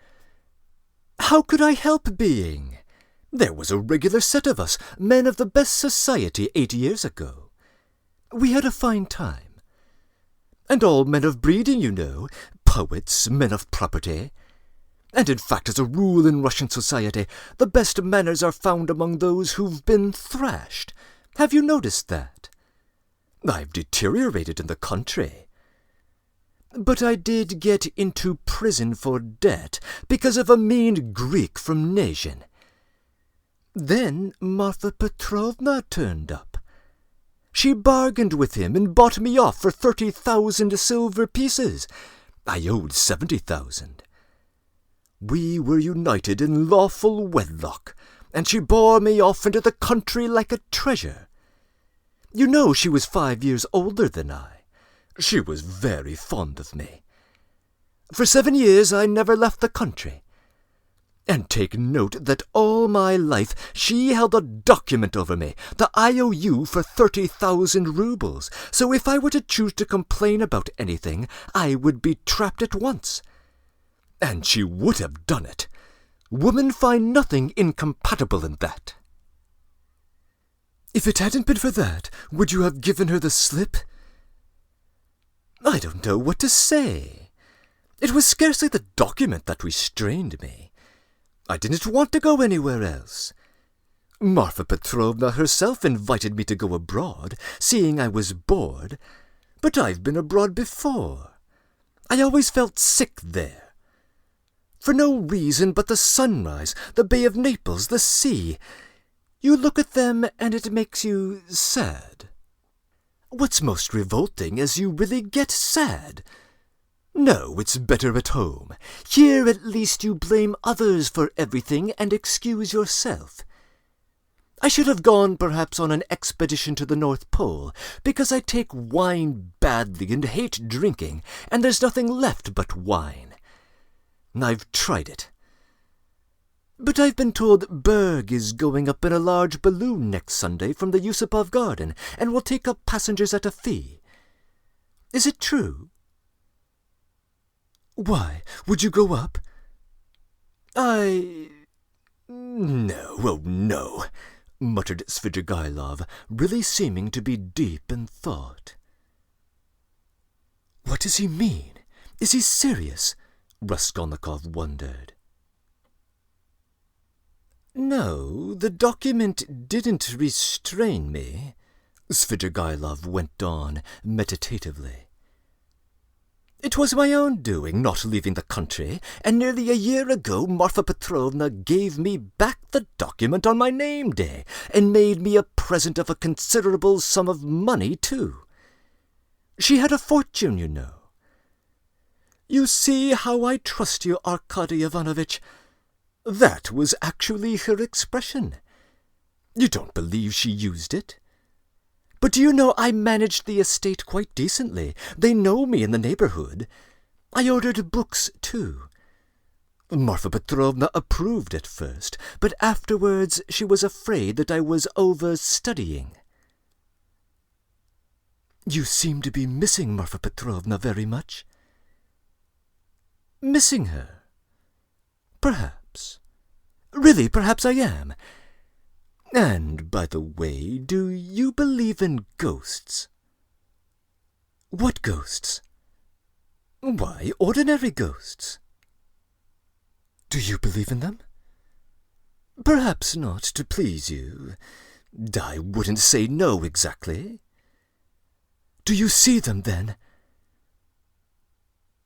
How could I help being? There was a regular set of us, men of the best society 8 years ago. We had a fine time. And all men of breeding, you know, poets, men of property. And in fact, as a rule in Russian society, the best manners are found among those who've been thrashed. Have you noticed that? I've deteriorated in the country. But I did get into prison for debt because of a mean Greek from Nezhin. Then Marfa Petrovna turned up. She bargained with him and bought me off for 30,000 silver pieces. I owed 70,000. We were united in lawful wedlock, and she bore me off into the country like a treasure. You know she was 5 years older than I. She was very fond of me. For 7 years I never left the country. And take note that all my life she held a document over me, the IOU for 30,000 rubles, so if I were to choose to complain about anything, I would be trapped at once. And she would have done it. Women find nothing incompatible in that. If it hadn't been for that, would you have given her the slip? I don't know what to say. It was scarcely the document that restrained me. I didn't want to go anywhere else. Marfa Petrovna herself invited me to go abroad, seeing I was bored, but I've been abroad before. I always felt sick there. For no reason but the sunrise, the Bay of Naples, the sea. You look at them and it makes you sad. What's most revolting is you really get sad. No, it's better at home. Here at least you blame others for everything and excuse yourself. I should have gone perhaps on an expedition to the North Pole, because I take wine badly and hate drinking, and there's nothing left but wine. I've tried it. But I've been told Berg is going up in a large balloon next Sunday from the Yusupov Garden, and will take up passengers at a fee. Is it true? Why, would you go up? No, oh no, muttered Svidrigailov, really seeming to be deep in thought. What does he mean? Is he serious? Raskolnikov wondered. No, the document didn't restrain me, Svidrigailov went on meditatively. It was my own doing, not leaving the country, and nearly a year ago Marfa Petrovna gave me back the document on my name day, and made me a present of a considerable sum of money, too. She had a fortune, you know. You see how I trust you, Arkady Ivanovitch. That was actually her expression. You don't believe she used it? But do you know I managed the estate quite decently. They know me in the neighborhood. I ordered books, too. Marfa Petrovna approved at first, but afterwards she was afraid that I was over-studying. You seem to be missing Marfa Petrovna very much. Missing her? Perhaps. Really, perhaps I am. And, by the way, do you believe in ghosts? What ghosts? Why, ordinary ghosts. Do you believe in them? Perhaps not, to please you. I wouldn't say no exactly. Do you see them, then?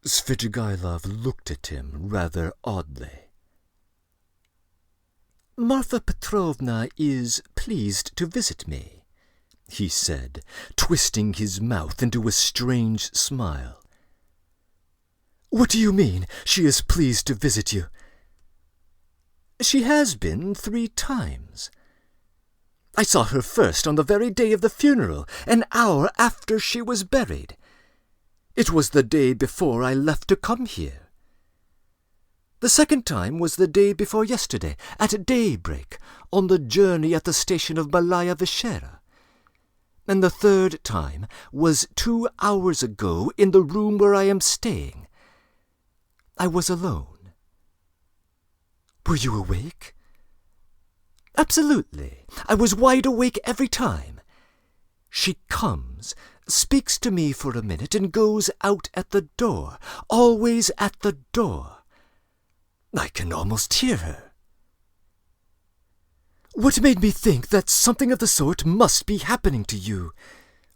Svidrigailov looked at him rather oddly. Marfa Petrovna is pleased to visit me, he said, twisting his mouth into a strange smile. What do you mean, she is pleased to visit you? She has been 3 times. I saw her first on the very day of the funeral, an hour after she was buried. It was the day before I left to come here. The second time was the day before yesterday, at daybreak, on the journey at the station of Malaya Vishera. And the third time was 2 hours ago in the room where I am staying. I was alone. Were you awake? Absolutely. I was wide awake every time. She comes, speaks to me for a minute, and goes out at the door, always at the door. I can almost hear her. What made me think that something of the sort must be happening to you?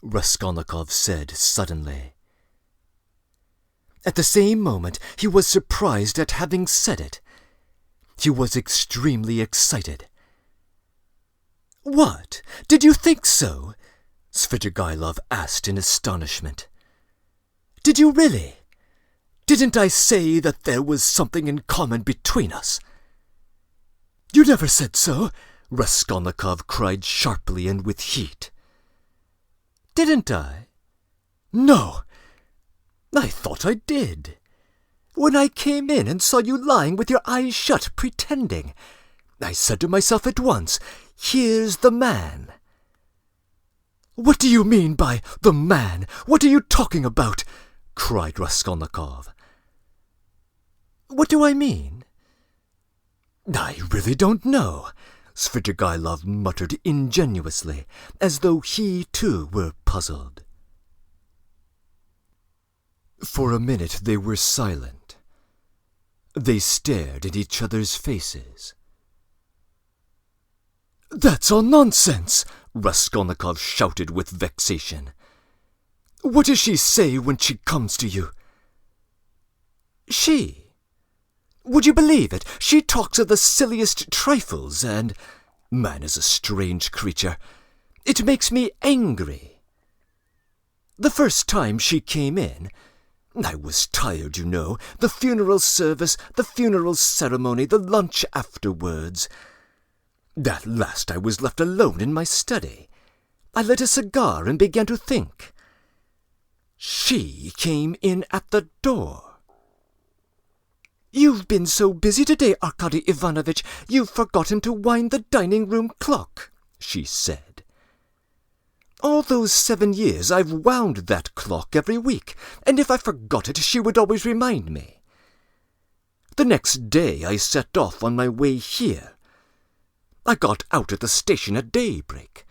Raskolnikov said suddenly. At the same moment he was surprised at having said it. He was extremely excited. What? Did you think so? Svidrigailov asked in astonishment. Did you really? Didn't I say that there was something in common between us? You never said so, Raskolnikov cried sharply and with heat. Didn't I? No, I thought I did. When I came in and saw you lying with your eyes shut, pretending, I said to myself at once, here's the man. What do you mean by the man? What are you talking about? Cried Raskolnikov. What do I mean? I really don't know, Svidrigailov muttered ingenuously, as though he too were puzzled. For a minute they were silent. They stared at each other's faces. That's all nonsense, Raskolnikov shouted with vexation. What does she say when she comes to you? She? Would you believe it? She talks of the silliest trifles, and man is a strange creature. It makes me angry. The first time she came in, I was tired, you know, the funeral service, the funeral ceremony, the lunch afterwards. At last I was left alone in my study. I lit a cigar and began to think. She came in at the door. "You've been so busy today, Arkady Ivanovich, you've forgotten to wind the dining-room clock," she said. "All those 7 years I've wound that clock every week, and if I forgot it, she would always remind me. The next day I set off on my way here. I got out at the station at daybreak.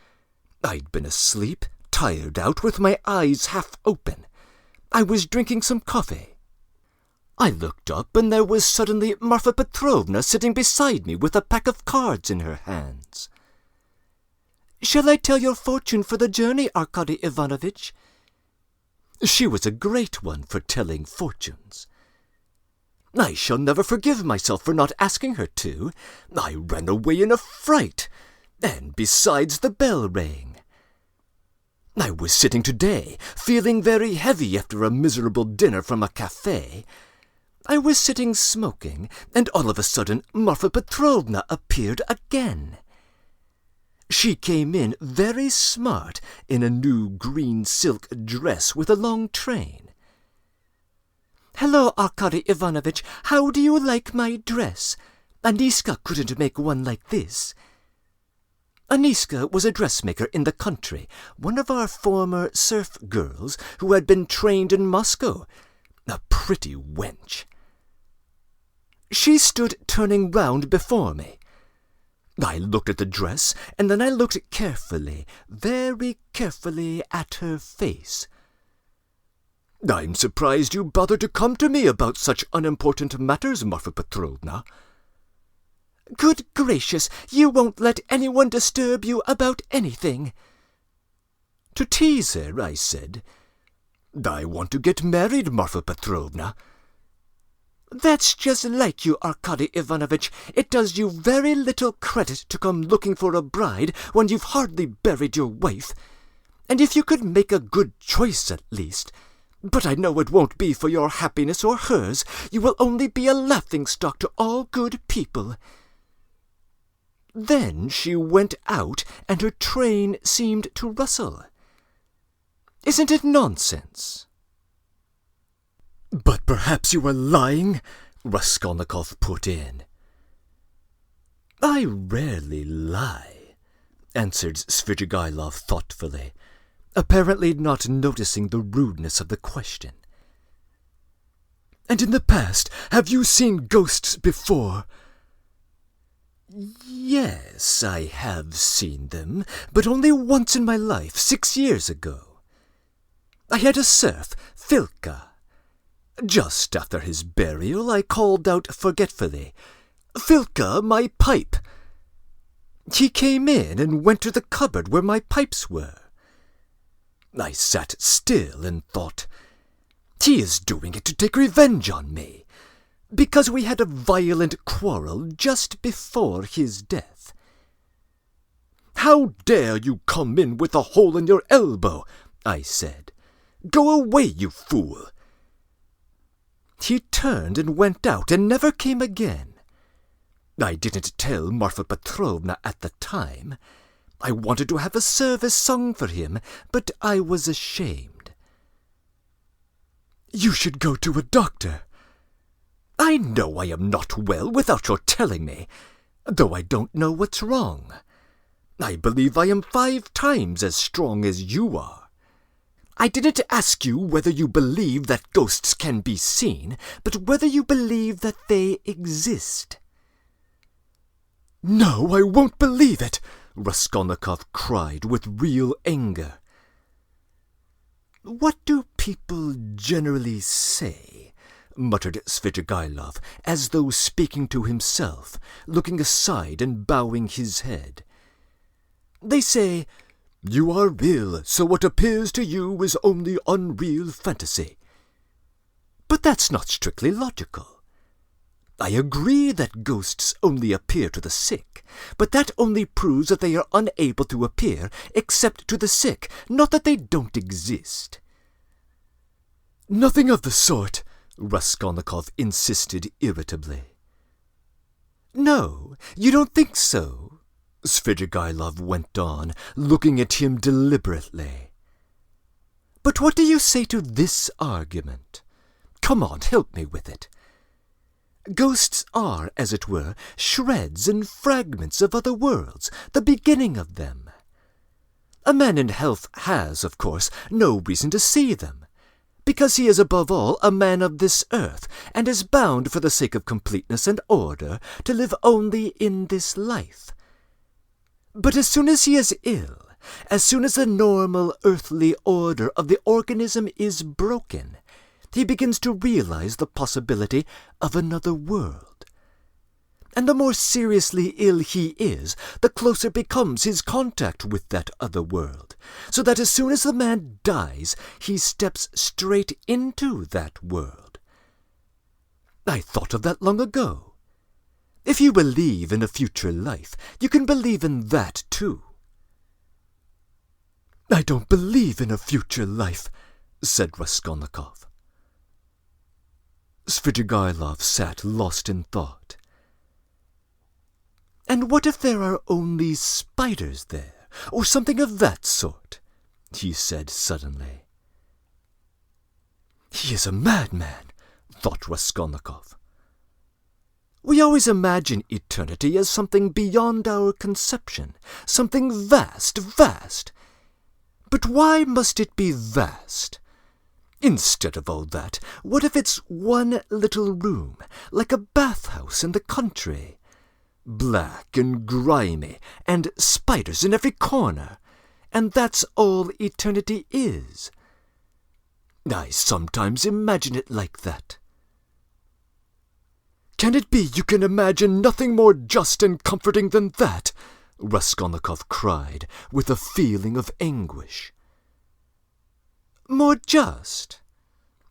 I'd been asleep, tired out, with my eyes half open. I was drinking some coffee. I looked up, and there was suddenly Marfa Petrovna sitting beside me with a pack of cards in her hands. "Shall I tell your fortune for the journey, Arkady Ivanovich?" She was a great one for telling fortunes. I shall never forgive myself for not asking her to. I ran away in a fright, and besides, the bell rang. I was sitting today, feeling very heavy after a miserable dinner from a cafe. I was sitting smoking, and all of a sudden Marfa Petrovna appeared again. She came in very smart in a new green silk dress with a long train. "Hello, Arkady Ivanovich, how do you like my dress? Aniska couldn't make one like this." Aniska was a dressmaker in the country, one of our former serf girls who had been trained in Moscow, a pretty wench. She stood turning round before me. I looked at the dress, and then I looked carefully, very carefully at her face. "I'm surprised you bothered to come to me about such unimportant matters, Marfa Petrovna." "Good gracious, you won't let anyone disturb you about anything." To tease her, I said, "I want to get married, Marfa Petrovna." "That's just like you, Arkady Ivanovich. It does you very little credit to come looking for a bride when you've hardly buried your wife. And if you could make a good choice at least. But I know it won't be for your happiness or hers. You will only be a laughing-stock to all good people." Then she went out, and her train seemed to rustle. Isn't it nonsense? "But perhaps you are lying," Raskolnikov put in. "I rarely lie," answered Svidrigailov thoughtfully, apparently not noticing the rudeness of the question. "And in the past, have you seen ghosts before?" "Yes, I have seen them, but only once in my life, 6 years ago. I had a serf, Filka. Just after his burial, I called out forgetfully, 'Filka, my pipe!' He came in and went to the cupboard where my pipes were. I sat still and thought, 'He is doing it to take revenge on me,' because we had a violent quarrel just before his death. 'How dare you come in with a hole in your elbow?' I said. 'Go away, you fool!' He turned and went out and never came again. I didn't tell Marfa Petrovna at the time. I wanted to have a service sung for him, but I was ashamed." "You should go to a doctor." "I know I am not well without your telling me, though I don't know what's wrong. I believe I am 5 times as strong as you are. I didn't ask you whether you believe that ghosts can be seen, but whether you believe that they exist." "No, I won't believe it," Raskolnikov cried with real anger. "What do people generally say?" muttered Svidrigailov, as though speaking to himself, looking aside and bowing his head. "They say, 'You are ill, so what appears to you is only unreal fantasy.' But that's not strictly logical. I agree that ghosts only appear to the sick, but that only proves that they are unable to appear except to the sick, not that they don't exist. Nothing of the sort, Raskolnikov insisted irritably. No, you don't think so? Svidrigailov went on, looking at him deliberately. But what do you say to this argument? Come on, help me with it. Ghosts are, as it were, shreds and fragments of other worlds, the beginning of them. A man in health has, of course, no reason to see them, because he is above all a man of this earth, and is bound for the sake of completeness and order to live only in this life. But as soon as he is ill, as soon as the normal earthly order of the organism is broken, he begins to realize the possibility of another world. And the more seriously ill he is, the closer becomes his contact with that other world, so that as soon as the man dies, he steps straight into that world. I thought of that long ago. If you believe in a future life, you can believe in that too. I don't believe in a future life, said Raskolnikov. Svidrigailov sat lost in thought. And what if there are only spiders there, or something of that sort? He said suddenly. He is a madman, thought Raskolnikov. We always imagine eternity as something beyond our conception, something vast, vast. But why must it be vast? Instead of all that, what if it's one little room, like a bathhouse in the country? Black and grimy, and spiders in every corner, and that's all eternity is. I sometimes imagine it like that. Can it be you can imagine nothing more just and comforting than that? Raskolnikov cried, with a feeling of anguish. More just?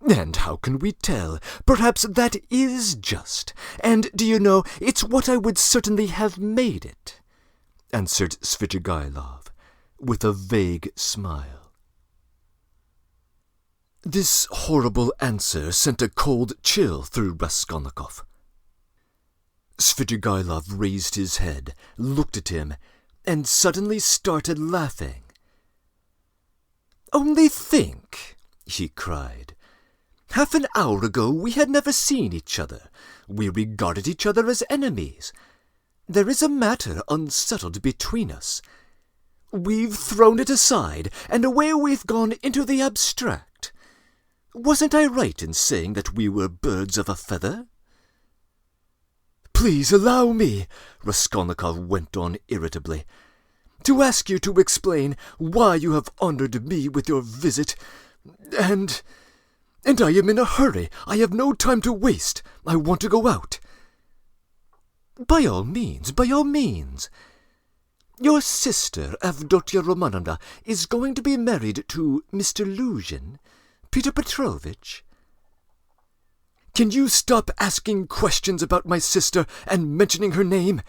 And how can we tell? Perhaps that is just. And, do you know, it's what I would certainly have made it, answered Svidrigailov, with a vague smile. This horrible answer sent a cold chill through Raskolnikov. Svidrigailov raised his head, looked at him, and suddenly started laughing. Only think, he cried. Half an hour ago we had never seen each other. We regarded each other as enemies. There is a matter unsettled between us. We've thrown it aside, and away we've gone into the abstract. Wasn't I right in saying that we were birds of a feather? Please allow me, Raskolnikov went on irritably, to ask you to explain why you have honored me with your visit, and I am in a hurry. I have no time to waste. I want to go out. By all means, by all means. Your sister, Avdotia Romanovna, is going to be married to Mr. Luzhin, Peter Petrovitch. Can you stop asking questions about my sister and mentioning her name?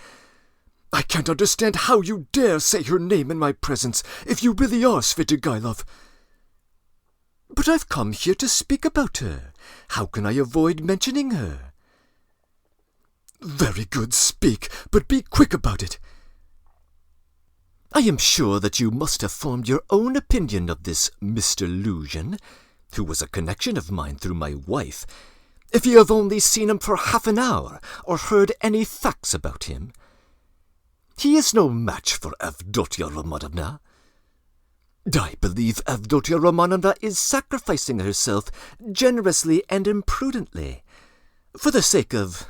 I can't understand how you dare say her name in my presence, if you really are Svidrigailov. But I've come here to speak about her. How can I avoid mentioning her? Very good, speak, but be quick about it. I am sure that you must have formed your own opinion of this Mr. Luzhin, who was a connection of mine through my wife, if you have only seen him for half an hour, or heard any facts about him. He is no match for Avdotia Romanovna. I believe Avdotia Romanovna is sacrificing herself generously and imprudently, for the sake of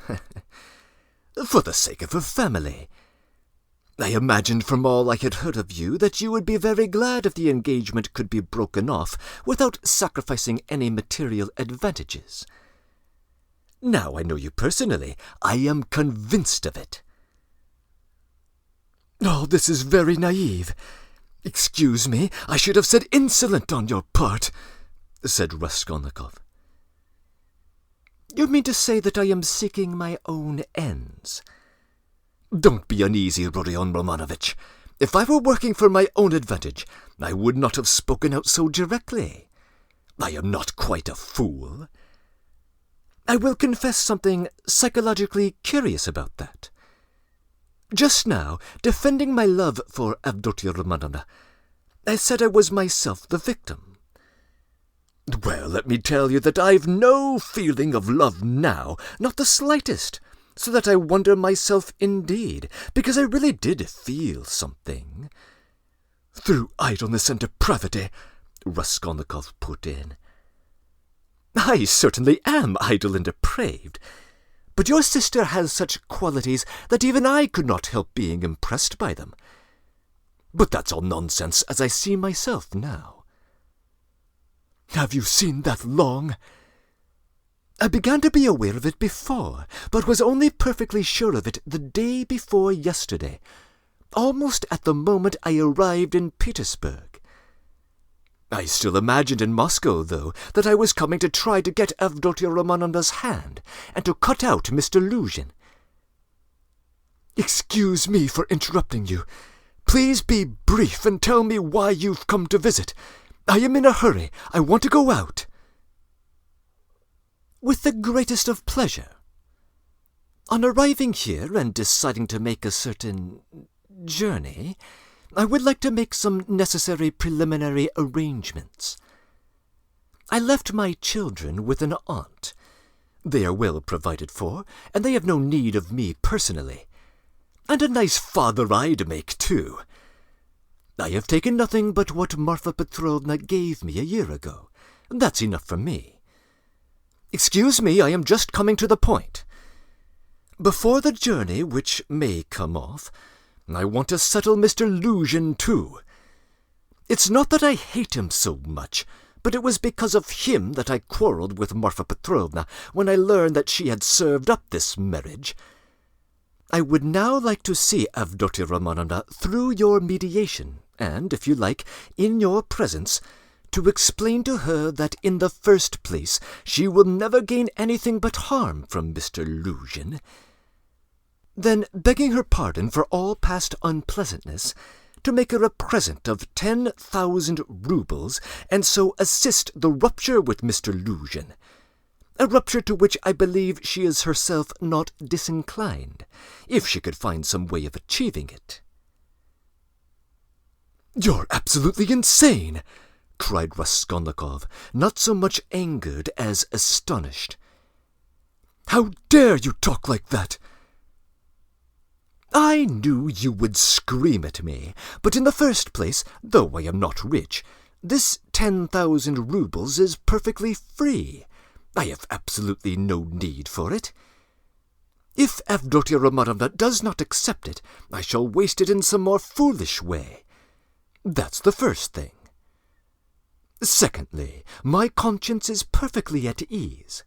her family. I imagined from all I had heard of you that you would be very glad if the engagement could be broken off without sacrificing any material advantages. Now I know you personally. I am convinced of it. Oh, this is very naive. Excuse me, I should have said insolent on your part, said Raskolnikov. You mean to say that I am seeking my own ends? Don't be uneasy, Rodion Romanovich. If I were working for my own advantage, I would not have spoken out so directly. I am not quite a fool. I will confess something psychologically curious about that. Just now, defending my love for Avdotya Romanovna, I said I was myself the victim. Well, let me tell you that I've no feeling of love now, not the slightest, so that I wonder myself indeed, because I really did feel something. Through idleness and depravity, Raskolnikov put in. I certainly am idle and depraved, but your sister has such qualities that even I could not help being impressed by them. But that's all nonsense, as I see myself now. Have you seen that long? I began to be aware of it before, but was only perfectly sure of it the day before yesterday, almost at the moment I arrived in Petersburg. I still imagined in Moscow, though, that I was coming to try to get Avdotya Romanovna's hand, and to cut out Mr. Luzhin. Excuse me for interrupting you. Please be brief and tell me why you've come to visit. I am in a hurry. I want to go out. With the greatest of pleasure. On arriving here and deciding to make a certain journey, I would like to make some necessary preliminary arrangements. I left my children with an aunt. They are well provided for, and they have no need of me personally. And a nice father I'd make, too. I have taken nothing but what Marfa Petrovna gave me a year ago. That's enough for me. Excuse me, I am just coming to the point. Before the journey, which may come off, I want to settle Mr. Luzhin, too. It's not that I hate him so much, but it was because of him that I quarrelled with Marfa Petrovna when I learned that she had served up this marriage. I would now like to see Avdotya Romanovna through your mediation, and, if you like, in your presence, to explain to her that in the first place she will never gain anything but harm from Mr. Luzhin. Then, begging her pardon for all past unpleasantness, to make her a present of 10,000 roubles, and so assist the rupture with Mr. Luzhin, a rupture to which I believe she is herself not disinclined, if she could find some way of achieving it. You're absolutely insane, cried Raskolnikov, not so much angered as astonished. How dare you talk like that? I knew you would scream at me, but in the first place, though I am not rich, this 10,000 roubles is perfectly free. I have absolutely no need for it. If Avdotya Romanovna does not accept it, I shall waste it in some more foolish way. That's the first thing. Secondly, my conscience is perfectly at ease.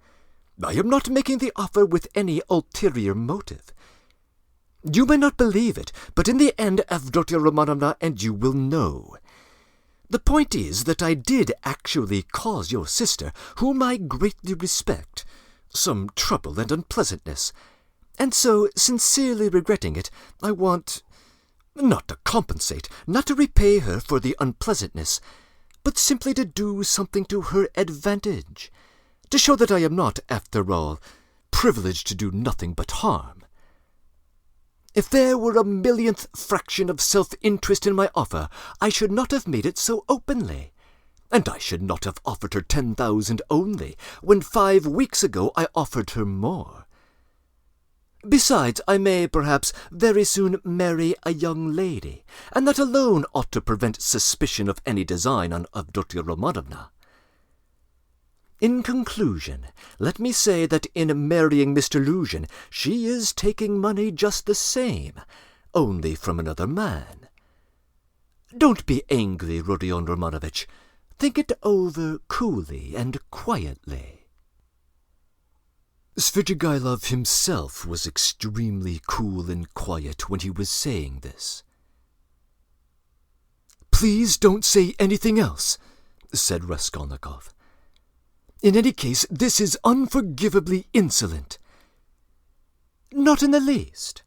I am not making the offer with any ulterior motive. You may not believe it, but in the end Avdotya Romanovna and you will know. The point is that I did actually cause your sister, whom I greatly respect, some trouble and unpleasantness, and so, sincerely regretting it, I want, not to compensate, not to repay her for the unpleasantness, but simply to do something to her advantage, to show that I am not, after all, privileged to do nothing but harm. If there were a millionth fraction of self-interest in my offer, I should not have made it so openly, and I should not have offered her 10,000 only, when 5 weeks ago I offered her more. Besides, I may, perhaps, very soon marry a young lady, and that alone ought to prevent suspicion of any design on Avdotya Romanovna. In conclusion, let me say that in marrying Mr. Luzhin, she is taking money just the same, only from another man. Don't be angry, Rodion Romanovich. Think it over coolly and quietly. Svidrigailov himself was extremely cool and quiet when he was saying this. Please don't say anything else, said Raskolnikov. In any case, this is unforgivably insolent. Not in the least.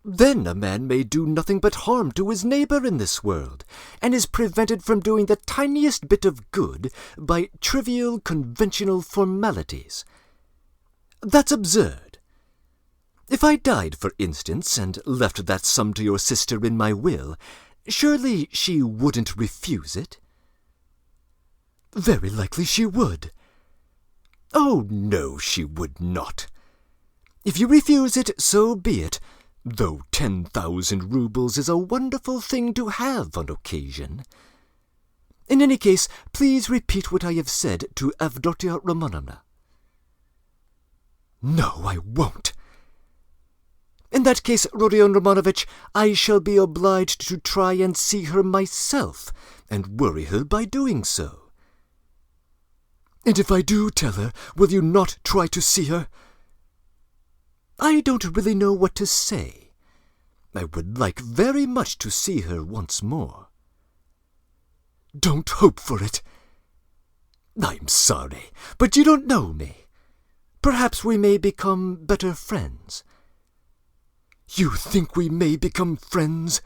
Then a man may do nothing but harm to his neighbor in this world, and is prevented from doing the tiniest bit of good by trivial conventional formalities. That's absurd. If I died, for instance, and left that sum to your sister in my will, surely she wouldn't refuse it? Very likely she would. Oh, no, she would not. If you refuse it, so be it, though 10,000 rubles is a wonderful thing to have on occasion. In any case, please repeat what I have said to Avdotia Romanovna. No, I won't. In that case, Rodion Romanovich, I shall be obliged to try and see her myself, and worry her by doing so. And if I do tell her, will you not try to see her? I don't really know what to say. I would like very much to see her once more. Don't hope for it. I'm sorry, but you don't know me. Perhaps we may become better friends. You think we may become friends?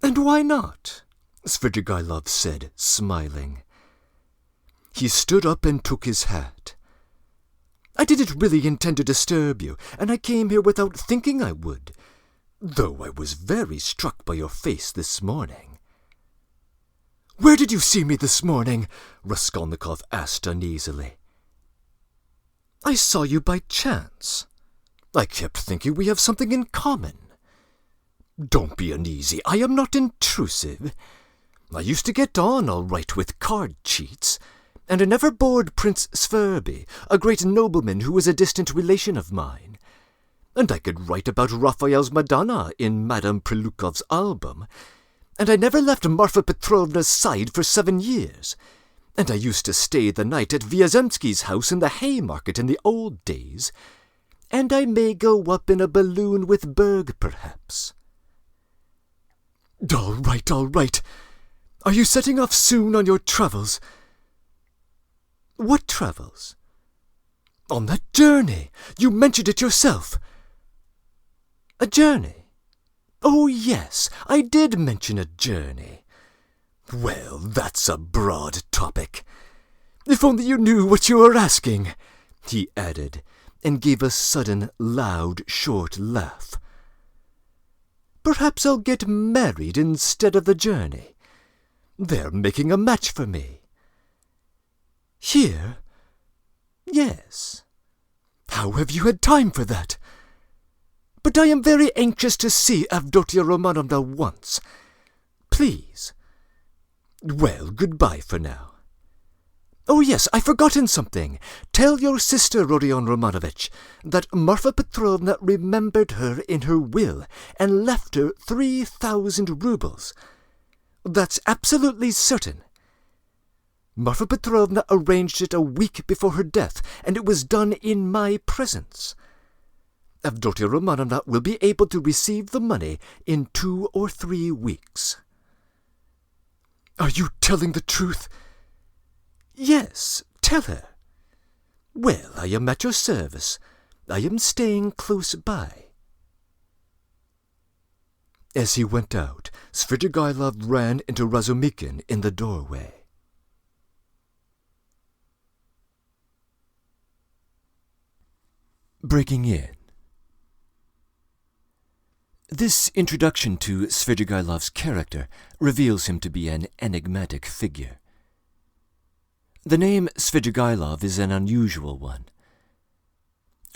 And why not? Svidrigailov said, smiling. He stood up and took his hat. I didn't really intend to disturb you, and I came here without thinking I would, though I was very struck by your face this morning. Where did you see me this morning? Raskolnikov asked uneasily. I saw you by chance. I kept thinking we have something in common. Don't be uneasy, I am not intrusive. I used to get on all right with card cheats, and I never bored Prince Sverby, a great nobleman who was a distant relation of mine. And I could write about Raphael's Madonna in Madame Prelukov's album, and I never left Marfa Petrovna's side for 7 years, and I used to stay the night at Vyazemsky's house in the Haymarket in the old days, and I may go up in a balloon with Berg, perhaps. All right, all right. Are you setting off soon on your travels? What travels? On that journey. You mentioned it yourself. A journey? Oh, yes, I did mention a journey. Well, that's a broad topic. If only you knew what you were asking, he added, and gave a sudden, loud, short laugh. Perhaps I'll get married instead of the journey. They're making a match for me. Here? Yes. How have you had time for that? But I am very anxious to see Avdotia Romanovna once. Please. Well, goodbye for now. Oh, yes, I've forgotten something. Tell your sister, Rodion Romanovich, that Marfa Petrovna remembered her in her will and left her 3,000 rubles. That's absolutely certain. Marfa Petrovna arranged it a week before her death, and it was done in my presence. Avdotia Romanovna will be able to receive the money in 2 or 3 weeks. Are you telling the truth? Yes, tell her. Well, I am at your service. I am staying close by. As he went out, Svidrigailov ran into Razumikin in the doorway. Breaking in. This introduction to Svidrigailov's character reveals him to be an enigmatic figure. The name Svidrigailov is an unusual one.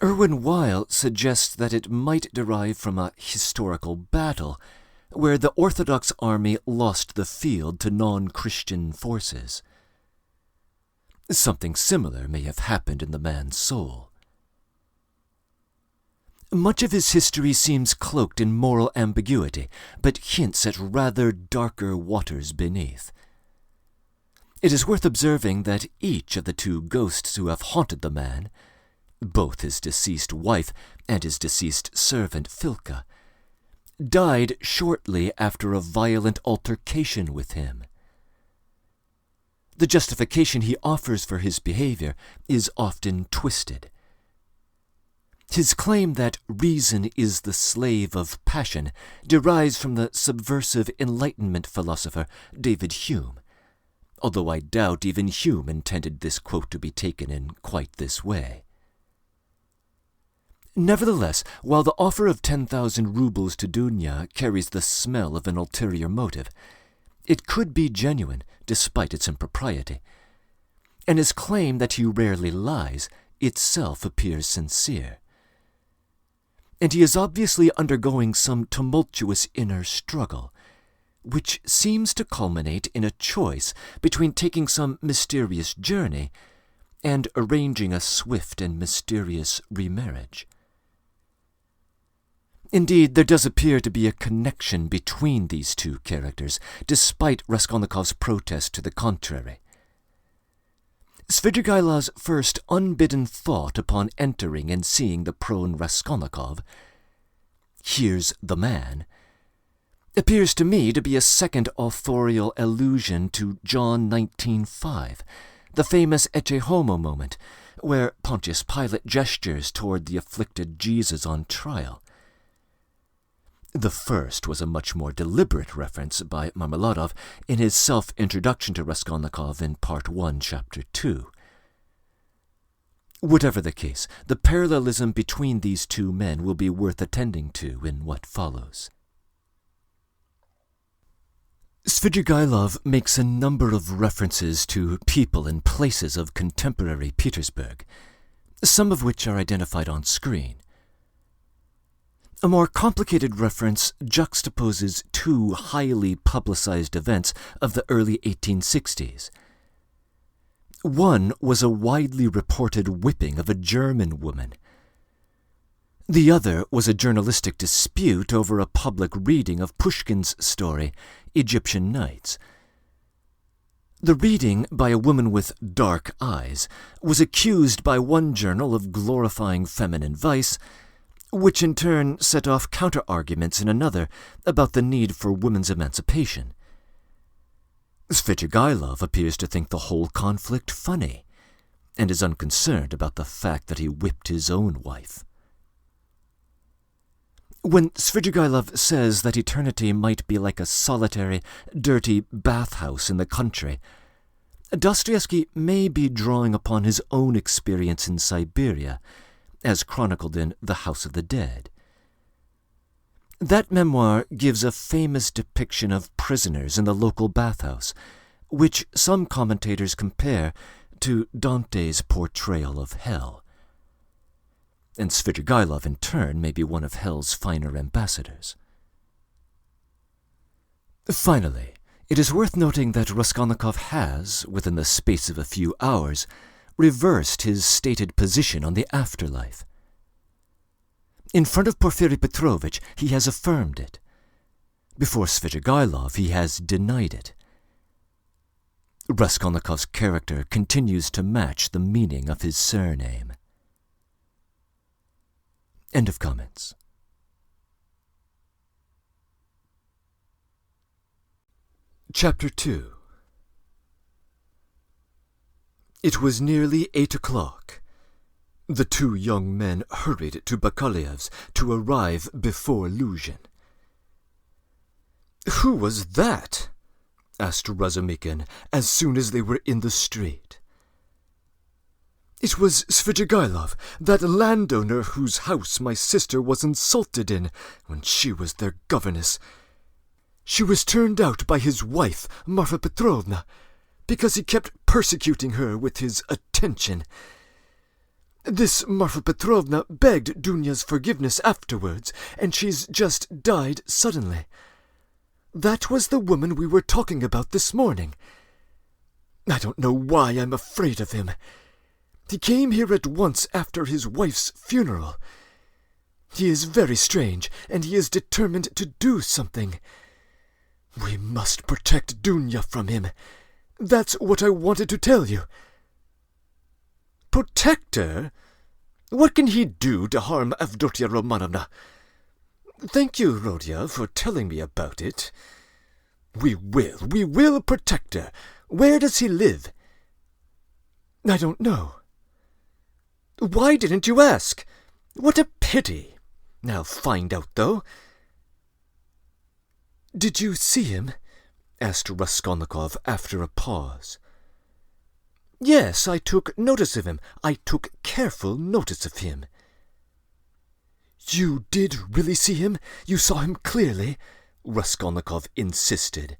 Erwin Weil suggests that it might derive from a historical battle where the Orthodox army lost the field to non-Christian forces. Something similar may have happened in the man's soul. Much of his history seems cloaked in moral ambiguity, but hints at rather darker waters beneath. It is worth observing that each of the 2 ghosts who have haunted the man, both his deceased wife and his deceased servant Filka, died shortly after a violent altercation with him. The justification he offers for his behavior is often twisted. His claim that reason is the slave of passion derives from the subversive Enlightenment philosopher David Hume, although I doubt even Hume intended this quote to be taken in quite this way. Nevertheless, while the offer of 10,000 rubles to Dunya carries the smell of an ulterior motive, it could be genuine despite its impropriety, and his claim that he rarely lies itself appears sincere. And he is obviously undergoing some tumultuous inner struggle, which seems to culminate in a choice between taking some mysterious journey and arranging a swift and mysterious remarriage. Indeed, there does appear to be a connection between these two characters, despite Raskolnikov's protest to the contrary. Svidrigailov's first unbidden thought upon entering and seeing the prone Raskolnikov, "Here's the man," appears to me to be a second authorial allusion to John 19:5, the famous Ecce Homo moment, where Pontius Pilate gestures toward the afflicted Jesus on trial. The first was a much more deliberate reference by Marmeladov in his self-introduction to Raskolnikov in Part 1, Chapter 2. Whatever the case, the parallelism between these two men will be worth attending to in what follows. Svidrigailov makes a number of references to people and places of contemporary Petersburg, some of which are identified on screen. A more complicated reference juxtaposes two highly publicized events of the early 1860s. One was a widely reported whipping of a German woman. The other was a journalistic dispute over a public reading of Pushkin's story, Egyptian Nights. The reading, by a woman with dark eyes, was accused by one journal of glorifying feminine vice, which in turn set off counter-arguments in another about the need for women's emancipation. Svidrigailov appears to think the whole conflict funny, and is unconcerned about the fact that he whipped his own wife. When Svidrigailov says that eternity might be like a solitary, dirty bathhouse in the country, Dostoevsky may be drawing upon his own experience in Siberia, as chronicled in The House of the Dead. That memoir gives a famous depiction of prisoners in the local bathhouse, which some commentators compare to Dante's portrayal of hell. And Svidrigailov, in turn, may be one of hell's finer ambassadors. Finally, it is worth noting that Raskolnikov has, within the space of a few hours, reversed his stated position on the afterlife. In front of Porfiry Petrovitch, he has affirmed it. Before Svidrigailov, he has denied it. Raskolnikov's character continues to match the meaning of his surname. End of comments. Chapter 2. It was nearly 8 o'clock. The two young men hurried to Bakaliev's to arrive before Luzhin. "Who was that?" asked Razumikin as soon as they were in the street. "It was Svidrigailov, that landowner whose house my sister was insulted in when she was their governess. She was turned out by his wife, Marfa Petrovna, because he kept persecuting her with his attention. This Marfa Petrovna begged Dunya's forgiveness afterwards, and she's just died suddenly. That was the woman we were talking about this morning. I don't know why I'm afraid of him. He came here at once after his wife's funeral. He is very strange, and he is determined to do something. We must protect Dunya from him. That's what I wanted to tell you." "Protect her? What can he do to harm Avdotia Romanovna?" "Thank you, Rodya, for telling me about it. We will protect her. Where does he live?" "I don't know." "Why didn't you ask? What a pity! I'll find out, though. Did you see him? Asked Raskolnikov after a pause. Yes, I took notice of him. I took careful notice of him. You did really see him? You saw him clearly? Raskolnikov insisted.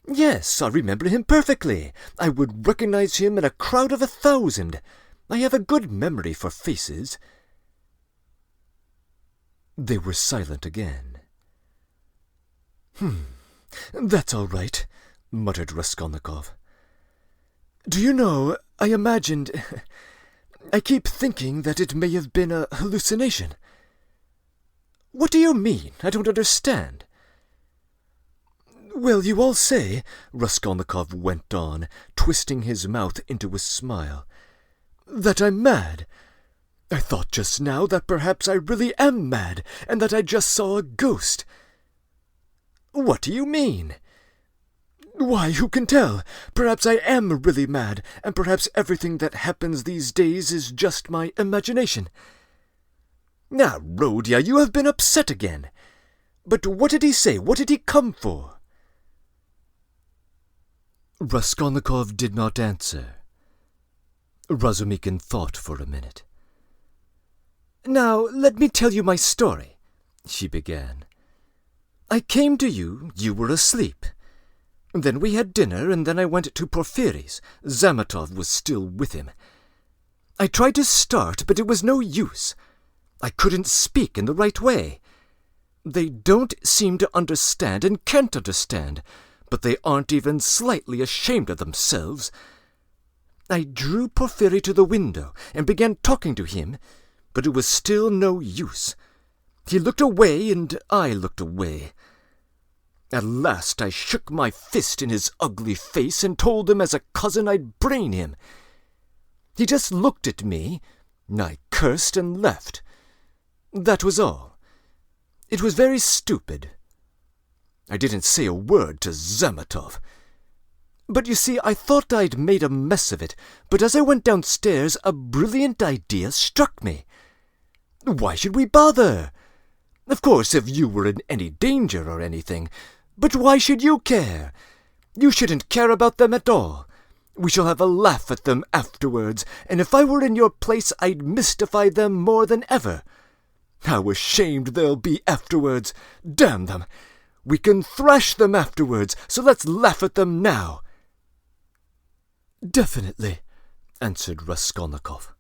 Yes, I remember him perfectly. I would recognize him in a crowd of 1,000. I have a good memory for faces. They were silent again. That's all right, muttered Raskolnikov. Do you know, I keep thinking that it may have been a hallucination. What do you mean? I don't understand. Well, you all say, Raskolnikov went on, twisting his mouth into a smile, that I'm mad. I thought just now that perhaps I really am mad, and that I just saw a ghost. What do you mean? Why, who can tell? Perhaps I am really mad, and perhaps everything that happens these days is just my imagination. Now, Rodya, you have been upset again. But what did he say? What did he come for? Raskolnikov did not answer. Razumikin thought for a minute. Now, let me tell you my story, she began. I came to you, you were asleep. Then we had dinner, and then I went to Porfiry's. Zametov was still with him. I tried to start, but it was no use. I couldn't speak in the right way. They don't seem to understand and can't understand, but they aren't even slightly ashamed of themselves. I drew Porfiry to the window and began talking to him, but it was still no use. He looked away, and I looked away. At last I shook my fist in his ugly face and told him as a cousin I'd brain him. He just looked at me. I cursed and left. That was all. It was very stupid. I didn't say a word to Zametov. But you see, I thought I'd made a mess of it, but as I went downstairs, a brilliant idea struck me. Why should we bother? Of course, if you were in any danger or anything, but why should you care? You shouldn't care about them at all. We shall have a laugh at them afterwards, and if I were in your place, I'd mystify them more than ever. How ashamed they'll be afterwards! Damn them! We can thrash them afterwards, so let's laugh at them now. Definitely, answered Raskolnikov.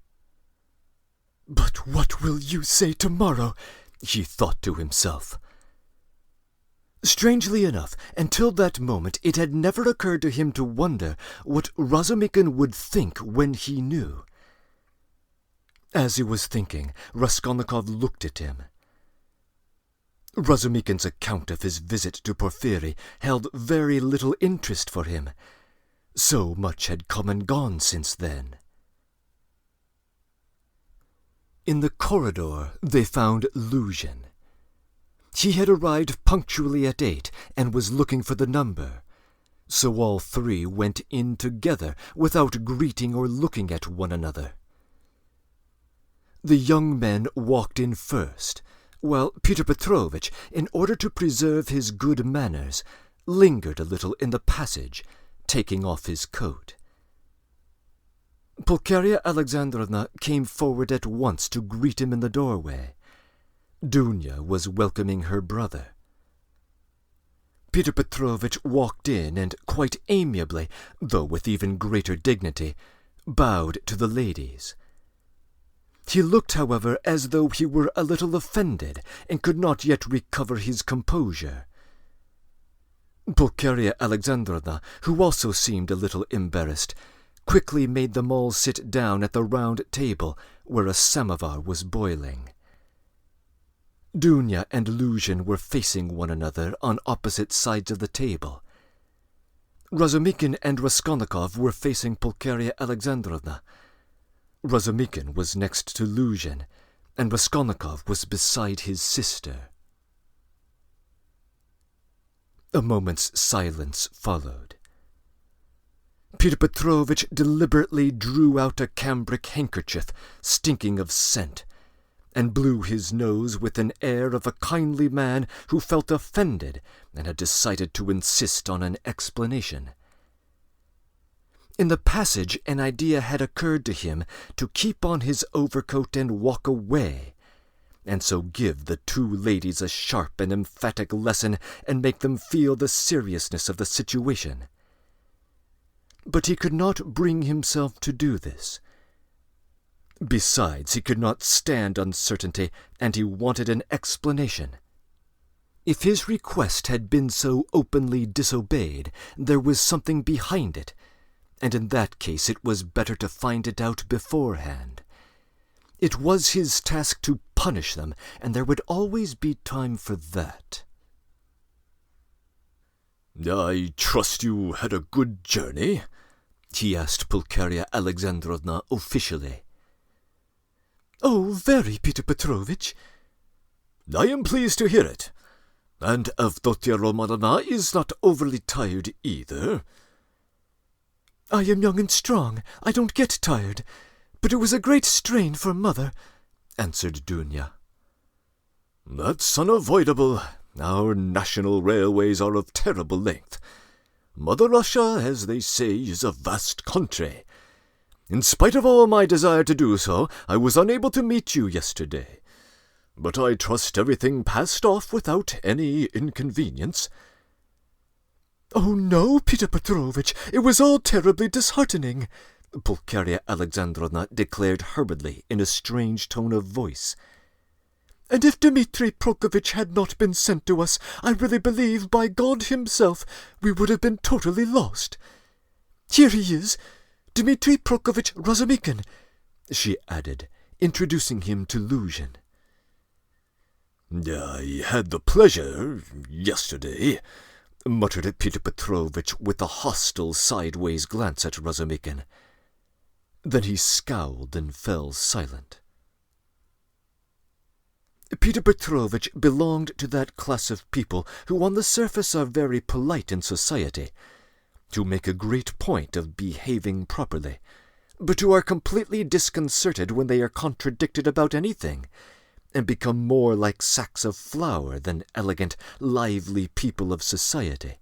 But what will you say tomorrow? He thought to himself. Strangely enough, until that moment it had never occurred to him to wonder what Razumikin would think when he knew. As he was thinking, Raskolnikov looked at him. Razumikin's account of his visit to Porfiry held very little interest for him. So much had come and gone since then. In the corridor they found Luzhin. He had arrived punctually at 8 and was looking for the number, so all three went in together without greeting or looking at one another. The young men walked in first, while Pyotr Petrovitch, in order to preserve his good manners, lingered a little in the passage, taking off his coat. Pulcheria Alexandrovna came forward at once to greet him in the doorway. Dunya was welcoming her brother. Pyotr Petrovitch walked in and quite amiably, though with even greater dignity, bowed to the ladies. He looked, however, as though he were a little offended and could not yet recover his composure. Pulcheria Alexandrovna, who also seemed a little embarrassed, quickly made them all sit down at the round table where a samovar was boiling. Dunya and Luzhin were facing one another on opposite sides of the table. Razumikin and Raskolnikov were facing Pulcheria Alexandrovna. Razumikin was next to Luzhin, and Raskolnikov was beside his sister. A moment's silence followed. Pyotr Petrovitch deliberately drew out a cambric handkerchief, stinking of scent, and blew his nose with an air of a kindly man who felt offended and had decided to insist on an explanation. In the passage, an idea had occurred to him to keep on his overcoat and walk away, and so give the two ladies a sharp and emphatic lesson and make them feel the seriousness of the situation. But he could not bring himself to do this. Besides, he could not stand uncertainty, and he wanted an explanation. If his request had been so openly disobeyed, there was something behind it, and in that case it was better to find it out beforehand. It was his task to punish them, and there would always be time for that. "I trust you had a good journey?" he asked Pulcheria Alexandrovna officially. "Oh, very, Peter Petrovitch." "I am pleased to hear it. And Avdotia Romanovna is not overly tired either." "I am young and strong. I don't get tired. But it was a great strain for Mother," answered Dunya. "That's unavoidable. Our national railways are of terrible length. Mother Russia, as they say, is a vast country. In spite of all my desire to do so, I was unable to meet you yesterday. But I trust everything passed off without any inconvenience." "Oh, no, Peter Petrovitch, it was all terribly disheartening," Pulcheria Alexandrovna declared hurriedly in a strange tone of voice. "And if Dmitri Prokofitch had not been sent to us, I really believe, by God himself, we would have been totally lost. Here he is, Dmitri Prokofitch Razumikin," she added, introducing him to Luzhin. "I had the pleasure yesterday," muttered Peter Petrovitch with a hostile sideways glance at Razumikin. Then he scowled and fell silent. Peter Petrovitch belonged to that class of people who on the surface are very polite in society, who make a great point of behaving properly, but who are completely disconcerted when they are contradicted about anything, and become more like sacks of flour than elegant, lively people of society.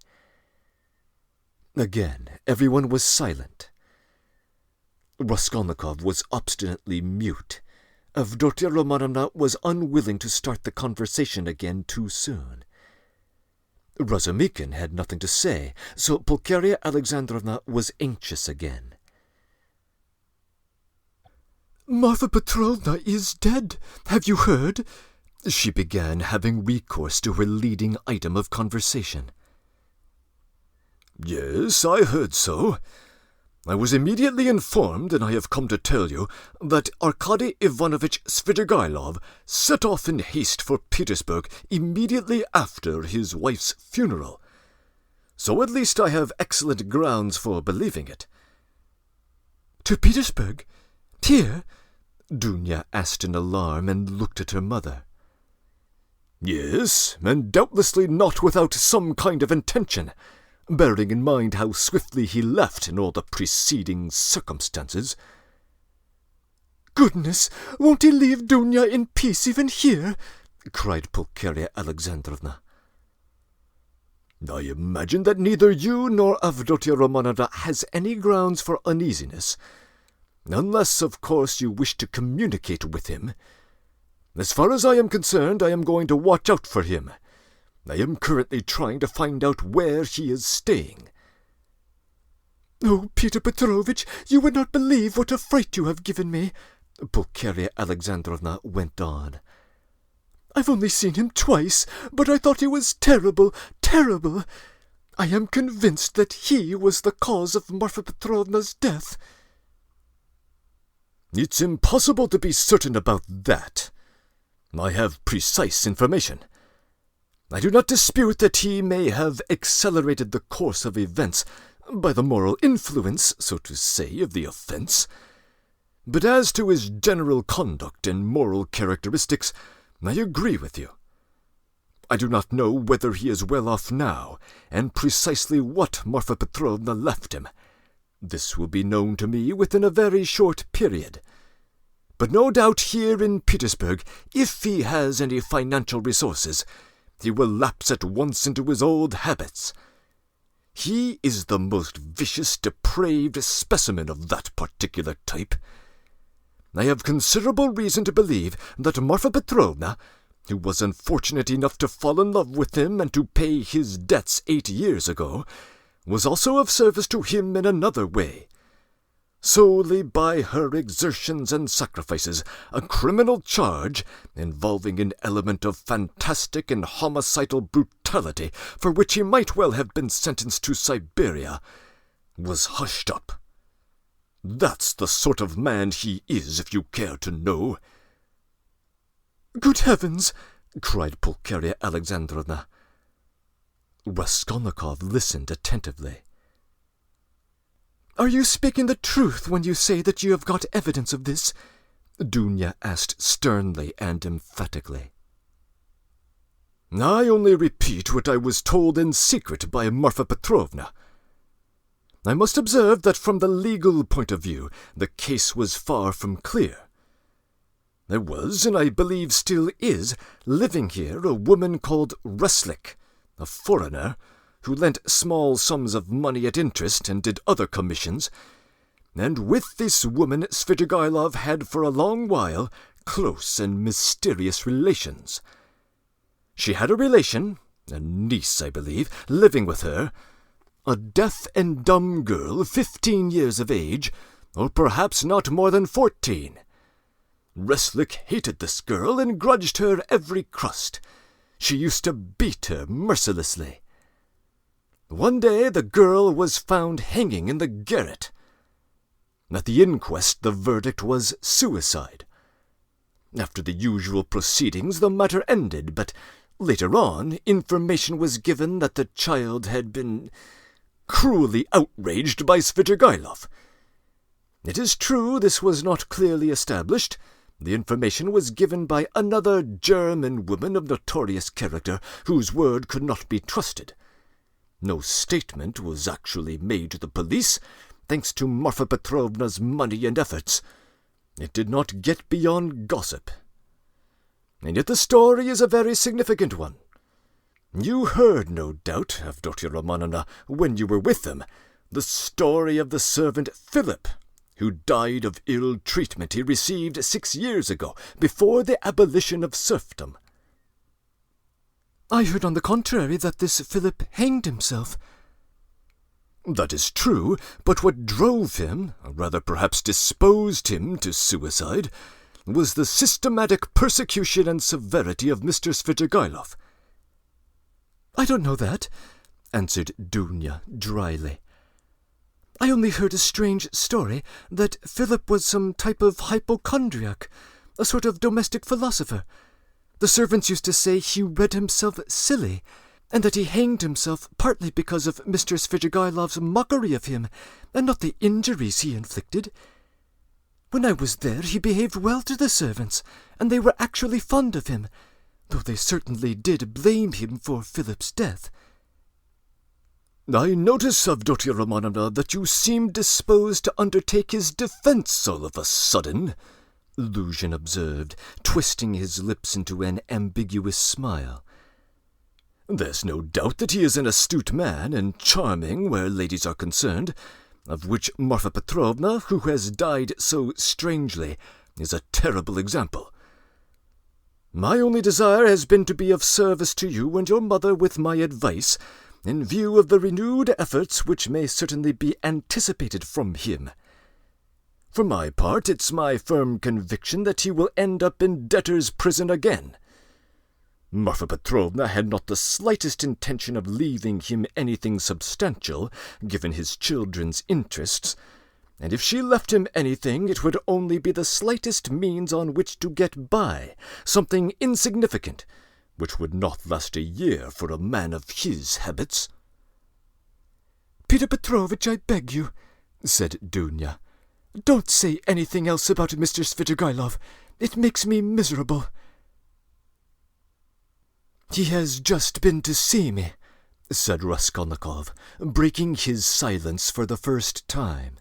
Again, everyone was silent. Raskolnikov was obstinately mute. Avdotia Romanovna was unwilling to start the conversation again too soon. Razumikin had nothing to say, so Pulcheria Alexandrovna was anxious again. "Marfa Petrovna is dead. Have you heard?" she began, having recourse to her leading item of conversation. "Yes, I heard so. I was immediately informed, and I have come to tell you, that Arkady Ivanovich Svidrigailov set off in haste for Petersburg immediately after his wife's funeral. So at least I have excellent grounds for believing it." "To Petersburg? Here?" Dunya asked in alarm and looked at her mother. "Yes, and doubtlessly not without some kind of intention, bearing in mind how swiftly he left in all the preceding circumstances." "Goodness, won't he leave Dunya in peace even here?" cried Pulcheria Alexandrovna. "I imagine that neither you nor Avdotia Romanovna has any grounds for uneasiness, unless, of course, you wish to communicate with him. As far as I am concerned, I am going to watch out for him. I am currently trying to find out where he is staying." "Oh, Peter Petrovitch, you would not believe what a fright you have given me," Pulcheria Alexandrovna went on. "I've only seen him twice, but I thought he was terrible, terrible. I am convinced that he was the cause of Marfa Petrovna's death." "It's impossible to be certain about that. I have precise information. I do not dispute that he may have accelerated the course of events by the moral influence, so to say, of the offence. But as to his general conduct and moral characteristics, I agree with you. I do not know whether he is well off now, and precisely what Marfa Petrovna left him. This will be known to me within a very short period. But no doubt here in Petersburg, if he has any financial resources, he will lapse at once into his old habits. He is the most vicious, depraved specimen of that particular type. I have considerable reason to believe that Marfa Petrovna, who was unfortunate enough to fall in love with him and to pay his debts 8 years ago, was also of service to him in another way. Solely by her exertions and sacrifices, a criminal charge, involving an element of fantastic and homicidal brutality, for which he might well have been sentenced to Siberia, was hushed up. That's the sort of man he is, if you care to know." "Good heavens!" cried Pulcheria Alexandrovna. Raskolnikov listened attentively. "Are you speaking the truth when you say that you have got evidence of this?" Dunya asked sternly and emphatically. "I only repeat what I was told in secret by Marfa Petrovna. I must observe that from the legal point of view, the case was far from clear. There was, and I believe still is, living here a woman called Reslik, a foreigner, who lent small sums of money at interest and did other commissions, and with this woman Svidrigailov had for a long while close and mysterious relations. She had a relation, a niece, I believe, living with her, a deaf and dumb girl, 15 years of age, or perhaps not more than 14. Reslik hated this girl and grudged her every crust. She used to beat her mercilessly. One day the girl was found hanging in the garret. At the inquest the verdict was suicide. After the usual proceedings the matter ended, but later on information was given that the child had been cruelly outraged by Svidrigailov. It is true this was not clearly established. The information was given by another German woman of notorious character, whose word could not be trusted. No statement was actually made to the police, thanks to Marfa Petrovna's money and efforts. It did not get beyond gossip. And yet the story is a very significant one. You heard, no doubt, Avdotia Romanovna, when you were with them, the story of the servant Philip, who died of ill treatment he received 6 years ago, before the abolition of serfdom. "I heard on the contrary that this Philip hanged himself." "That is true, but what drove him, or rather perhaps disposed him to suicide, was the systematic persecution and severity of Mr. Svidrigailov." "I don't know that," answered Dunya dryly. "I only heard a strange story that Philip was some type of hypochondriac, a sort of domestic philosopher. The servants used to say he read himself silly, and that he hanged himself partly because of Mr. Svidrigailov's mockery of him, and not the injuries he inflicted. When I was there he behaved well to the servants, and they were actually fond of him, though they certainly did blame him for Philip's death." "I notice, Avdotia Romanovna, that you seem disposed to undertake his defence all of a sudden," Luzhin observed, twisting his lips into an ambiguous smile. "There's no doubt that he is an astute man, and charming where ladies are concerned, of which Marfa Petrovna, who has died so strangely, is a terrible example. My only desire has been to be of service to you and your mother with my advice, in view of the renewed efforts which may certainly be anticipated from him. For my part, it's my firm conviction that he will end up in debtor's prison again. Marfa Petrovna had not the slightest intention of leaving him anything substantial, given his children's interests, and if she left him anything, it would only be the slightest means on which to get by, something insignificant, which would not last a year for a man of his habits." "Peter Petrovitch, I beg you," said Dunya, "don't say anything else about Mr. Svidrigailov. It makes me miserable." "He has just been to see me," said Raskolnikov, breaking his silence for the first time.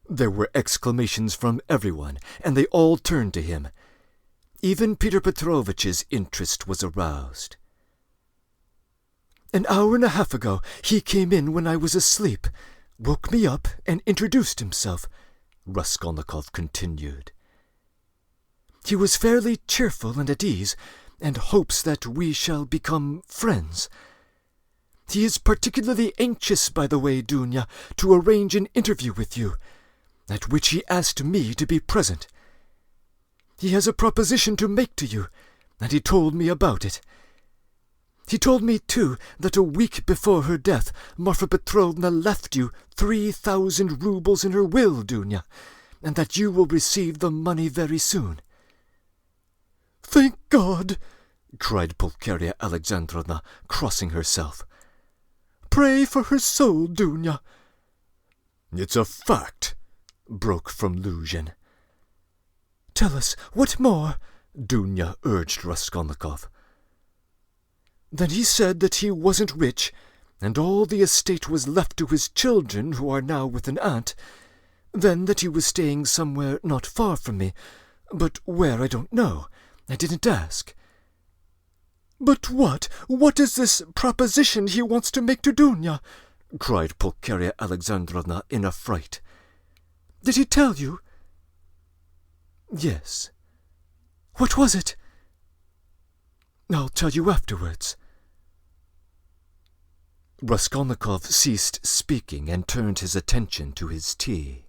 There were exclamations from everyone, and they all turned to him. Even Peter Petrovich's interest was aroused. "An hour and a half ago he came in when I was asleep, woke me up, and introduced himself," Raskolnikov continued. "He was fairly cheerful and at ease, and hopes that we shall become friends. He is particularly anxious, by the way, Dunya, to arrange an interview with you, at which he asked me to be present. He has a proposition to make to you, and he told me about it. He told me, too, that a week before her death, Marfa Petrovna left you 3,000 roubles in her will, Dunya, and that you will receive the money very soon." "Thank God!" cried Pulcheria Alexandrovna, crossing herself. "Pray for her soul, Dunya." "It's a fact," broke from Luzhin. "Tell us, what more?" Dunya urged Raskolnikov. "Then he said that he wasn't rich, and all the estate was left to his children, who are now with an aunt. Then that he was staying somewhere not far from me, but where I don't know. I didn't ask." "But what is this proposition he wants to make to Dunya?" cried Pulcheria Alexandrovna in a fright. "Did he tell you?" "Yes." "What was it?" "I'll tell you afterwards." Raskolnikov ceased speaking and turned his attention to his tea.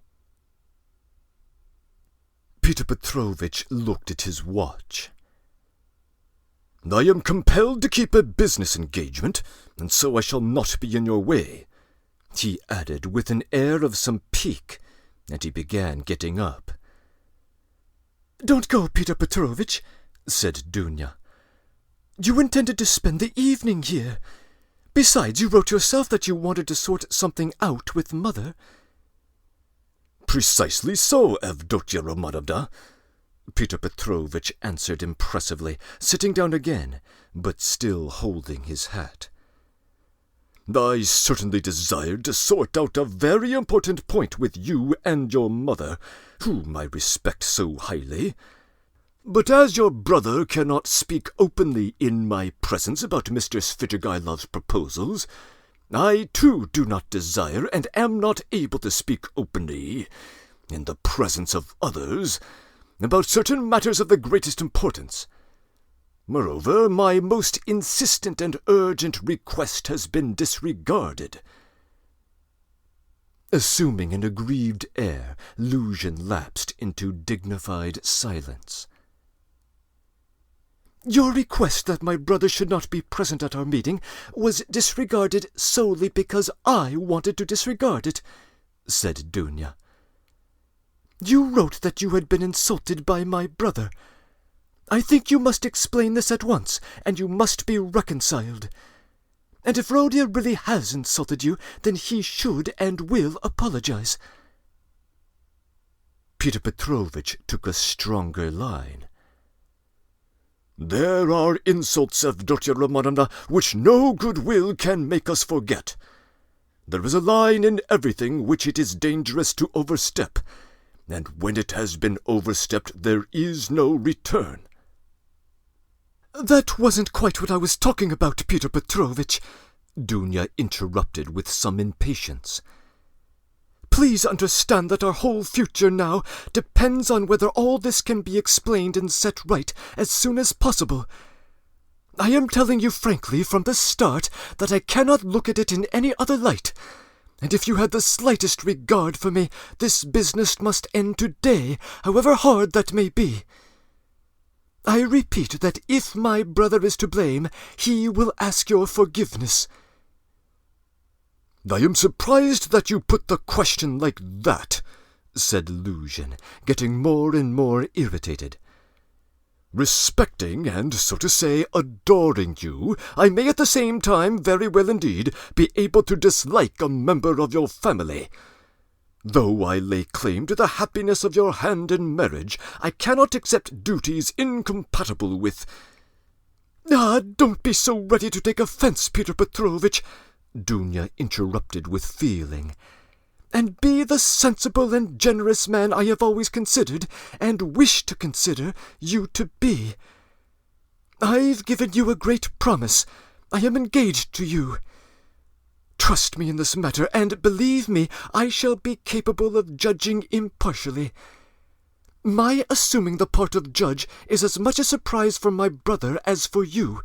Peter Petrovitch looked at his watch. "I am compelled to keep a business engagement, and so I shall not be in your way," he added with an air of some pique, and he began getting up. "Don't go, Peter Petrovitch," said Dunya. "You intended to spend the evening here. Besides, you wrote yourself that you wanted to sort something out with Mother." "Precisely so, Avdotia Romanovna," Peter Petrovitch answered impressively, sitting down again, but still holding his hat. "I certainly desired to sort out a very important point with you and your mother, whom I respect so highly. But as your brother cannot speak openly in my presence about Mr. Svidrigailov's proposals, I too do not desire and am not able to speak openly, in the presence of others, about certain matters of the greatest importance. Moreover, my most insistent and urgent request has been disregarded." Assuming an aggrieved air, Luzhin lapsed into dignified silence. "Your request that my brother should not be present at our meeting was disregarded solely because I wanted to disregard it," said Dunya. "You wrote that you had been insulted by my brother. I think you must explain this at once, and you must be reconciled. And if Rodia really has insulted you, then he should and will apologize." Peter Petrovitch took a stronger line. "There are insults, Avdotia Romanovna, which no good will can make us forget. There is a line in everything which it is dangerous to overstep, and when it has been overstepped there is no return." "That wasn't quite what I was talking about, Peter Petrovitch," Dunya interrupted with some impatience. "Please understand that our whole future now depends on whether all this can be explained and set right as soon as possible. I am telling you frankly from the start that I cannot look at it in any other light, and if you had the slightest regard for me, this business must end today, however hard that may be. I repeat that if my brother is to blame, he will ask your forgiveness." "I am surprised that you put the question like that," said Luzhin, getting more and more irritated. "Respecting and, so to say, adoring you, I may at the same time very well indeed be able to dislike a member of your family. Though I lay claim to the happiness of your hand in marriage, I cannot accept duties incompatible with—" "Ah, don't be so ready to take offense, Peter Petrovitch," Dunya interrupted with feeling. and be the sensible and generous man I have always considered, and wish to consider, you to be. I've given you a great promise. I am engaged to you. Trust me in this matter, and believe me, I shall be capable of judging impartially. My assuming the part of judge is as much a surprise for my brother as for you.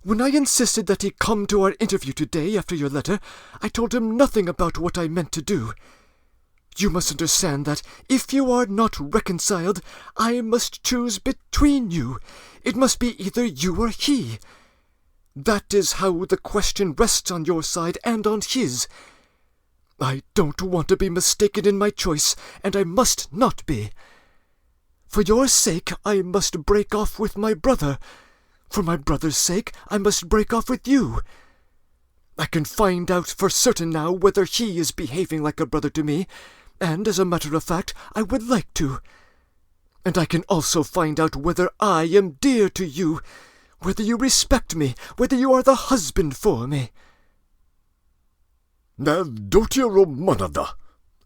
When I insisted that he come to our interview today after your letter, I told him nothing about what I meant to do. You must understand that, if you are not reconciled, I must choose between you. It must be either you or he. That is how the question rests on your side and on his. I don't want to be mistaken in my choice, and I must not be. For your sake, I must break off with my brother. For my brother's sake, I must break off with you. I can find out for certain now whether he is behaving like a brother to me, and, as a matter of fact, I would like to. And I can also find out whether I am dear to you, whether you respect me, whether you are the husband for me. Avdotia Romanovna,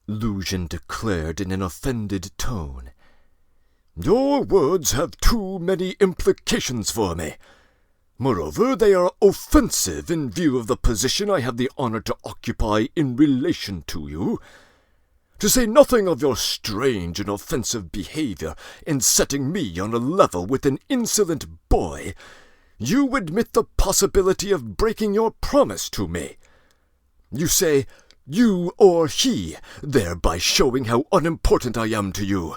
Luzhin declared in an offended tone. Your words have too many implications for me. Moreover, they are offensive in view of the position I have the honor to occupy in relation to you. To say nothing of your strange and offensive behavior in setting me on a level with an insolent boy, you admit the possibility of breaking your promise to me. You say, you or he, thereby showing how unimportant I am to you.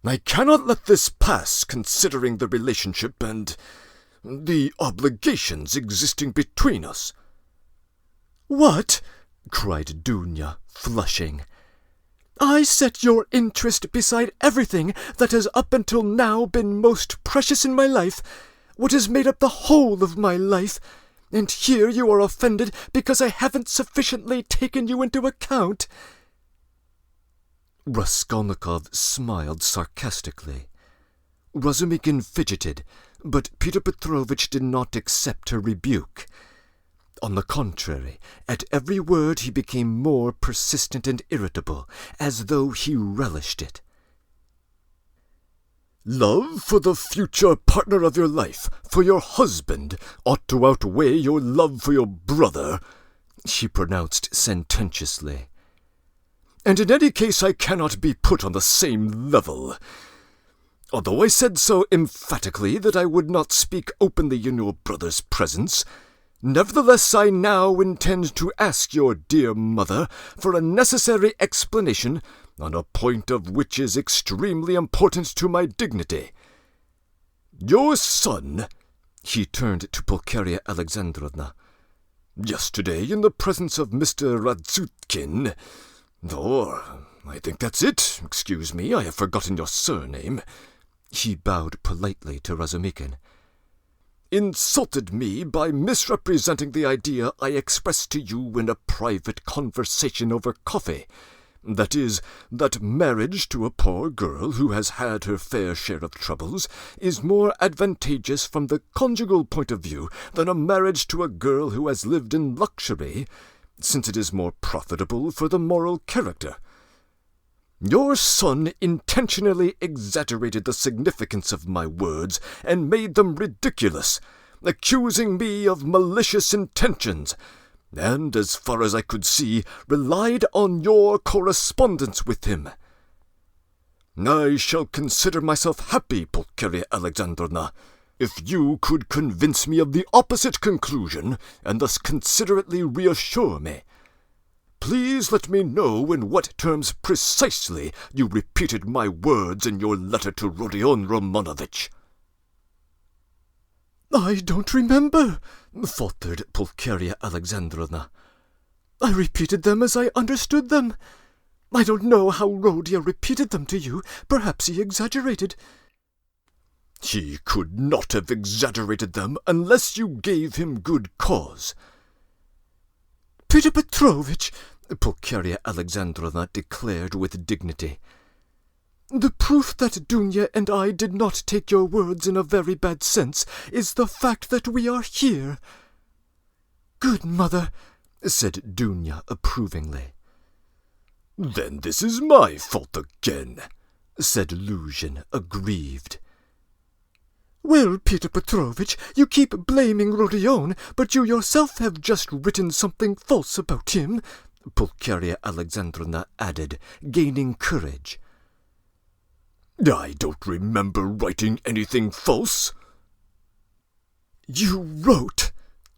I cannot let this pass, considering the relationship and the obligations existing between us. What? Cried Dunya, flushing. I set your interest beside everything that has up until now been most precious in my life, what has made up the whole of my life, and here you are offended because I haven't sufficiently taken you into account. Raskolnikov smiled sarcastically. Razumikin fidgeted, but Peter Petrovitch did not accept her rebuke. On the contrary, at every word he became more persistent and irritable, as though he relished it. Love for the future partner of your life, for your husband, ought to outweigh your love for your brother, she pronounced sententiously. And in any case I cannot be put on the same level. Although I said so emphatically that I would not speak openly in your brother's presence, nevertheless I now intend to ask your dear mother for a necessary explanation on a point of which is extremely important to my dignity. Your son, he turned to Pulcheria Alexandrovna, yesterday in the presence of Mr. Radzutkin, or I think that's it, excuse me, I have forgotten your surname, he bowed politely to Razumikin, insulted me by misrepresenting the idea I expressed to you in a private conversation over coffee. That is, that marriage to a poor girl who has had her fair share of troubles is more advantageous from the conjugal point of view than a marriage to a girl who has lived in luxury, since it is more profitable for the moral character. Your son intentionally exaggerated the significance of my words and made them ridiculous, accusing me of malicious intentions, and, as far as I could see, relied on your correspondence with him. I shall consider myself happy, Pulcheria Alexandrovna, if you could convince me of the opposite conclusion, and thus considerately reassure me. Please let me know in what terms precisely you repeated my words in your letter to Rodion Romanovich. I don't remember, faltered Pulcheria Alexandrovna. I repeated them as I understood them. I don't know how Rodia repeated them to you. Perhaps he exaggerated. He could not have exaggerated them unless you gave him good cause. Peter Petrovitch, Pulcheria Alexandrovna declared with dignity, the proof that Dunya and I did not take your words in a very bad sense is the fact that we are here. Good mother, said Dunya approvingly. "Then this is my fault again," said Luzhin, aggrieved. "Well, Peter Petrovitch, you keep blaming Rodion, but you yourself have just written something false about him," Pulcheria Alexandrovna added, gaining courage. "I don't remember writing anything false." "You wrote,"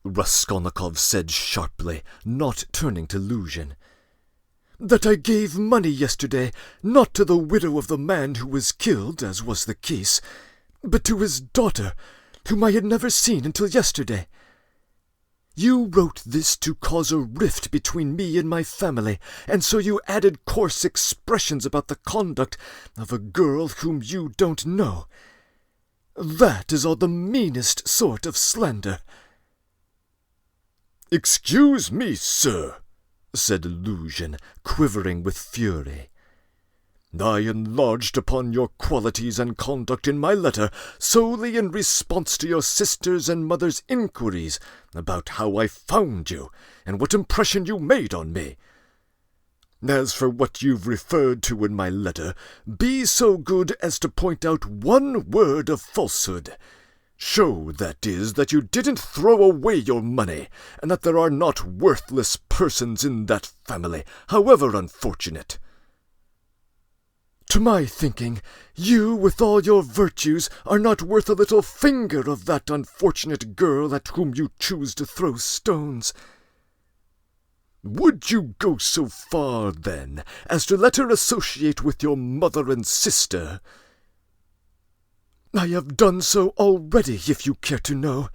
Raskolnikov said sharply, not turning to Luzhin, "that I gave money yesterday, not to the widow of the man who was killed, as was the case, but to his daughter, whom I had never seen until yesterday. You wrote this to cause a rift between me and my family, and so you added coarse expressions about the conduct of a girl whom you don't know. That is all the meanest sort of slander." "Excuse me, sir," said Luzhin, quivering with fury. "I enlarged upon your qualities and conduct in my letter solely in response to your sister's and mother's inquiries about how I found you and what impression you made on me. As for what you've referred to in my letter, be so good as to point out one word of falsehood. Show, that is, that you didn't throw away your money, and that there are not worthless persons in that family, however unfortunate." "To my thinking, you, with all your virtues, are not worth a little finger of that unfortunate girl at whom you choose to throw stones." "Would you go so far, then, as to let her associate with your mother and sister?" "I have done so already, if you care to know.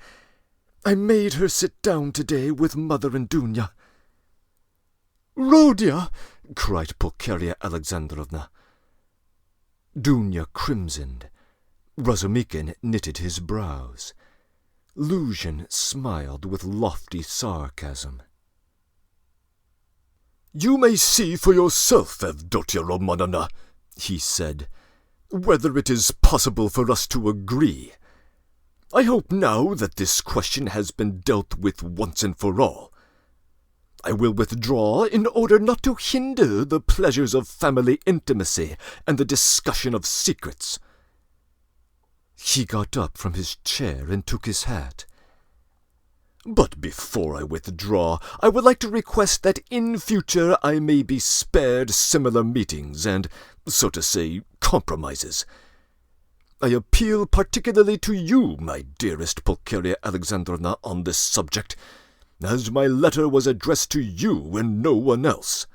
I made her sit down today with Mother and Dunya." "Rodya!" cried Pulcheria Alexandrovna. Dunya crimsoned. Razumikin knitted his brows. Luzhin smiled with lofty sarcasm. "You may see for yourself, Avdotya Romanovna," he said, "whether it is possible for us to agree. I hope now that this question has been dealt with once and for all. I will withdraw in order not to hinder the pleasures of family intimacy and the discussion of secrets." He got up from his chair and took his hat. "But before I withdraw, I would like to request that in future I may be spared similar meetings and, so to say, compromises. I appeal particularly to you, my dearest Pulcheria Alexandrovna, on this subject, as my letter was addressed to you and no one else."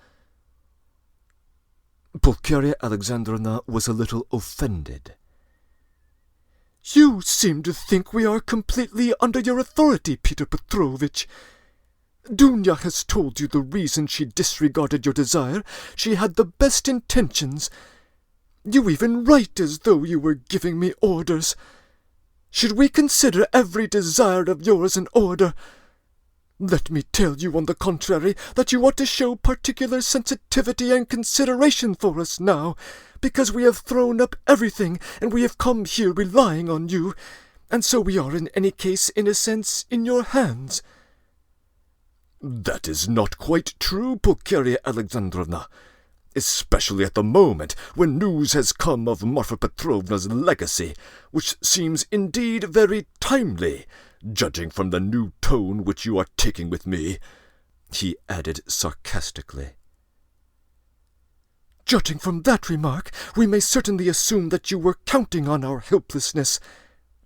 Pulcheria Alexandrovna was a little offended. "You seem to think we are completely under your authority, Peter Petrovitch. Dunya has told you the reason she disregarded your desire. She had the best intentions. You even write as though you were giving me orders. Should we consider every desire of yours an order? Let me tell you, on the contrary, that you ought to show particular sensitivity and consideration for us now, because we have thrown up everything, and we have come here relying on you, and so we are in any case, in a sense, in your hands." "That is not quite true, Pulcheria Alexandrovna, especially at the moment when news has come of Marfa Petrovna's legacy, which seems indeed very timely, judging from the new tone which you are taking with me," he added sarcastically. "Judging from that remark, we may certainly assume that you were counting on our helplessness,"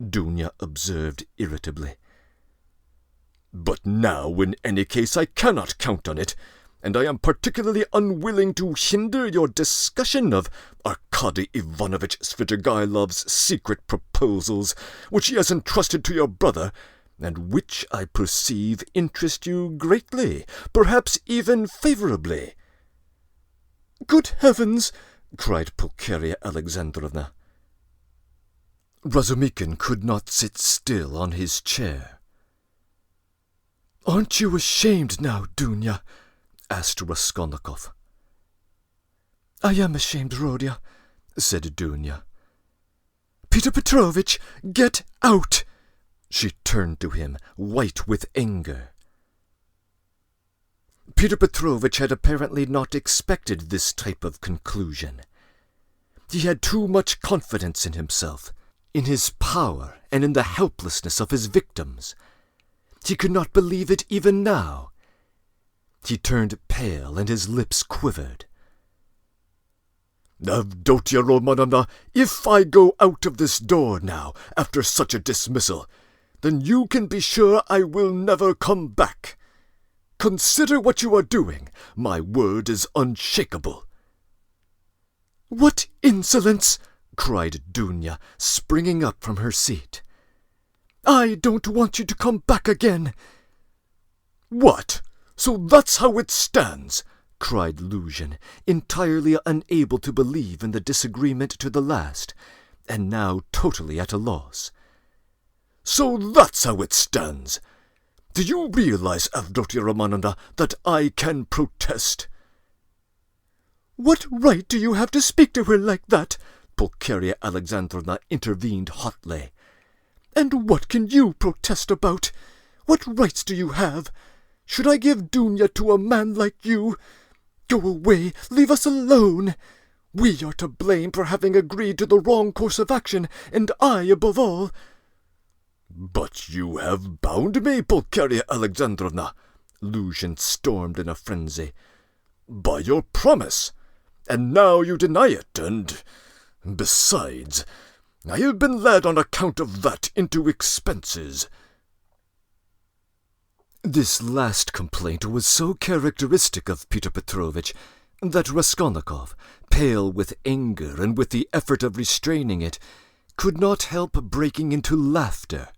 Dunya observed irritably. "But now, in any case, I cannot count on it, and I am particularly unwilling to hinder your discussion of Arkady Ivanovitch Svidrigailov's secret proposals, which he has entrusted to your brother, and which, I perceive, interest you greatly, perhaps even favourably." "Good heavens!" cried Pulcheria Alexandrovna. Razumikin could not sit still on his chair. "Aren't you ashamed now, Dunya?" asked Raskolnikov. "I am ashamed, Rodya," said Dunya. "Peter Petrovitch, get out!" She turned to him, white with anger. Peter Petrovitch had apparently not expected this type of conclusion. He had too much confidence in himself, in his power, and in the helplessness of his victims. He could not believe it even now. He turned pale, and his lips quivered. Avdotia Romanovna, if I go out of this door now, after such a dismissal, then you can be sure I will never come back. Consider what you are doing. My word is unshakable. What insolence! Cried Dunya, springing up from her seat. I don't want you to come back again. What? So that's how it stands? Cried Luzhin, entirely unable to believe in the disagreement to the last, and now totally at a loss. So that's how it stands. Do you realize, Avdotia Romanovna, that I can protest? What right do you have to speak to her like that? Pulcheria Alexandrovna intervened hotly. And what can you protest about? What rights do you have? Should I give Dunya to a man like you? Go away, leave us alone. We are to blame for having agreed to the wrong course of action, and I above all. But you have bound me, Pulcheria Alexandrovna, Luzhin stormed in a frenzy, by your promise, and now you deny it, and, besides, I have been led on account of that into expenses. This last complaint was so characteristic of Peter Petrovitch that Raskolnikov, pale with anger and with the effort of restraining it, could not help breaking into laughter.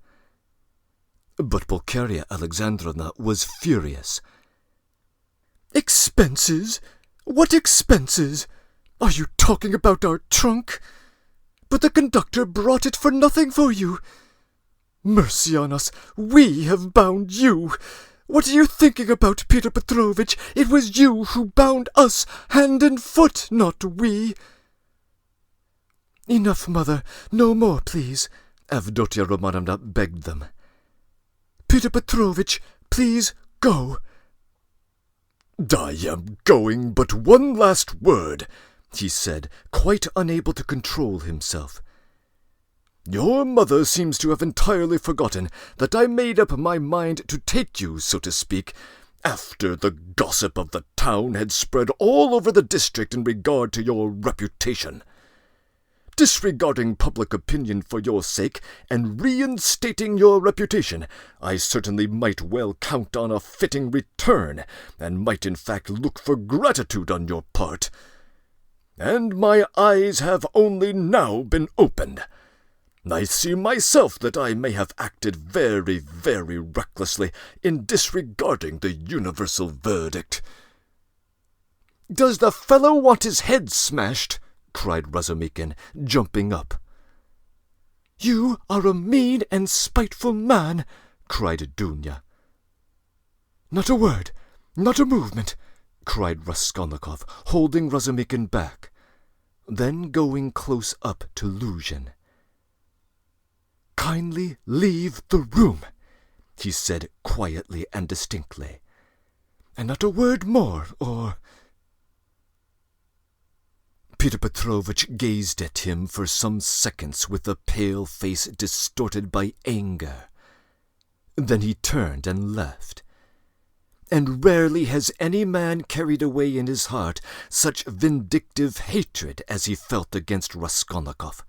But Pulcheria Alexandrovna was furious. Expenses? What expenses? Are you talking about our trunk? But the conductor brought it for nothing for you. Mercy on us, we have bound you. What are you thinking about, Peter Petrovitch? It was you who bound us, hand and foot, not we. Enough, mother, no more, please, Avdotia Romanovna begged them. Peter Petrovitch, please go. I am going, but one last word, he said, quite unable to control himself. Your mother seems to have entirely forgotten that I made up my mind to take you, so to speak, after the gossip of the town had spread all over the district in regard to your reputation. Disregarding public opinion for your sake, and reinstating your reputation, I certainly might well count on a fitting return, and might in fact look for gratitude on your part. And my eyes have only now been opened. I see myself that I may have acted very, very recklessly in disregarding the universal verdict. Does the fellow want his head smashed? Cried Razumikin, jumping up. You are a mean and spiteful man, cried Dunya. Not a word, not a movement, cried Raskolnikov, holding Razumikin back, then going close up to Luzhin. Kindly leave the room, he said quietly and distinctly, and not a word more, or... Peter Petrovitch gazed at him for some seconds with a pale face distorted by anger. Then he turned and left. And rarely has any man carried away in his heart such vindictive hatred as he felt against Raskolnikov.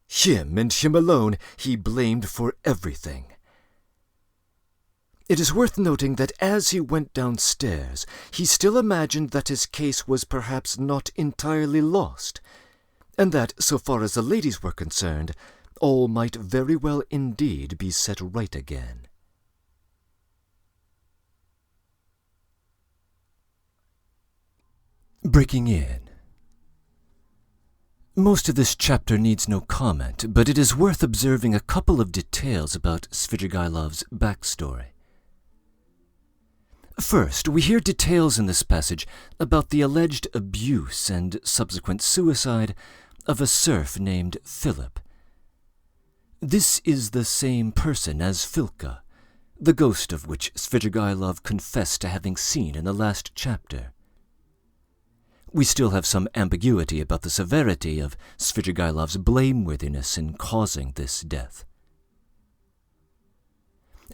Him and him alone he blamed for everything. It is worth noting that as he went downstairs, he still imagined that his case was perhaps not entirely lost, and that, so far as the ladies were concerned, all might very well indeed be set right again. Breaking in. Most of this chapter needs no comment, but it is worth observing a couple of details about Svidrigailov's backstory. First, we hear details in this passage about the alleged abuse and subsequent suicide of a serf named Philip. This is the same person as Filka, the ghost of which Svidrigailov confessed to having seen in the last chapter. We still have some ambiguity about the severity of Svidrigailov's blameworthiness in causing this death.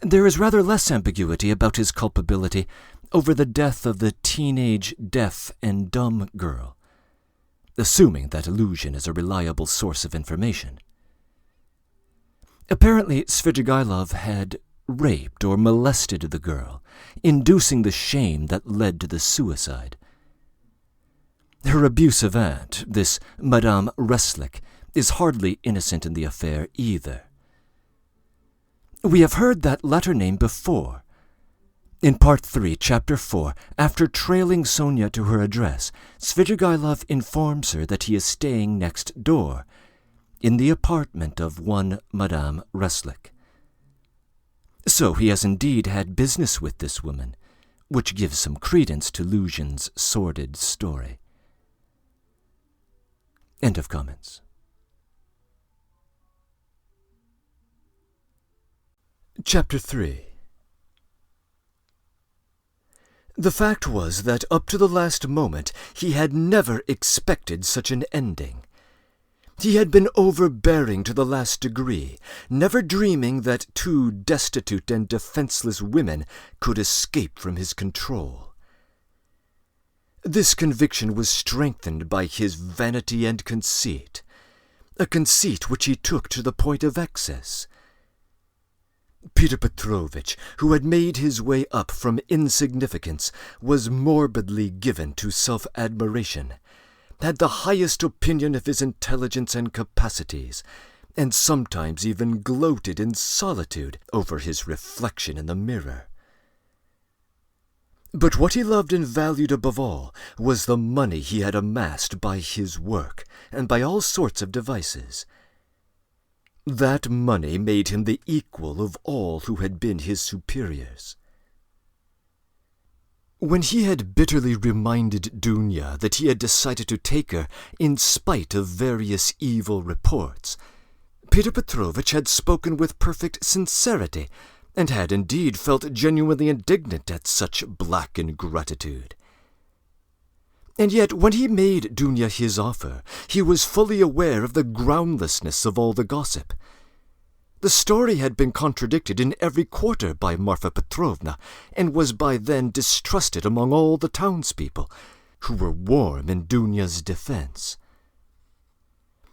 There is rather less ambiguity about his culpability over the death of the teenage deaf and dumb girl, assuming that illusion is a reliable source of information. Apparently, Svidrigailov had raped or molested the girl, inducing the shame that led to the suicide. Her abusive aunt, this Madame Reslik, is hardly innocent in the affair either. We have heard that latter name before. In Part 3, Chapter 4, after trailing Sonia to her address, Svidrigailov informs her that he is staying next door, in the apartment of one Madame Reslik. So he has indeed had business with this woman, which gives some credence to Luzhin's sordid story. End of comments. Chapter 3. The fact was that up to the last moment he had never expected such an ending. He had been overbearing to the last degree, never dreaming that two destitute and defenseless women could escape from his control. This conviction was strengthened by his vanity and conceit, a conceit which he took to the point of excess. Peter Petrovitch, who had made his way up from insignificance, was morbidly given to self-admiration, had the highest opinion of his intelligence and capacities, and sometimes even gloated in solitude over his reflection in the mirror. But what he loved and valued above all was the money he had amassed by his work and by all sorts of devices. That money made him the equal of all who had been his superiors. When he had bitterly reminded Dunya that he had decided to take her in spite of various evil reports, Peter Petrovitch had spoken with perfect sincerity, and had indeed felt genuinely indignant at such black ingratitude. And yet when he made Dunya his offer, he was fully aware of the groundlessness of all the gossip. The story had been contradicted in every quarter by Marfa Petrovna, and was by then distrusted among all the townspeople, who were warm in Dunya's defense.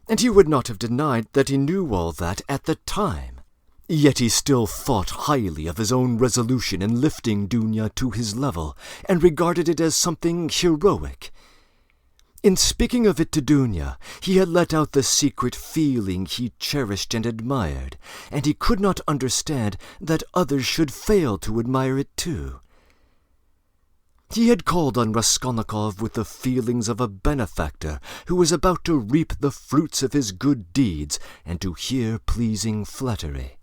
And he would not have denied that he knew all that at the time. Yet he still thought highly of his own resolution in lifting Dunya to his level, and regarded it as something heroic. In speaking of it to Dunya, he had let out the secret feeling he cherished and admired, and he could not understand that others should fail to admire it too. He had called on Raskolnikov with the feelings of a benefactor who was about to reap the fruits of his good deeds and to hear pleasing flattery.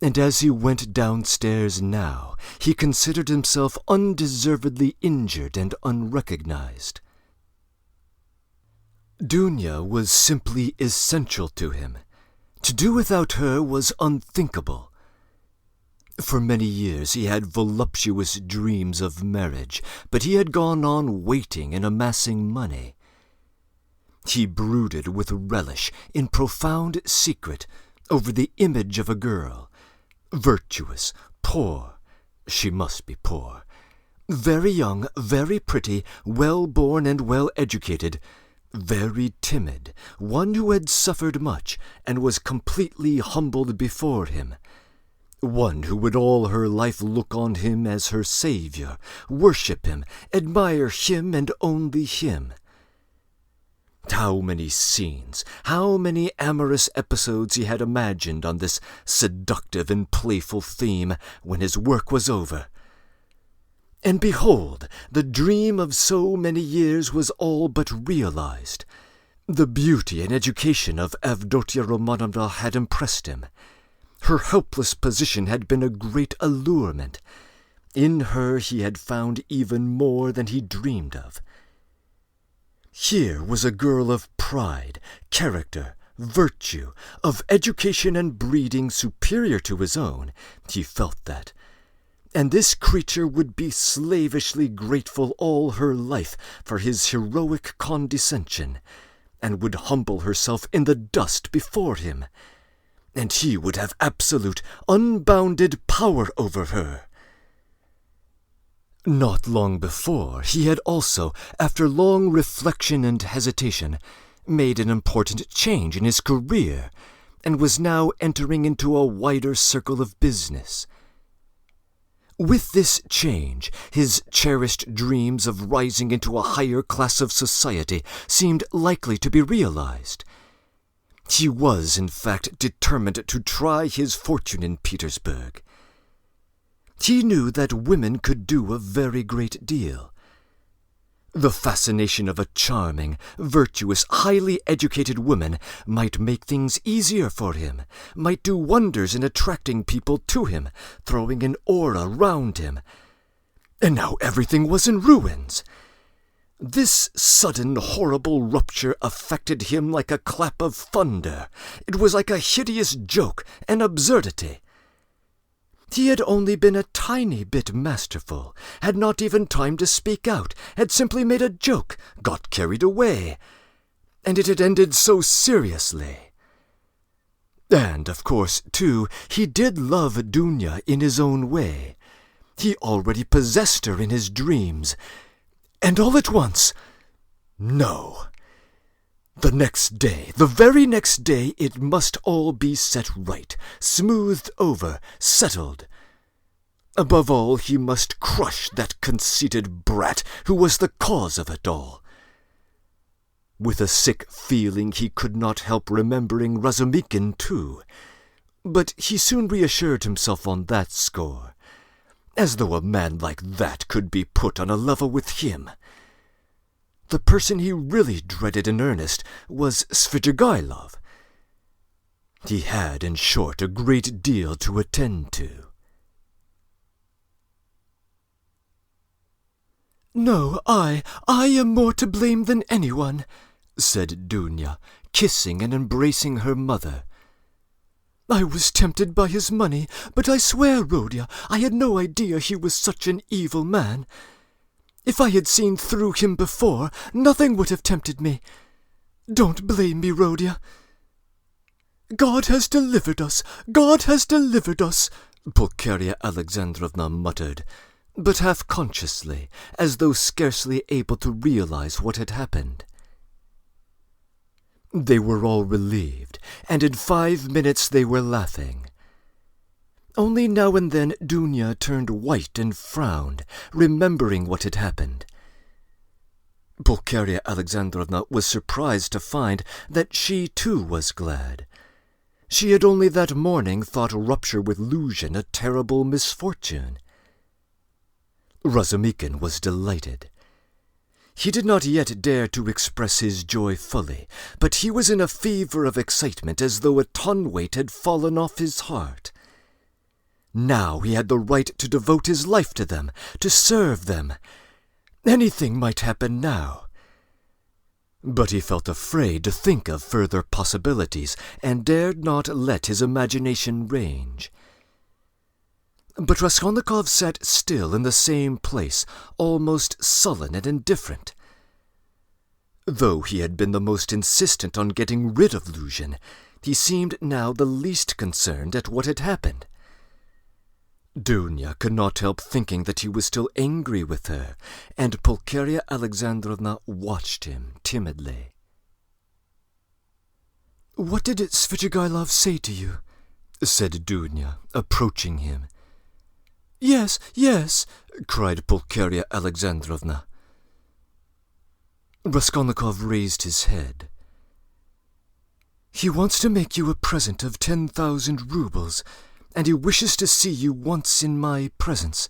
And as he went downstairs now, he considered himself undeservedly injured and unrecognized. Dunya was simply essential to him. To do without her was unthinkable. For many years he had voluptuous dreams of marriage, but he had gone on waiting and amassing money. He brooded with relish, in profound secret, over the image of a girl, virtuous, poor, she must be poor, very young, very pretty, well-born and well-educated, very timid, one who had suffered much and was completely humbled before him, one who would all her life look on him as her saviour, worship him, admire him and only him. How many scenes, how many amorous episodes he had imagined on this seductive and playful theme when his work was over. And behold, the dream of so many years was all but realized. The beauty and education of Avdotia Romanovna had impressed him. Her helpless position had been a great allurement. In her he had found even more than he dreamed of. Here was a girl of pride, character, virtue, of education and breeding superior to his own, he felt that. And this creature would be slavishly grateful all her life for his heroic condescension, and would humble herself in the dust before him, and he would have absolute, unbounded power over her. Not long before, he had also, after long reflection and hesitation, made an important change in his career, and was now entering into a wider circle of business. With this change, his cherished dreams of rising into a higher class of society seemed likely to be realized. He was, in fact, determined to try his fortune in Petersburg. He knew that women could do a very great deal. The fascination of a charming, virtuous, highly educated woman might make things easier for him, might do wonders in attracting people to him, throwing an aura round him. And now everything was in ruins. This sudden, horrible rupture affected him like a clap of thunder. It was like a hideous joke, an absurdity. He had only been a tiny bit masterful, had not even time to speak out, had simply made a joke, got carried away, and it had ended so seriously. And, of course, too, he did love Dunya in his own way. He already possessed her in his dreams. And all at once, no. The next day, the very next day, it must all be set right, smoothed over, settled. Above all, he must crush that conceited brat who was the cause of it all. With a sick feeling, he could not help remembering Razumikin too, but he soon reassured himself on that score, as though a man like that could be put on a level with him. The person he really dreaded in earnest was Svidrigailov. He had, in short, a great deal to attend to. "No, I am more to blame than anyone," said Dunya, kissing and embracing her mother. "I was tempted by his money, but I swear, Rodya, I had no idea he was such an evil man. If I had seen through him before, nothing would have tempted me. Don't blame me, Rodya." "God has delivered us! God has delivered us!" Pulcheria Alexandrovna muttered, but half-consciously, as though scarcely able to realize what had happened. They were all relieved, and in 5 minutes they were laughing. Only now and then Dunya turned white and frowned, remembering what had happened. Pulcheria Alexandrovna was surprised to find that she too was glad. She had only that morning thought rupture with Luzhin a terrible misfortune. Razumikin was delighted. He did not yet dare to express his joy fully, but he was in a fever of excitement as though a ton-weight had fallen off his heart. Now he had the right to devote his life to them, to serve them. Anything might happen now. But he felt afraid to think of further possibilities, and dared not let his imagination range. But Raskolnikov sat still in the same place, almost sullen and indifferent. Though he had been the most insistent on getting rid of Luzhin, he seemed now the least concerned at what had happened. Dunya could not help thinking that he was still angry with her, and Pulcheria Alexandrovna watched him timidly. "What did Svidrigailov say to you?" said Dunya, approaching him. "Yes, yes," cried Pulcheria Alexandrovna. Raskolnikov raised his head. "He wants to make you a present of 10,000 rubles, and he wishes to see you once in my presence."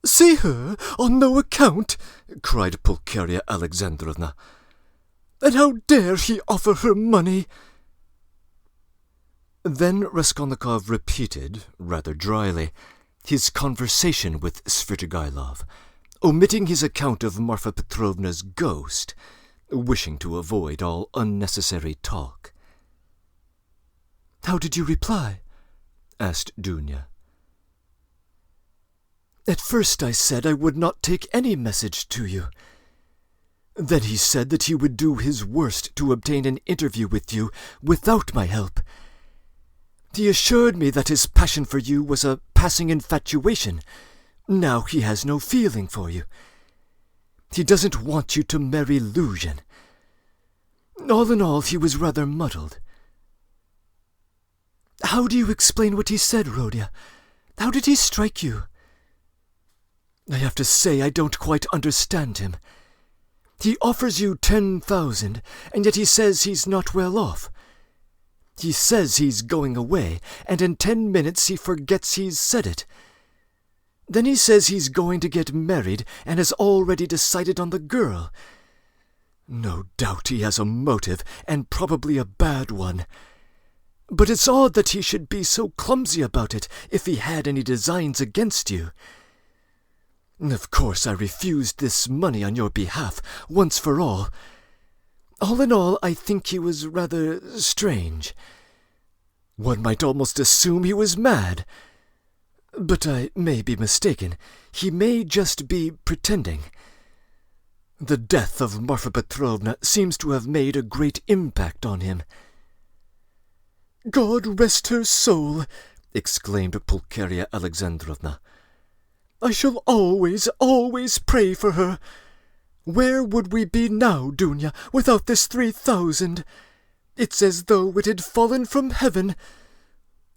"See her? On no account!" cried Pulcheria Alexandrovna. "And how dare he offer her money?" Then Raskolnikov repeated, rather dryly, his conversation with Svidrigailov, omitting his account of Marfa Petrovna's ghost, wishing to avoid all unnecessary talk. "How did you reply?" asked Dunya. "At first I said I would not take any message to you. Then he said that he would do his worst to obtain an interview with you without my help. He assured me that his passion for you was a passing infatuation. Now he has no feeling for you. He doesn't want you to marry Luzhin. All in all, he was rather muddled." "How do you explain what he said, Rodya? How did he strike you?" "I have to say I don't quite understand him. He offers you 10,000, and yet he says he's not well off. He says he's going away, and in 10 minutes he forgets he's said it. Then he says he's going to get married and has already decided on the girl. No doubt he has a motive, and probably a bad one. But it's odd that he should be so clumsy about it if he had any designs against you. Of course I refused this money on your behalf, once for all. All in all, I think he was rather strange. One might almost assume he was mad. But I may be mistaken. He may just be pretending. The death of Marfa Petrovna seems to have made a great impact on him." "God rest her soul!" exclaimed Pulcheria Alexandrovna. "I shall always, always pray for her. Where would we be now, Dunya, without this 3,000? It's as though it had fallen from heaven.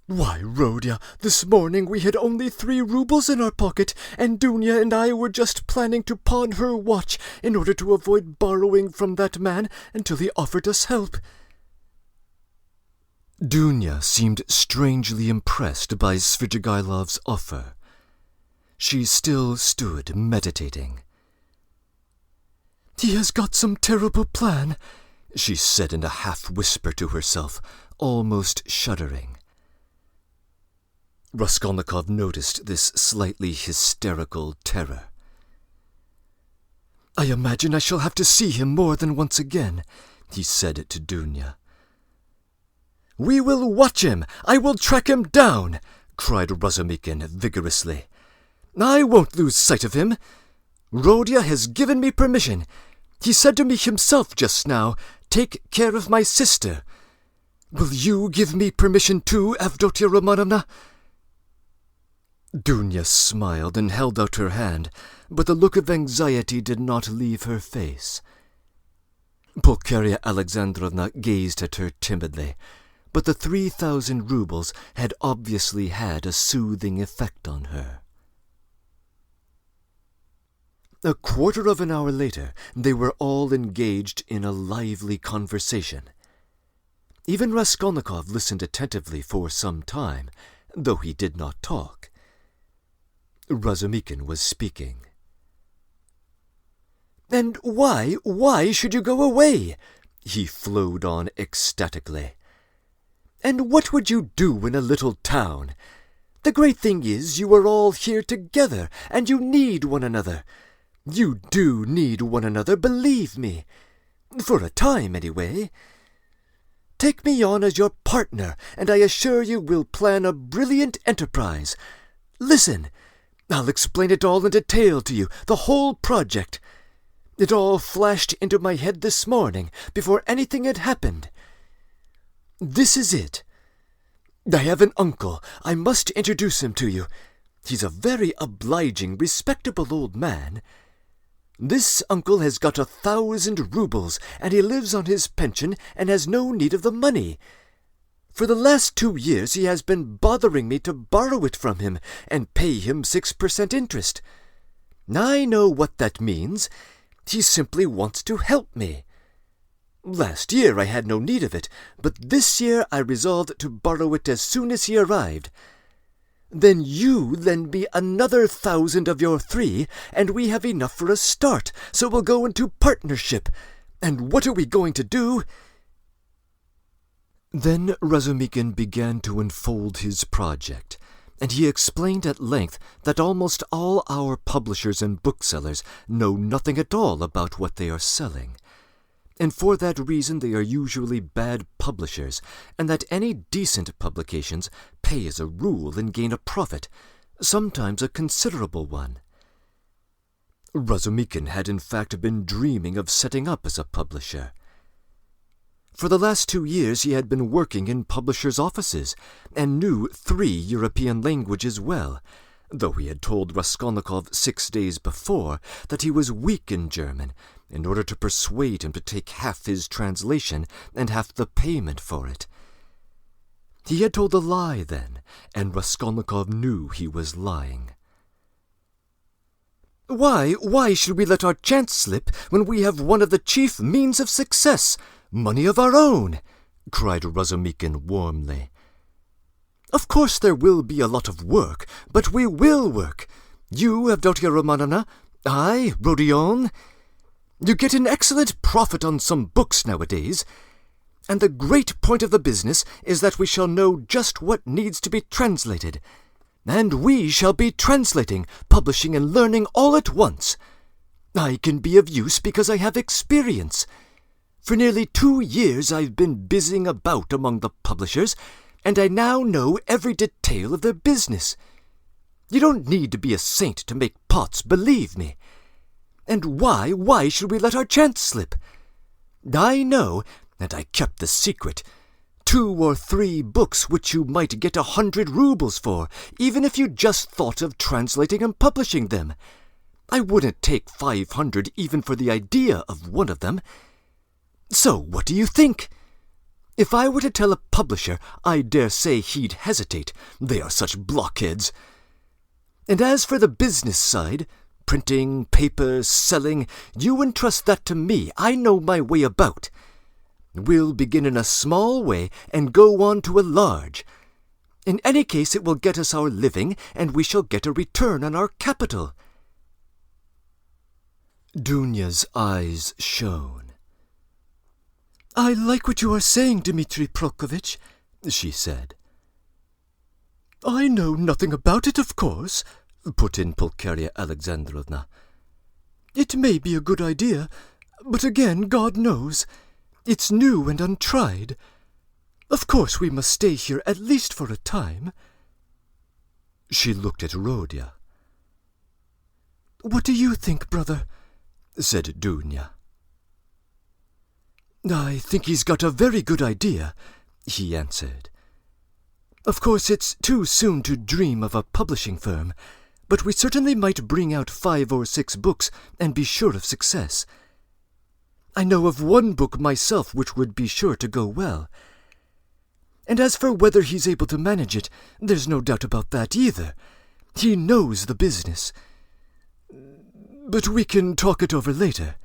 Why, Rodya, this morning we had only 3 rubles in our pocket, and Dunya and I were just planning to pawn her watch in order to avoid borrowing from that man until he offered us help." Dunya seemed strangely impressed by Svidrigailov's offer. She still stood meditating. "He has got some terrible plan," she said in a half-whisper to herself, almost shuddering. Raskolnikov noticed this slightly hysterical terror. "I imagine I shall have to see him more than once again," he said to Dunya. "We will watch him! I will track him down!" cried Razumikin vigorously. "I won't lose sight of him. Rodya has given me permission. He said to me himself just now, 'Take care of my sister.' Will you give me permission too, Avdotia Romanovna?" Dunya smiled and held out her hand, but the look of anxiety did not leave her face. Pulcheria Alexandrovna gazed at her timidly, but the 3,000 rubles had obviously had a soothing effect on her. A quarter of an hour later, they were all engaged in a lively conversation. Even Raskolnikov listened attentively for some time, though he did not talk. Razumikin was speaking. "And why should you go away?" he flowed on ecstatically. "And what would you do in a little town? The great thing is you are all here together, and you need one another. You do need one another, believe me. For a time, anyway. Take me on as your partner, and I assure you we'll plan a brilliant enterprise. Listen, I'll explain it all in detail to you, the whole project. It all flashed into my head this morning, before anything had happened. This is it. I have an uncle. I must introduce him to you. He's a very obliging, respectable old man. This uncle has got 1,000 rubles, and he lives on his pension and has no need of the money. For the last 2 years he has been bothering me to borrow it from him and pay him 6% interest. I know what that means. He simply wants to help me. Last year I had no need of it, but this year I resolved to borrow it as soon as he arrived. Then you lend me another 1,000 of your 3, and we have enough for a start, so we'll go into partnership. And what are we going to do?" Then Razumikin began to unfold his project, and he explained at length that almost all our publishers and booksellers know nothing at all about what they are selling. and for that reason they are usually bad publishers, and that any decent publications pay as a rule and gain a profit, sometimes a considerable one. Razumikin had in fact been dreaming of setting up as a publisher. For the last 2 years he had been working in publishers' offices, and knew 3 European languages well, though he had told Raskolnikov 6 days before that he was weak in German, in order to persuade him to take half his translation and half the payment for it. He had told a lie then, and Raskolnikov knew he was lying. Why should we let our chance slip when we have one of the chief means of success, money of our own? Cried Razumikin warmly. Of course there will be a lot of work, but we will work. You, Avdotia Romanovna, I, Rodion. You get an excellent profit on some books nowadays, and the great point of the business is that we shall know just what needs to be translated. And we shall be translating, publishing, and learning all at once. I can be of use because I have experience. For nearly 2 years I've been busying about among the publishers, and I now know every detail of their business. You don't need to be a saint to make pots, believe me. And why should we let our chance slip? I know, and I kept the secret, 2 or 3 books which you might get 100 rubles for, even if you just thought of translating and publishing them. I wouldn't take 500 even for the idea of one of them. So what do you think? If I were to tell a publisher, I dare say he'd hesitate. They are such blockheads. And as for the business side, printing, paper, selling, you entrust that to me. I know my way about. We'll begin in a small way and go on to a large. In any case, it will get us our living, and we shall get a return on our capital. Dunya's eyes shone. I like what you are saying, Dmitri Prokofitch, she said. I know nothing about it, of course, put in Pulcheria Alexandrovna. It may be a good idea, but again, God knows. It's new and untried. Of course we must stay here at least for a time. She looked at Rodya. What do you think, brother? Said Dunya. I think he's got a very good idea, he answered. Of course it's too soon to dream of a publishing firm, but we certainly might bring out 5 or 6 books and be sure of success. I know of one book myself which would be sure to go well. And as for whether he's able to manage it, there's no doubt about that either. He knows the business. But we can talk it over later.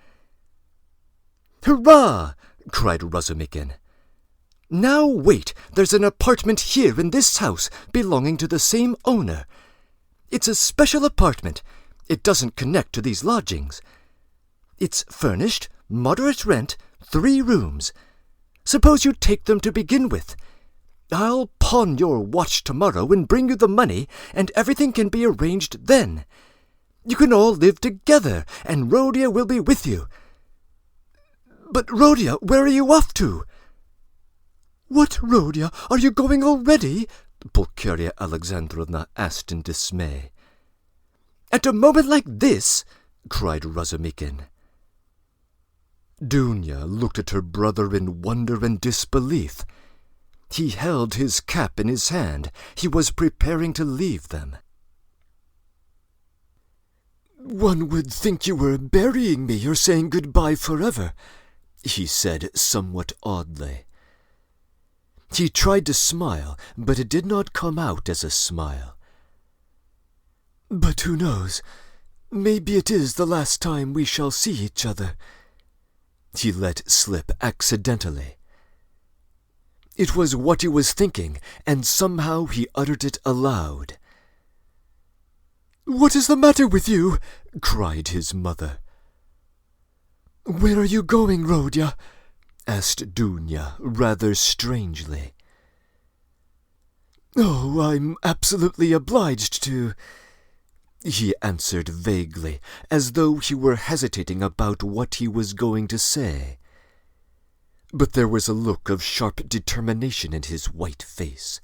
Hurrah! Cried Razumikin. Now wait, there's an apartment here in this house belonging to the same owner. It's a special apartment. It doesn't connect to these lodgings. It's furnished, moderate rent, 3 rooms. Suppose you take them to begin with. I'll pawn your watch tomorrow and bring you the money, and everything can be arranged then. You can all live together, and Rodya will be with you. But, Rodya, where are you off to? What, Rodya, are you going already? Pulcheria Alexandrovna asked in dismay. At a moment like this? Cried Razumikin. Dunya looked at her brother in wonder and disbelief. He held his cap in his hand. He was preparing to leave them. One would think you were burying me or saying goodbye forever, he said somewhat oddly. He tried to smile, but it did not come out as a smile. But who knows? Maybe it is the last time we shall see each other. He let slip accidentally. It was what he was thinking, and somehow he uttered it aloud. What is the matter with you? Cried his mother. Where are you going, Rodya? Asked Dunya, rather strangely. Oh, I'm absolutely obliged to, he answered vaguely, as though he were hesitating about what he was going to say. but there was a look of sharp determination in his white face.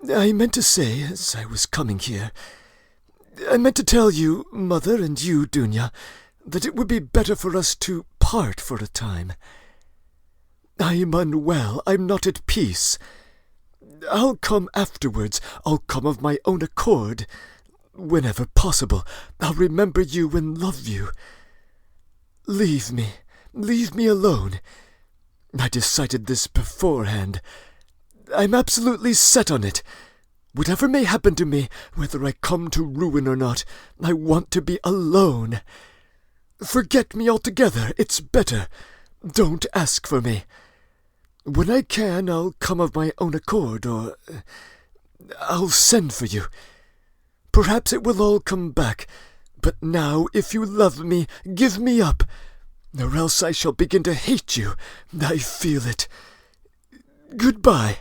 "I meant to say, as I was coming here, I meant to tell you, Mother, and you, Dunya, that it would be better for us to part for a time. I'm unwell, I'm not at peace. I'll come afterwards, I'll come of my own accord. Whenever possible, I'll remember you and love you. Leave me alone. I decided this beforehand. I'm absolutely set on it. Whatever may happen to me, whether I come to ruin or not, I want to be alone. Forget me altogether, it's better. Don't ask for me. When I can, I'll come of my own accord, or I'll send for you. Perhaps it will all come back, but now, if you love me, give me up, or else I shall begin to hate you. I feel it. Goodbye."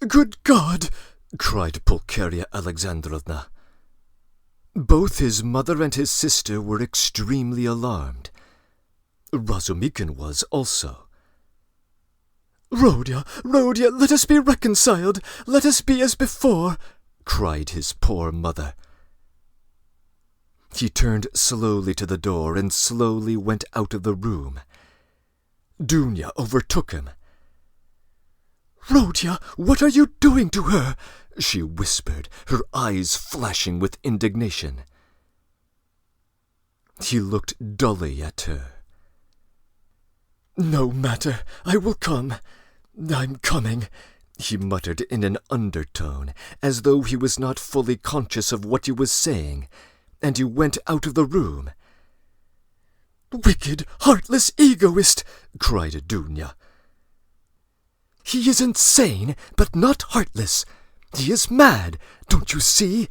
"Good God!" cried Pulcheria Alexandrovna. Both his mother and his sister were extremely alarmed. Razumikin was also. "Rodya, let us be reconciled. Let us be as before," cried his poor mother. He turned slowly to the door and slowly went out of the room. Dunya overtook him. "Rodya, what are you doing to her?" she whispered, her eyes flashing with indignation. He looked dully at her. "No matter, I will come. I'm coming," he muttered in an undertone, as though he was not fully conscious of what he was saying, and he went out of the room. "Wicked, heartless egoist!" cried Dunya. "He is insane, but not heartless. He is mad, don't you see?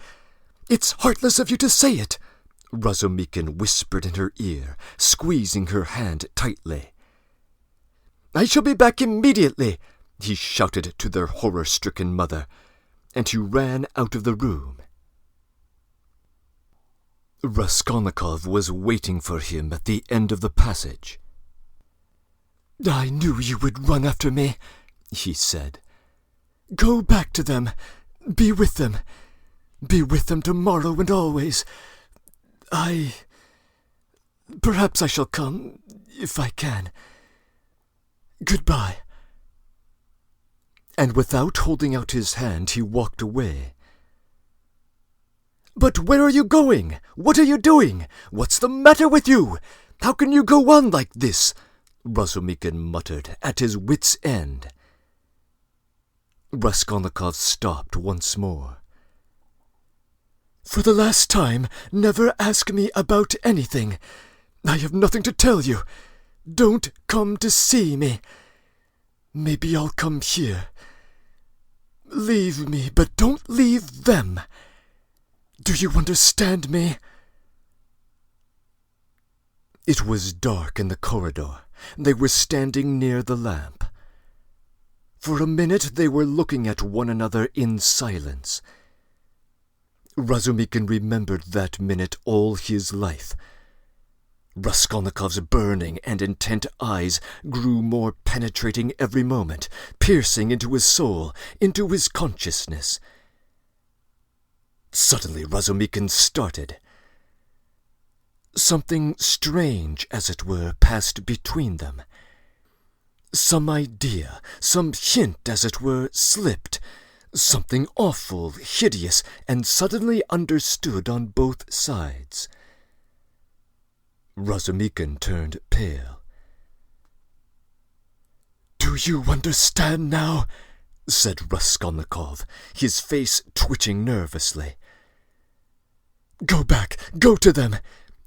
It's heartless of you to say it," Razumikin whispered in her ear, squeezing her hand tightly. "I shall be back immediately," he shouted to their horror-stricken mother, and he ran out of the room. Raskolnikov was waiting for him at the end of the passage. "I knew you would run after me," he said. "Go back to them. Be with them. Be with them tomorrow and always. Perhaps I shall come, if I can. Goodbye." And without holding out his hand, he walked away. "But where are you going? What are you doing? What's the matter with you? How can you go on like this?" Razumikin muttered, at his wits' end. Raskolnikov stopped once more. "For the last time, never ask me about anything. I have nothing to tell you. Don't come to see me. Maybe I'll come here. Leave me, but don't leave them. Do you understand me?" It was dark in the corridor. They were standing near the lamp. For a minute they were looking at one another in silence. Razumikin remembered that minute all his life. Raskolnikov's burning and intent eyes grew more penetrating every moment, piercing into his soul, into his consciousness. Suddenly Razumikin started. Something strange, as it were, passed between them. Some idea, some hint, as it were, slipped. Something awful, hideous, and suddenly understood on both sides. Razumikin turned pale. "Do you understand now?" said Raskolnikov, his face twitching nervously. "Go back, go to them,"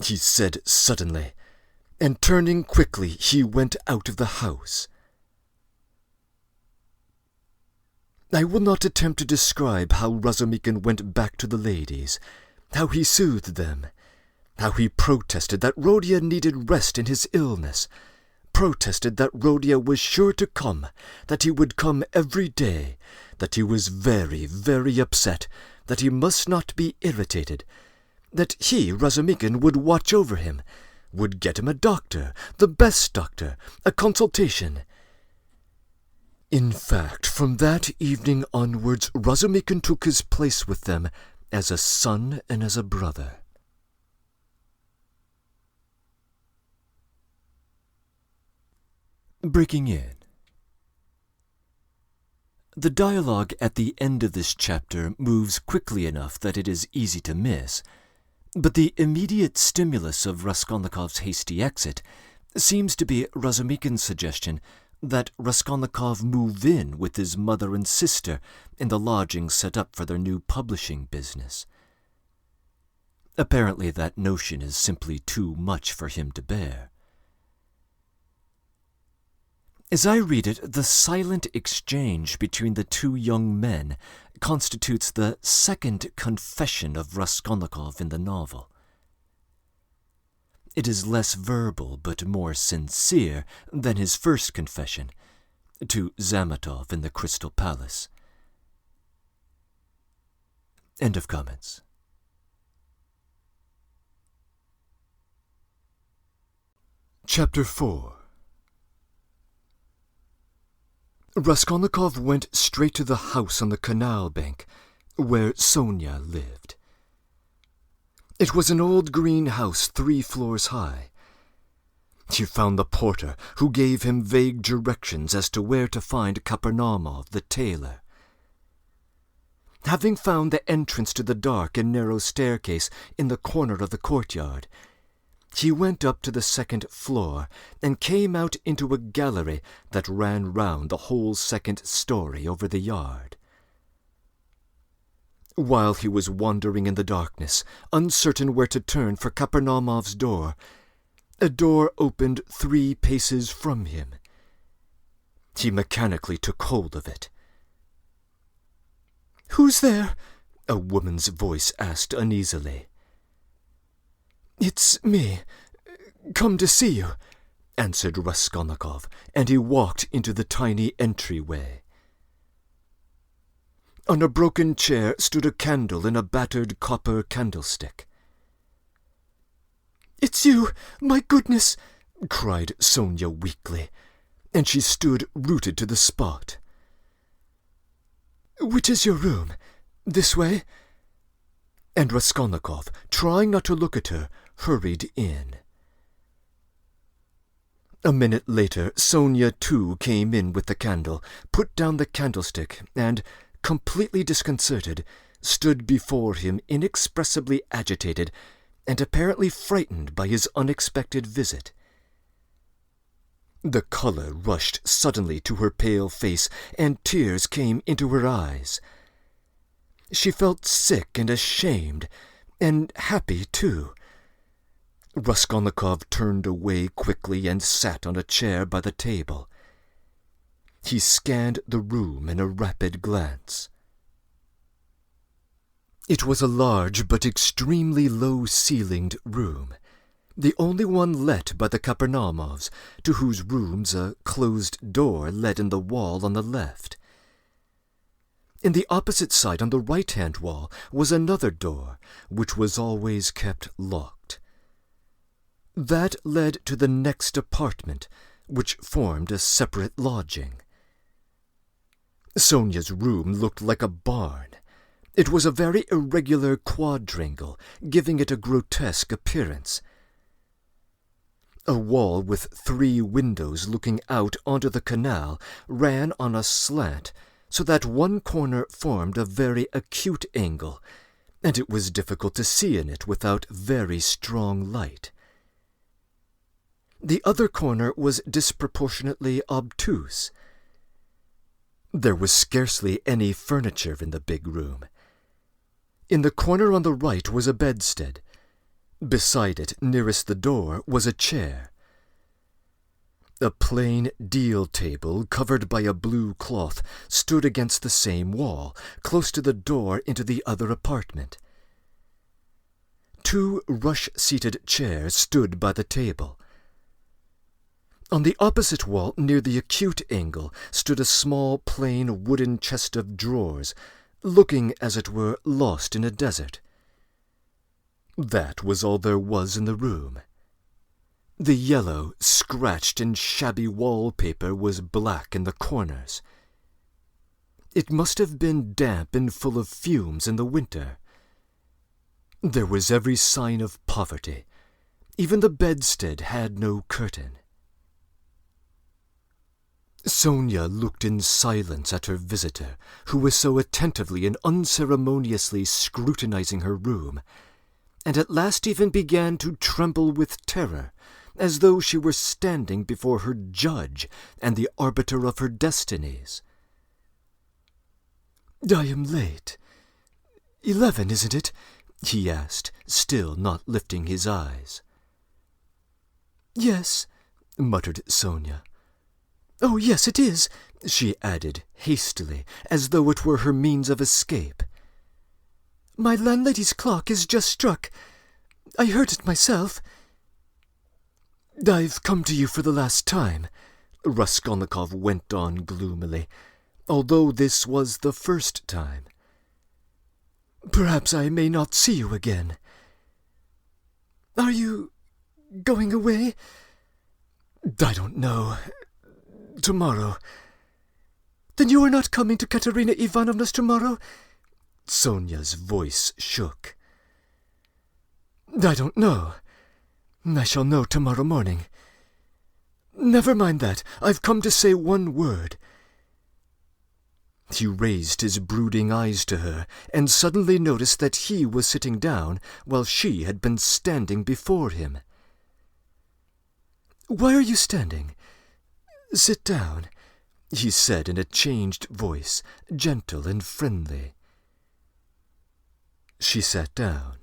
he said suddenly, and turning quickly he went out of the house. I will not attempt to describe how Razumikin went back to the ladies, how he soothed them, how he protested that Rodya needed rest in his illness, protested that Rodya was sure to come, that he would come every day, that he was very, very upset, that he must not be irritated, that he, Razumikin, would watch over him, would get him a doctor, the best doctor, a consultation. In fact, from that evening onwards, Razumikin took his place with them as a son and as a brother. Breaking in. The dialogue at the end of this chapter moves quickly enough that it is easy to miss, but the immediate stimulus of Raskolnikov's hasty exit seems to be Razumikin's suggestion that Raskolnikov move in with his mother and sister in the lodging set up for their new publishing business. Apparently that notion is simply too much for him to bear. As I read it, the silent exchange between the two young men constitutes the second confession of Raskolnikov in the novel. It is less verbal but more sincere than his first confession to Zametov in the Crystal Palace. End of comments. Chapter 4. Raskolnikov went straight to the house on the canal bank, where Sonia lived. It was an old green house 3 floors high. He found the porter, who gave him vague directions as to where to find Kapernaumov, the tailor. Having found the entrance to the dark and narrow staircase in the corner of the courtyard, he went up to the 2nd floor and came out into a gallery that ran round the whole 2nd story over the yard. While he was wandering in the darkness, uncertain where to turn for Kapernaumov's door, a door opened 3 paces from him. He mechanically took hold of it. "Who's there?" a woman's voice asked uneasily. "It's me. Come to see you," answered Raskolnikov, and he walked into the tiny entryway. On a broken chair stood a candle in a battered copper candlestick. "It's you! My goodness!" cried Sonia weakly, and she stood rooted to the spot. "Which is your room? This way?" And Raskolnikov, trying not to look at her, hurried in. A minute later, Sonia too came in with the candle, put down the candlestick, and, completely disconcerted, stood before him inexpressibly agitated and apparently frightened by his unexpected visit. The color rushed suddenly to her pale face, and tears came into her eyes. She felt sick and ashamed, and happy too. Raskolnikov turned away quickly and sat on a chair by the table. He scanned the room in a rapid glance. It was a large but extremely low-ceilinged room, the only one let by the Kapernaumovs, to whose rooms a closed door led in the wall on the left. In the opposite side, on the right-hand wall, was another door, which was always kept locked. That led to the next apartment, which formed a separate lodging. Sonia's room looked like a barn. It was a very irregular quadrangle, giving it a grotesque appearance. A wall with 3 windows looking out onto the canal ran on a slant, so that one corner formed a very acute angle, and it was difficult to see in it without very strong light. The other corner was disproportionately obtuse. There was scarcely any furniture in the big room. In the corner on the right was a bedstead. Beside it, nearest the door, was a chair. A plain deal table, covered by a blue cloth, stood against the same wall, close to the door into the other apartment. 2 rush-seated chairs stood by the table. On the opposite wall, near the acute angle, stood a small, plain wooden chest of drawers, looking, as it were, lost in a desert. That was all there was in the room. The yellow, scratched and shabby wallpaper was black in the corners. It must have been damp and full of fumes in the winter. There was every sign of poverty. Even the bedstead had no curtain. Sonia looked in silence at her visitor, who was so attentively and unceremoniously scrutinizing her room, and at last even began to tremble with terror, as though she were standing before her judge and the arbiter of her destinies. "I am late. 11, isn't it?" he asked, still not lifting his eyes. "Yes," muttered Sonia. "Oh, yes, it is," she added hastily, as though it were her means of escape. "My landlady's clock is just struck. I heard it myself." "I've come to you for the last time," Raskolnikov went on gloomily, although this was the first time. "Perhaps I may not see you again." "Are you going away?" "I don't know. Tomorrow." "Then you are not coming to Katerina Ivanovna's tomorrow?" Sonia's voice shook. "I don't know. I shall know tomorrow morning. Never mind that. I've come to say one word." He raised his brooding eyes to her, and suddenly noticed that he was sitting down while she had been standing before him. "Why are you standing? Sit down," he said in a changed voice, gentle and friendly. She sat down.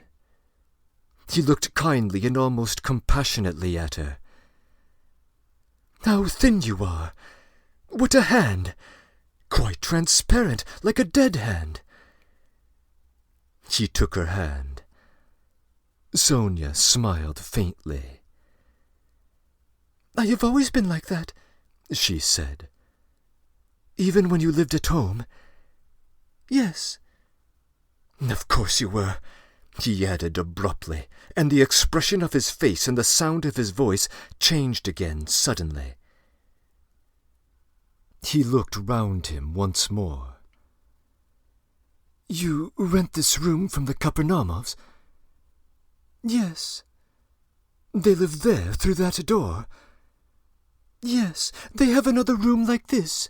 He looked kindly and almost compassionately at her. "How thin you are! What a hand! Quite transparent, like a dead hand." He took her hand. Sonia smiled faintly. "I have always been like that," she said. "Even when you lived at home?" "Yes." "Of course you were," he added abruptly, and the expression of his face and the sound of his voice changed again suddenly. He looked round him once more. "You rent this room from the Kapernaumos?" "Yes." "They live there, through that door?" "Yes, they have another room like this."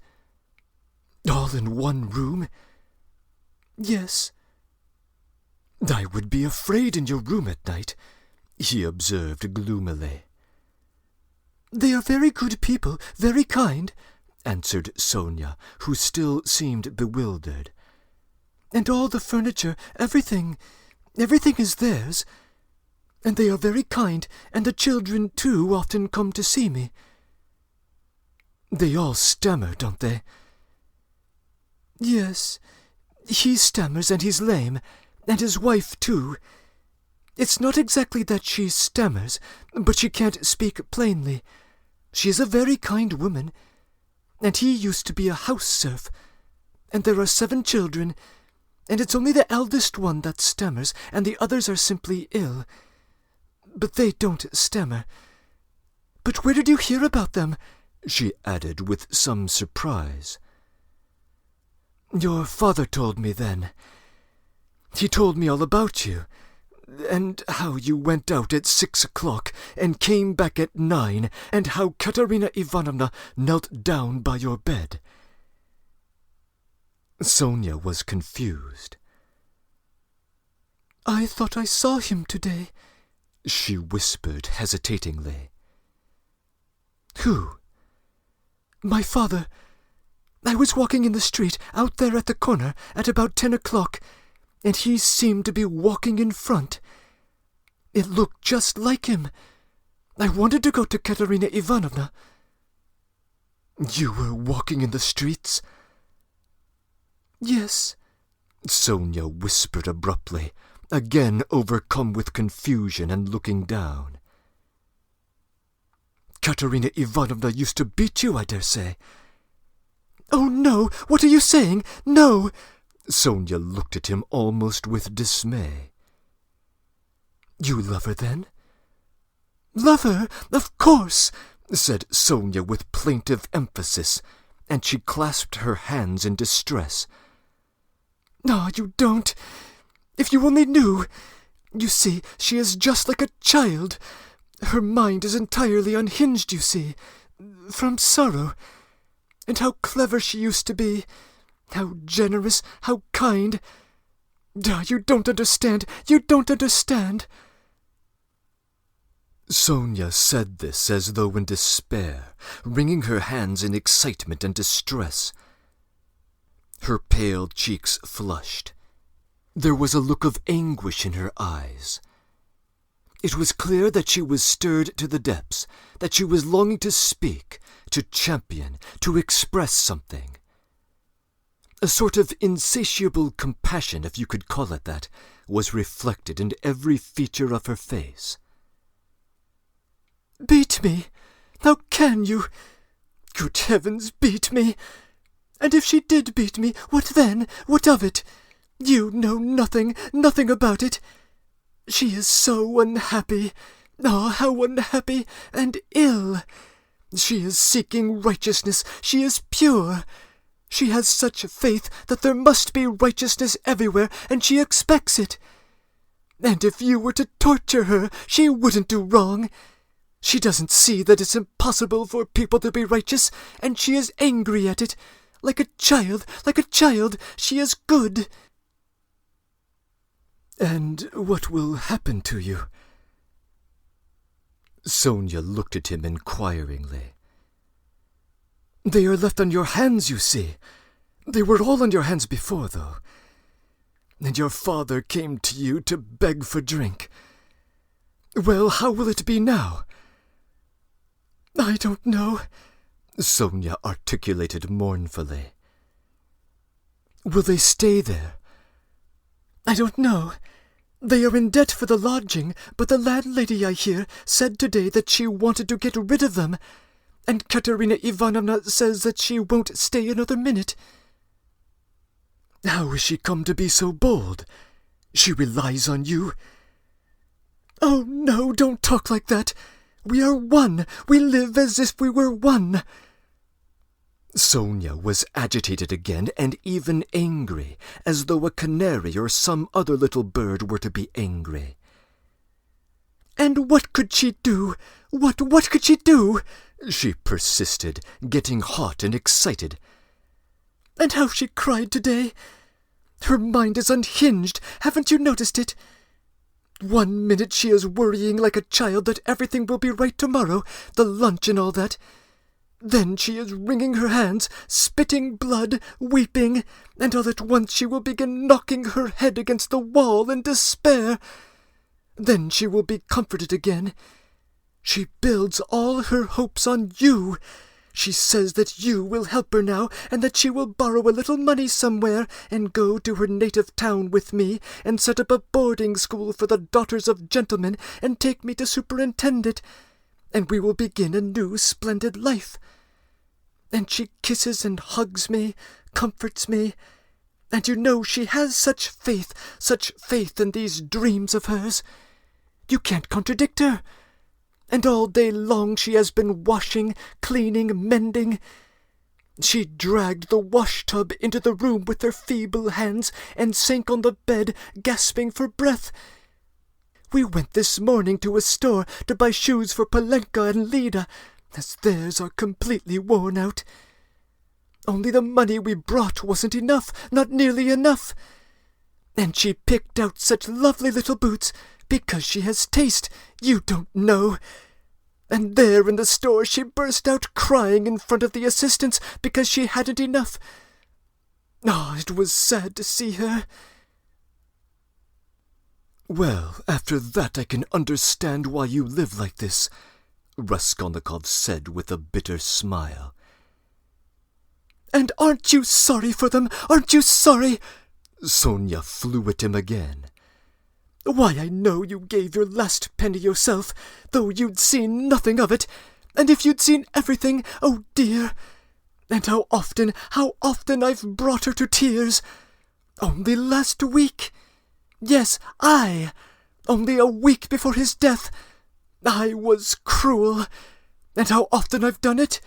"All in one room?" "Yes." "I would be afraid in your room at night," he observed gloomily. "They are very good people, very kind," answered Sonia, who still seemed bewildered. "And all the furniture, everything is theirs. And they are very kind, and the children, too, often come to see me." "They all stammer, don't they?" "Yes, he stammers and he's lame, and his wife, too. It's not exactly that she stammers, but she can't speak plainly. She is a very kind woman. And he used to be a house serf. And there are 7 children, and it's only the eldest one that stammers, and the others are simply ill. But they don't stammer. But where did you hear about them?" she added with some surprise. "Your father told me then. He told me all about you, and how you went out at 6 o'clock and came back at 9, and how Katerina Ivanovna knelt down by your bed." Sonia was confused. "I thought I saw him today," she whispered hesitatingly. "Who?" "My father. I was walking in the street, out there at the corner, at about 10 o'clock, and he seemed to be walking in front. It looked just like him. I wanted to go to Katerina Ivanovna." "You were walking in the streets?" "Yes," Sonia whispered abruptly, again overcome with confusion and looking down. "Katerina Ivanovna used to beat you, I dare say." "Oh, no! What are you saying? No!" Sonia looked at him almost with dismay. "You love her, then?" Love her, of course, said Sonia with plaintive emphasis, and she clasped her hands in distress. "Ah, you don't. If you only knew. You see, she is just like a child. Her mind is entirely unhinged, you see, from sorrow. And how clever she used to be. How generous, how kind. Ah, you don't understand. You don't understand." Sonia said this as though in despair, wringing her hands in excitement and distress. Her pale cheeks flushed. There was a look of anguish in her eyes. It was clear that she was stirred to the depths, that she was longing to speak, to champion, to express something. A sort of insatiable compassion, if you could call it that, was reflected in every feature of her face. "Beat me? How can you? Good heavens, beat me! And if she did beat me, what then? What of it? You know nothing about it. She is so unhappy. Ah, how unhappy and ill! She is seeking righteousness. She is pure. She has such faith that there must be righteousness everywhere, and she expects it. And if you were to torture her, she wouldn't do wrong. She doesn't see that it's impossible for people to be righteous, and she is angry at it. Like a child, she is good." "And what will happen to you?" Sonia looked at him inquiringly. "They are left on your hands, you see. They were all on your hands before, though. And your father came to you to beg for drink. Well, how will it be now?" "I don't know," Sonia articulated mournfully. "Will they stay there?" "I don't know. They are in debt for the lodging, but the landlady, I hear, said today that she wanted to get rid of them, and Katerina Ivanovna says that she won't stay another minute." "How has she come to be so bold? She relies on you." "Oh, no, don't talk like that. We are one. We live as if we were one." Sonia was agitated again, and even angry, as though a canary or some other little bird were to be angry. "And what could she do? What could she do?" she persisted, getting hot and excited. "And how she cried today! Her mind is unhinged. Haven't you noticed it? 1 minute she is worrying like a child that everything will be right tomorrow, the lunch and all that. Then she is wringing her hands, spitting blood, weeping, and all at once she will begin knocking her head against the wall in despair. Then she will be comforted again. She builds all her hopes on you. She says that you will help her now, and that she will borrow a little money somewhere, and go to her native town with me, and set up a boarding school for the daughters of gentlemen, and take me to superintend it, and we will begin a new splendid life. And she kisses and hugs me, comforts me, and you know she has such faith in these dreams of hers. You can't contradict her. And all day long she has been washing, cleaning, mending. She dragged the wash-tub into the room with her feeble hands, and sank on the bed, gasping for breath. We went this morning to a store to buy shoes for Polenka and Lida, as theirs are completely worn out. Only the money we brought wasn't enough, not nearly enough. And she picked out such lovely little boots, because she has taste, you don't know. And there in the store she burst out crying in front of the assistants because she hadn't enough. Oh, it was sad to see her." "Well, after that I can understand why you live like this," Raskolnikov said with a bitter smile. "And aren't you sorry for them? Aren't you sorry?" Sonia flew at him again. "Why, I know you gave your last penny yourself, though you'd seen nothing of it. And if you'd seen everything, oh dear! And how often I've brought her to tears! Only last week! Yes, only a week before his death! I was cruel, and how often I've done it.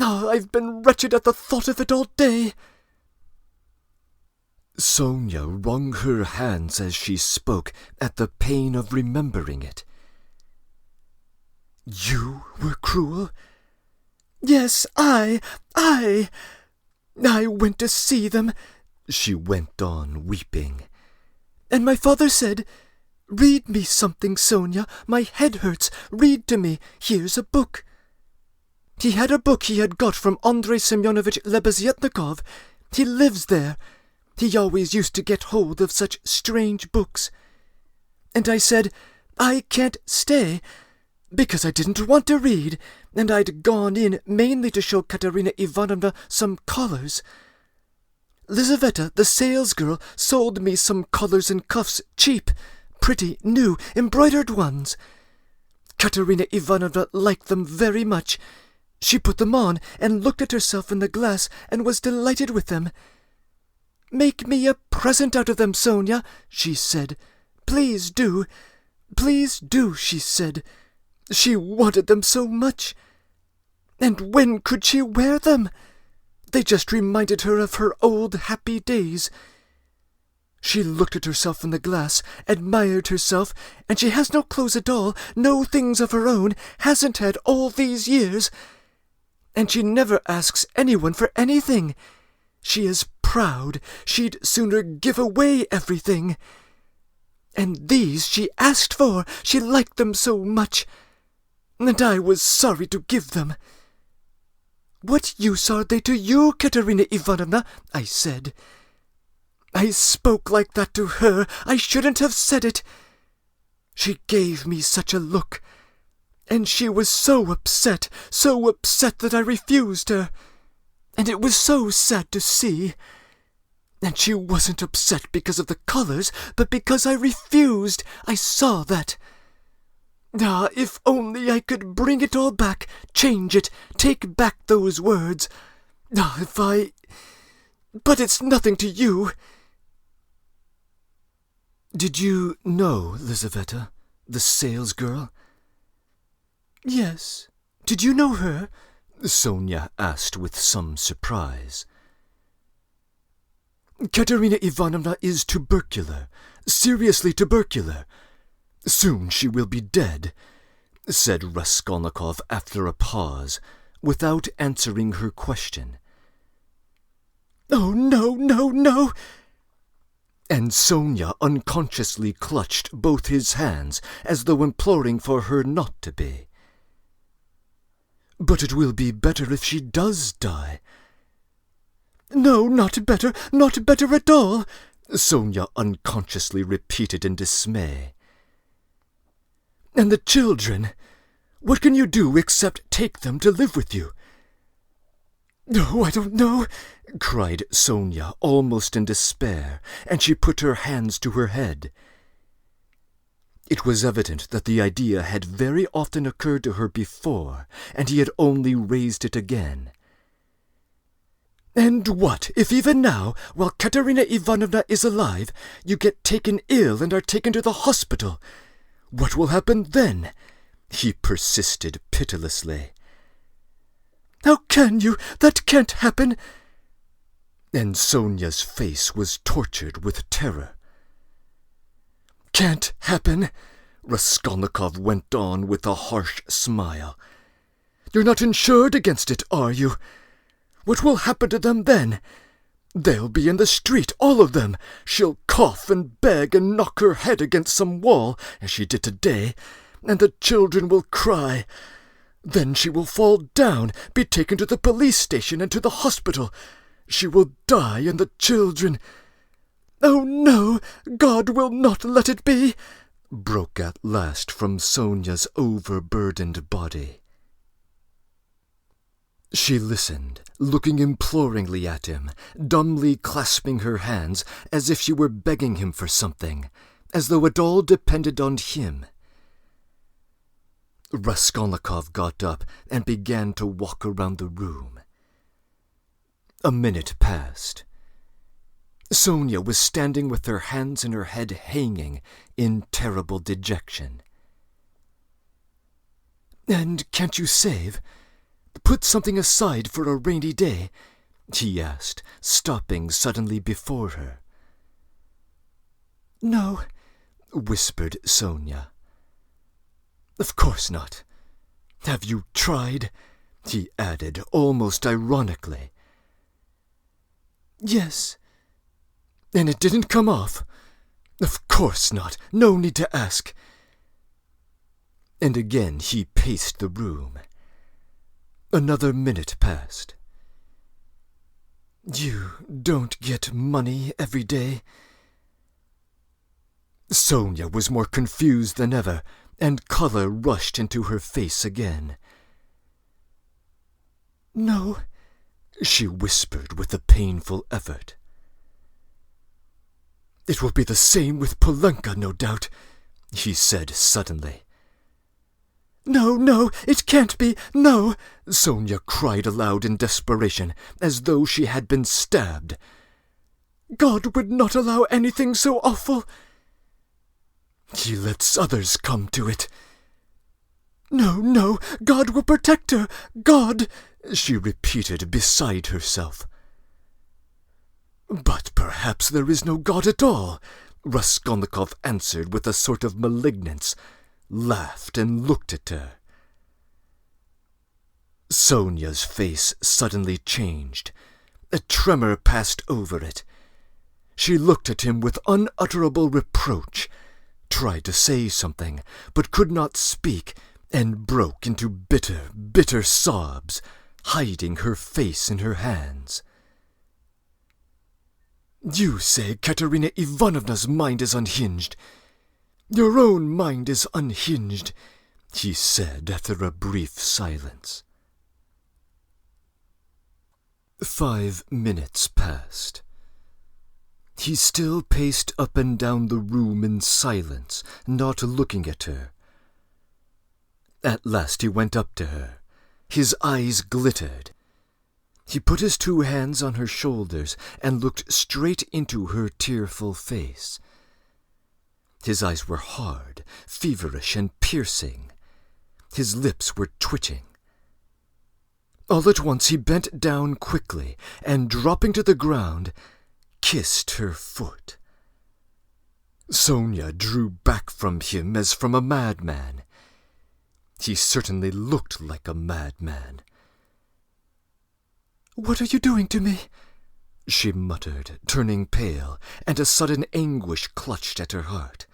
I've been wretched at the thought of it all day." Sonia wrung her hands as she spoke at the pain of remembering it. "You were cruel?" "Yes, I went to see them," she went on, weeping. "And my father said, 'Read me something, Sonia. My head hurts. Read to me. Here's a book.' He had a book he had got from Andrei Semyonovich Lebeziatnikov. He lives there. He always used to get hold of such strange books. And I said, 'I can't stay,' because I didn't want to read, and I'd gone in mainly to show Katerina Ivanovna some collars. Lizaveta, the salesgirl, sold me some collars and cuffs, cheap, pretty, new, embroidered ones. Katerina Ivanovna liked them very much. She put them on and looked at herself in the glass and was delighted with them. 'Make me a present out of them, Sonia,' she said. 'Please do. Please do,' she said. She wanted them so much. And when could she wear them? They just reminded her of her old happy days. She looked at herself in the glass, admired herself, and she has no clothes at all, no things of her own, hasn't had all these years. And she never asks anyone for anything. She is proud. She'd sooner give away everything. And these she asked for. She liked them so much. And I was sorry to give them. 'What use are they to you, Katerina Ivanovna?' I said. I spoke like that to her. I shouldn't have said it. She gave me such a look, and she was so upset that I refused her. And it was so sad to see. And she wasn't upset because of the colors, but because I refused. I saw that. If only I could bring it all back, change it, take back those words. But it's nothing to you." "Did you know Lizaveta, the salesgirl?" "Yes. Did you know her?" Sonia asked with some surprise. "Katerina Ivanovna is tubercular, seriously tubercular. Soon she will be dead," said Raskolnikov after a pause, without answering her question. "Oh, no, no, no!" And Sonia unconsciously clutched both his hands, as though imploring for her not to be. "But it will be better if she does die." "No, not better at all," Sonia unconsciously repeated in dismay. "And the children, what can you do except take them to live with you?" "Oh, I don't know," cried Sonia, almost in despair, and she put her hands to her head. It was evident that the idea had very often occurred to her before, and he had only raised it again. "And what if even now, while Katerina Ivanovna is alive, you get taken ill and are taken to the hospital? What will happen then?" he persisted pitilessly. "How can you? That can't happen!" And Sonia's face was tortured with terror. "Can't happen?" Raskolnikov went on with a harsh smile. "You're not insured against it, are you? What will happen to them then? They'll be in the street, all of them. She'll cough and beg and knock her head against some wall, as she did today, and the children will cry. Then she will fall down, be taken to the police station and to the hospital. She will die, and the children—" "Oh, no! God will not let it be!" broke at last from Sonia's overburdened body. She listened, looking imploringly at him, dumbly clasping her hands as if she were begging him for something, as though it all depended on him. Raskolnikov got up and began to walk around the room. A minute passed. Sonia was standing with her hands in her head hanging in terrible dejection. And can't you save? Put something aside for a rainy day?" he asked, stopping suddenly before her. "No," whispered Sonia. "Of course not. Have you tried?" he added, almost ironically. "Yes." "And it didn't come off?" "Of course not. No need to ask." And again he paced the room. Another minute passed. "You don't get money every day?" Sonia was more confused than ever, and color rushed into her face again. "No," she whispered with a painful effort. "It will be the same with Polenka, no doubt," he said suddenly. No, it can't be, no!" Sonia cried aloud in desperation, as though she had been stabbed. "God would not allow anything so awful." "He lets others come to it." No, God will protect her, God!" she repeated beside herself. "But perhaps there is no God at all," Raskolnikov answered with a sort of malignance, laughed and looked at her. Sonia's face suddenly changed. A tremor passed over it. She looked at him with unutterable reproach, tried to say something, but could not speak, and broke into bitter, bitter sobs, hiding her face in her hands. "You say Katerina Ivanovna's mind is unhinged. Your own mind is unhinged," he said after a brief silence. 5 minutes passed. He still paced up and down the room in silence, not looking at her. At last he went up to her. His eyes glittered. He put his 2 hands on her shoulders and looked straight into her tearful face. His eyes were hard, feverish, and piercing. His lips were twitching. All at once he bent down quickly, and dropping to the ground, kissed her foot. Sonia drew back from him as from a madman. He certainly looked like a madman. "What are you doing to me?" she muttered, turning pale, and a sudden anguish clutched at her heart.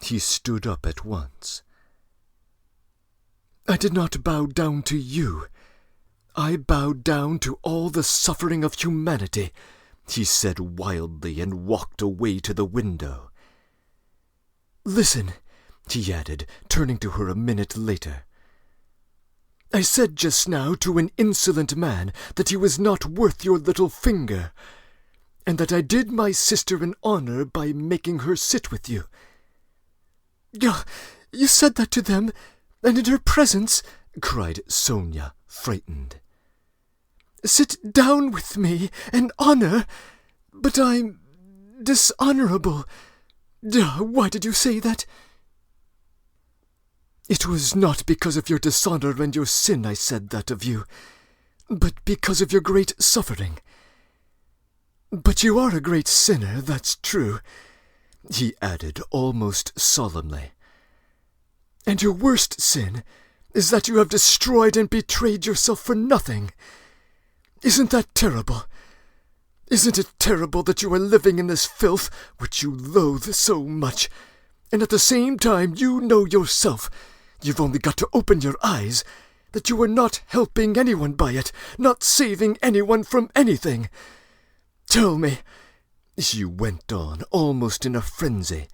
He stood up at once. "I did not bow down to you. I bowed down to all the suffering of humanity," he said wildly, and walked away to the window. "Listen," he added, turning to her a minute later. "I said just now to an insolent man that he was not worth your little finger, and that I did my sister an honor by making her sit with you." "You said that to them, and in her presence?" cried Sonia, frightened. "Sit down with me, an honor? But I'm dishonorable. Why did you say that?" "It was not because of your dishonor and your sin I said that of you, but because of your great suffering. But you are a great sinner, that's true," he added almost solemnly. "And your worst sin is that you have destroyed and betrayed yourself for nothing. Isn't that terrible? Isn't it terrible that you are living in this filth which you loathe so much, and at the same time you know yourself, you've only got to open your eyes, that you are not helping anyone by it, not saving anyone from anything? Tell me," she went on, almost in a frenzy,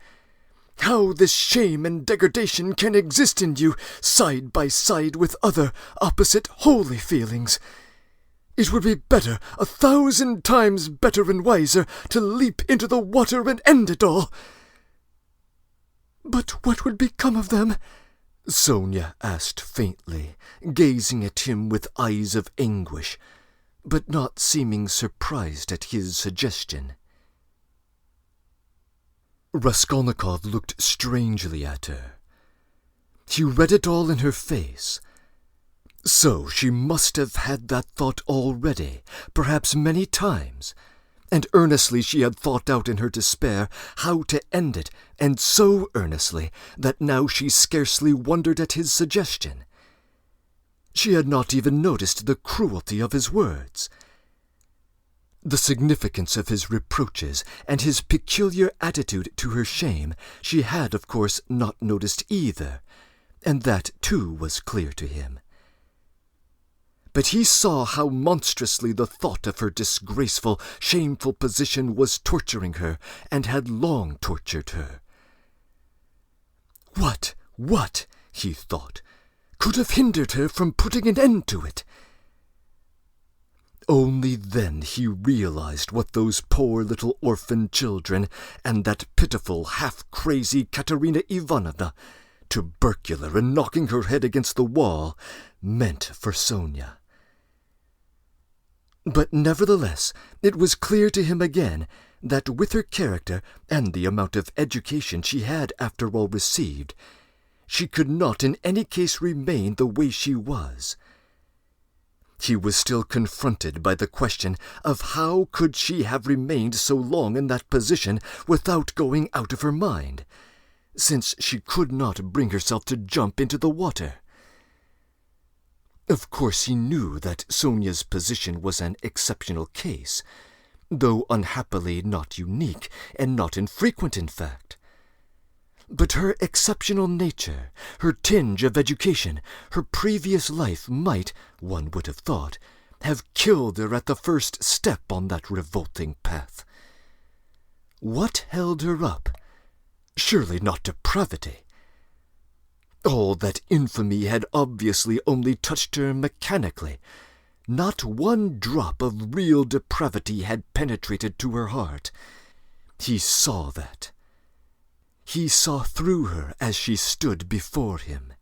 "how this shame and degradation can exist in you side by side with other opposite holy feelings. It would be better, 1,000 times better and wiser, to leap into the water and end it all." "But what would become of them?" Sonia asked faintly, gazing at him with eyes of anguish, but not seeming surprised at his suggestion. Raskolnikov looked strangely at her. He read it all in her face. So she must have had that thought already, perhaps many times, and earnestly she had thought out in her despair how to end it, and so earnestly that now she scarcely wondered at his suggestion. She had not even noticed the cruelty of his words. The significance of his reproaches and his peculiar attitude to her shame she had, of course, not noticed either, and that, too, was clear to him. But he saw how monstrously the thought of her disgraceful, shameful position was torturing her, and had long tortured her. What, he thought, could have hindered her from putting an end to it? Only then he realized what those poor little orphan children and that pitiful, half-crazy Katerina Ivanovna, tubercular and knocking her head against the wall, meant for Sonia. But nevertheless, it was clear to him again that with her character and the amount of education she had after all received, she could not in any case remain the way she was. He was still confronted by the question of how could she have remained so long in that position without going out of her mind, since she could not bring herself to jump into the water. Of course he knew that Sonia's position was an exceptional case, though unhappily not unique, and not infrequent in fact. But her exceptional nature, her tinge of education, her previous life might, one would have thought, have killed her at the first step on that revolting path. What held her up? Surely not depravity. All that infamy had obviously only touched her mechanically. Not one drop of real depravity had penetrated to her heart. He saw that. He saw through her as she stood before him.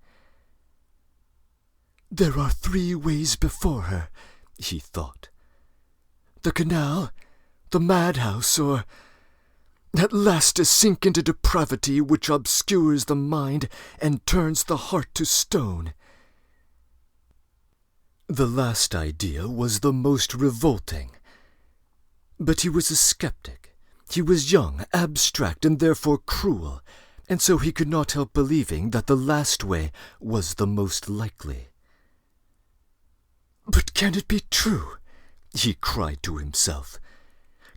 There are 3 ways before her, he thought. The canal, the madhouse, or at last to sink into depravity which obscures the mind and turns the heart to stone. The last idea was the most revolting. But he was a skeptic. He was young, abstract, and therefore cruel, and so he could not help believing that the last way was the most likely. "But can it be true?" he cried to himself.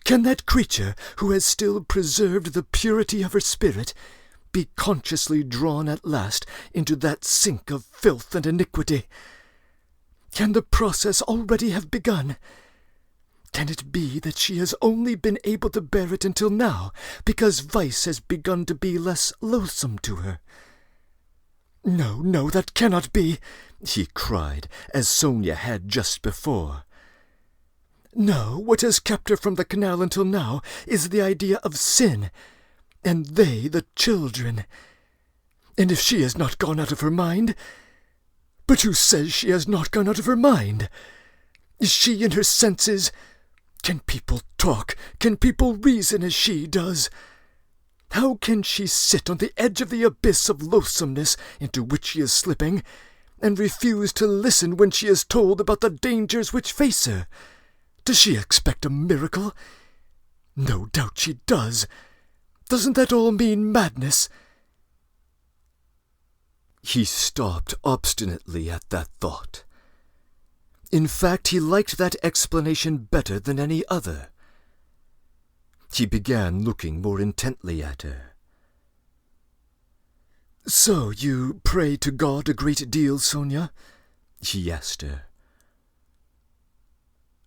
"Can that creature, who has still preserved the purity of her spirit, be consciously drawn at last into that sink of filth and iniquity? Can the process already have begun? Can it be that she has only been able to bear it until now, because vice has begun to be less loathsome to her? No, that cannot be," he cried, as Sonia had just before. "No, what has kept her from the canal until now is the idea of sin, and they the children. And if she has not gone out of her mind— But who says she has not gone out of her mind? Is she in her senses? Can people talk? Can people reason as she does? How can she sit on the edge of the abyss of loathsomeness into which she is slipping, and refuse to listen when she is told about the dangers which face her? Does she expect a miracle? No doubt she does. Doesn't that all mean madness?" He stopped obstinately at that thought. In fact, he liked that explanation better than any other. He began looking more intently at her. "So you pray to God a great deal, Sonia?" he asked her.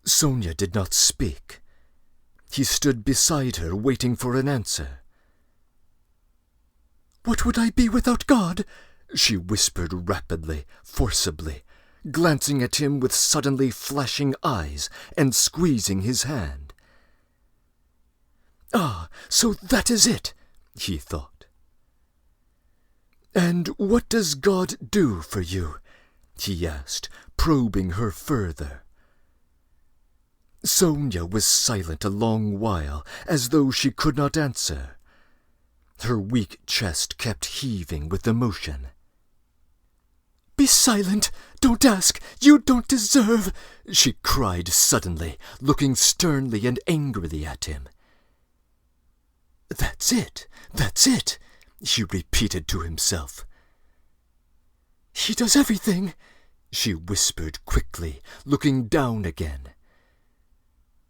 Sonia did not speak. He stood beside her, waiting for an answer. "What would I be without God?" she whispered rapidly, forcibly, glancing at him with suddenly flashing eyes and squeezing his hand. "Ah, so that is it," he thought. "And what does God do for you?" he asked, probing her further. Sonia was silent a long while, as though she could not answer. Her weak chest kept heaving with emotion. Be silent! Don't ask! You don't deserve!" she cried suddenly, looking sternly and angrily at him. "That's it! That's it!" he repeated to himself. "He does everything," she whispered quickly, looking down again.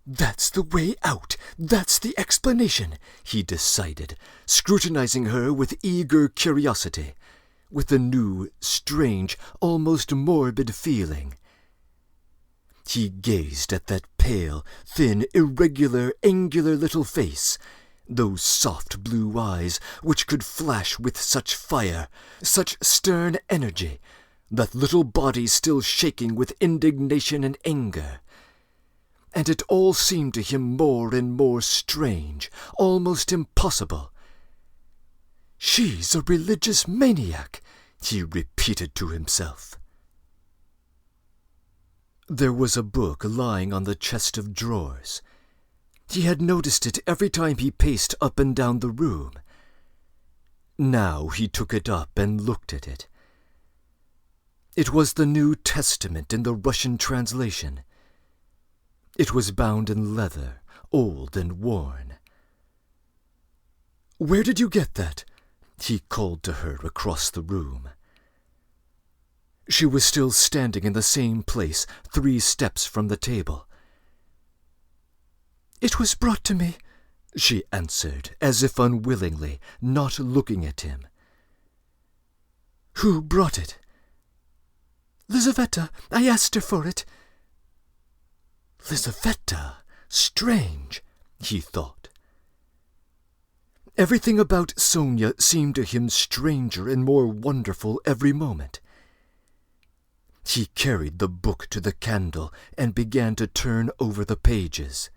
"That's the way out. That's the explanation," he decided, scrutinizing her with eager curiosity, with a new, strange, almost morbid feeling. He gazed at that pale, thin, irregular, angular little face, those soft blue eyes which could flash with such fire, such stern energy, that little body still shaking with indignation and anger. And it all seemed to him more and more strange, almost impossible. "She's a religious maniac," he repeated to himself. There was a book lying on the chest of drawers. He had noticed it every time he paced up and down the room. Now he took it up and looked at it. It was the New Testament in the Russian translation. It was bound in leather, old and worn. "Where did you get that?" he called to her across the room. She was still standing in the same place, 3 steps from the table. "It was brought to me," she answered, as if unwillingly, not looking at him. "Who brought it?" "Lizaveta. I asked her for it." Lizaveta. Strange, he thought. Everything about Sonia seemed to him stranger and more wonderful every moment. He carried the book to the candle and began to turn over the pages.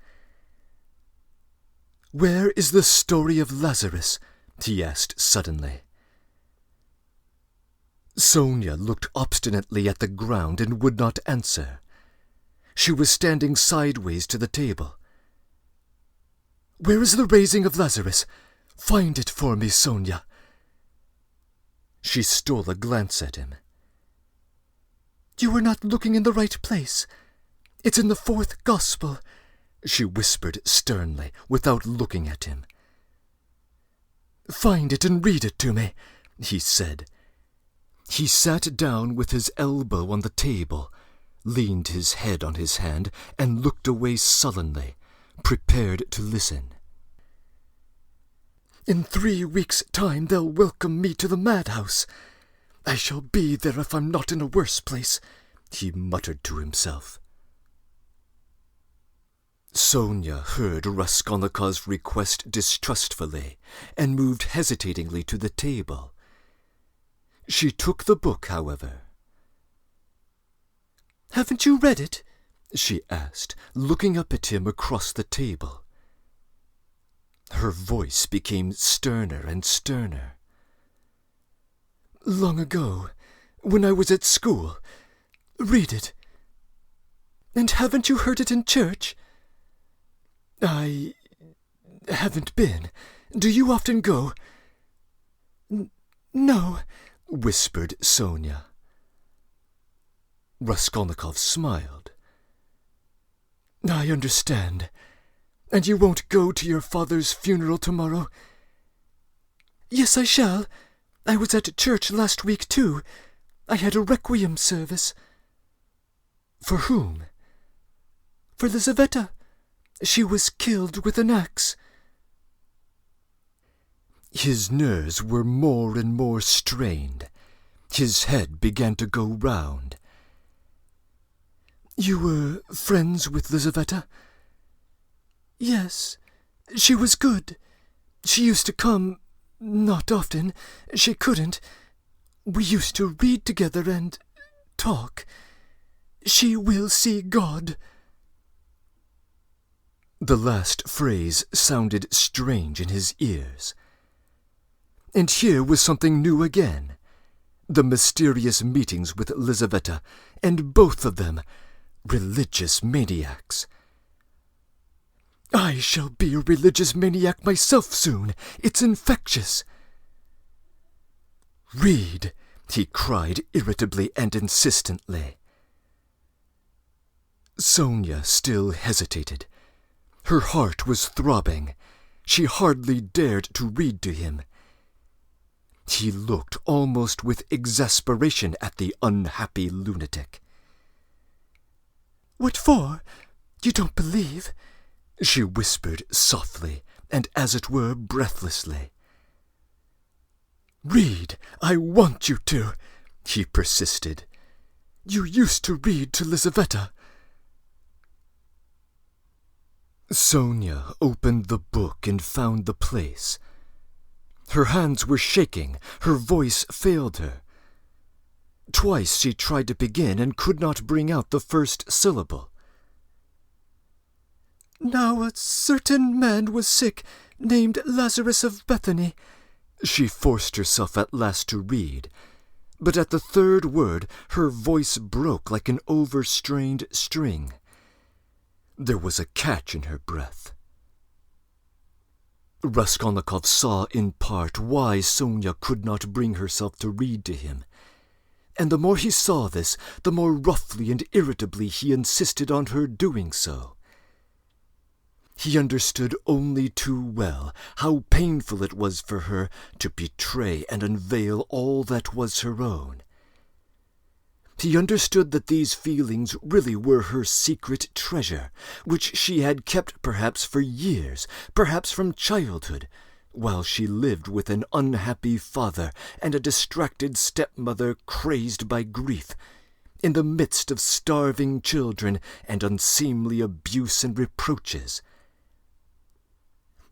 "Where is the story of Lazarus?" he asked suddenly. Sonia looked obstinately at the ground and would not answer. She was standing sideways to the table. "Where is the raising of Lazarus? Find it for me, Sonia." She stole a glance at him. "You are not looking in the right place. It's in the 4th Gospel," she whispered sternly, without looking at him. "Find it and read it to me," he said. He sat down with his elbow on the table, leaned his head on his hand, and looked away sullenly, prepared to listen. "In 3 weeks' time they'll welcome me to the madhouse. I shall be there if I'm not in a worse place," he muttered to himself. Sonia heard Raskolnikov's request distrustfully, and moved hesitatingly to the table. She took the book, however. "Haven't you read it?" she asked, looking up at him across the table. Her voice became sterner and sterner. "Long ago, when I was at school. Read it. And haven't you heard it in church?" "I haven't been. Do you often go?" "No," whispered Sonia. Raskolnikov smiled. "I understand. And you won't go to your father's funeral tomorrow?" "Yes, I shall. I was at church last week, too. I had a requiem service." "For whom?" "For Lizaveta. She was killed with an axe." His nerves were more and more strained. His head began to go round. "You were friends with Lizaveta?" "Yes. She was good. She used to come, not often. She couldn't. We used to read together and talk. She will see God." The last phrase sounded strange in his ears. And here was something new again. The mysterious meetings with Lizaveta, and both of them religious maniacs. "I shall be a religious maniac myself soon. It's infectious." "Read," he cried irritably and insistently. Sonia still hesitated. Her heart was throbbing. She hardly dared to read to him. He looked almost with exasperation at the unhappy lunatic. "What for? You don't believe?" she whispered softly, and as it were breathlessly. "Read, I want you to," he persisted. "You used to read to Lizaveta." Sonia opened the book and found the place. Her hands were shaking, her voice failed her. Twice she tried to begin and could not bring out the first syllable. "Now a certain man was sick, named Lazarus of Bethany," she forced herself at last to read, but at the third word her voice broke like an overstrained string. There was a catch in her breath. Raskolnikov saw in part why Sonia could not bring herself to read to him, and the more he saw this, the more roughly and irritably he insisted on her doing so. He understood only too well how painful it was for her to betray and unveil all that was her own. He understood that these feelings really were her secret treasure, which she had kept perhaps for years, perhaps from childhood, while she lived with an unhappy father and a distracted stepmother crazed by grief, in the midst of starving children and unseemly abuse and reproaches.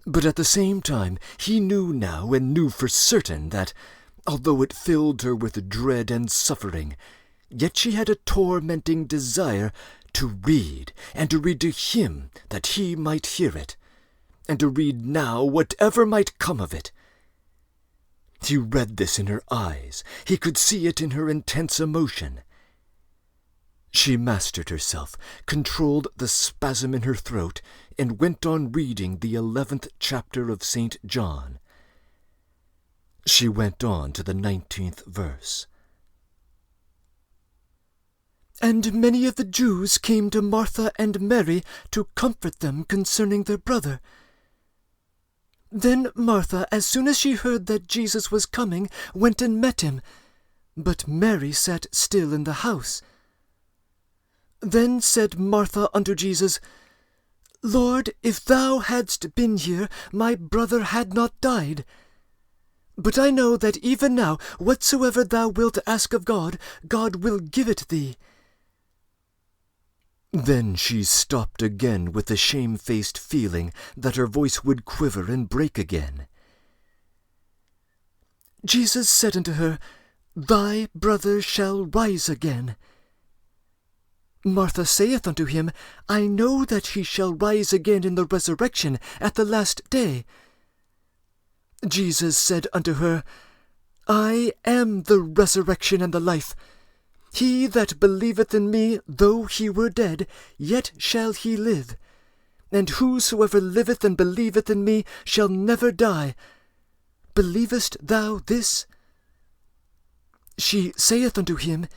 But at the same time he knew now and knew for certain that, although it filled her with dread and suffering, yet she had a tormenting desire to read, and to read to him that he might hear it, and to read now whatever might come of it. He read this in her eyes. He could see it in her intense emotion. She mastered herself, controlled the spasm in her throat, and went on reading the 11th chapter of St. John. She went on to the 19th verse. "And many of the Jews came to Martha and Mary to comfort them concerning their brother. Then Martha, as soon as she heard that Jesus was coming, went and met him, but Mary sat still in the house. Then said Martha unto Jesus, Lord, if thou hadst been here, my brother had not died. But I know that even now, whatsoever thou wilt ask of God, God will give it thee." Then she stopped again with the shamefaced feeling that her voice would quiver and break again. Jesus said unto her, Thy brother shall rise again. Martha saith unto him, I know that he shall rise again in the resurrection at the last day. Jesus said unto her, I am the resurrection and the life. He that believeth in me, though he were dead, yet shall he live. And whosoever liveth and believeth in me shall never die. Believest thou this? She saith unto him,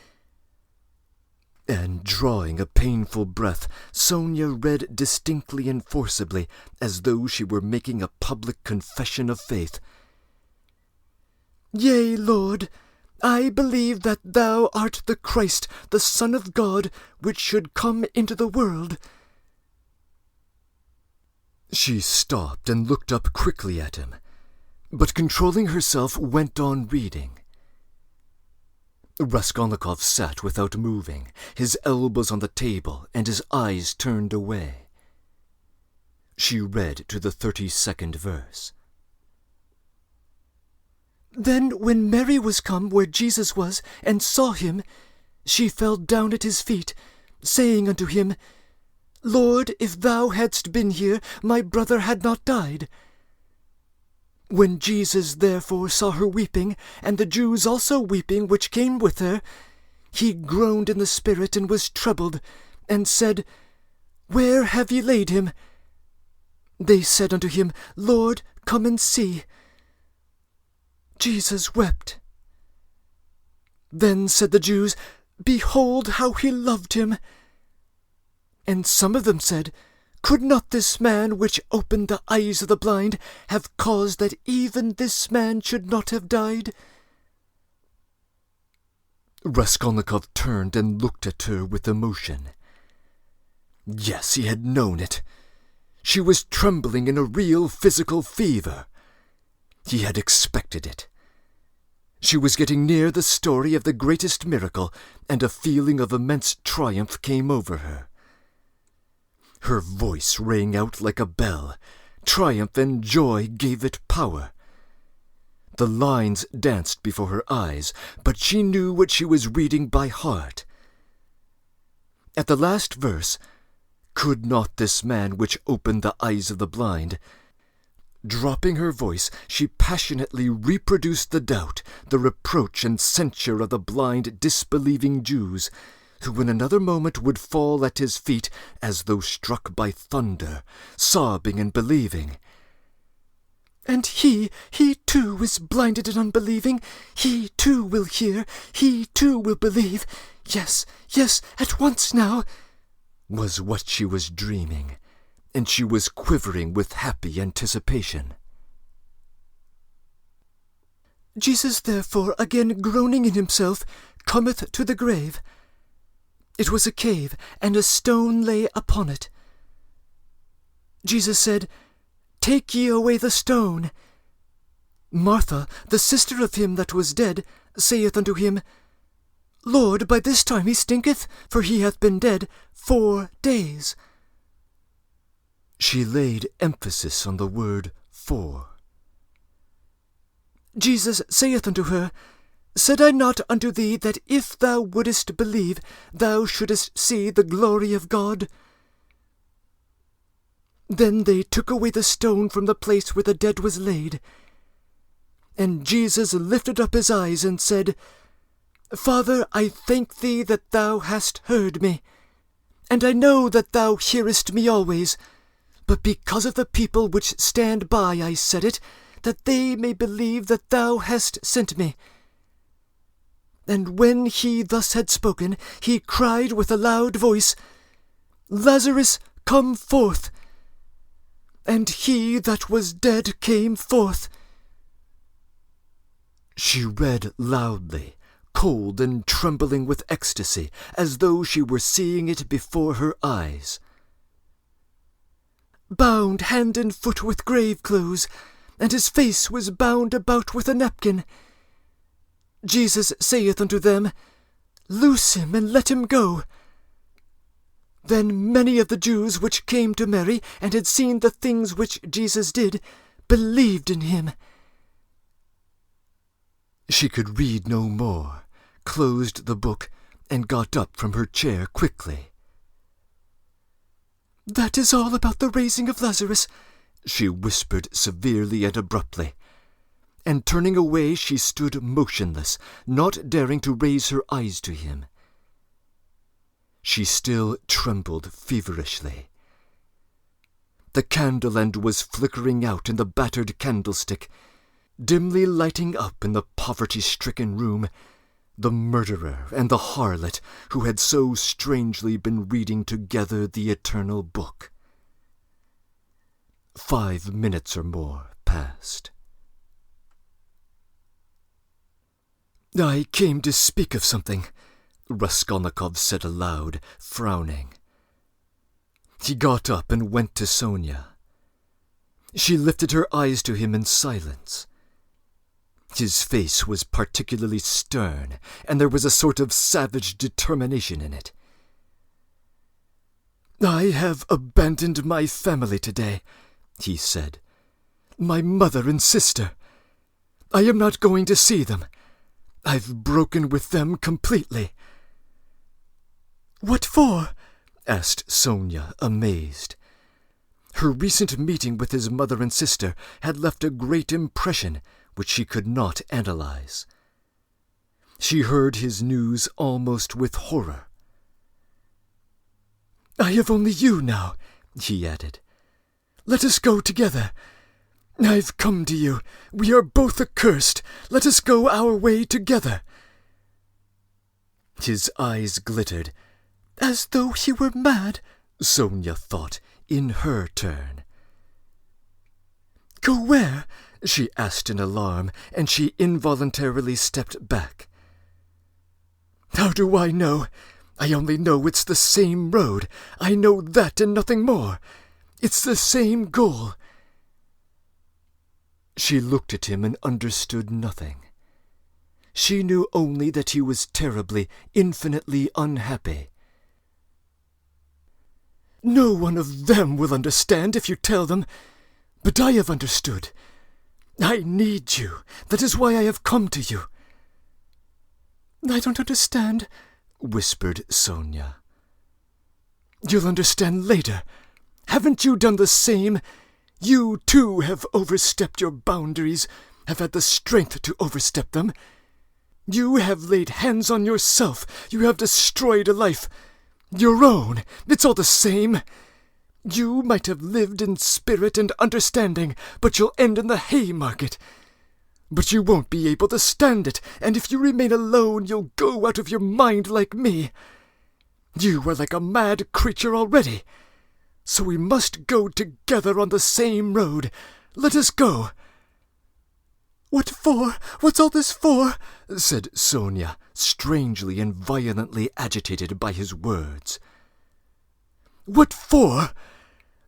and drawing a painful breath, Sonia read distinctly and forcibly, as though she were making a public confession of faith. Yea, Lord, I believe that thou art the Christ, the Son of God, which should come into the world. She stopped and looked up quickly at him, but controlling herself went on reading. Raskolnikov sat without moving, his elbows on the table and his eyes turned away. She read to the 32nd verse. Then when Mary was come where Jesus was, and saw him, she fell down at his feet, saying unto him, Lord, if thou hadst been here, my brother had not died. When Jesus therefore saw her weeping, and the Jews also weeping which came with her, he groaned in the spirit and was troubled, and said, Where have ye laid him? They said unto him, Lord, come and see. Jesus wept. Then said the Jews, Behold how he loved him. And some of them said, Could not this man which opened the eyes of the blind have caused that even this man should not have died? Raskolnikov turned and looked at her with emotion. Yes, he had known it. She was trembling in a real physical fever. He had expected it. She was getting near the story of the greatest miracle, and a feeling of immense triumph came over her. Her voice rang out like a bell. Triumph and joy gave it power. The lines danced before her eyes, but she knew what she was reading by heart. At the last verse, Could not this man which opened the eyes of the blind? Dropping her voice, she passionately reproduced the doubt, the reproach and censure of the blind, disbelieving Jews, who in another moment would fall at his feet as though struck by thunder, sobbing and believing. And he too is blinded and unbelieving. He too will hear. He too will believe. Yes, at once now, was what she was dreaming, and she was quivering with happy anticipation. Jesus therefore, again groaning in himself, cometh to the grave. It was a cave, and a stone lay upon it. Jesus said, Take ye away the stone. Martha, the sister of him that was dead, saith unto him, Lord, by this time he stinketh, for he hath been dead 4 days. She laid emphasis on the word 4. Jesus saith unto her, Said I not unto thee that if thou wouldest believe, thou shouldest see the glory of God? Then they took away the stone from the place where the dead was laid. And Jesus lifted up his eyes and said, Father, I thank thee that thou hast heard me. And I know that thou hearest me always. But because of the people which stand by I said it, that they may believe that thou hast sent me. And when he thus had spoken, he cried with a loud voice, Lazarus, come forth. And he that was dead came forth. She read loudly, cold and trembling with ecstasy, as though she were seeing it before her eyes. Bound hand and foot with grave clothes, and his face was bound about with a napkin. Jesus saith unto them, Loose him, and let him go. Then many of the Jews which came to Mary, and had seen the things which Jesus did, believed in him. She could read no more, closed the book, and got up from her chair quickly. That is all about the raising of Lazarus, she whispered severely and abruptly. And turning away, she stood motionless, not daring to raise her eyes to him. She still trembled feverishly. The candle end was flickering out in the battered candlestick, dimly lighting up in the poverty-stricken room the murderer and the harlot who had so strangely been reading together the eternal book. 5 minutes or more passed. I came to speak of something, Raskolnikov said aloud, frowning. He got up and went to Sonia. She lifted her eyes to him in silence. His face was particularly stern, and there was a sort of savage determination in it. I have abandoned my family today, he said. My mother and sister. I am not going to see them. I've broken with them completely. What for? Asked Sonia, amazed. Her recent meeting with his mother and sister had left a great impression which she could not analyze. She heard his news almost with horror. I have only you now, he added. Let us go together. I've come to you. We are both accursed. Let us go our way together. His eyes glittered. As though he were mad, Sonia thought, in her turn. Go where? She asked in alarm, and she involuntarily stepped back. How do I know? I only know it's the same road. I know that and nothing more. It's the same goal. She looked at him and understood nothing. She knew only that he was terribly, infinitely unhappy. No one of them will understand if you tell them, but I have understood. I need you. That is why I have come to you. I don't understand, whispered Sonia. You'll understand later. Haven't you done the same? You, too, have overstepped your boundaries, have had the strength to overstep them. You have laid hands on yourself. You have destroyed a life. Your own. It's all the same. You might have lived in spirit and understanding, but you'll end in the Haymarket. But you won't be able to stand it, and if you remain alone, you'll go out of your mind like me. You are like a mad creature already. So we must go together on the same road. Let us go. What for? What's all this for? Said Sonia, strangely and violently agitated by his words. What for?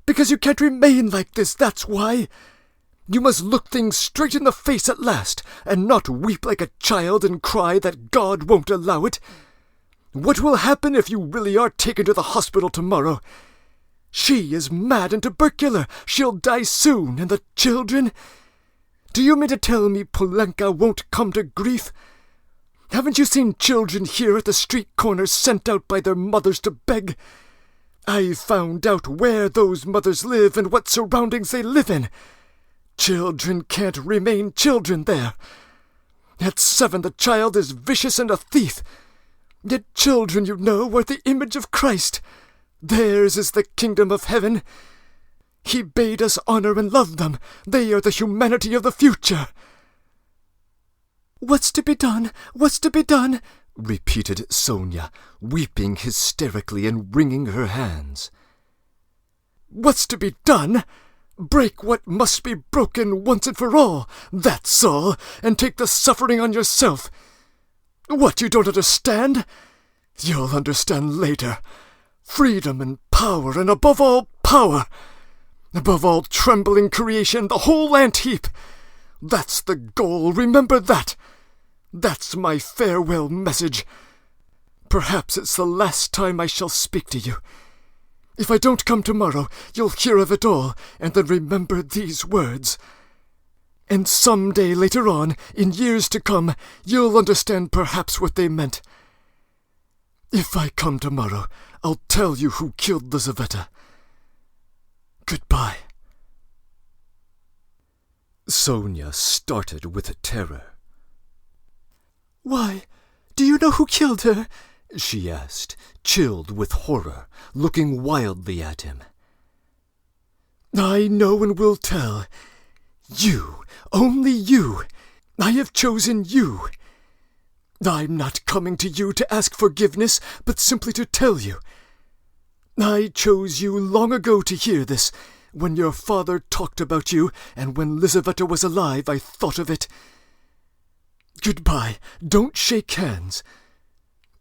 Because you can't remain like this, that's why. You must look things straight in the face at last, and not weep like a child and cry that God won't allow it. What will happen if you really are taken to the hospital tomorrow? She is mad and tubercular. She'll die soon, and the children? Do you mean to tell me Polenka won't come to grief? Haven't you seen children here at the street corners sent out by their mothers to beg? I've found out where those mothers live and what surroundings they live in. Children can't remain children there. At 7, the child is vicious and a thief. Yet children, you know, are the image of Christ. Theirs is the kingdom of heaven. He bade us honor and love them. They are the humanity of the future. What's to be done? What's to be done? Repeated Sonia, weeping hysterically and wringing her hands. What's to be done? Break what must be broken once and for all, that's all, and take the suffering on yourself. What, you don't understand? You'll understand later. Freedom and power, and above all, power. Above all trembling creation, the whole ant-heap. That's the goal, remember that. That's my farewell message. Perhaps it's the last time I shall speak to you. If I don't come tomorrow, you'll hear of it all, and then remember these words. And some day later on, in years to come, you'll understand perhaps what they meant. If I come tomorrow, I'll tell you who killed Lizaveta. Goodbye. Sonia started with terror. Why, do you know who killed her? She asked, chilled with horror, looking wildly at him. I know and will tell. You, only you. I have chosen you. I'm not coming to you to ask forgiveness, but simply to tell you. I chose you long ago to hear this. When your father talked about you, and when Lizaveta was alive, I thought of it. Goodbye. Don't shake hands.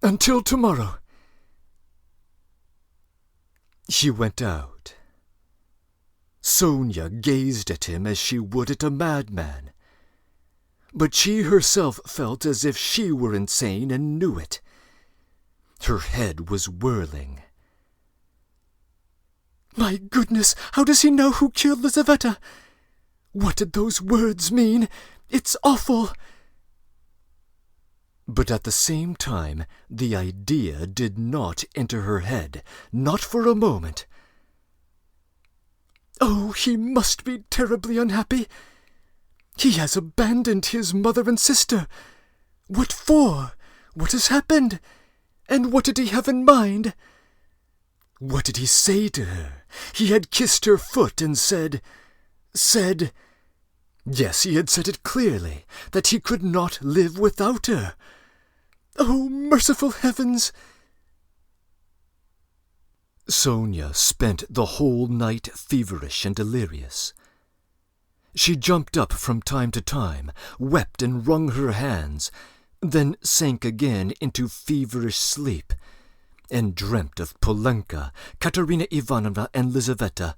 Until tomorrow. He went out. Sonia gazed at him as she would at a madman. But she herself felt as if she were insane and knew it. Her head was whirling. My goodness, how does he know who killed Lizaveta? What did those words mean? It's awful. But at the same time, the idea did not enter her head, not for a moment. Oh, he must be terribly unhappy. He has abandoned his mother and sister. What for? What has happened? And what did he have in mind? What did he say to her? He had kissed her foot and said... Yes, he had said it clearly, that he could not live without her. Oh, merciful heavens! Sonia spent the whole night feverish and delirious. She jumped up from time to time, wept and wrung her hands, then sank again into feverish sleep, and dreamt of Polenka, Katerina Ivanovna, and Lizaveta,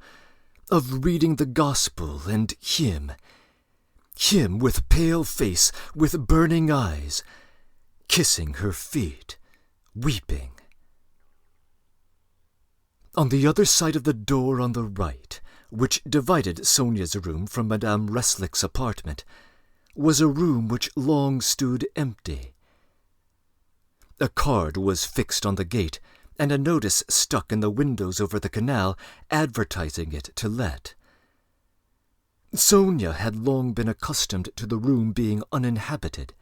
of reading the Gospel, and him with pale face, with burning eyes, kissing her feet, weeping. On the other side of the door on the right, which divided Sonia's room from Madame Reslick's apartment, was a room which long stood empty. A card was fixed on the gate, and a notice stuck in the windows over the canal advertising it to let. Sonia had long been accustomed to the room being uninhabited.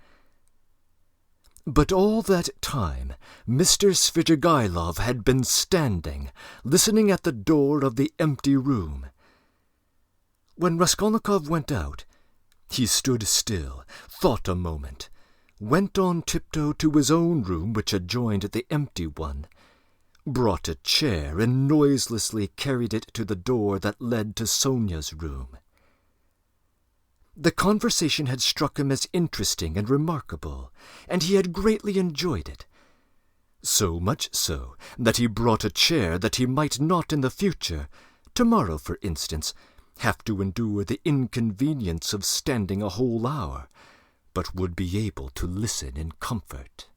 But all that time Mr. Svidrigailov had been standing, listening at the door of the empty room. When Raskolnikov went out, he stood still, thought a moment, went on tiptoe to his own room which adjoined the empty one, brought a chair and noiselessly carried it to the door that led to Sonia's room. The conversation had struck him as interesting and remarkable, and he had greatly enjoyed it. So much so that he brought a chair that he might not in the future, tomorrow for instance, have to endure the inconvenience of standing a whole hour, but would be able to listen in comfort.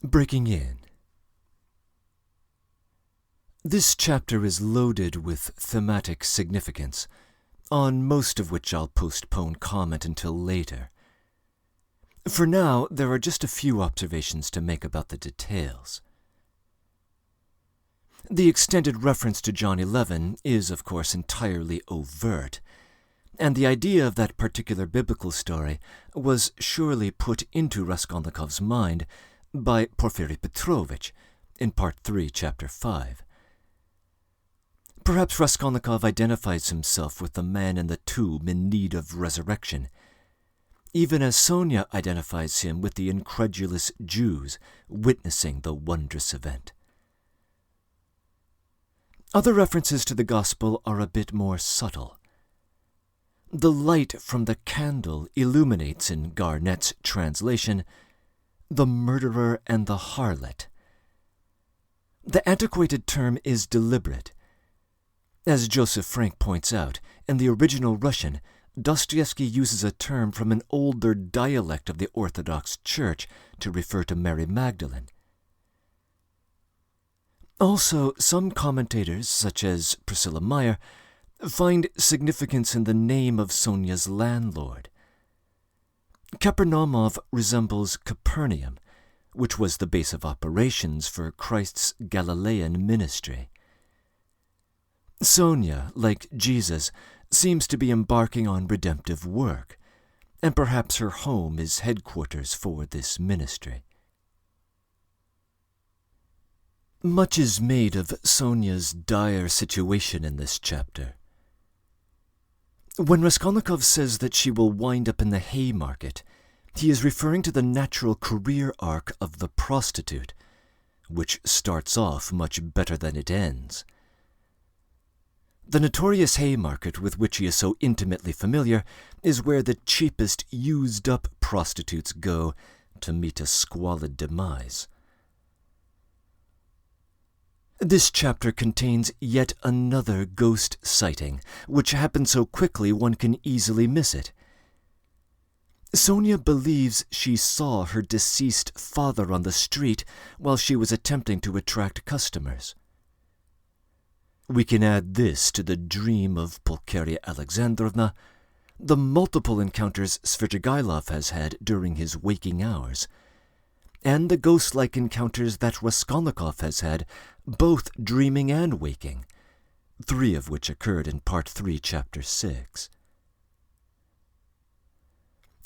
Breaking in. This chapter is loaded with thematic significance, on most of which I'll postpone comment until later. For now, there are just a few observations to make about the details. The extended reference to John 11 is, of course, entirely overt, and the idea of that particular biblical story was surely put into Raskolnikov's mind by Porfiry Petrovich in Part 3, Chapter 5. Perhaps Raskolnikov identifies himself with the man in the tomb in need of resurrection, even as Sonia identifies him with the incredulous Jews witnessing the wondrous event. Other references to the Gospel are a bit more subtle. The light from the candle illuminates, in Garnett's translation, the murderer and the harlot. The antiquated term is deliberate. As Joseph Frank points out, in the original Russian, Dostoevsky uses a term from an older dialect of the Orthodox Church to refer to Mary Magdalene. Also, some commentators, such as Priscilla Meyer, find significance in the name of Sonia's landlord. Kapernaumov resembles Capernaum, which was the base of operations for Christ's Galilean ministry. Sonia, like Jesus, seems to be embarking on redemptive work, and perhaps her home is headquarters for this ministry. Much is made of Sonia's dire situation in this chapter. When Raskolnikov says that she will wind up in the Haymarket, he is referring to the natural career arc of the prostitute, which starts off much better than it ends. The notorious Haymarket with which he is so intimately familiar is where the cheapest used-up prostitutes go to meet a squalid demise. This chapter contains yet another ghost sighting, which happens so quickly one can easily miss it. Sonia believes she saw her deceased father on the street while she was attempting to attract customers. We can add this to the dream of Pulcheria Alexandrovna, the multiple encounters Svidrigailov has had during his waking hours, and the ghost-like encounters that Raskolnikov has had, both dreaming and waking, 3 of which occurred in Part 3, Chapter 6.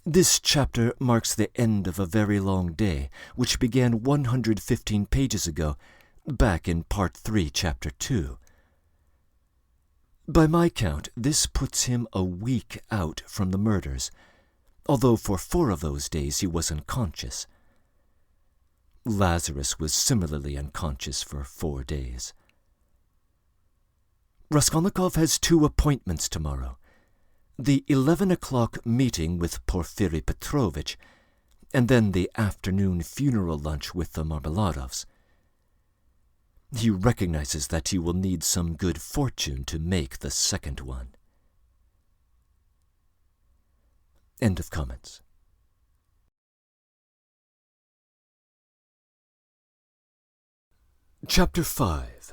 This chapter marks the end of a very long day, which began 115 pages ago, back in Part 3, Chapter 2. By my count, this puts him a week out from the murders, although for 4 of those days he was unconscious. Lazarus was similarly unconscious for 4 days. Raskolnikov has 2 appointments tomorrow. The 11 o'clock meeting with Porfiri Petrovitch, and then the afternoon funeral lunch with the Marmeladovs. He recognizes that he will need some good fortune to make the second one. End of comments. Chapter 5.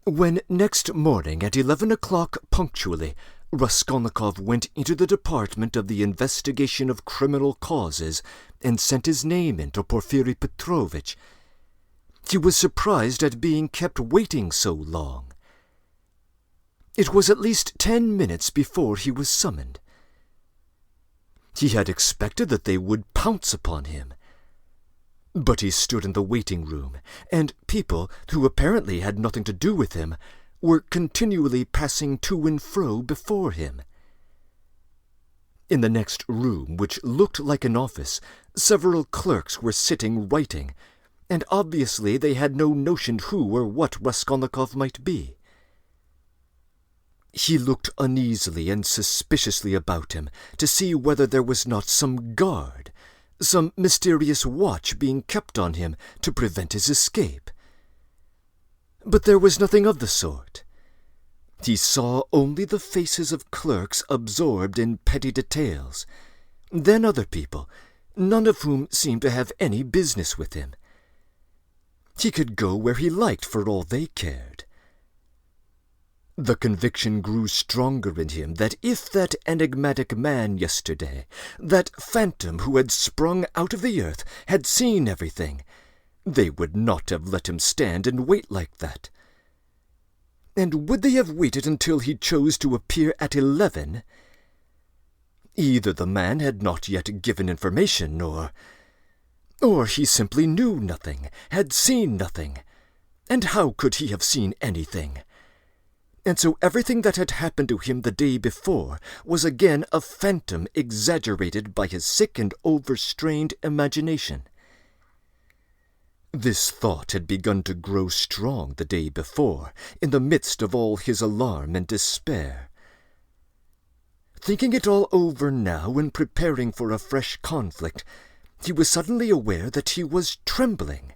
When next morning at 11 o'clock punctually, Raskolnikov went into the department of the investigation of criminal causes and sent his name in to Porfiri Petrovitch, he was surprised at being kept waiting so long. It was at least 10 minutes before he was summoned. He had expected that they would pounce upon him. But he stood in the waiting room, and people, who apparently had nothing to do with him, were continually passing to and fro before him. In the next room, which looked like an office, several clerks were sitting writing, and obviously they had no notion who or what Raskolnikov might be. He looked uneasily and suspiciously about him to see whether there was not some guard, some mysterious watch being kept on him to prevent his escape. But there was nothing of the sort. He saw only the faces of clerks absorbed in petty details, then other people, none of whom seemed to have any business with him. He could go where he liked for all they cared. The conviction grew stronger in him that if that enigmatic man yesterday, that phantom who had sprung out of the earth, had seen everything, they would not have let him stand and wait like that. And would they have waited until he chose to appear at 11? Either the man had not yet given information, or he simply knew nothing, had seen nothing. And how could he have seen anything? And so everything that had happened to him the day before was again a phantom exaggerated by his sick and overstrained imagination. This thought had begun to grow strong the day before, in the midst of all his alarm and despair. Thinking it all over now and preparing for a fresh conflict, he was suddenly aware that he was trembling,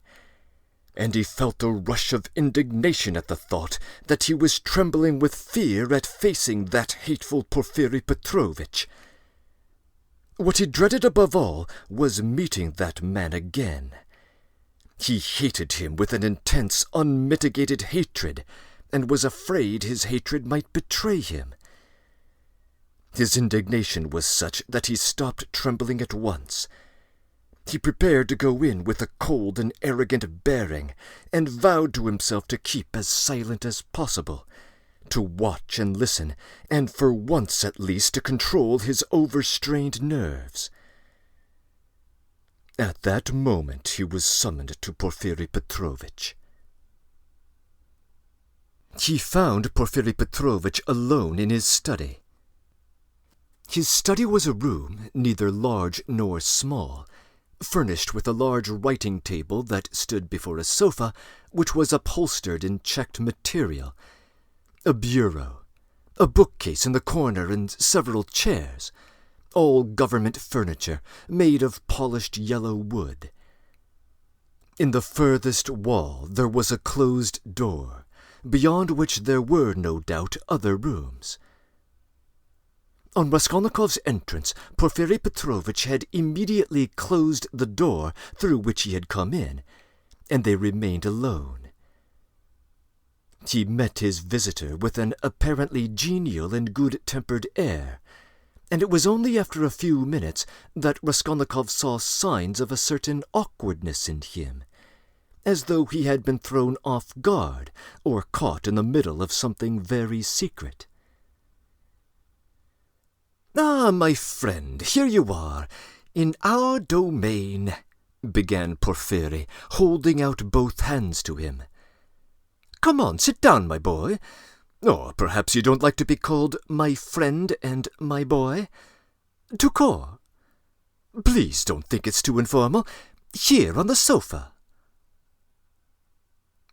and he felt a rush of indignation at the thought that he was trembling with fear at facing that hateful Porfiri Petrovitch. What he dreaded above all was meeting that man again. He hated him with an intense, unmitigated hatred, and was afraid his hatred might betray him. His indignation was such that he stopped trembling at once. He prepared to go in with a cold and arrogant bearing, and vowed to himself to keep as silent as possible, to watch and listen, and for once at least to control his overstrained nerves. At that moment he was summoned to Porfiri Petrovitch. He found Porfiri Petrovitch alone in his study. His study was a room, neither large nor small, furnished with a large writing table that stood before a sofa, which was upholstered in checked material, a bureau, a bookcase in the corner, and several chairs, all government furniture made of polished yellow wood. In the furthest wall there was a closed door, beyond which there were no doubt other rooms. On Raskolnikov's entrance, Porfiri Petrovitch had immediately closed the door through which he had come in, and they remained alone. He met his visitor with an apparently genial and good-tempered air, and it was only after a few minutes that Raskolnikov saw signs of a certain awkwardness in him, as though he had been thrown off guard or caught in the middle of something very secret. "Ah, my friend, here you are, in our domain," began Porfiri, holding out both hands to him. Come on, sit down, my boy. Or perhaps you don't like to be called my friend and my boy? Tukor. Please don't think it's too informal. Here on the sofa."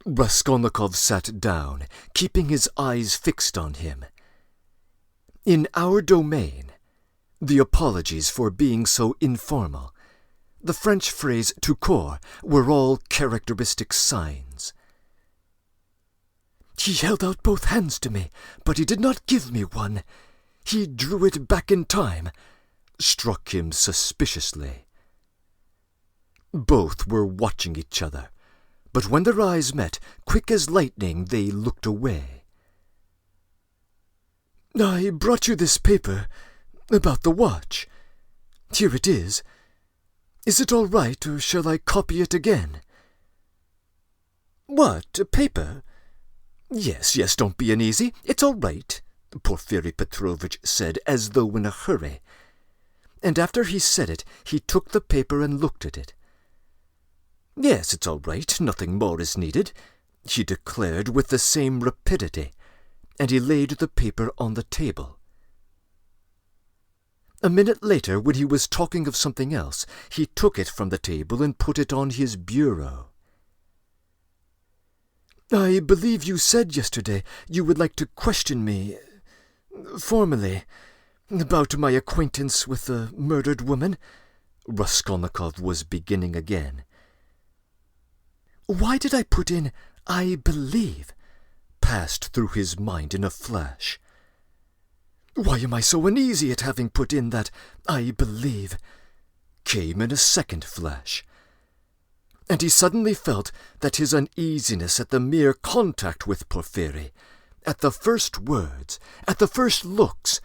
Raskolnikov sat down, keeping his eyes fixed on him. In our domain, the apologies for being so informal, the French phrase Tukor, were all characteristic signs. "He held out both hands to me, but he did not give me one. He drew it back in time," struck him suspiciously. Both were watching each other, but when their eyes met, quick as lightning, they looked away. "I brought you this paper about the watch. Here it is. Is it all right, or shall I copy it again?" "What, a paper? Yes, don't be uneasy. It's all right," Porfiri Petrovitch said, as though in a hurry. And after he said it, he took the paper and looked at it. "Yes, it's all right. Nothing more is needed," he declared with the same rapidity, and he laid the paper on the table. A minute later, when he was talking of something else, he took it from the table and put it on his bureau. "I believe you said yesterday you would like to question me, formally, about my acquaintance with the murdered woman," Raskolnikov was beginning again. "Why did I put in 'I believe'?" passed through his mind in a flash. "Why am I so uneasy at having put in that 'I believe'?" came in a second flash. And he suddenly felt that his uneasiness at the mere contact with Porfiri, at the first words, at the first looks,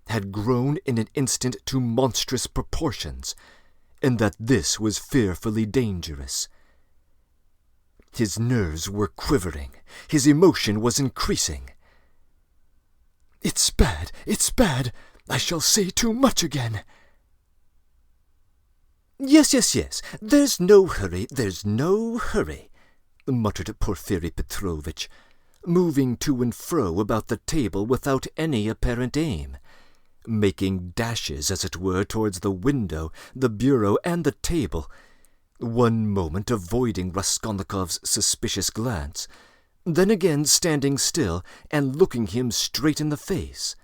had grown in an instant to monstrous proportions, and that this was fearfully dangerous. His nerves were quivering, his emotion was increasing. It's bad, I shall say too much again." Yes, there's no hurry, muttered Porfiri Petrovitch, moving to and fro about the table without any apparent aim, making dashes, as it were, towards the window, the bureau, and the table, one moment avoiding Raskolnikov's suspicious glance, then again standing still and looking him straight in the face.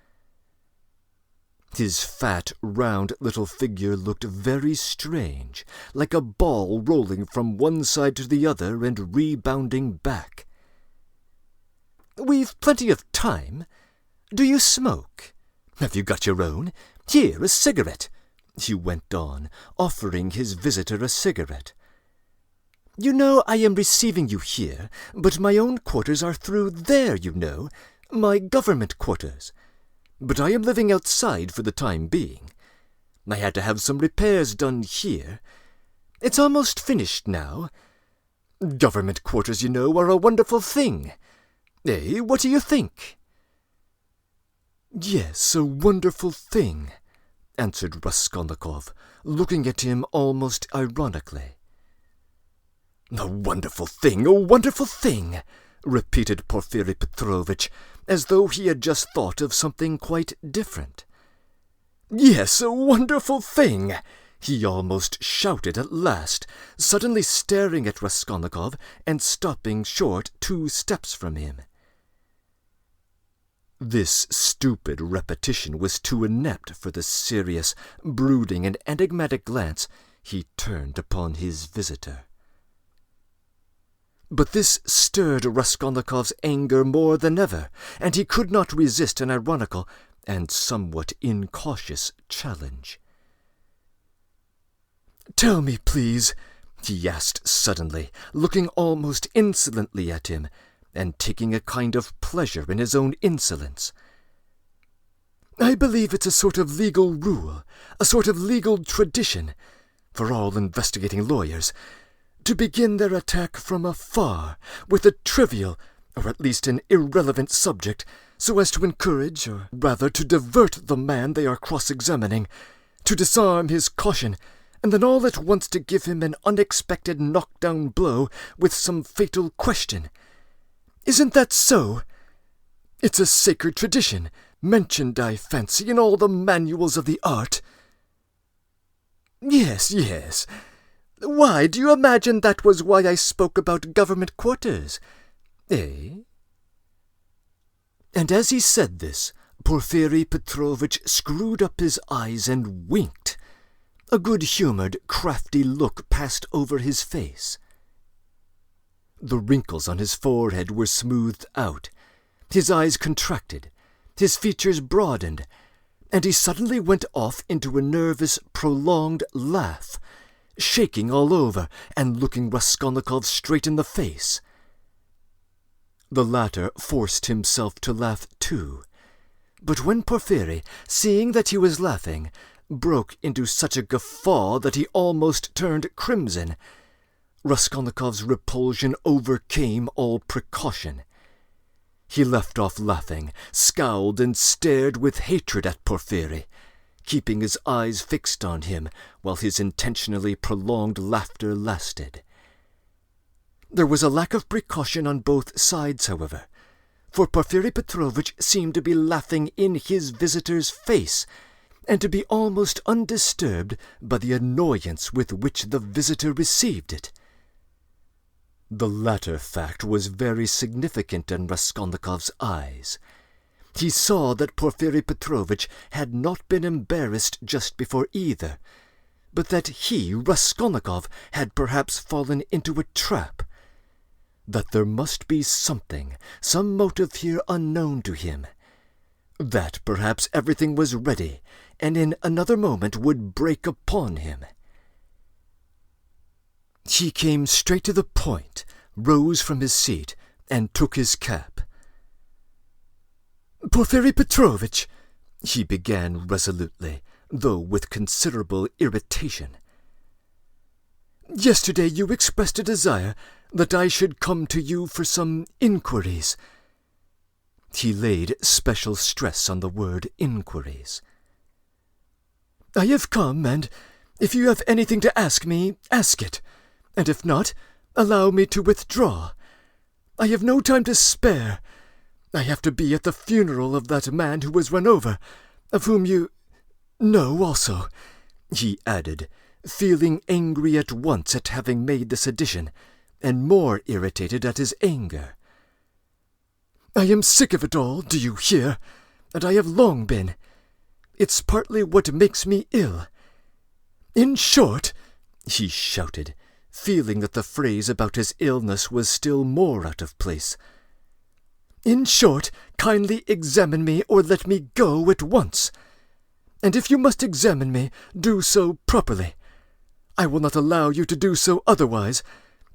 His fat, round little figure looked very strange, like a ball rolling from one side to the other and rebounding back. "We've plenty of time. Do you smoke? Have you got your own? Here, a cigarette," he went on, offering his visitor a cigarette. "You know I am receiving you here, but my own quarters are through there, you know, my government quarters. But I am living outside for the time being. I had to have some repairs done here. It's almost finished now. Government quarters, you know, are a wonderful thing. Eh, what do you think?" "Yes, a wonderful thing," answered Raskolnikov, looking at him almost ironically. "A wonderful thing," repeated Porfiri Petrovitch, as though he had just thought of something quite different. "Yes, a wonderful thing," he almost shouted at last, suddenly staring at Raskolnikov and stopping short 2 steps from him. This stupid repetition was too inept for the serious, brooding, and enigmatic glance he turned upon his visitor. But this stirred Raskolnikov's anger more than ever, and he could not resist an ironical and somewhat incautious challenge. "Tell me, please," he asked suddenly, looking almost insolently at him, and taking a kind of pleasure in his own insolence. "I believe it's a sort of legal rule, a sort of legal tradition, for all investigating lawyers, to begin their attack from afar, with a trivial, or at least an irrelevant subject, so as to encourage, or rather to divert the man they are cross-examining, to disarm his caution, and then all at once to give him an unexpected knock-down blow with some fatal question. Isn't that so? It's a sacred tradition, mentioned, I fancy, in all the manuals of the art. Yes, yes. Why, do you imagine that was why I spoke about government quarters? Eh? And as he said this, Porfiri Petrovitch screwed up his eyes and winked. A good-humoured, crafty look passed over his face. The wrinkles on his forehead were smoothed out, his eyes contracted, his features broadened, and he suddenly went off into a nervous, prolonged laugh, shaking all over and looking Raskolnikov straight in the face. The latter forced himself to laugh too, but when Porfiri, seeing that he was laughing, broke into such a guffaw that he almost turned crimson, Raskolnikov's repulsion overcame all precaution. He left off laughing, scowled and stared with hatred at Porfiri, keeping his eyes fixed on him while his intentionally prolonged laughter lasted. There was a lack of precaution on both sides, however, for Porfiri Petrovitch seemed to be laughing in his visitor's face, and to be almost undisturbed by the annoyance with which the visitor received it. The latter fact was very significant in Raskolnikov's eyes. He saw that Porfiri Petrovitch had not been embarrassed just before either, but that he, Raskolnikov, had perhaps fallen into a trap, that there must be something, some motive here unknown to him, that perhaps everything was ready, and in another moment would break upon him. He came straight to the point, rose from his seat, and took his cap. "Porfiri Petrovitch," he began resolutely, though with considerable irritation, "yesterday you expressed a desire that I should come to you for some inquiries." He laid special stress on the word inquiries. "I have come, and if you have anything to ask me, ask it, and if not, allow me to withdraw. I have no time to spare. I have to be at the funeral of that man who was run over, of whom you know also," he added, feeling angry at once at having made this addition, and more irritated at his anger. "I am sick of it all, do you hear? And I have long been. It's partly what makes me ill. In short," he shouted, feeling that the phrase about his illness was still more out of place, "in short, kindly examine me or let me go at once. And if you must examine me, do so properly. I will not allow you to do so otherwise,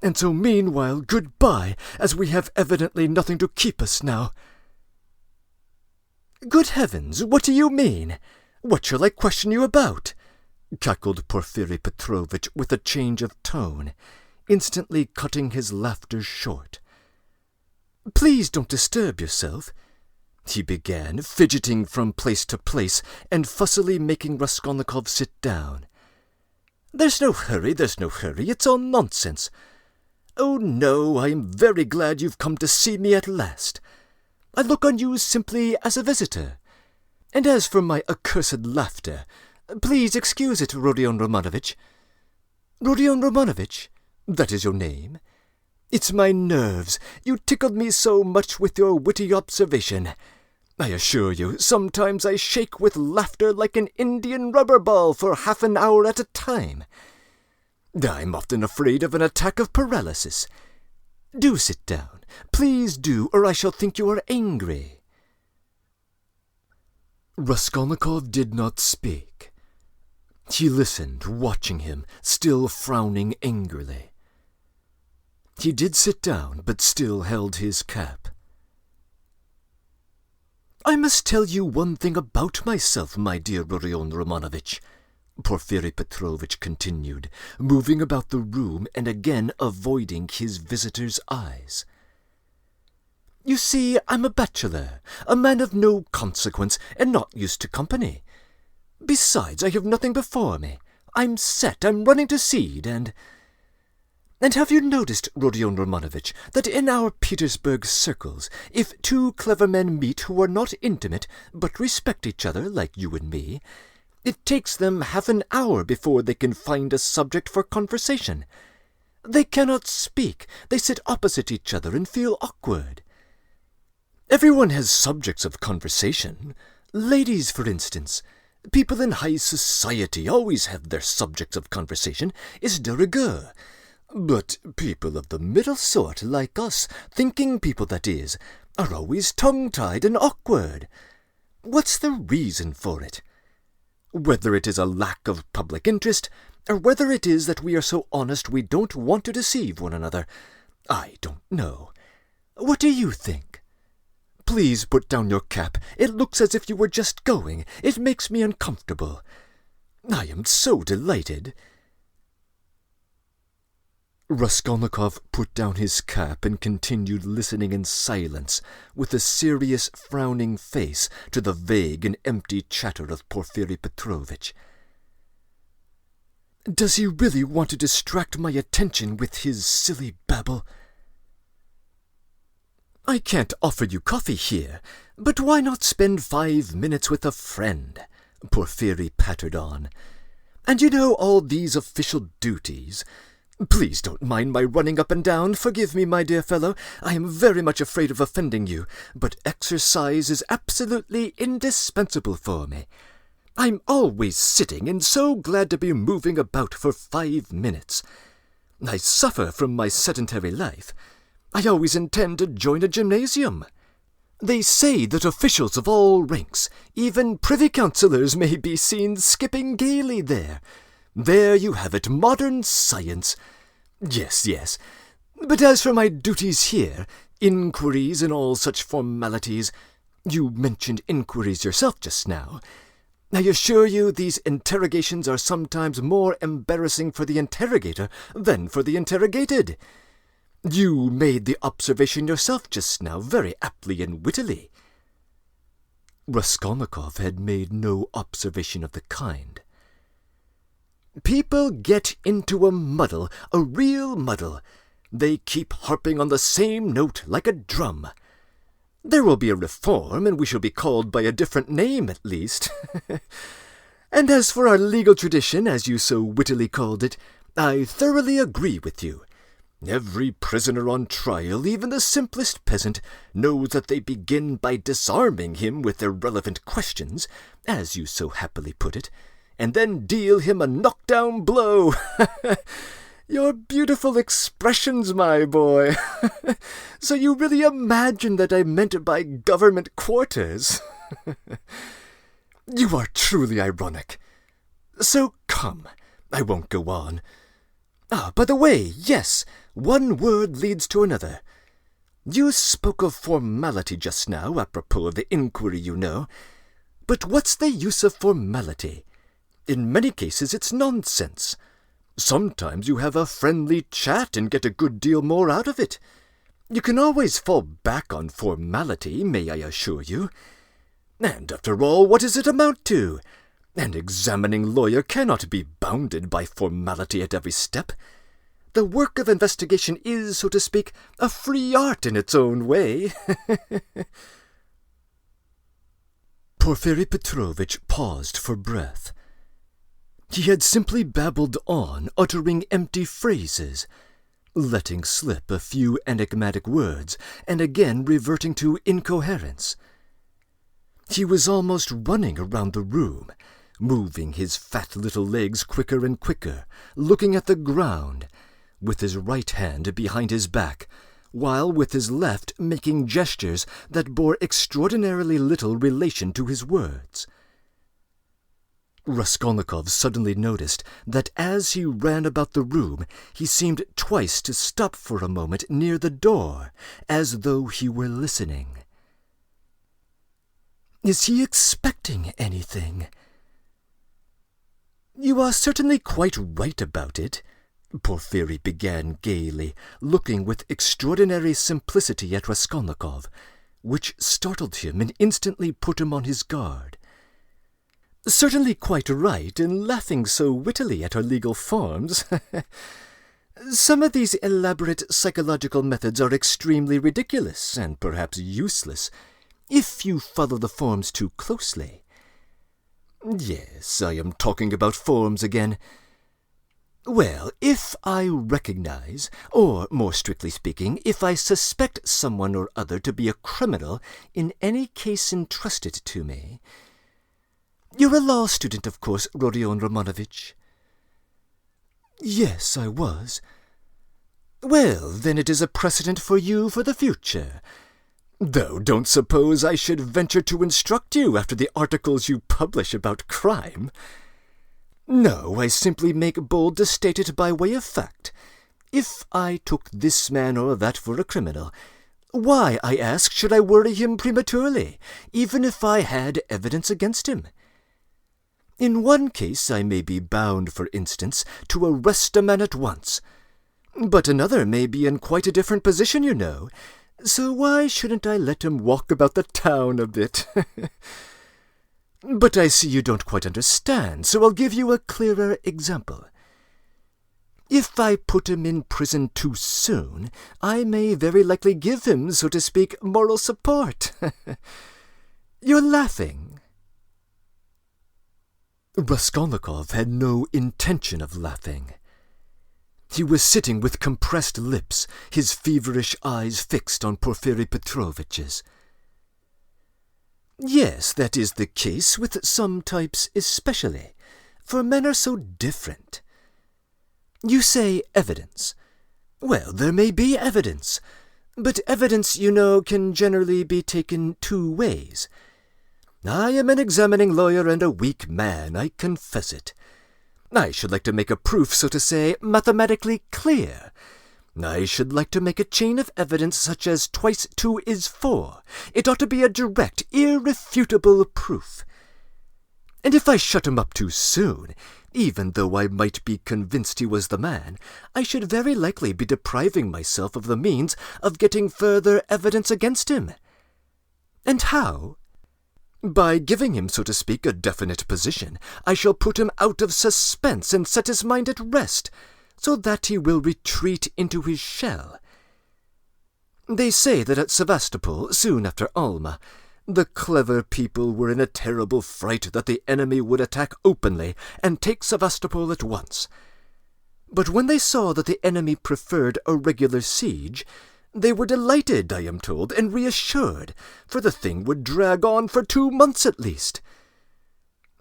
and so meanwhile good-bye, as we have evidently nothing to keep us now." "Good heavens, what do you mean? What shall I question you about?" cackled Porfiri Petrovitch with a change of tone, instantly cutting his laughter short. "Please don't disturb yourself," he began, fidgeting from place to place and fussily making Raskolnikov sit down. "There's no hurry, it's all nonsense. Oh, no, I am very glad you've come to see me at last. I look on you simply as a visitor. And as for my accursed laughter, please excuse it, Rodion Romanovitch." "Rodion Romanovitch? That is your name? It's my nerves. You tickled me so much with your witty observation. I assure you, sometimes I shake with laughter like an Indian rubber ball for half an hour at a time. I'm often afraid of an attack of paralysis. Do sit down. Please do, or I shall think you are angry." Raskolnikov did not speak. He listened, watching him, still frowning angrily. He did sit down, but still held his cap. "I must tell you one thing about myself, my dear Rodion Romanovitch," Porfiri Petrovitch continued, moving about the room and again avoiding his visitor's eyes. "You see, I'm a bachelor, a man of no consequence, and not used to company. Besides, I have nothing before me. I'm set, I'm running to seed, and And have you noticed, Rodion Romanovich, that in our Petersburg circles, if two clever men meet who are not intimate, but respect each other like you and me, it takes them half an hour before they can find a subject for conversation. They cannot speak. They sit opposite each other and feel awkward. Everyone has subjects of conversation. Ladies, for instance. People in high society always have their subjects of conversation, is de rigueur. But people of the middle sort, like us, thinking people that is, are always tongue-tied and awkward. What's the reason for it? Whether it is a lack of public interest, or whether it is that we are so honest we don't want to deceive one another, I don't know. What do you think? Please put down your cap. It looks as if you were just going. It makes me uncomfortable. I am so delighted. Raskolnikov put down his cap and continued listening in silence, with a serious, frowning face, to the vague and empty chatter of Porfiri Petrovitch. Does he really want to distract my attention with his silly babble? I can't offer you coffee here, but why not spend 5 minutes with a friend? Porfiri pattered on. And you know all these official duties. Please don't mind my running up and down. Forgive me, my dear fellow. I am very much afraid of offending you, but exercise is absolutely indispensable for me. I'm always sitting and so glad to be moving about for 5 minutes. I suffer from my sedentary life. I always intend to join a gymnasium. They say that officials of all ranks, even privy councillors, may be seen skipping gaily there. There you have it, modern science. Yes, yes. But as for my duties here, inquiries and all such formalities, you mentioned inquiries yourself just now. I assure you these interrogations are sometimes more embarrassing for the interrogator than for the interrogated. You made the observation yourself just now very aptly and wittily. Raskolnikov had made no observation of the kind. People get into a muddle, a real muddle. They keep harping on the same note like a drum. There will be a reform, and we shall be called by a different name, at least. And as for our legal tradition, as you so wittily called it, I thoroughly agree with you. Every prisoner on trial, even the simplest peasant, knows that they begin by disarming him with irrelevant questions, as you so happily put it, and then deal him a knockdown blow. Your beautiful expressions, my boy. So you really imagine that I meant it by government quarters? You are truly ironic. So come, I won't go on. By the way, yes, one word leads to another. You spoke of formality just now, apropos of the inquiry, you know. But what's the use of formality? In many cases it's nonsense. Sometimes you have a friendly chat and get a good deal more out of it. You can always fall back on formality, may I assure you. And after all, what does it amount to? An examining lawyer cannot be bounded by formality at every step. The work of investigation is, so to speak, a free art in its own way. Porfiri Petrovitch paused for breath. He had simply babbled on, uttering empty phrases, letting slip a few enigmatic words, and again reverting to incoherence. He was almost running around the room, moving his fat little legs quicker and quicker, looking at the ground, with his right hand behind his back, while with his left making gestures that bore extraordinarily little relation to his words. Raskolnikov suddenly noticed that as he ran about the room he seemed twice to stop for a moment near the door, as though he were listening. Is he expecting anything? You are certainly quite right about it, Porfiri began gaily, looking with extraordinary simplicity at Raskolnikov, which startled him and instantly put him on his guard. Certainly quite right in laughing so wittily at our legal forms. Some of these elaborate psychological methods are extremely ridiculous and perhaps useless if you follow the forms too closely. Yes, I am talking about forms again. Well, if I recognize, or more strictly speaking, if I suspect someone or other to be a criminal in any case entrusted to me. You're a law student, of course, Rodion Romanovich. Yes, I was. Well, then it is a precedent for you for the future. Though don't suppose I should venture to instruct you after the articles you publish about crime. No, I simply make bold to state it by way of fact. If I took this man or that for a criminal, why, I ask, should I worry him prematurely, even if I had evidence against him? In one case I may be bound, for instance, to arrest a man at once. But another may be in quite a different position, you know. So why shouldn't I let him walk about the town a bit? But I see you don't quite understand, so I'll give you a clearer example. If I put him in prison too soon, I may very likely give him, so to speak, moral support. You're laughing. Raskolnikov had no intention of laughing. He was sitting with compressed lips, his feverish eyes fixed on Porfiry Petrovitch's. Yes, that is the case with some types especially, for men are so different. You say evidence. Well, there may be evidence, but evidence, you know, can generally be taken two ways. I am an examining lawyer and a weak man, I confess it. I should like to make a proof, so to say, mathematically clear. I should like to make a chain of evidence such as 2 × 2 is 4. It ought to be a direct, irrefutable proof. And if I shut him up too soon, even though I might be convinced he was the man, I should very likely be depriving myself of the means of getting further evidence against him. And how? By giving him, so to speak, a definite position, I shall put him out of suspense and set his mind at rest, so that he will retreat into his shell. They say that at Sevastopol, soon after Alma, the clever people were in a terrible fright that the enemy would attack openly and take Sevastopol at once. But when they saw that the enemy preferred a regular siege, they were delighted, I am told, and reassured, for the thing would drag on for 2 months at least.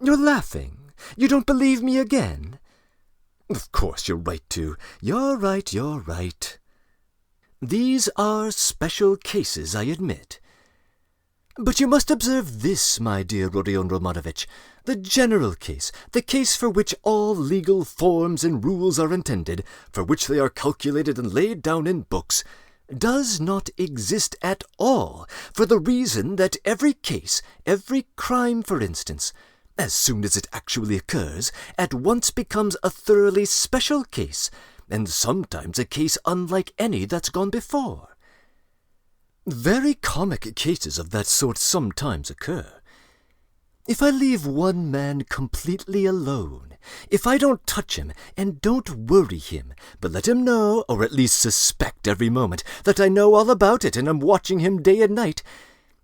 You're laughing. You don't believe me again? Of course you're right to. You're right. These are special cases, I admit. But you must observe this, my dear Rodion Romanovich, the general case, the case for which all legal forms and rules are intended, for which they are calculated and laid down in books, does not exist at all, for the reason that every case, every crime, for instance, as soon as it actually occurs, at once becomes a thoroughly special case, and sometimes a case unlike any that's gone before. Very comic cases of that sort sometimes occur. If I leave one man completely alone, if I don't touch him and don't worry him, but let him know, or at least suspect every moment, that I know all about it and am watching him day and night,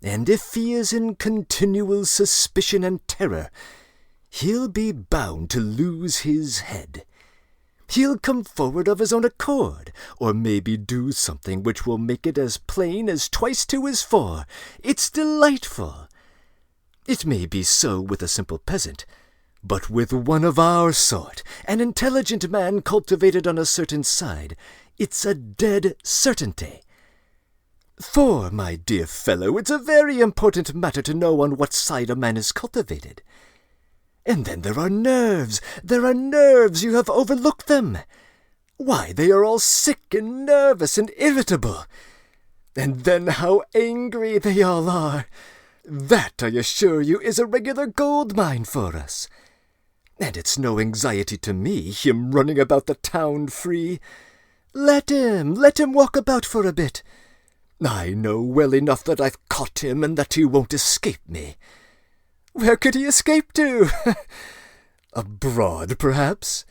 and if he is in continual suspicion and terror, he'll be bound to lose his head. He'll come forward of his own accord, or maybe do something which will make it as plain as 2 × 2 is 4. It's delightful. It may be so with a simple peasant, but with one of our sort, an intelligent man cultivated on a certain side, it's a dead certainty. For, my dear fellow, it's a very important matter to know on what side a man is cultivated. And then there are nerves, you have overlooked them. Why, they are all sick and nervous and irritable. And then how angry they all are. That, I assure you, is a regular gold mine for us. And it's no anxiety to me, him running about the town free. Let him walk about for a bit. I know well enough that I've caught him and that he won't escape me. Where could he escape to? Abroad, perhaps?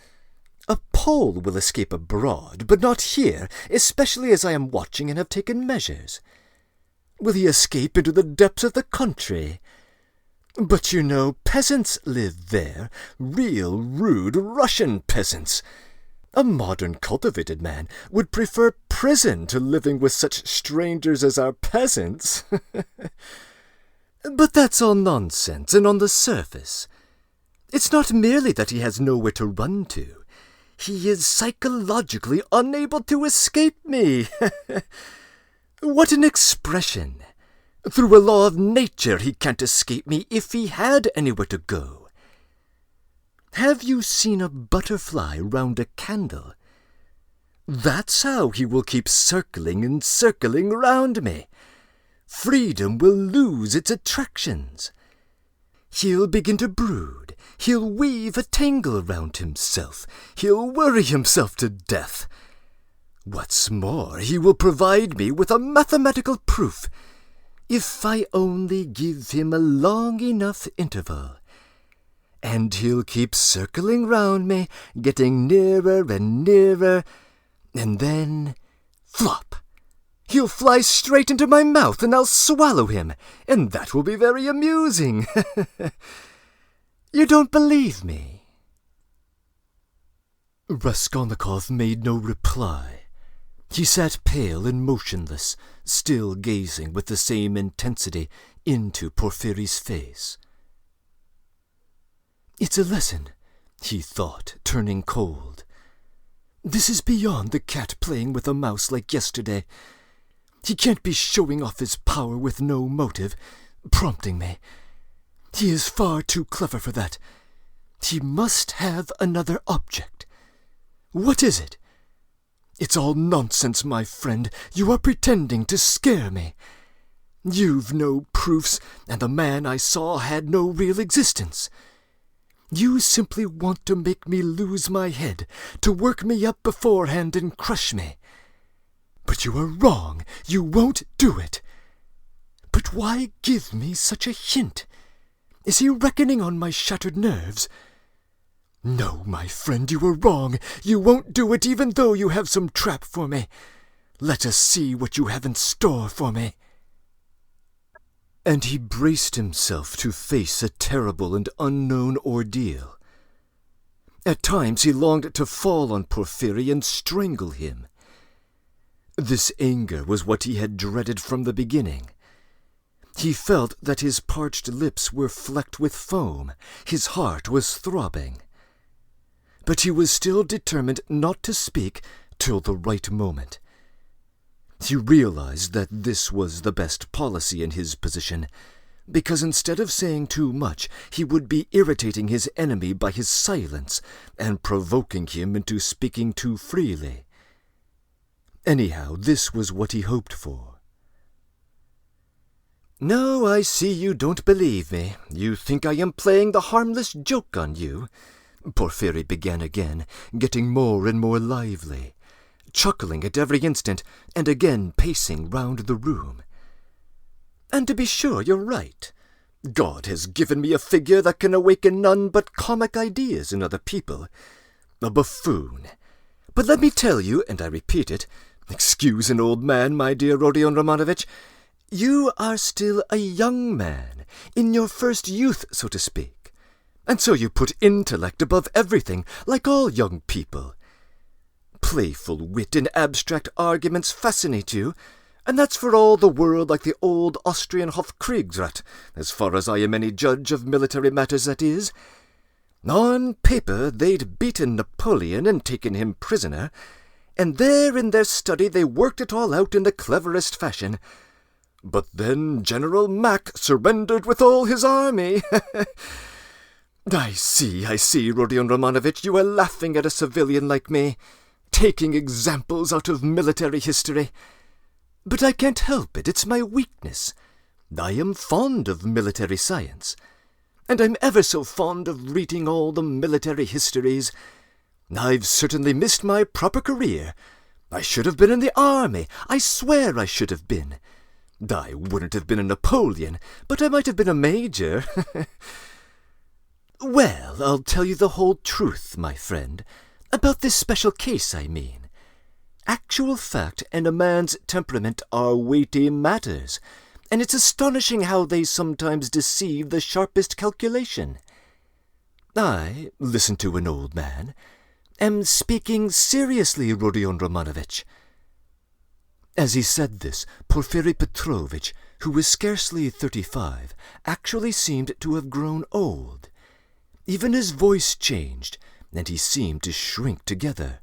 A Pole will escape abroad, but not here, especially as I am watching and have taken measures. Will he escape into the depths of the country? But you know, peasants live there, real rude Russian peasants. A modern cultivated man would prefer prison to living with such strangers as our peasants. But that's all nonsense and on the surface. It's not merely that he has nowhere to run to. He is psychologically unable to escape me. What an expression! Through a law of nature he can't escape me if he had anywhere to go. Have you seen a butterfly round a candle? That's how he will keep circling and circling round me. Freedom will lose its attractions. He'll begin to brood. He'll weave a tangle round himself. He'll worry himself to death. What's more, he will provide me with a mathematical proof, if I only give him a long enough interval. And he'll keep circling round me, getting nearer and nearer, and then, flop! He'll fly straight into my mouth, and I'll swallow him, and that will be very amusing. You don't believe me?" Raskolnikov made no reply. He sat pale and motionless, still gazing with the same intensity into Porfiry's face. "It's a lesson," he thought, turning cold. "This is beyond the cat playing with a mouse like yesterday. He can't be showing off his power with no motive, prompting me. He is far too clever for that. He must have another object. What is it? It's all nonsense, my friend. You are pretending to scare me. You've no proofs, and the man I saw had no real existence. You simply want to make me lose my head, to work me up beforehand and crush me. But you are wrong. You won't do it. But why give me such a hint? Is he reckoning on my shattered nerves? No, my friend, you are wrong. You won't do it even though you have some trap for me. Let us see what you have in store for me." And he braced himself to face a terrible and unknown ordeal. At times he longed to fall on Porfiry and strangle him. This anger was what he had dreaded from the beginning. He felt that his parched lips were flecked with foam, his heart was throbbing. But he was still determined not to speak till the right moment. He realized that this was the best policy in his position, because instead of saying too much, he would be irritating his enemy by his silence and provoking him into speaking too freely. Anyhow, this was what he hoped for. "No, I see you don't believe me. You think I am playing the harmless joke on you," Porfiry began again, getting more and more lively, chuckling at every instant, and again pacing round the room. "And to be sure, you're right. God has given me a figure that can awaken none but comic ideas in other people. A buffoon. But let me tell you, and I repeat it, excuse an old man, my dear Rodion Romanovich, you are still a young man, in your first youth, so to speak, and so you put intellect above everything, like all young people. Playful wit and abstract arguments fascinate you, and that's for all the world like the old Austrian Hofkriegsrat, as far as I am any judge of military matters, that is. On paper they'd beaten Napoleon and taken him prisoner, and there in their study they worked it all out in the cleverest fashion. But then General Mack surrendered with all his army. I see, Rodion Romanovich, you are laughing at a civilian like me, taking examples out of military history. But I can't help it, it's my weakness. I am fond of military science, and I'm ever so fond of reading all the military histories. I've certainly missed my proper career. I should have been in the army. I swear I should have been. I wouldn't have been a Napoleon, but I might have been a major. Well, I'll tell you the whole truth, my friend. About this special case, I mean. Actual fact and a man's temperament are weighty matters, and it's astonishing how they sometimes deceive the sharpest calculation. I, listen to an old man, am speaking seriously, Rodion Romanovich." As he said this, Porfiri Petrovitch, who was scarcely 35, actually seemed to have grown old. Even his voice changed, and he seemed to shrink together.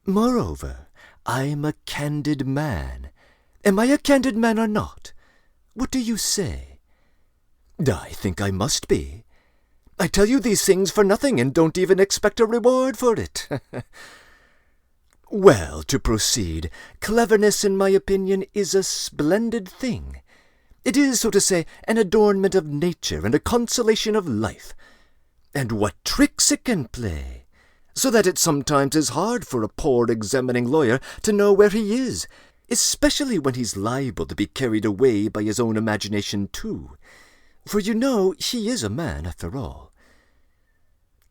"Moreover, I'm a candid man. Am I a candid man or not? What do you say?" "I think I must be. I tell you these things for nothing and don't even expect a reward for it." "Well, to proceed, cleverness, in my opinion, is a splendid thing. It is, so to say, an adornment of nature and a consolation of life. And what tricks it can play! So that it sometimes is hard for a poor examining lawyer to know where he is, especially when he's liable to be carried away by his own imagination too. For you know he is a man, after all.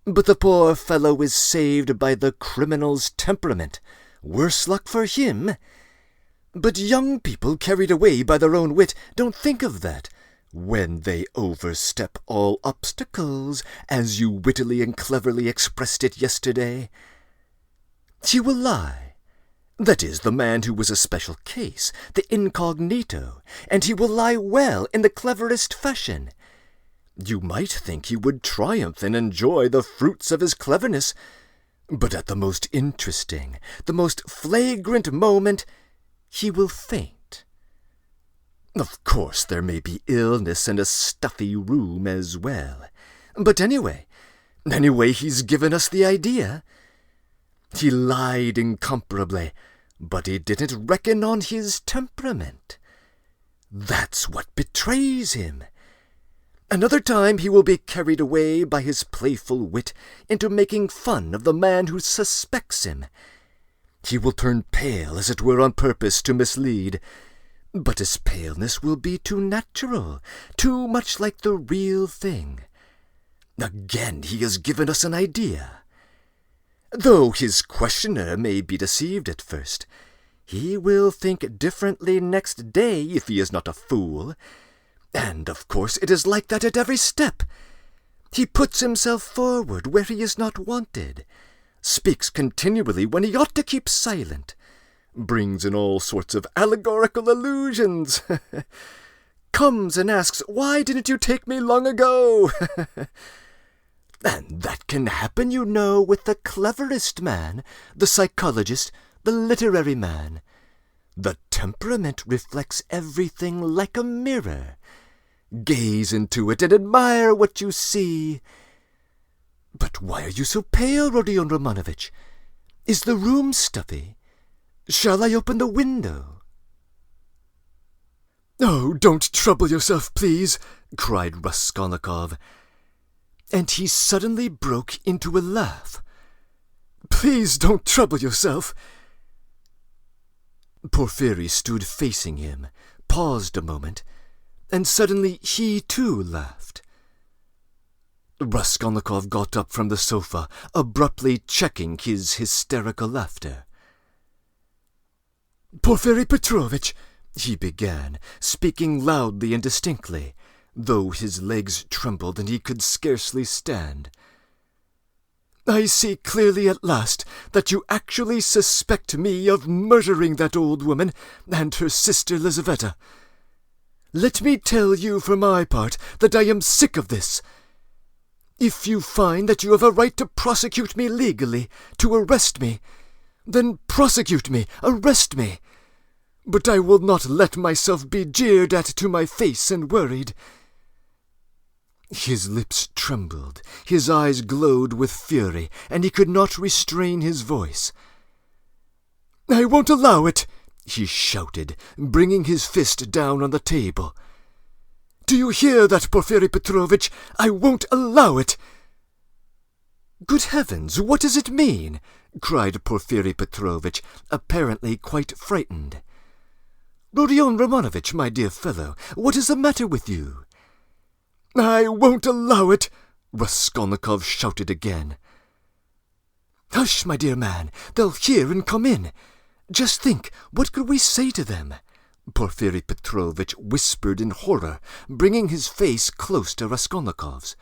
But the poor fellow is saved by the criminal's temperament. Worse luck for him. But young people carried away by their own wit don't think of that, when they overstep all obstacles, as you wittily and cleverly expressed it yesterday. He will lie. That is, the man who was a special case, the incognito, and he will lie well in the cleverest fashion. You might think he would triumph and enjoy the fruits of his cleverness, but at the most interesting, the most flagrant moment, he will faint. Of course, there may be illness and a stuffy room as well. But anyway, he's given us the idea. He lied incomparably, but he didn't reckon on his temperament. That's what betrays him. Another time he will be carried away by his playful wit into making fun of the man who suspects him. He will turn pale, as it were on purpose to mislead, but his paleness will be too natural, too much like the real thing. Again he has given us an idea. Though his questioner may be deceived at first, he will think differently next day if he is not a fool. And, of course, it is like that at every step. He puts himself forward where he is not wanted, speaks continually when he ought to keep silent, brings in all sorts of allegorical allusions, comes and asks, "Why didn't you take me long ago?" And that can happen, you know, with the cleverest man, the psychologist, the literary man. The temperament reflects everything like a mirror. Gaze into it and admire what you see. But why are you so pale, Rodion Romanovich? Is the room stuffy? Shall I open the window? "Oh, don't trouble yourself, please," cried Raskolnikov, and he suddenly broke into a laugh. "Please don't trouble yourself." Porfiri stood facing him, paused a moment, and suddenly he too laughed. Raskolnikov got up from the sofa, abruptly checking his hysterical laughter. "Porfiri Petrovitch," he began, speaking loudly and distinctly, though his legs trembled and he could scarcely stand, "I see clearly at last that you actually suspect me of murdering that old woman and her sister Lizaveta. Let me tell you for my part that I am sick of this. If you find that you have a right to prosecute me legally, to arrest me, then prosecute me, arrest me. But I will not let myself be jeered at to my face and worried." His lips trembled, his eyes glowed with fury, and he could not restrain his voice. "I won't allow it!" he shouted, bringing his fist down on the table. "Do you hear that, Porfiri Petrovitch? I won't allow it!" "Good heavens, what does it mean?" cried Porfiri Petrovitch, apparently quite frightened. "Rodion Romanovich, my dear fellow, what is the matter with you?" "I won't allow it!" Raskolnikov shouted again. Hush, my dear man, they'll hear and come in. Just think, what could we say to them? Porfiri Petrovitch whispered in horror, bringing his face close to Raskolnikov's.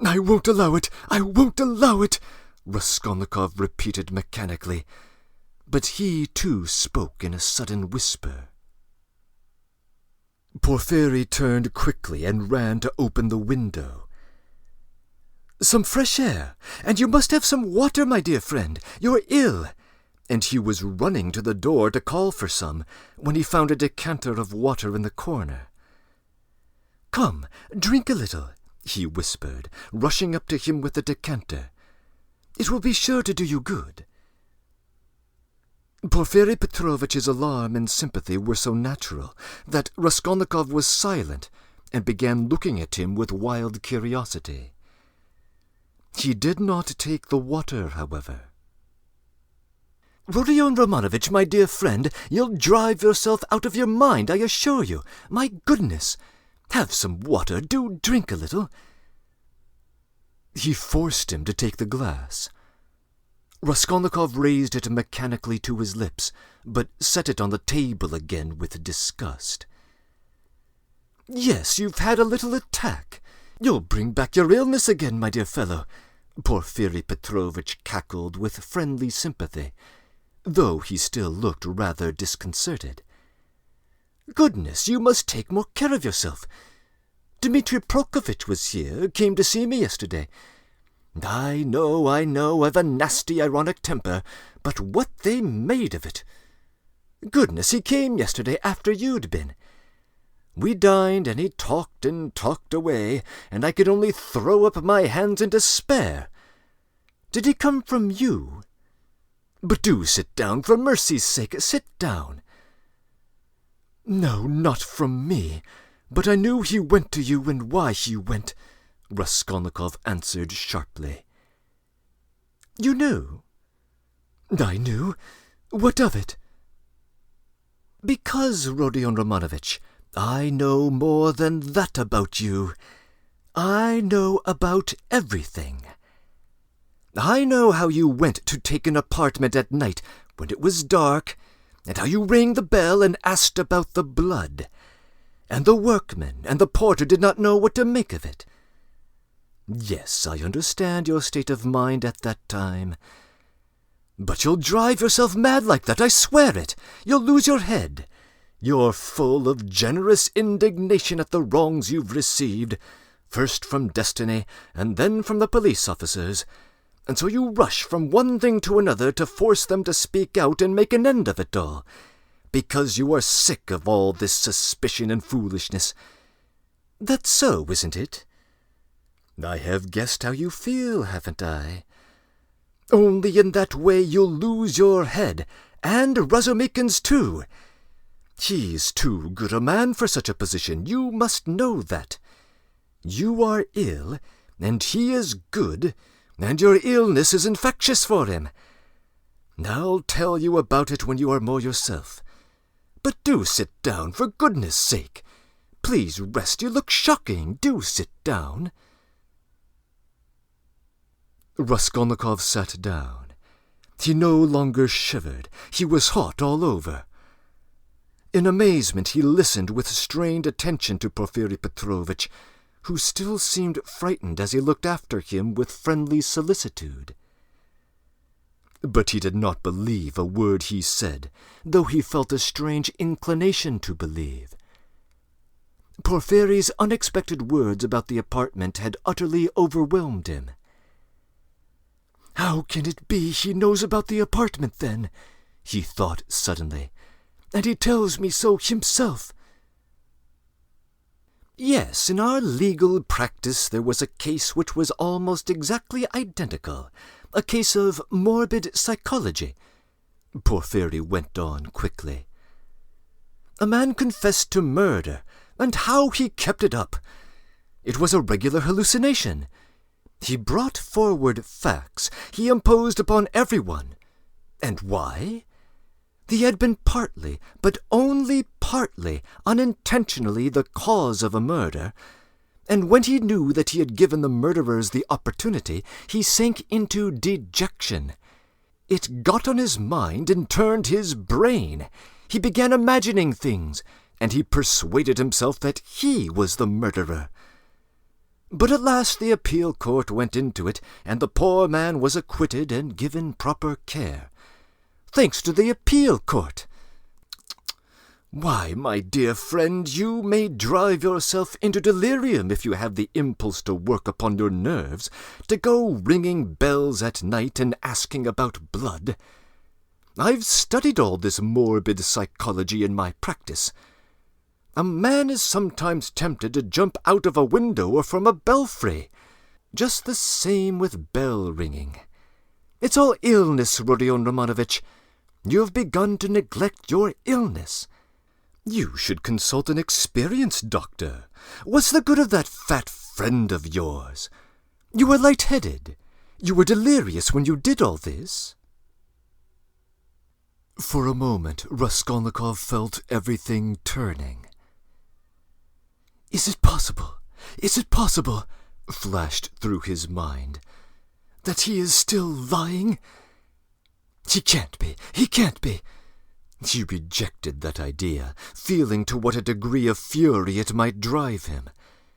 I won't allow it! I won't allow it! Raskolnikov repeated mechanically, but he too spoke in a sudden whisper. Porfiri turned quickly and ran to open the window. Some fresh air, and you must have some water, my dear friend. You're ill. And he was running to the door to call for some, when he found a decanter of water in the corner. Come, drink a little, he whispered, rushing up to him with the decanter. It will be sure to do you good. Porfiri Petrovitch's alarm and sympathy were so natural that Raskolnikov was silent and began looking at him with wild curiosity. He did not take the water, however. Rodion Romanovitch, my dear friend, you'll drive yourself out of your mind, I assure you. My goodness! Have some water, do drink a little. He forced him to take the glass. Raskolnikov raised it mechanically to his lips, but set it on the table again with disgust. Yes, you've had a little attack. You'll bring back your illness again, my dear fellow, Porfiri Petrovitch cackled with friendly sympathy, though he still looked rather disconcerted. Goodness, you must take more care of yourself. Dmitri Prokofitch was here, came to see me yesterday. I know, I've a nasty ironic temper, but what they made of it! Goodness, he came yesterday after you'd been. We dined, and he talked and talked away, and I could only throw up my hands in despair. Did he come from you? But do sit down, for mercy's sake, sit down. No, not from me, but I knew he went to you and why he went, Raskolnikov answered sharply. You knew? I knew. What of it? Because, Rodion Romanovitch, I know more than that about you. I know about everything. I know how you went to take an apartment at night when it was dark, and how you rang the bell and asked about the blood, and the workman and the porter did not know what to make of it. Yes, I understand your state of mind at that time. But you'll drive yourself mad like that, I swear it. You'll lose your head. You're full of generous indignation at the wrongs you've received, first from destiny and then from the police officers, and so you rush from one thing to another to force them to speak out and make an end of it all, because you are sick of all this suspicion and foolishness. That's so, isn't it? I have guessed how you feel, haven't I? Only in that way you'll lose your head, and Razumikin's too. He's too good a man for such a position, you must know that. You are ill, and he is good, and your illness is infectious for him. I'll tell you about it when you are more yourself. But do sit down, for goodness' sake. Please rest, you look shocking. Do sit down. Raskolnikov sat down. He no longer shivered. He was hot all over. In amazement he listened with strained attention to Porfiri Petrovitch, who still seemed frightened as he looked after him with friendly solicitude. But he did not believe a word he said, though he felt a strange inclination to believe. Porfiri's unexpected words about the apartment had utterly overwhelmed him. How can it be he knows about the apartment, then? He thought suddenly. And he tells me so himself. Yes, in our legal practice there was a case which was almost exactly identical, a case of morbid psychology. Porfiri went on quickly. A man confessed to murder, and how he kept it up! It was a regular hallucination. He brought forward facts. He imposed upon everyone. And why? He had been partly, but only partly, unintentionally the cause of a murder, And when he knew that he had given the murderers the opportunity, he sank into dejection. It got on his mind and turned his brain. He began imagining things, and he persuaded himself that he was the murderer. But at last the appeal court went into it, and the poor man was acquitted and given proper care. Thanks to the appeal court. Why, my dear friend, you may drive yourself into delirium if you have the impulse to work upon your nerves, to go ringing bells at night and asking about blood. I've studied all this morbid psychology in my practice. A man is sometimes tempted to jump out of a window or from a belfry. Just the same with bell ringing. It's all illness, Rodion Romanovich. You have begun to neglect your illness. You should consult an experienced doctor. What's the good of that fat friend of yours? You were light-headed. You were delirious when you did all this. For a moment, Raskolnikov felt everything turning. Is it possible, flashed through his mind, that he is still lying? He can't be. He rejected that idea, feeling to what a degree of fury it might drive him,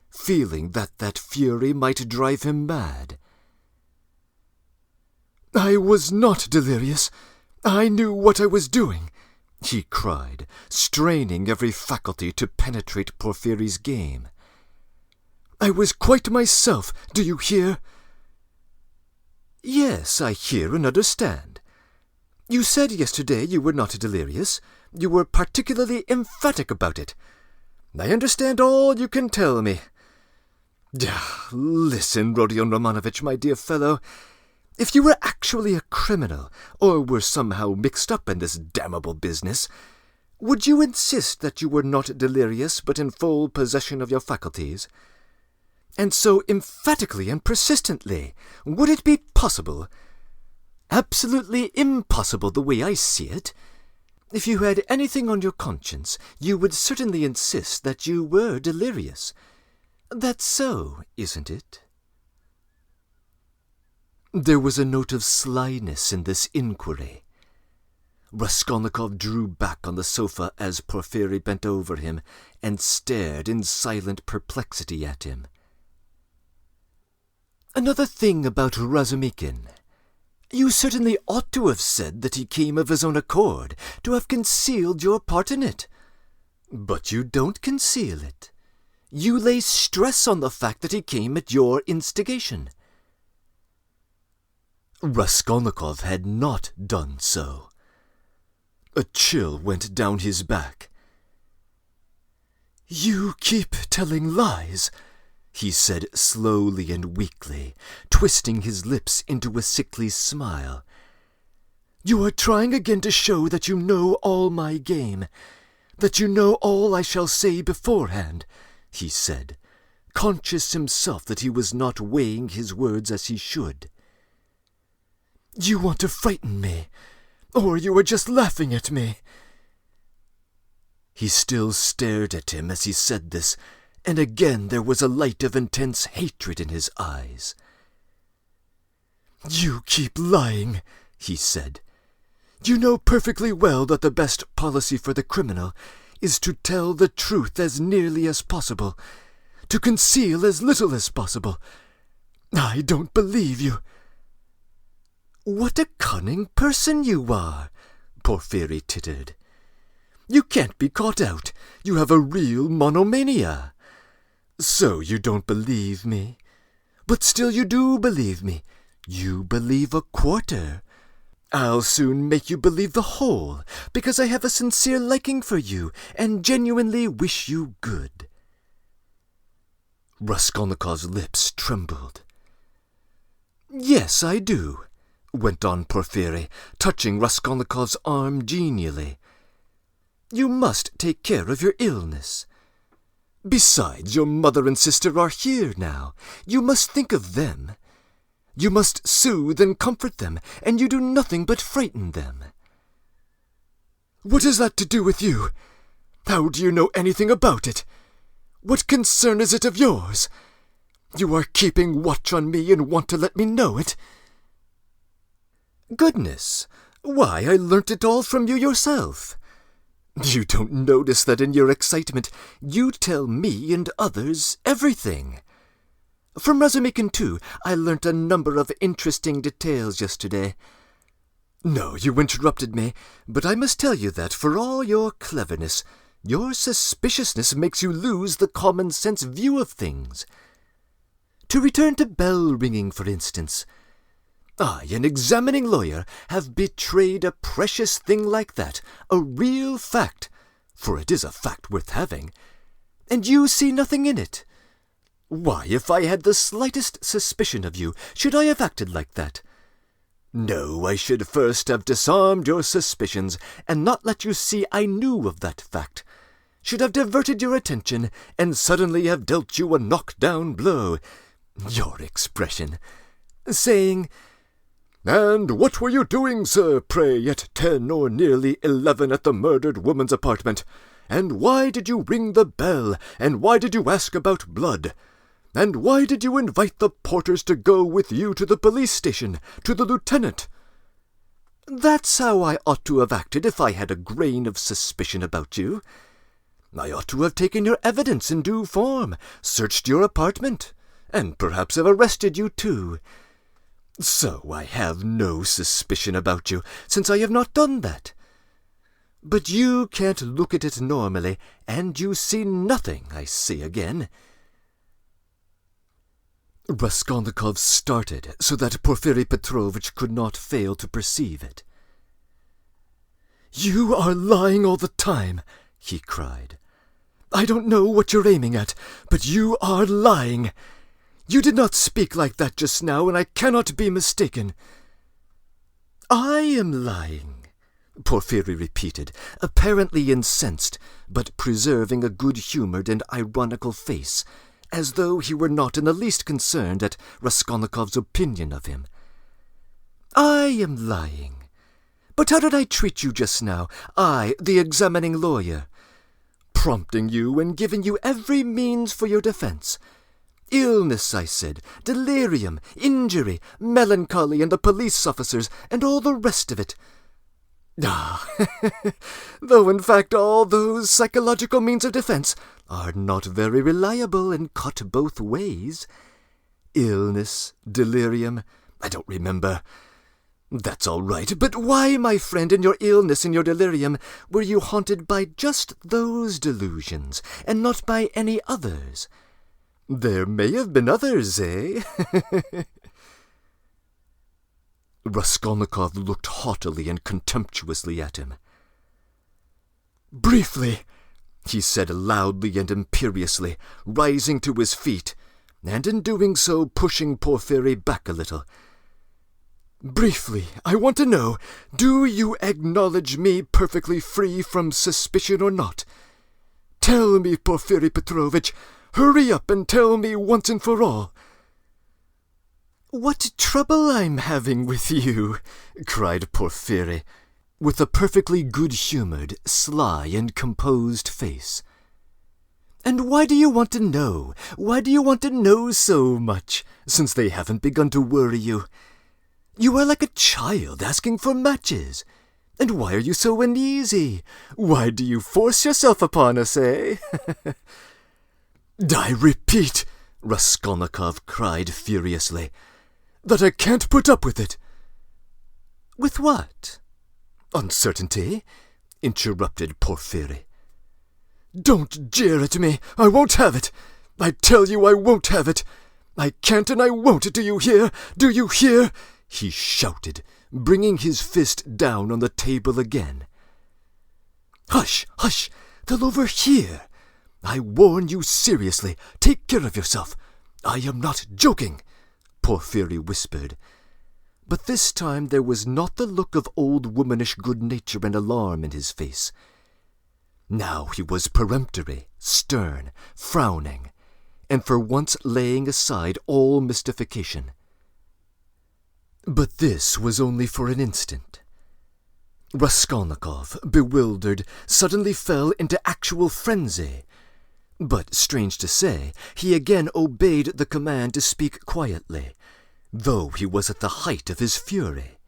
feeling that fury might drive him mad. I was not delirious. I knew what I was doing, he cried, straining every faculty to penetrate Porfiry's game. I was quite myself, do you hear? Yes, I hear and understand. You said yesterday you were not delirious. You were particularly emphatic about it. I understand all you can tell me. Listen, Rodion Romanovich, my dear fellow. If you were actually a criminal, or were somehow mixed up in this damnable business, would you insist that you were not delirious but in full possession of your faculties? And so emphatically and persistently, would it be possible, absolutely impossible the way I see it? If you had anything on your conscience, you would certainly insist that you were delirious. That's so, isn't it? There was a note of slyness in this inquiry. Raskolnikov drew back on the sofa as Porfiry bent over him and stared in silent perplexity at him. Another thing about Razumikin. You certainly ought to have said that he came of his own accord, to have concealed your part in it. But you don't conceal it. You lay stress on the fact that he came at your instigation. Raskolnikov had not done so. A chill went down his back. You keep telling lies, he said slowly and weakly, twisting his lips into a sickly smile. You are trying again to show that you know all my game, that you know all I shall say beforehand, he said, conscious himself that he was not weighing his words as he should. You want to frighten me, or you are just laughing at me. He still stared at him as he said this, and again there was a light of intense hatred in his eyes. You keep lying, he said. You know perfectly well that the best policy for the criminal is to tell the truth as nearly as possible, to conceal as little as possible. I don't believe you. What a cunning person you are, Porfiry tittered. You can't be caught out. You have a real monomania. So you don't believe me. But still you do believe me. You believe a quarter. I'll soon make you believe the whole, because I have a sincere liking for you and genuinely wish you good. Raskolnikov's lips trembled. Yes, I do, went on Porfiry, touching Raskolnikov's arm genially. You must take care of your illness. Besides, your mother and sister are here now. You must think of them. You must soothe and comfort them, and you do nothing but frighten them. What has that to do with you? How do you know anything about it? What concern is it of yours? You are keeping watch on me and want to let me know it. Goodness, why, I learnt it all from you yourself. You don't notice that in your excitement you tell me and others everything. From Razumikin, too, I learnt a number of interesting details yesterday. No, you interrupted me, but I must tell you that, for all your cleverness, your suspiciousness makes you lose the common-sense view of things. To return to bell-ringing, for instance. I, an examining lawyer, have betrayed a precious thing like that, a real fact, for it is a fact worth having, and you see nothing in it. Why, if I had the slightest suspicion of you, should I have acted like that? No, I should first have disarmed your suspicions, and not let you see I knew of that fact. Should have diverted your attention, and suddenly have dealt you a knock-down blow, your expression, saying, "And what were you doing, sir, pray, at 10 or nearly 11 at the murdered woman's apartment? And why did you ring the bell? And why did you ask about blood? And why did you invite the porters to go with you to the police station, to the lieutenant?" That's how I ought to have acted if I had a grain of suspicion about you. I ought to have taken your evidence in due form, searched your apartment, and perhaps have arrested you too. So I have no suspicion about you, since I have not done that. But you can't look at it normally, and you see nothing, I say again. Raskolnikov started, so that Porfiri Petrovitch could not fail to perceive it. "You are lying all the time," he cried. "I don't know what you're aiming at, but you are lying. You did not speak like that just now, and I cannot be mistaken." "I am lying," Porfiri repeated, apparently incensed, but preserving a good-humoured and ironical face, as though he were not in the least concerned at Raskolnikov's opinion of him. "I am lying. But how did I treat you just now, I, the examining lawyer? Prompting you and giving you every means for your defence. Illness, I said, delirium, injury, melancholy, and the police officers, and all the rest of it. Ah, though in fact all those psychological means of defence are not very reliable and cut both ways. Illness, delirium, I don't remember. That's all right, but why, my friend, in your illness and your delirium, were you haunted by just those delusions, and not by any others? There may have been others, eh?" Raskolnikov looked haughtily and contemptuously at him. "Briefly," he said loudly and imperiously, rising to his feet, and in doing so pushing Porfiri back a little. "Briefly, I want to know, do you acknowledge me perfectly free from suspicion or not? Tell me, Porfiri Petrovitch, hurry up and tell me once and for all." "What trouble I'm having with you," cried Porfiri, with a perfectly good-humoured, sly, and composed face. "And why do you want to know? Why do you want to know so much, since they haven't begun to worry you? You are like a child asking for matches. And why are you so uneasy? Why do you force yourself upon us, eh?" "I repeat," Raskolnikov cried furiously, "that I can't put up with it." "With what?" "Uncertainty," interrupted Porfiri. "Don't jeer at me. I won't have it. I tell you I won't have it. I can't and I won't, do you hear? Do you hear?" he shouted, bringing his fist down on the table again. "Hush, hush! They'll overhear. I warn you seriously. Take care of yourself. I am not joking," Porfiri whispered. But this time there was not the look of old womanish good-nature and alarm in his face. Now he was peremptory, stern, frowning, and for once laying aside all mystification. But this was only for an instant. Raskolnikov, bewildered, suddenly fell into actual frenzy. But, strange to say, he again obeyed the command to speak quietly, though he was at the height of his fury.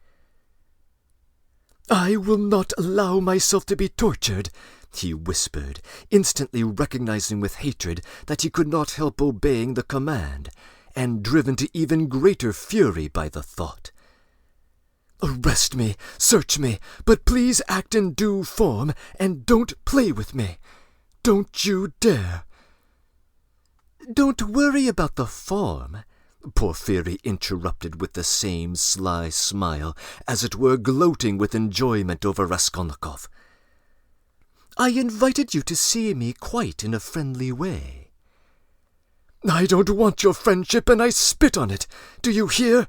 "I will not allow myself to be tortured," he whispered, instantly recognizing with hatred that he could not help obeying the command, and driven to even greater fury by the thought. "Arrest me, search me, but please act in due form, and don't play with me. Don't you dare." "Don't worry about the form," Porfiry interrupted with the same sly smile, as it were gloating with enjoyment over Raskolnikov. "I invited you to see me quite in a friendly way." "I don't want your friendship, and I spit on it. Do you hear?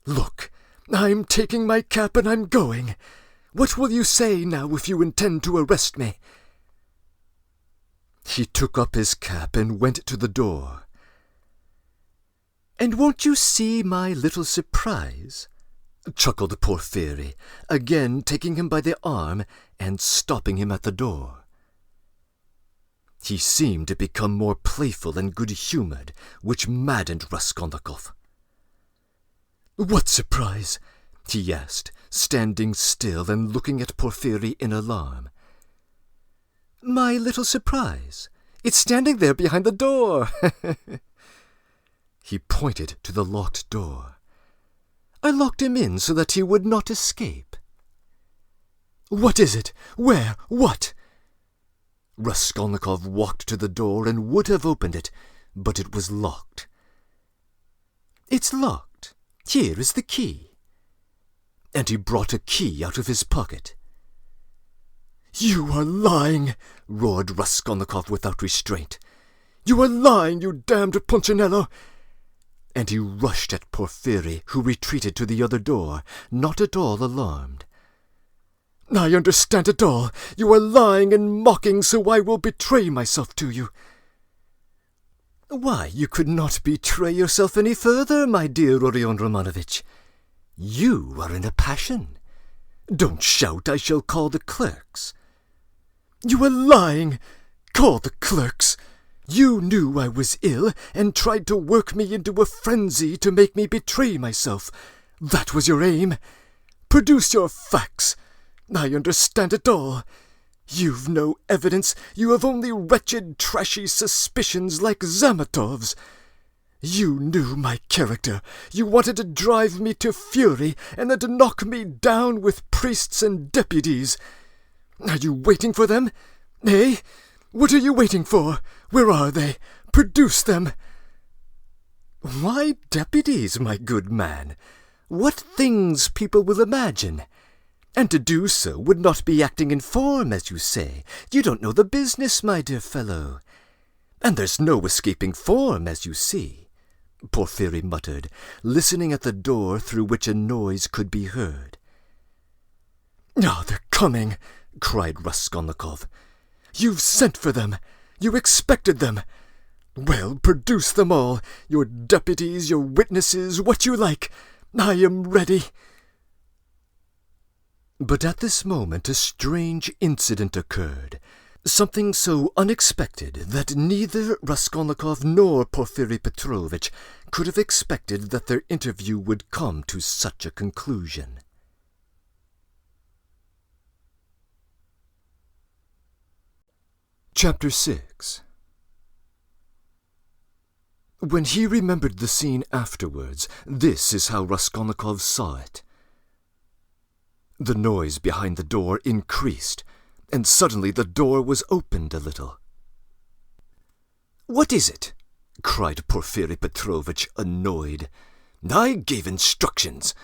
Look, I'm taking my cap and I'm going. What will you say now if you intend to arrest me?" He took up his cap and went to the door. "And won't you see my little surprise?" chuckled Porfiry, again taking him by the arm and stopping him at the door. He seemed to become more playful and good-humoured, which maddened Raskolnikov. "What surprise?" he asked, standing still and looking at Porfiry in alarm. "My little surprise. It's standing there behind the door." He pointed to the locked door. "I locked him in so that he would not escape." "What is it? Where? What?" Raskolnikov walked to the door and would have opened it, but it was locked. "It's locked. Here is the key." And he brought a key out of his pocket. "You are lying!" roared Raskolnikov without restraint. "You are lying, you damned Punchinello!" And he rushed at Porfiry, who retreated to the other door, not at all alarmed. "I understand it all. You are lying and mocking, so I will betray myself to you." "Why, you could not betray yourself any further, my dear Orion Romanovitch. You are in a passion. Don't shout, I shall call the clerks." "You are lying! Call the clerks! You knew I was ill and tried to work me into a frenzy to make me betray myself. That was your aim. Produce your facts. I understand it all. You've no evidence. You have only wretched, trashy suspicions like Zamatov's. You knew my character. You wanted to drive me to fury and then to knock me down with priests and deputies. Are you waiting for them? Eh? What are you waiting for? Where are they? Produce them." "Why deputies, my good man? What things people will imagine! And to do so would not be acting in form, as you say. You don't know the business, my dear fellow. And there's no escaping form, as you see," Porfiry muttered, listening at the door through which a noise could be heard. "Ah, they're coming!" cried Raskolnikov. "You've sent for them. You expected them. Well, produce them all, your deputies, your witnesses, what you like. I am ready." But at this moment a strange incident occurred, something so unexpected that neither Raskolnikov nor Porfiry Petrovitch could have expected that their interview would come to such a conclusion. Chapter 6. When he remembered the scene afterwards, this is how Raskolnikov saw it. The noise behind the door increased, and suddenly the door was opened a little. "What is it?" cried Porfiry Petrovitch, annoyed. "I gave instructions."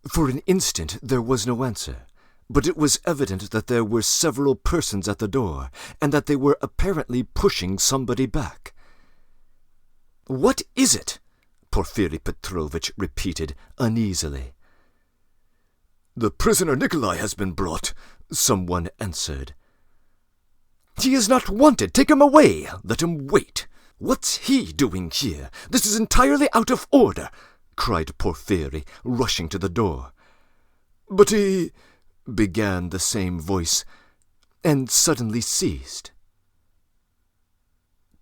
For an instant there was no answer, but it was evident that there were several persons at the door, and that they were apparently pushing somebody back. "What is it?" Porfiry Petrovitch repeated uneasily. "The prisoner Nikolai has been brought," someone answered. "He is not wanted. Take him away. Let him wait. What's he doing here? This is entirely out of order," cried Porfiry, rushing to the door. "But he—" began the same voice, and suddenly ceased.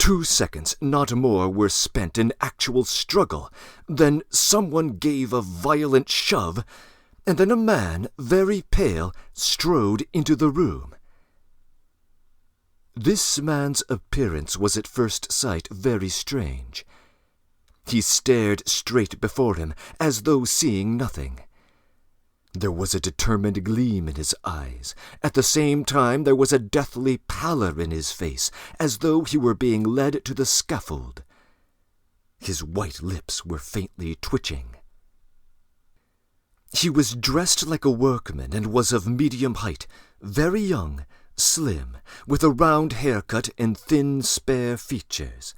2 seconds, not more, were spent in actual struggle. Then someone gave a violent shove, and then a man, very pale, strode into the room. This man's appearance was at first sight very strange. He stared straight before him, as though seeing nothing. There was a determined gleam in his eyes. At the same time there was a deathly pallor in his face, as though he were being led to the scaffold. His white lips were faintly twitching. He was dressed like a workman and was of medium height, very young, slim, with a round haircut and thin, spare features.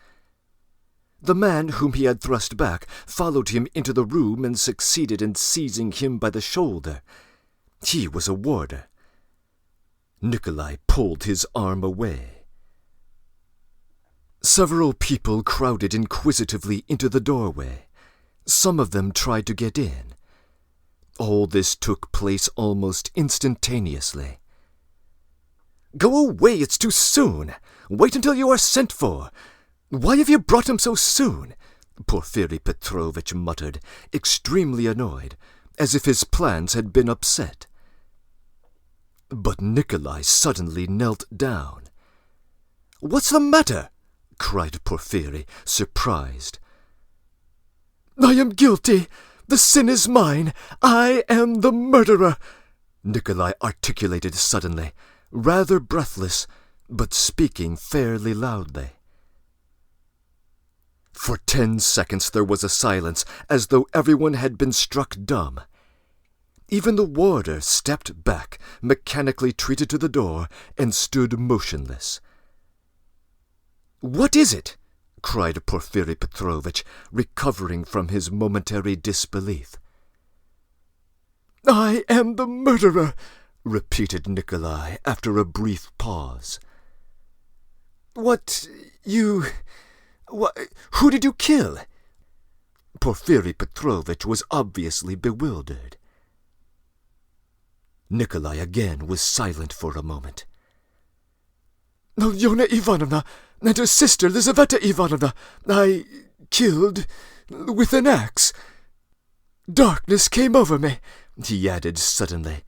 The man whom he had thrust back followed him into the room and succeeded in seizing him by the shoulder. He was a warder. Nikolai pulled his arm away. Several people crowded inquisitively into the doorway. Some of them tried to get in. All this took place almost instantaneously. "Go away, it's too soon. Wait until you are sent for. Why have you brought him so soon?" Porfiri Petrovitch muttered, extremely annoyed, as if his plans had been upset. But Nikolai suddenly knelt down. "What's the matter?" cried Porfiri, surprised. "I am guilty. The sin is mine. I am the murderer," Nikolai articulated suddenly, rather breathless, but speaking fairly loudly. For 10 seconds there was a silence, as though everyone had been struck dumb. Even the warder stepped back, mechanically treated to the door, and stood motionless. "What is it?" cried Porfiri Petrovitch, recovering from his momentary disbelief. "I am the murderer," repeated Nikolai after a brief pause. Who did you kill?" Porfiri Petrovitch was obviously bewildered. Nikolai again was silent for a moment. "Alyona Ivanovna and her sister Lizaveta Ivanovna I killed with an axe. Darkness came over me," he added suddenly,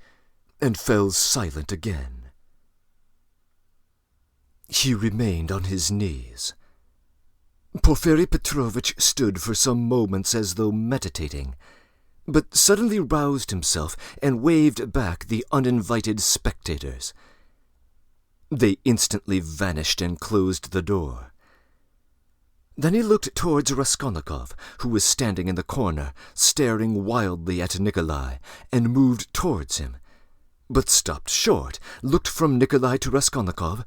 and fell silent again. He remained on his knees. Porfiri Petrovitch stood for some moments as though meditating, but suddenly roused himself and waved back the uninvited spectators. They instantly vanished and closed the door. Then he looked towards Raskolnikov, who was standing in the corner, staring wildly at Nikolai, and moved towards him, but stopped short, looked from Nikolai to Raskolnikov,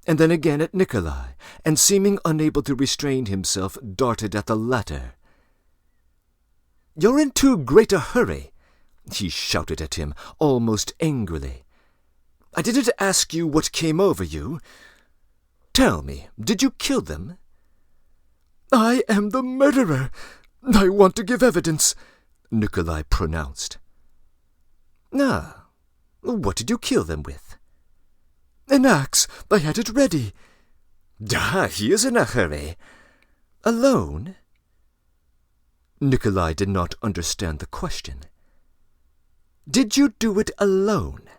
and then again at Nikolai, and seeming unable to restrain himself, darted at the latter. "You're in too great a hurry," he shouted at him, almost angrily. "I didn't ask you what came over you. Tell me, did you kill them?" "I am the murderer. I want to give evidence," Nikolai pronounced. "Ah, what did you kill them with?" "An axe. I had it ready." "He is in a hurry. Alone?" Nikolai did not understand the question. "Did you do it alone?"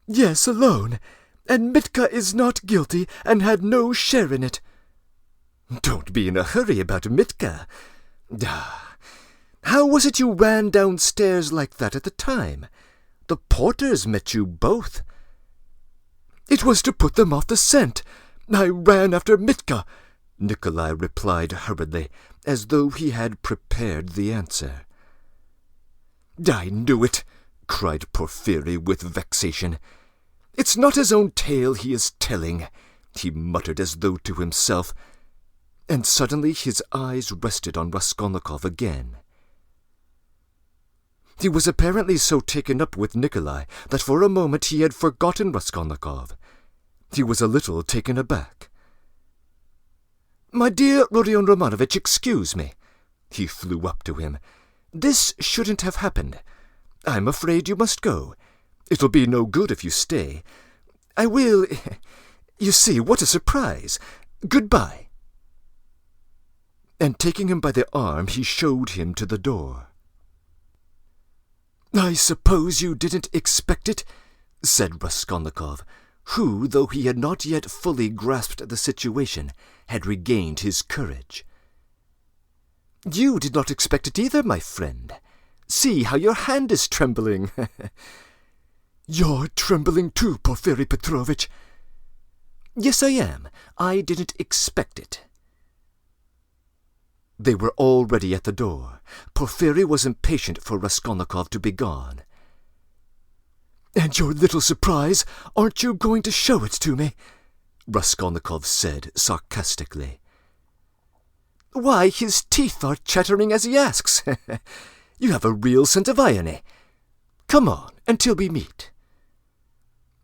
"Yes, alone. And Mitka is not guilty and had no share in it." "Don't be in a hurry about Mitka. How was it you ran downstairs like that at the time? The porters met you both." "It was to put them off the scent. I ran after Mitka," Nikolai replied hurriedly, as though he had prepared the answer. "I knew it," cried Porfiri with vexation. "It's not his own tale he is telling," he muttered as though to himself, and suddenly his eyes rested on Raskolnikov again. He was apparently so taken up with Nikolai that for a moment he had forgotten Raskolnikov. He was a little taken aback. "My dear Rodion Romanovitch, excuse me." He flew up to him. "This shouldn't have happened. I'm afraid you must go. It'll be no good if you stay. I will... You see, what a surprise! Goodbye." And taking him by the arm, he showed him to the door. "I suppose you didn't expect it?" said Raskolnikov, who, though he had not yet fully grasped the situation, had regained his courage. "You did not expect it either, my friend. See how your hand is trembling." "You're trembling too, Porfiri Petrovitch." "Yes, I am. I didn't expect it." They were already at the door. Porfiri was impatient for Raskolnikov to be gone. "And your little surprise, aren't you going to show it to me?" Raskolnikov said sarcastically. "Why, his teeth are chattering as he asks. You have a real sense of irony. Come on, until we meet."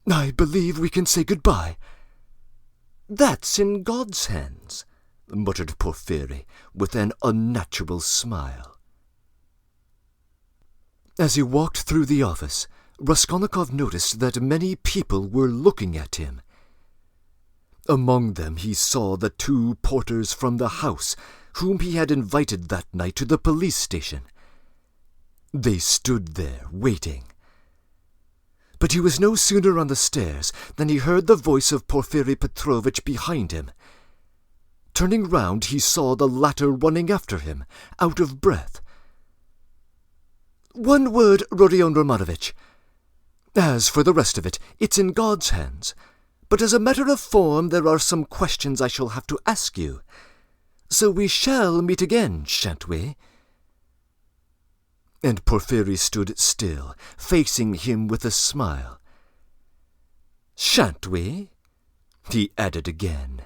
"I believe we can say goodbye." "That's in God's hands," muttered Porfiri, with an unnatural smile. As he walked through the office, Raskolnikov noticed that many people were looking at him. Among them he saw the 2 porters from the house, whom he had invited that night to the police station. They stood there, waiting. But he was no sooner on the stairs than he heard the voice of Porfiri Petrovitch behind him. Turning round, he saw the latter running after him, out of breath. "One word, Rodion Romanovitch. As for the rest of it, it's in God's hands. But as a matter of form, there are some questions I shall have to ask you. So we shall meet again, shan't we?" And Porfiri stood still, facing him with a smile. "Shan't we?" he added again.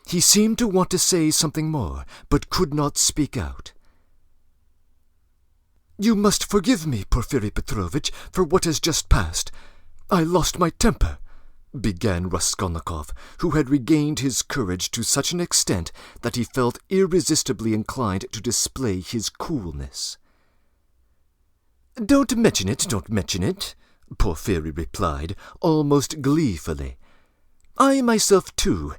He seemed to want to say something more, but could not speak out. "You must forgive me, Porfiri Petrovitch, for what has just passed. I lost my temper," began Raskolnikov, who had regained his courage to such an extent that he felt irresistibly inclined to display his coolness. "Don't mention it," Porfiri replied, almost gleefully. "I myself, too.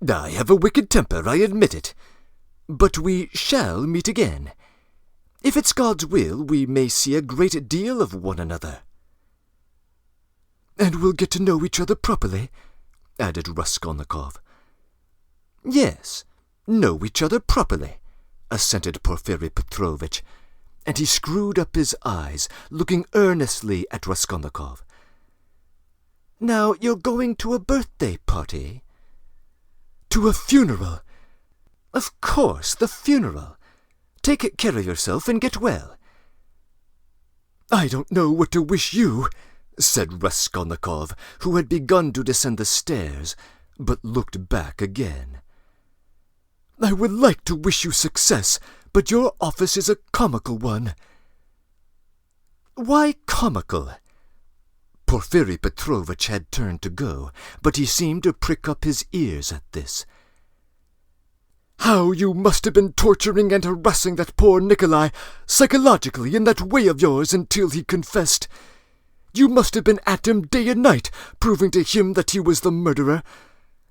I have a wicked temper, I admit it. But we shall meet again. If it's God's will, we may see a great deal of one another." "And we'll get to know each other properly," added Raskolnikov. "Yes, know each other properly," assented Porfiri Petrovitch, and he screwed up his eyes, looking earnestly at Raskolnikov. "Now you're going to a birthday party?" "To a funeral." "Of course, the funeral. Take care of yourself and get well." "I don't know what to wish you," said Raskolnikov, who had begun to descend the stairs, but looked back again. "I would like to wish you success, but your office is a comical one." "Why comical?" Porfiri Petrovitch had turned to go, but he seemed to prick up his ears at this. "How you must have been torturing and harassing that poor Nikolai psychologically in that way of yours until he confessed. You must have been at him day and night, proving to him that he was the murderer.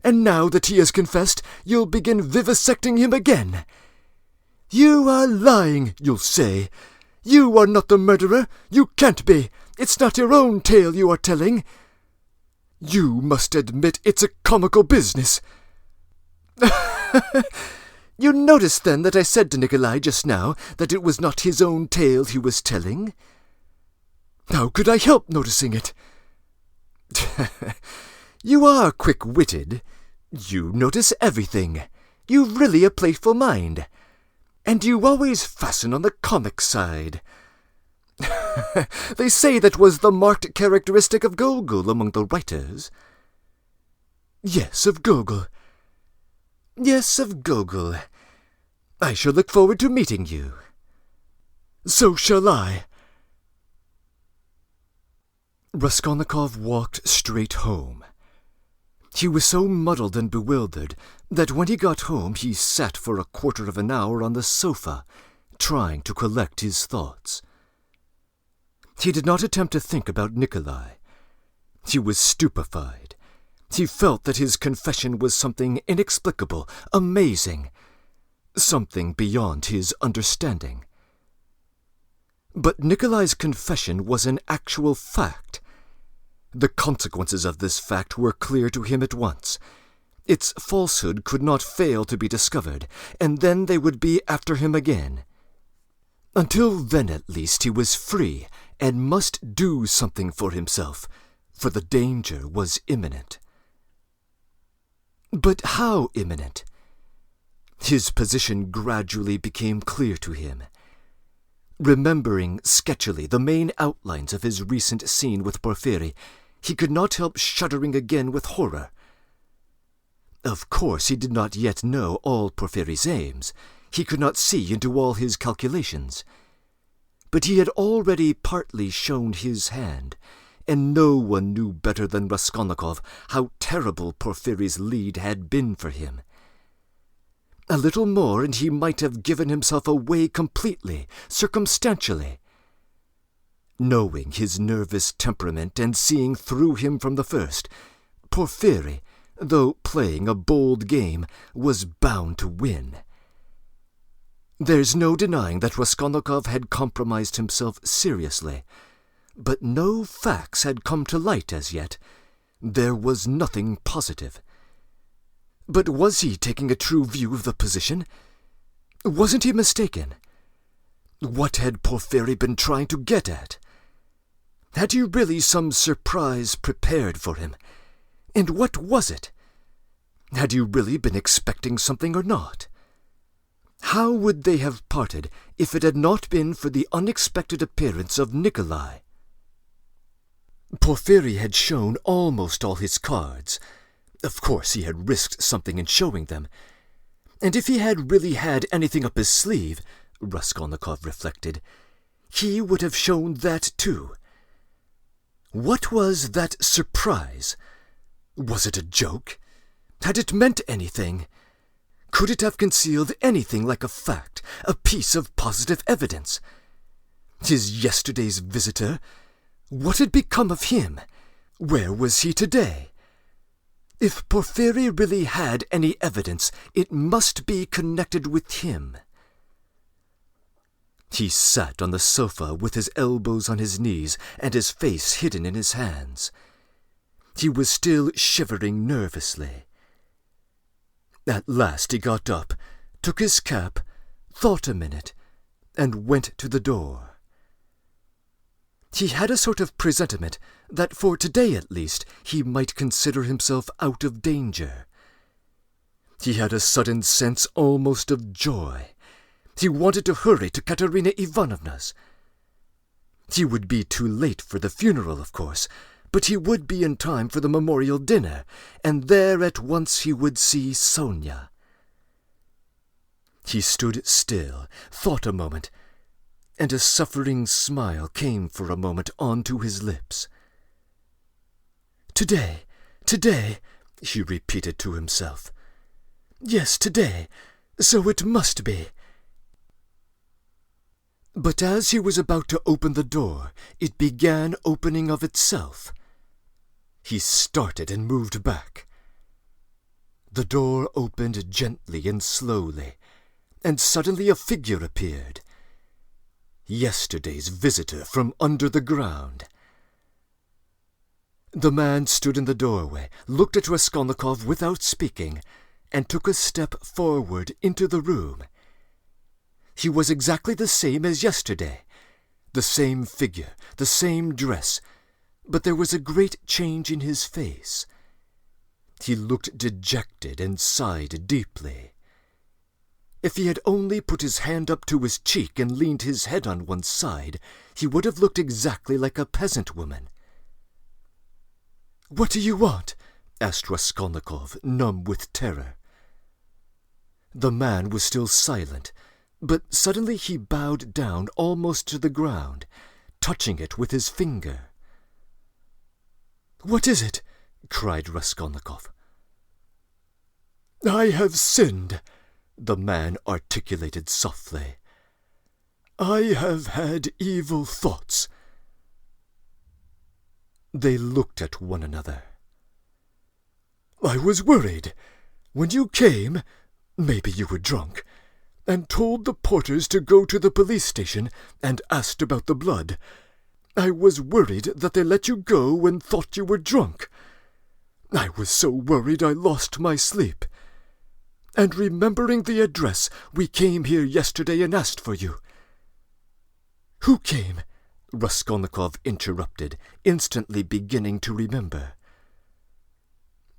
And now that he has confessed, you'll begin vivisecting him again. 'You are lying,' you'll say. 'You are not the murderer. You can't be. It's not your own tale you are telling.' You must admit it's a comical business." "You noticed, then, that I said to Nikolai just now that it was not his own tale he was telling?" "How could I help noticing it?" "You are quick-witted. You notice everything. You've really a playful mind. And you always fasten on the comic side. They say that was the marked characteristic of Gogol among the writers." "Yes, of Gogol." "Yes, of Gogol. I shall look forward to meeting you." "So shall I." Raskolnikov walked straight home. He was so muddled and bewildered that when he got home he sat for a quarter of an hour on the sofa, trying to collect his thoughts. He did not attempt to think about Nikolai. He was stupefied. He felt that his confession was something inexplicable, amazing, something beyond his understanding. But Nikolai's confession was an actual fact. The consequences of this fact were clear to him at once. Its falsehood could not fail to be discovered, and then they would be after him again. Until then, at least, he was free and must do something for himself, for the danger was imminent. But how imminent? His position gradually became clear to him. Remembering sketchily the main outlines of his recent scene with Porfiry, he could not help shuddering again with horror. Of course, he did not yet know all Porfiry's aims. He could not see into all his calculations. But he had already partly shown his hand, and no one knew better than Raskolnikov how terrible Porfiry's lead had been for him. A little more, and he might have given himself away completely, circumstantially. Knowing his nervous temperament and seeing through him from the first, Porfiry, though playing a bold game, was bound to win. There's no denying that Raskolnikov had compromised himself seriously, but no facts had come to light as yet. There was nothing positive. But was he taking a true view of the position? Wasn't he mistaken? What had Porfiry been trying to get at? Had he really some surprise prepared for him? And what was it? Had he really been expecting something or not? How would they have parted if it had not been for the unexpected appearance of Nikolai? Porfiry had shown almost all his cards. Of course he had risked something in showing them. And if he had really had anything up his sleeve, Raskolnikov reflected, he would have shown that too. What was that surprise? Was it a joke? Had it meant anything? Could it have concealed anything like a fact, a piece of positive evidence? His yesterday's visitor? What had become of him? Where was he today? If Porfiry really had any evidence, it must be connected with him. He sat on the sofa with his elbows on his knees and his face hidden in his hands. He was still shivering nervously. At last he got up, took his cap, thought a minute, and went to the door. He had a sort of presentiment that for today at least he might consider himself out of danger. He had a sudden sense almost of joy. He wanted to hurry to Katerina Ivanovna's. He would be too late for the funeral, of course, but he would be in time for the memorial dinner, and there at once he would see Sonia. He stood still, thought a moment, and a suffering smile came for a moment onto his lips. Today, he repeated to himself. Yes, today, so it must be. But as he was about to open the door, it began opening of itself. He started and moved back. The door opened gently and slowly, and suddenly a figure appeared. Yesterday's visitor from under the ground. The man stood in the doorway, looked at Raskolnikov without speaking, and took a step forward into the room. He was exactly the same as yesterday, the same figure, the same dress, but there was a great change in his face. He looked dejected and sighed deeply. If he had only put his hand up to his cheek and leaned his head on one side, he would have looked exactly like a peasant woman. "What do you want?" asked Raskolnikov, numb with terror. The man was still silent, but suddenly he bowed down almost to the ground, touching it with his finger. "What is it?" cried Raskolnikov. "I have sinned," the man articulated softly. "I have had evil thoughts." They looked at one another. I was worried. When you came, maybe you were drunk, and told the porters to go to the police station and asked about the blood, I was worried that they let you go and thought you were drunk. I was so worried I lost my sleep. And remembering the address, we came here yesterday and asked for you." "Who came?" Raskolnikov interrupted, instantly beginning to remember.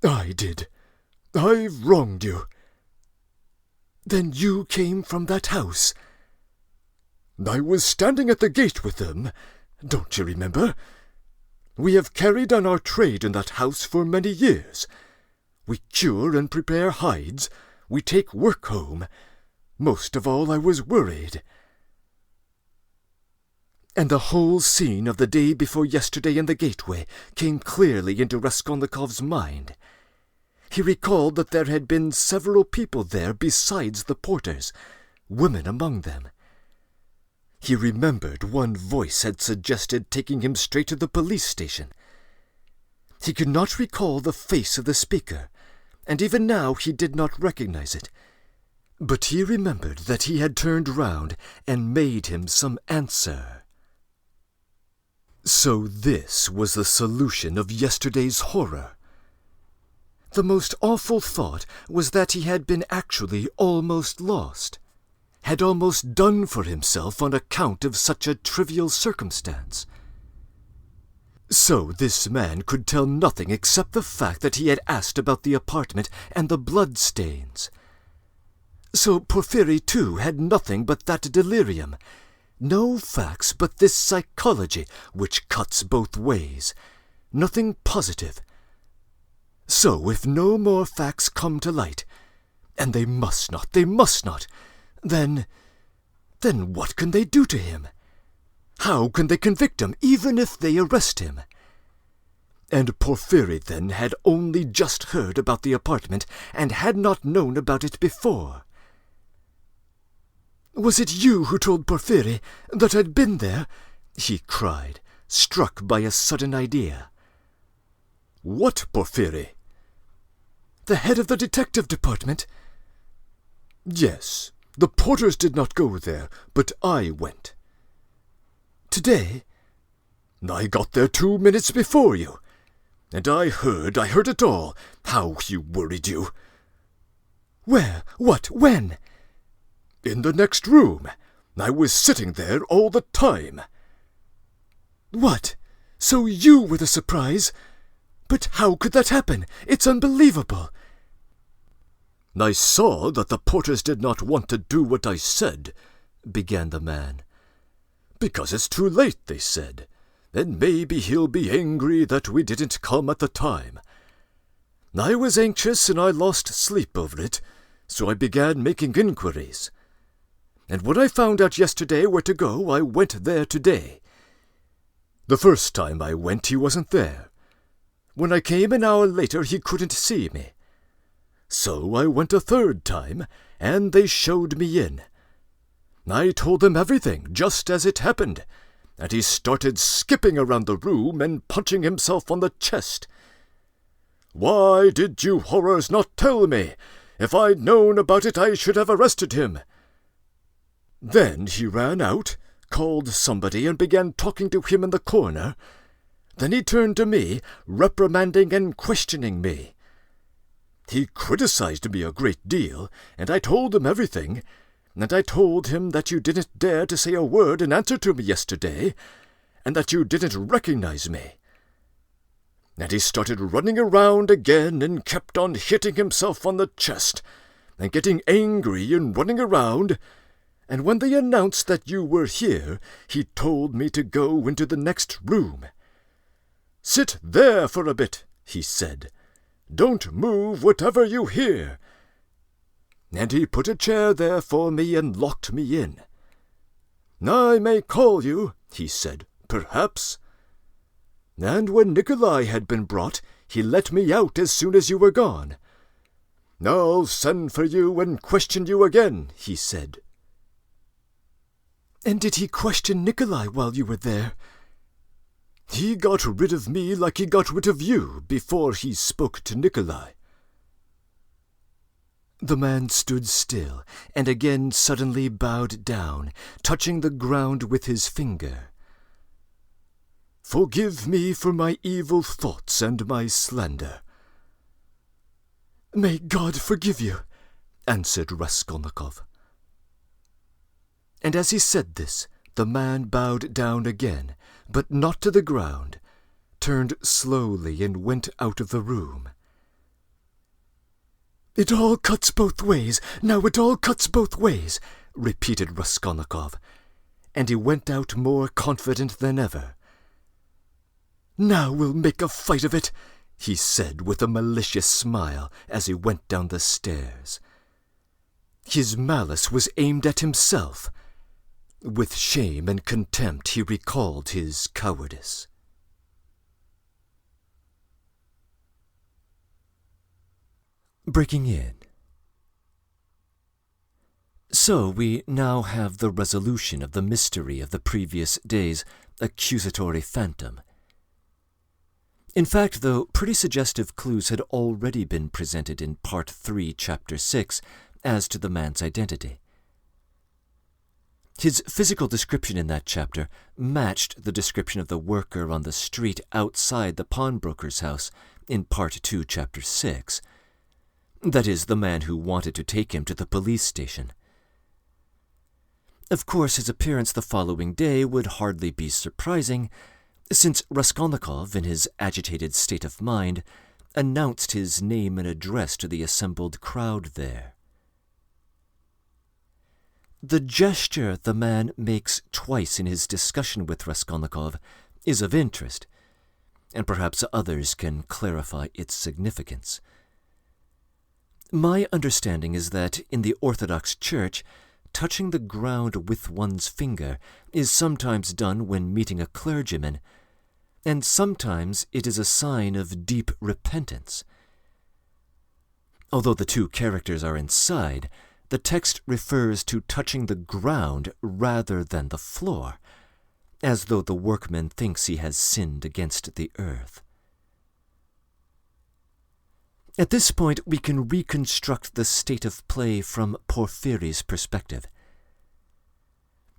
"I did. I've wronged you." "Then you came from that house?" "I was standing at the gate with them. Don't you remember? We have carried on our trade in that house for many years. We cure and prepare hides. We take work home. Most of all, I was worried." And the whole scene of the day before yesterday in the gateway came clearly into Raskolnikov's mind. He recalled that there had been several people there besides the porters, women among them. He remembered one voice had suggested taking him straight to the police station. He could not recall the face of the speaker, and even now he did not recognize it. But he remembered that he had turned round and made him some answer. So this was the solution of yesterday's horror. The most awful thought was that he had been actually almost lost, had almost done for himself on account of such a trivial circumstance. So this man could tell nothing except the fact that he had asked about the apartment and the blood-stains. So Porfiry, too, had nothing but that delirium, no facts but this psychology which cuts both ways, nothing positive. So if no more facts come to light, and they must not, then what can they do to him? How can they convict him, even if they arrest him? And Porfiry, then, had only just heard about the apartment, and had not known about it before. "Was it you who told Porfiry that I'd been there?" he cried, struck by a sudden idea. "What Porfiry?" "The head of the detective department." "Yes, the porters did not go there, but I went." "Today?" "I got there 2 minutes before you, and I heard it all, how he worried you." "Where? What? When?" "In the next room. I was sitting there all the time." "What? So you were the surprise? But how could that happen? It's unbelievable." "I saw that the porters did not want to do what I said," began the man. "Because it's too late, they said, and maybe he'll be angry that we didn't come at the time. I was anxious and I lost sleep over it, so I began making inquiries. And when I found out yesterday where to go, I went there today. The first time I went, he wasn't there. When I came an hour later, he couldn't see me. So I went a third time, and they showed me in. I told them everything, just as it happened, and he started skipping around the room and punching himself on the chest. 'Why did you horrors not tell me? If I'd known about it, I should have arrested him.' Then he ran out, called somebody, and began talking to him in the corner. Then he turned to me, reprimanding and questioning me. He criticized me a great deal, and I told him everything, and I told him that you didn't dare to say a word in answer to me yesterday, and that you didn't recognize me. And he started running around again and kept on hitting himself on the chest, and getting angry and running around, and when they announced that you were here, he told me to go into the next room. 'Sit there for a bit,' he said. 'Don't move whatever you hear.' And he put a chair there for me and locked me in. 'I may call you,' he said, 'perhaps.' And when Nikolai had been brought, he let me out as soon as you were gone. 'I'll send for you and question you again,' he said." "And did he question Nikolai while you were there?" "He got rid of me like he got rid of you before he spoke to Nikolai." The man stood still, and again suddenly bowed down, touching the ground with his finger. "Forgive me for my evil thoughts and my slander." "May God forgive you," answered Raskolnikov. And as he said this, the man bowed down again, but not to the ground, turned slowly and went out of the room. "It all cuts both ways, now it all cuts both ways," repeated Raskolnikov, and he went out more confident than ever. "Now we'll make a fight of it," he said with a malicious smile as he went down the stairs. His malice was aimed at himself. With shame and contempt he recalled his cowardice. Breaking in. So we now have the resolution of the mystery of the previous day's accusatory phantom. In fact, though, pretty suggestive clues had already been presented in Part 3, Chapter 6, as to the man's identity. His physical description in that chapter matched the description of the worker on the street outside the pawnbroker's house in Part 2, Chapter 6. That is, the man who wanted to take him to the police station. Of course, his appearance the following day would hardly be surprising, since Raskolnikov, in his agitated state of mind, announced his name and address to the assembled crowd there. The gesture the man makes twice in his discussion with Raskolnikov is of interest, and perhaps others can clarify its significance. My understanding is that in the Orthodox Church, touching the ground with one's finger is sometimes done when meeting a clergyman, and sometimes it is a sign of deep repentance. Although the two characters are inside, the text refers to touching the ground rather than the floor, as though the workman thinks he has sinned against the earth. At this point, we can reconstruct the state of play from Porfiry's perspective.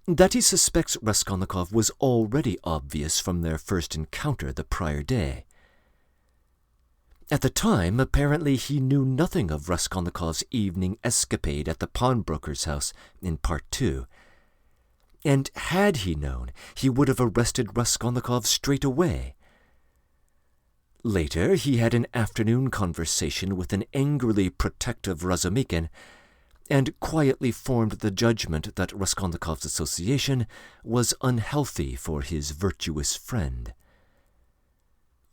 That he suspects Raskolnikov was already obvious from their first encounter the prior day. At the time, apparently he knew nothing of Raskolnikov's evening escapade at the pawnbroker's house in Part 2. And had he known, he would have arrested Raskolnikov straight away. Later, he had an afternoon conversation with an angrily protective Razumikin, and quietly formed the judgment that Raskolnikov's association was unhealthy for his virtuous friend.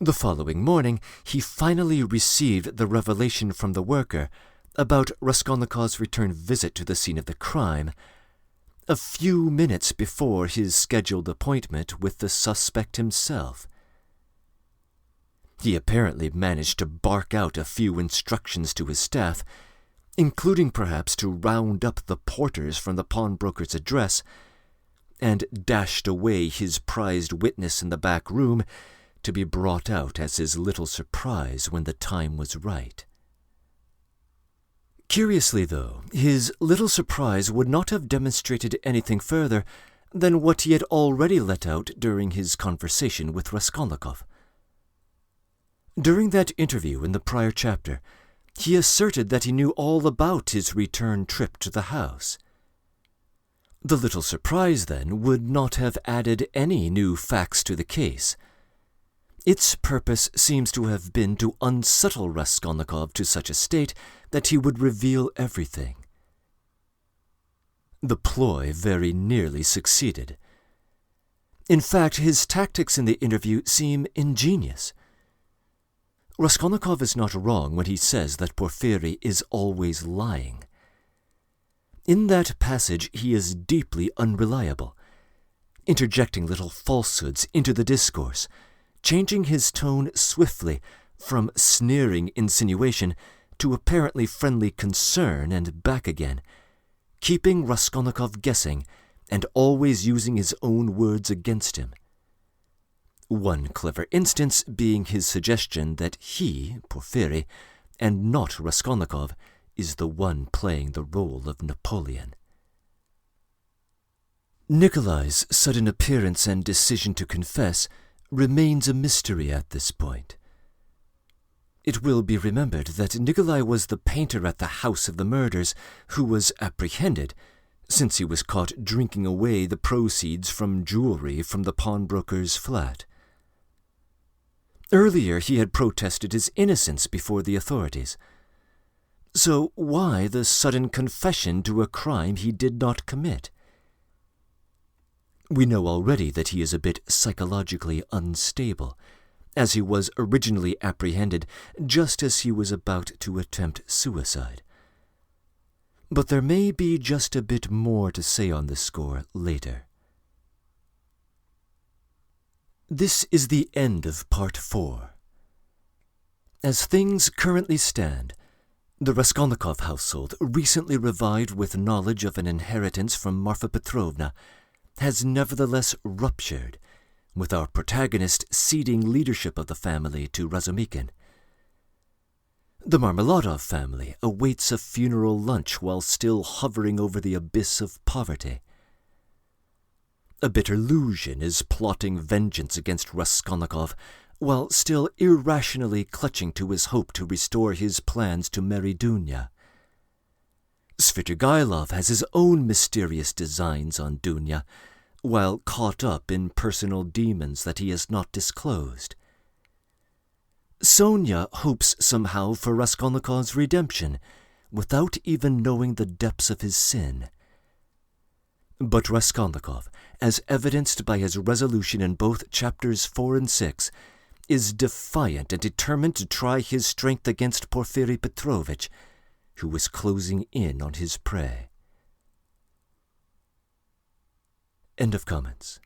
The following morning, he finally received the revelation from the worker about Raskolnikov's return visit to the scene of the crime, a few minutes before his scheduled appointment with the suspect himself. He apparently managed to bark out a few instructions to his staff, including perhaps to round up the porters from the pawnbroker's address, and dashed away his prized witness in the back room to be brought out as his little surprise when the time was right. Curiously, though, his little surprise would not have demonstrated anything further than what he had already let out during his conversation with Raskolnikov. During that interview in the prior chapter, he asserted that he knew all about his return trip to the house. The little surprise, then, would not have added any new facts to the case. Its purpose seems to have been to unsettle Raskolnikov to such a state that he would reveal everything. The ploy very nearly succeeded. In fact, his tactics in the interview seem ingenious. Raskolnikov is not wrong when he says that Porfiry is always lying. In that passage he is deeply unreliable, interjecting little falsehoods into the discourse, changing his tone swiftly from sneering insinuation to apparently friendly concern and back again, keeping Raskolnikov guessing and always using his own words against him. One clever instance being his suggestion that he, Porfiry, and not Raskolnikov, is the one playing the role of Napoleon. Nikolai's sudden appearance and decision to confess remains a mystery at this point. It will be remembered that Nikolai was the painter at the house of the murders who was apprehended, since he was caught drinking away the proceeds from jewelry from the pawnbroker's flat. Earlier he had protested his innocence before the authorities. So why the sudden confession to a crime he did not commit? We know already that he is a bit psychologically unstable, as he was originally apprehended just as he was about to attempt suicide. But there may be just a bit more to say on this score later. This is the end of Part 4. As things currently stand, the Raskolnikov household, recently revived with knowledge of an inheritance from Marfa Petrovna, has nevertheless ruptured, with our protagonist ceding leadership of the family to Razumikin. The Marmeladov family awaits a funeral lunch while still hovering over the abyss of poverty. A bitter Luzhin is plotting vengeance against Raskolnikov, while still irrationally clutching to his hope to restore his plans to marry Dunya. Svidrigailov has his own mysterious designs on Dunya, while caught up in personal demons that he has not disclosed. Sonia hopes somehow for Raskolnikov's redemption, without even knowing the depths of his sin. But Raskolnikov, as evidenced by his resolution in both chapters 4 and 6, is defiant and determined to try his strength against Porfiry Petrovich, who is closing in on his prey. End of comments.